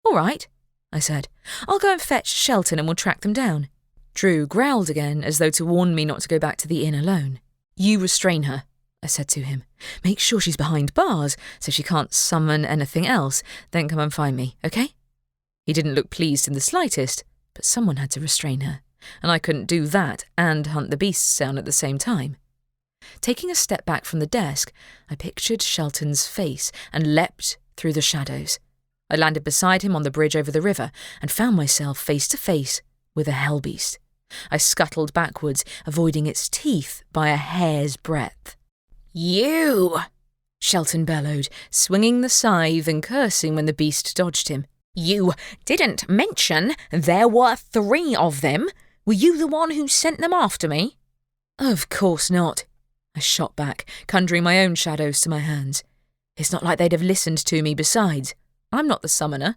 "All right," I said. "I'll go and fetch Shelton and we'll track them down." Drew growled again as though to warn me not to go back to the inn alone. "You restrain her," I said to him. "Make sure she's behind bars so she can't summon anything else, then come and find me, okay?" He didn't look pleased in the slightest, but someone had to restrain her, and I couldn't do that and hunt the beasts down at the same time. Taking a step back from the desk, I pictured Shelton's face and leapt through the shadows. I landed beside him on the bridge over the river and found myself face to face with a hellbeast. I scuttled backwards, avoiding its teeth by a hair's breadth. "You!" Shelton bellowed, swinging the scythe and cursing when the beast dodged him. "You didn't mention there were 3 of them. Were you the one who sent them after me?" "Of course not," I shot back, conjuring my own shadows to my hands. It's not like they'd have listened to me besides. I'm not the summoner.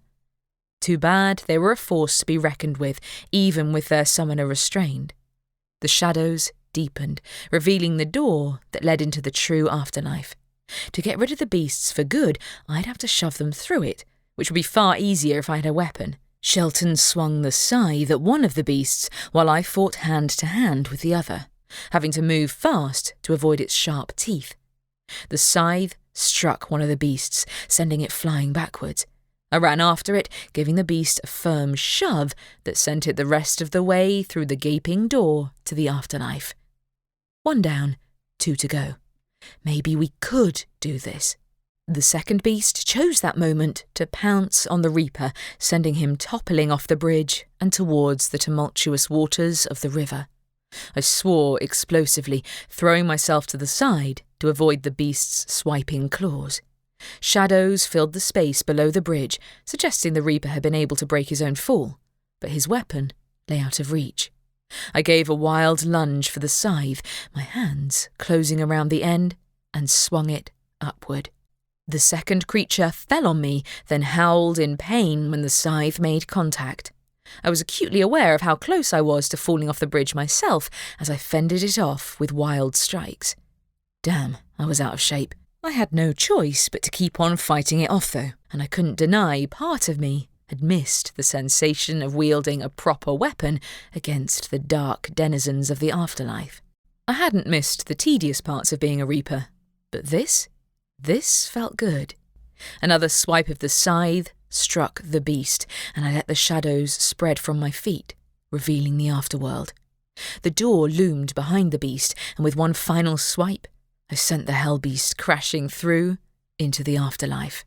Too bad they were a force to be reckoned with, even with their summoner restrained. The shadows deepened, revealing the door that led into the true afterlife. To get rid of the beasts for good, I'd have to shove them through it, which would be far easier if I had a weapon. Shelton swung the scythe at one of the beasts while I fought hand to hand with the other, having to move fast to avoid its sharp teeth. The scythe struck one of the beasts, sending it flying backwards. I ran after it, giving the beast a firm shove that sent it the rest of the way through the gaping door to the afterlife. 1 down, 2 to go. Maybe we could do this. The second beast chose that moment to pounce on the Reaper, sending him toppling off the bridge and towards the tumultuous waters of the river. I swore explosively, throwing myself to the side to avoid the beast's swiping claws. Shadows filled the space below the bridge, suggesting the Reaper had been able to break his own fall, but his weapon lay out of reach. I gave a wild lunge for the scythe, my hands closing around the end, and swung it upward. The second creature fell on me, then howled in pain when the scythe made contact. I was acutely aware of how close I was to falling off the bridge myself as I fended it off with wild strikes. Damn, I was out of shape. I had no choice but to keep on fighting it off, though, and I couldn't deny part of me had missed the sensation of wielding a proper weapon against the dark denizens of the afterlife. I hadn't missed the tedious parts of being a Reaper, but this felt good. Another swipe of the scythe struck the beast, and I let the shadows spread from my feet, revealing the afterworld. The door loomed behind the beast, and with one final swipe, I sent the hell beast crashing through into the afterlife.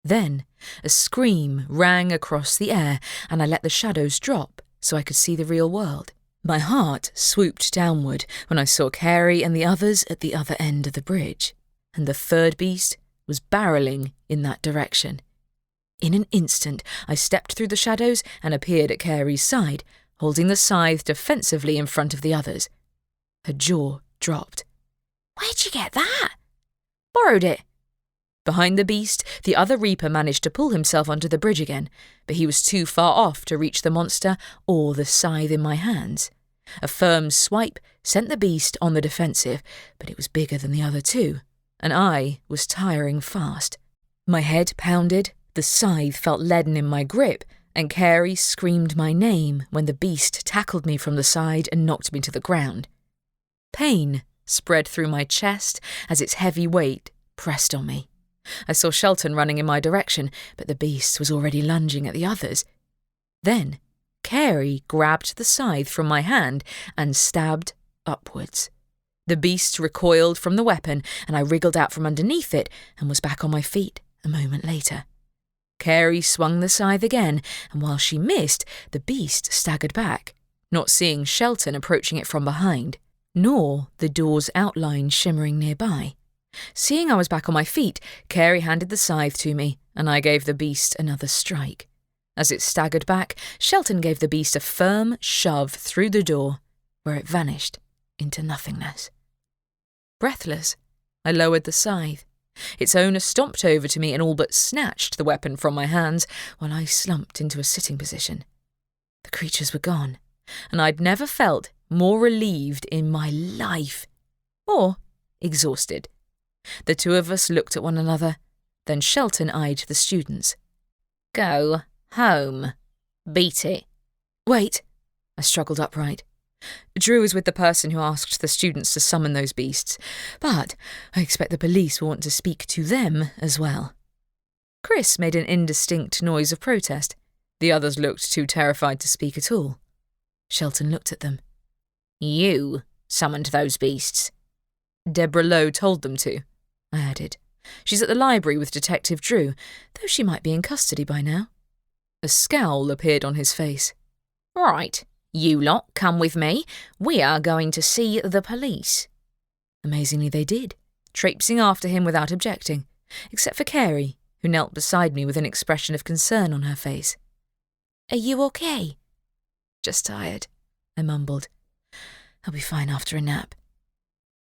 Then a scream rang across the air, and I let the shadows drop so I could see the real world. My heart swooped downward when I saw Carey and the others at the other end of the bridge, and the third beast was barreling in that direction. In an instant, I stepped through the shadows and appeared at Carey's side, holding the scythe defensively in front of the others. Her jaw dropped. "Where'd you get that?" "Borrowed it." Behind the beast, the other Reaper managed to pull himself onto the bridge again, but he was too far off to reach the monster or the scythe in my hands. A firm swipe sent the beast on the defensive, but it was bigger than the other two, and I was tiring fast. My head pounded, the scythe felt leaden in my grip, and Carey screamed my name when the beast tackled me from the side and knocked me to the ground. Pain spread through my chest as its heavy weight pressed on me. I saw Shelton running in my direction, but the beast was already lunging at the others. Then Carey grabbed the scythe from my hand and stabbed upwards. The beast recoiled from the weapon, and I wriggled out from underneath it and was back on my feet a moment later. Carey swung the scythe again, and while she missed, the beast staggered back, not seeing Shelton approaching it from behind, nor the door's outline shimmering nearby. Seeing I was back on my feet, Carey handed the scythe to me, and I gave the beast another strike. As it staggered back, Shelton gave the beast a firm shove through the door, where it vanished into nothingness. Breathless, I lowered the scythe. Its owner stomped over to me and all but snatched the weapon from my hands while I slumped into a sitting position. The creatures were gone, and I'd never felt more relieved in my life, or exhausted. The two of us looked at one another, then Shelton eyed the students. "Go home. Beat it." "Wait." I struggled upright. Drew is with the person who asked the students to summon those beasts, but I expect the police will want to speak to them as well. Chris made an indistinct noise of protest. The others looked too terrified to speak at all. Shelton looked at them. "You summoned those beasts." "Deborah Lowe told them to," I added. "She's at the library with Detective Drew, though she might be in custody by now." A scowl appeared on his face. "Right, You lot, come with me. We are going to see the police. Amazingly, they did, traipsing after him without objecting, except for Carey, who knelt beside me with an expression of concern on her face. Are you okay? Just tired, I mumbled. I'll be fine after a nap.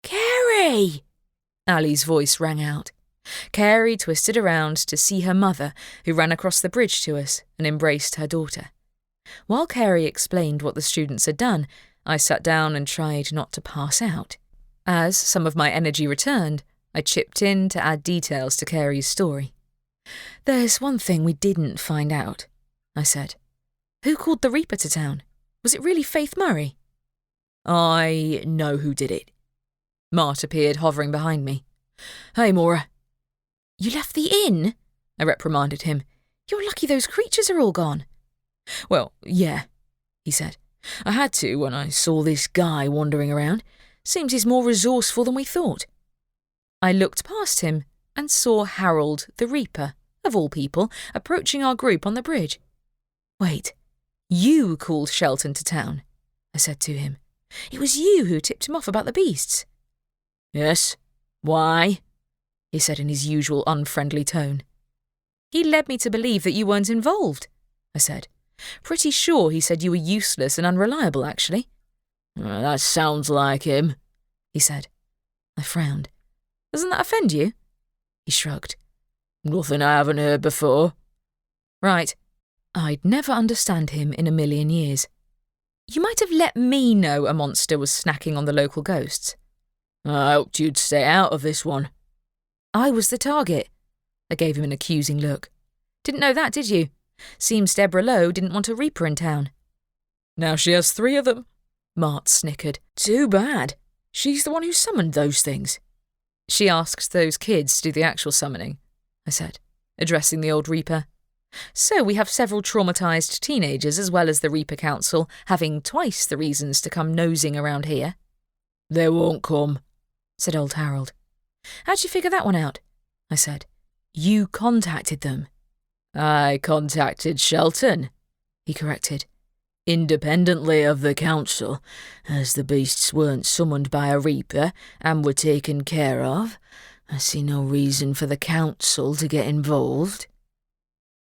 Carey! Ali's voice rang out. Carey twisted around to see her mother, who ran across the bridge to us and embraced her daughter. While Carey explained what the students had done, I sat down and tried not to pass out. As some of my energy returned, I chipped in to add details to Carey's story. There's one thing we didn't find out, I said. Who called the Reaper to town? Was it really Faith Murray? I know who did it. Mart appeared, hovering behind me. Hey, Maura. You left the inn? I reprimanded him. You're lucky those creatures are all gone. Well, yeah, he said. I had to when I saw this guy wandering around. Seems he's more resourceful than we thought. I looked past him and saw Harold the Reaper, of all people, approaching our group on the bridge. Wait, you called Shelton to town, I said to him. It was you who tipped him off about the beasts. Yes. Why? He said in his usual unfriendly tone. He led me to believe that you weren't involved, I said. Pretty sure he said you were useless and unreliable, actually. That sounds like him, he said. I frowned. Doesn't that offend you? He shrugged. Nothing I haven't heard before. Right. I'd never understand him in a million years. You might have let me know a monster was snacking on the local ghosts. I hoped you'd stay out of this one. I was the target. I gave him an accusing look. Didn't know that, did you? Seems Deborah Lowe didn't want a Reaper in town. Now she has 3 of them, Mart snickered. Too bad. She's the one who summoned those things. She asked those kids to do the actual summoning, I said, addressing the old Reaper. So we have several traumatised teenagers as well as the Reaper Council having twice the reasons to come nosing around here. They won't come, said old Harold. How'd you figure that one out? I said. You contacted them. I contacted Shelton, he corrected. Independently of the council, as the beasts weren't summoned by a Reaper and were taken care of, I see no reason for the council to get involved.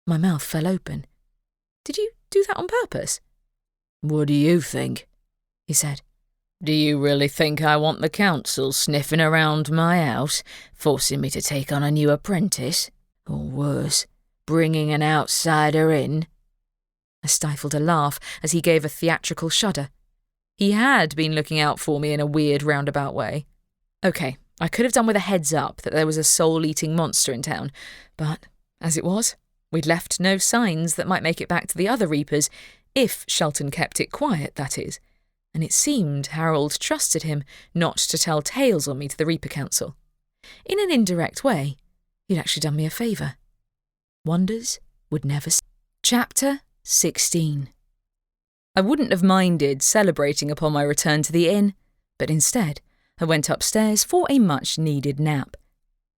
My mouth fell open. Did you do that on purpose? What do you think? He said. Do you really think I want the council sniffing around my house, forcing me to take on a new apprentice? Or worse, bringing an outsider in? I stifled a laugh as he gave a theatrical shudder. He had been looking out for me in a weird roundabout way. Okay, I could have done with a heads up that there was a soul-eating monster in town, but as it was, we'd left no signs that might make it back to the other Reapers, if Shelton kept it quiet, that is. And it seemed Harold trusted him not to tell tales on me to the Reaper Council. In an indirect way, he'd actually done me a favour. Wonders would never cease. Chapter 16. I wouldn't have minded celebrating upon my return to the inn, but instead I went upstairs for a much-needed nap.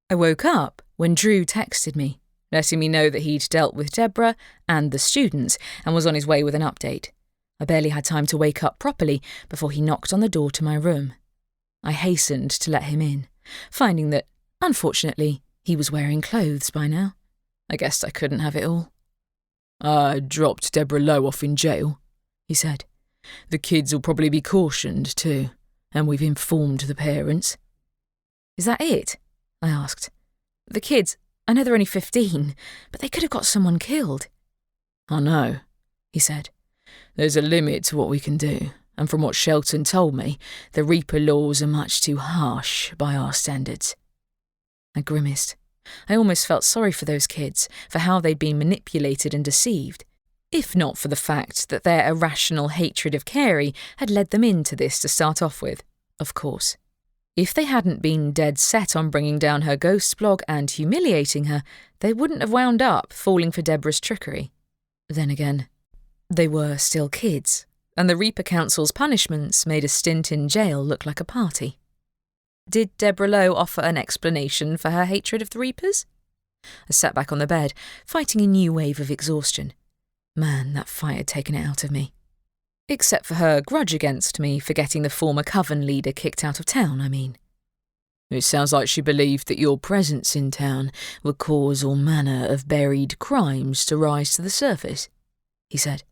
I woke up when Drew texted me, letting me know that he'd dealt with Deborah and the students and was on his way with an update. I barely had time to wake up properly before he knocked on the door to my room. I hastened to let him in, finding that, unfortunately, he was wearing clothes by now. I guessed I couldn't have it all. I dropped Deborah Lowe off in jail, he said. The kids will probably be cautioned too, and we've informed the parents. Is that it? I asked. The kids, I know they're only 15, but they could have got someone killed. I know, he said. There's a limit to what we can do, and from what Shelton told me, the Reaper laws are much too harsh by our standards. I grimaced. I almost felt sorry for those kids, for how they'd been manipulated and deceived, if not for the fact that their irrational hatred of Carey had led them into this to start off with, of course. If they hadn't been dead set on bringing down her ghost blog and humiliating her, they wouldn't have wound up falling for Deborah's trickery. Then again, they were still kids, and the Reaper Council's punishments made a stint in jail look like a party. Did Deborah Lowe offer an explanation for her hatred of the Reapers? I sat back on the bed, fighting a new wave of exhaustion. Man, that fight had taken it out of me. Except for her grudge against me for getting the former coven leader kicked out of town, I mean. It sounds like she believed that your presence in town would cause all manner of buried crimes to rise to the surface, he said.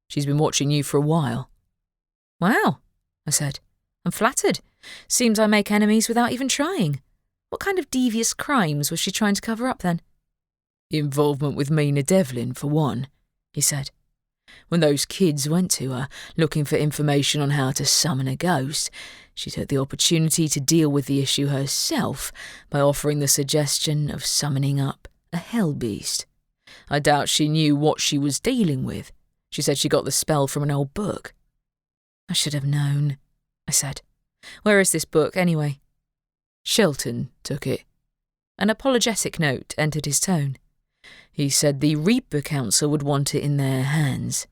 She's been watching you for a while. Wow, I said. I'm flattered. Seems I make enemies without even trying. What kind of devious crimes was she trying to cover up then? Involvement with Mina Devlin, for one, he said. When those kids went to her, looking for information on how to summon a ghost, she took the opportunity to deal with the issue herself by offering the suggestion of summoning up a hell beast. I doubt she knew what she was dealing with. She said she got the spell from an old book. I should have known, I said. Where is this book, anyway? Shelton took it. An apologetic note entered his tone. He said the Reaper Council would want it in their hands.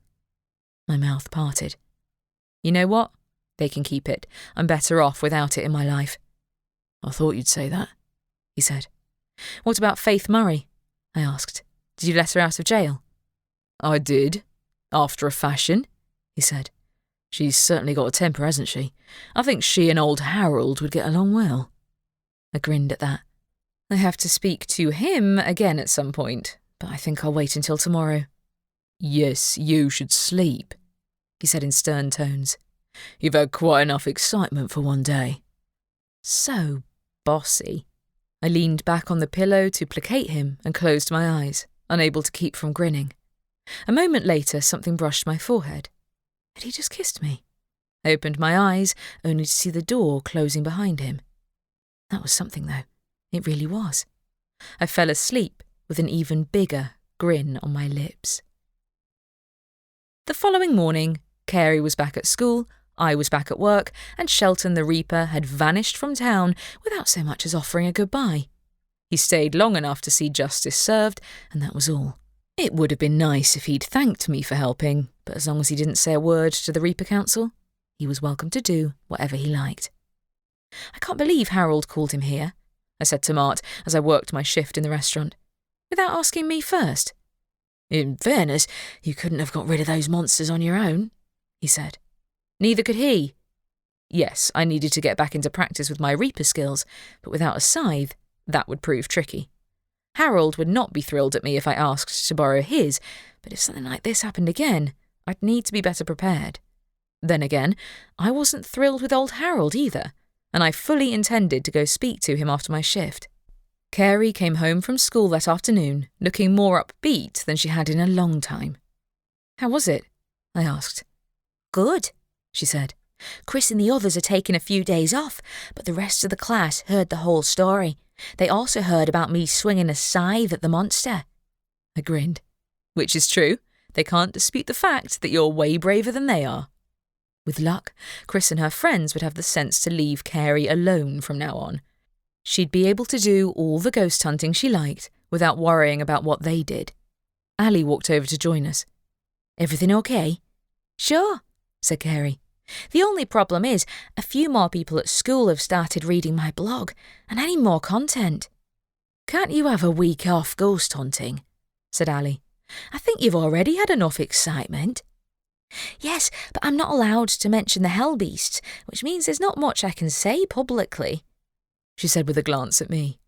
My mouth parted. You know what? They can keep it. I'm better off without it in my life. I thought you'd say that, he said. What about Faith Murray? I asked. Did you let her out of jail? I did, after a fashion, he said. She's certainly got a temper, hasn't she? I think she and old Harold would get along well. I grinned at that. I have to speak to him again at some point, but I think I'll wait until tomorrow. Yes, you should sleep, he said in stern tones. You've had quite enough excitement for one day. So bossy. I leaned back on the pillow to placate him and closed my eyes, unable to keep from grinning. A moment later, something brushed my forehead. Had he just kissed me? I opened my eyes, only to see the door closing behind him. That was something, though. It really was. I fell asleep with an even bigger grin on my lips. The following morning, Carey was back at school, I was back at work, and Shelton the Reaper had vanished from town without so much as offering a goodbye. He stayed long enough to see justice served, and that was all. It would have been nice if he'd thanked me for helping, but as long as he didn't say a word to the Reaper Council, he was welcome to do whatever he liked. I can't believe Harold called him here, I said to Mart as I worked my shift in the restaurant, without asking me first. In fairness, you couldn't have got rid of those monsters on your own, he said. Neither could he. Yes, I needed to get back into practice with my Reaper skills, but without a scythe, that would prove tricky. Harold would not be thrilled at me if I asked to borrow his, but if something like this happened again, I'd need to be better prepared. Then again, I wasn't thrilled with old Harold either, and I fully intended to go speak to him after my shift. Carey came home from school that afternoon, looking more upbeat than she had in a long time. How was it? I asked. Good, she said. Chris and the others are taking a few days off, but the rest of the class heard the whole story. They also heard about me swinging a scythe at the monster. I grinned. Which is true. They can't dispute the fact that you're way braver than they are. With luck, Chris and her friends would have the sense to leave Carey alone from now on. She'd be able to do all the ghost hunting she liked without worrying about what they did. Ali walked over to join us. Everything okay? Sure, said Carey. The only problem is, a few more people at school have started reading my blog, and I need more content. Can't you have a week off ghost hunting? Said Ali. I think you've already had enough excitement. Yes, but I'm not allowed to mention the hell beasts, which means there's not much I can say publicly, she said with a glance at me.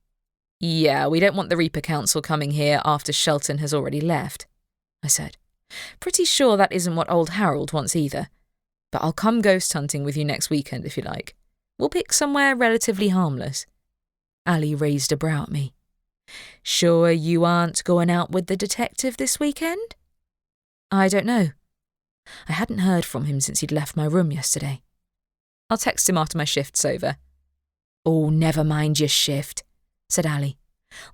Yeah, we don't want the Reaper Council coming here after Shelton has already left, I said. Pretty sure that isn't what old Harold wants either. But I'll come ghost hunting with you next weekend if you like. We'll pick somewhere relatively harmless. Ali raised a brow at me. Sure you aren't going out with the detective this weekend? I don't know. I hadn't heard from him since he'd left my room yesterday. I'll text him after my shift's over. Oh, never mind your shift, said Ali.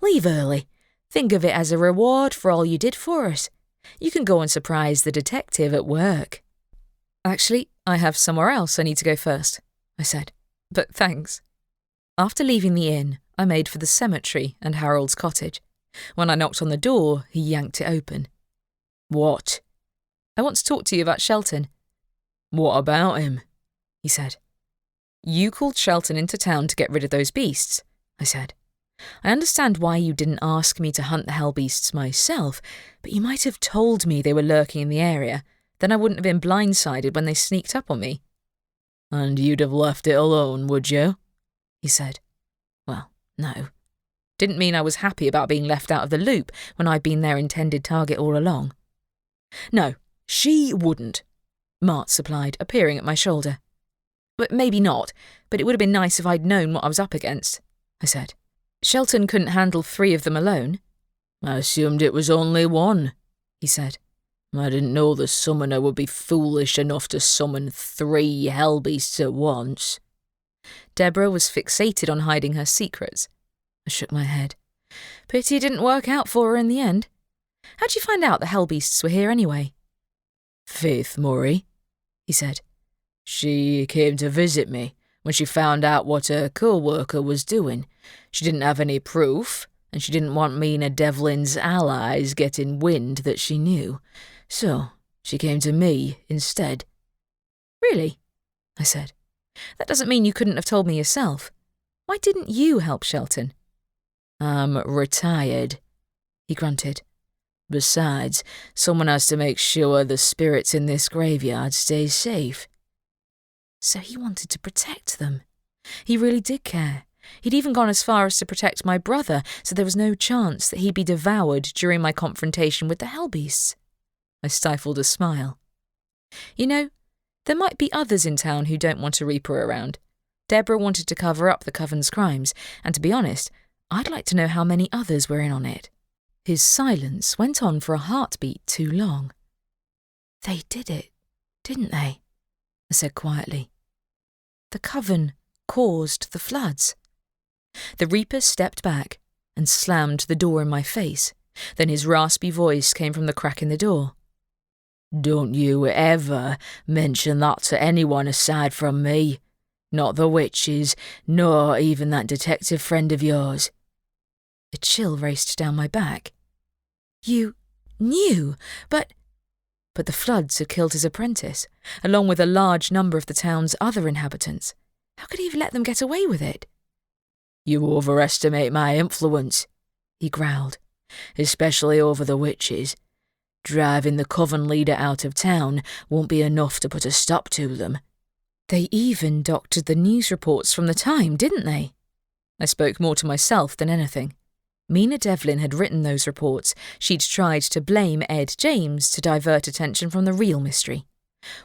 Leave early. Think of it as a reward for all you did for us. You can go and surprise the detective at work. Actually, I have somewhere else I need to go first, I said. But thanks. After leaving the inn, I made for the cemetery and Harold's cottage. When I knocked on the door, he yanked it open. What? I want to talk to you about Shelton. What about him? He said. You called Shelton into town to get rid of those beasts, I said. I understand why you didn't ask me to hunt the hell beasts myself, but you might have told me they were lurking in the area. Then I wouldn't have been blindsided when they sneaked up on me. And you'd have left it alone, would you? He said. Well, no. Didn't mean I was happy about being left out of the loop when I'd been their intended target all along. No, she wouldn't, Mart supplied, appearing at my shoulder. But maybe not, but it would have been nice if I'd known what I was up against, I said. Shelton couldn't handle 3 of them alone. I assumed it was only 1, he said. I didn't know the summoner would be foolish enough to summon 3 hellbeasts at once. Deborah was fixated on hiding her secrets. I shook my head. Pity it didn't work out for her in the end. How'd you find out the hellbeasts were here anyway? Faith Murray, he said. She came to visit me when she found out what her co-worker was doing. She didn't have any proof, and she didn't want me and Devlin's allies getting wind that she knew. So she came to me instead. Really? I said. That doesn't mean you couldn't have told me yourself. Why didn't you help Shelton? I'm retired, he grunted. Besides, someone has to make sure the spirits in this graveyard stay safe. So he wanted to protect them. He really did care. He'd even gone as far as to protect my brother, so there was no chance that he'd be devoured during my confrontation with the hellbeasts. I stifled a smile. You know, there might be others in town who don't want a Reaper around. Deborah wanted to cover up the Coven's crimes, and to be honest, I'd like to know how many others were in on it. His silence went on for a heartbeat too long. They did it, didn't they? I said quietly. The Coven caused the floods. The Reaper stepped back and slammed the door in my face. Then his raspy voice came from the crack in the door. Don't you ever mention that to anyone aside from me. Not the witches, nor even that detective friend of yours. A chill raced down my back. You knew, but the floods had killed his apprentice, along with a large number of the town's other inhabitants. How could he have let them get away with it? You overestimate my influence, he growled, especially over the witches. Driving the Coven leader out of town won't be enough to put a stop to them. They even doctored the news reports from the time, didn't they? I spoke more to myself than anything. Mina Devlin had written those reports. She'd tried to blame Ed James to divert attention from the real mystery.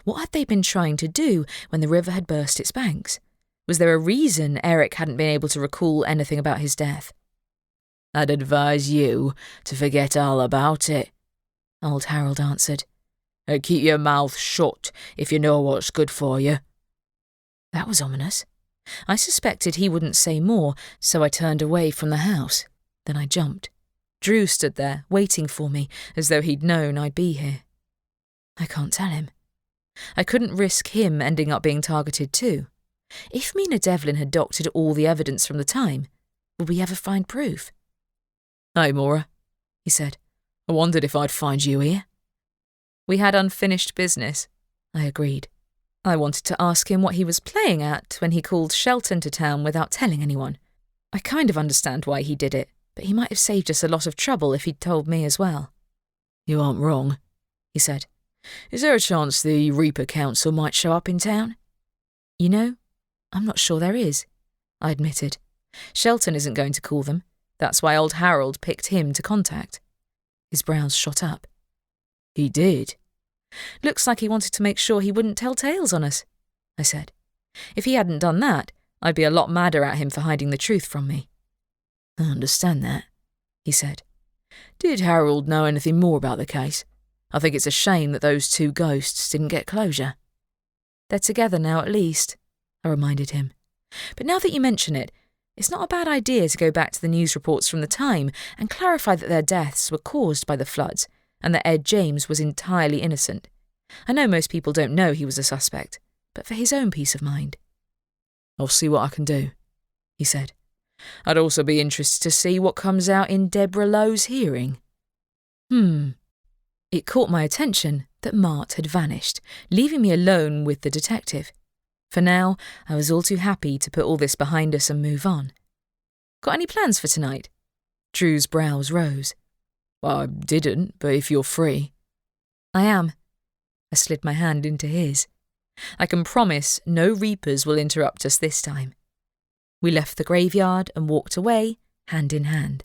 What had they been trying to do when the river had burst its banks? Was there a reason Eric hadn't been able to recall anything about his death? I'd advise you to forget all about it, old Harold answered. And keep your mouth shut if you know what's good for you. That was ominous. I suspected he wouldn't say more, so I turned away from the house. Then I jumped. Drew stood there, waiting for me, as though he'd known I'd be here. I can't tell him. I couldn't risk him ending up being targeted too. If Mina Devlin had doctored all the evidence from the time, would we ever find proof? Hey, Maura, he said. I wondered if I'd find you here. We had unfinished business, I agreed. I wanted to ask him what he was playing at when he called Shelton to town without telling anyone. I kind of understand why he did it, but he might have saved us a lot of trouble if he'd told me as well. You aren't wrong, he said. Is there a chance the Reaper Council might show up in town? You know, I'm not sure there is, I admitted. Shelton isn't going to call them. That's why old Harold picked him to contact. His brows shot up. He did? Looks like he wanted to make sure he wouldn't tell tales on us, I said. If he hadn't done that, I'd be a lot madder at him for hiding the truth from me. I understand that, he said. Did Harold know anything more about the case? I think it's a shame that those 2 ghosts didn't get closure. They're together now at least, I reminded him. But now that you mention it, it's not a bad idea to go back to the news reports from the time and clarify that their deaths were caused by the floods and that Ed James was entirely innocent. I know most people don't know he was a suspect, but for his own peace of mind. I'll see what I can do, he said. I'd also be interested to see what comes out in Deborah Lowe's hearing. It caught my attention that Mart had vanished, leaving me alone with the detective. For now, I was all too happy to put all this behind us and move on. Got any plans for tonight? Drew's brows rose. I didn't, but if you're free. I am, I slid my hand into his. I can promise no reapers will interrupt us this time. We left the graveyard and walked away, hand in hand.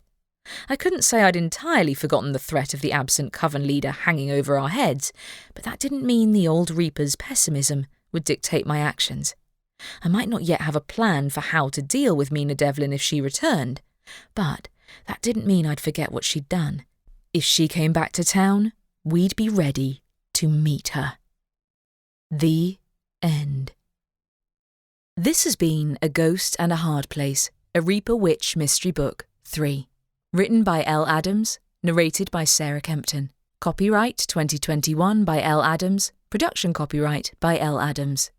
I couldn't say I'd entirely forgotten the threat of the absent coven leader hanging over our heads, but that didn't mean the old reaper's pessimism would dictate my actions. I might not yet have a plan for how to deal with Mina Devlin if she returned, but that didn't mean I'd forget what she'd done. If she came back to town, we'd be ready to meet her. The end. This has been A Ghost and a Hard Place, a Reaper Witch Mystery Book 3. Written by L. Adams, narrated by Sarah Kempton. Copyright 2021 by L. Adams, production copyright by L. Adams.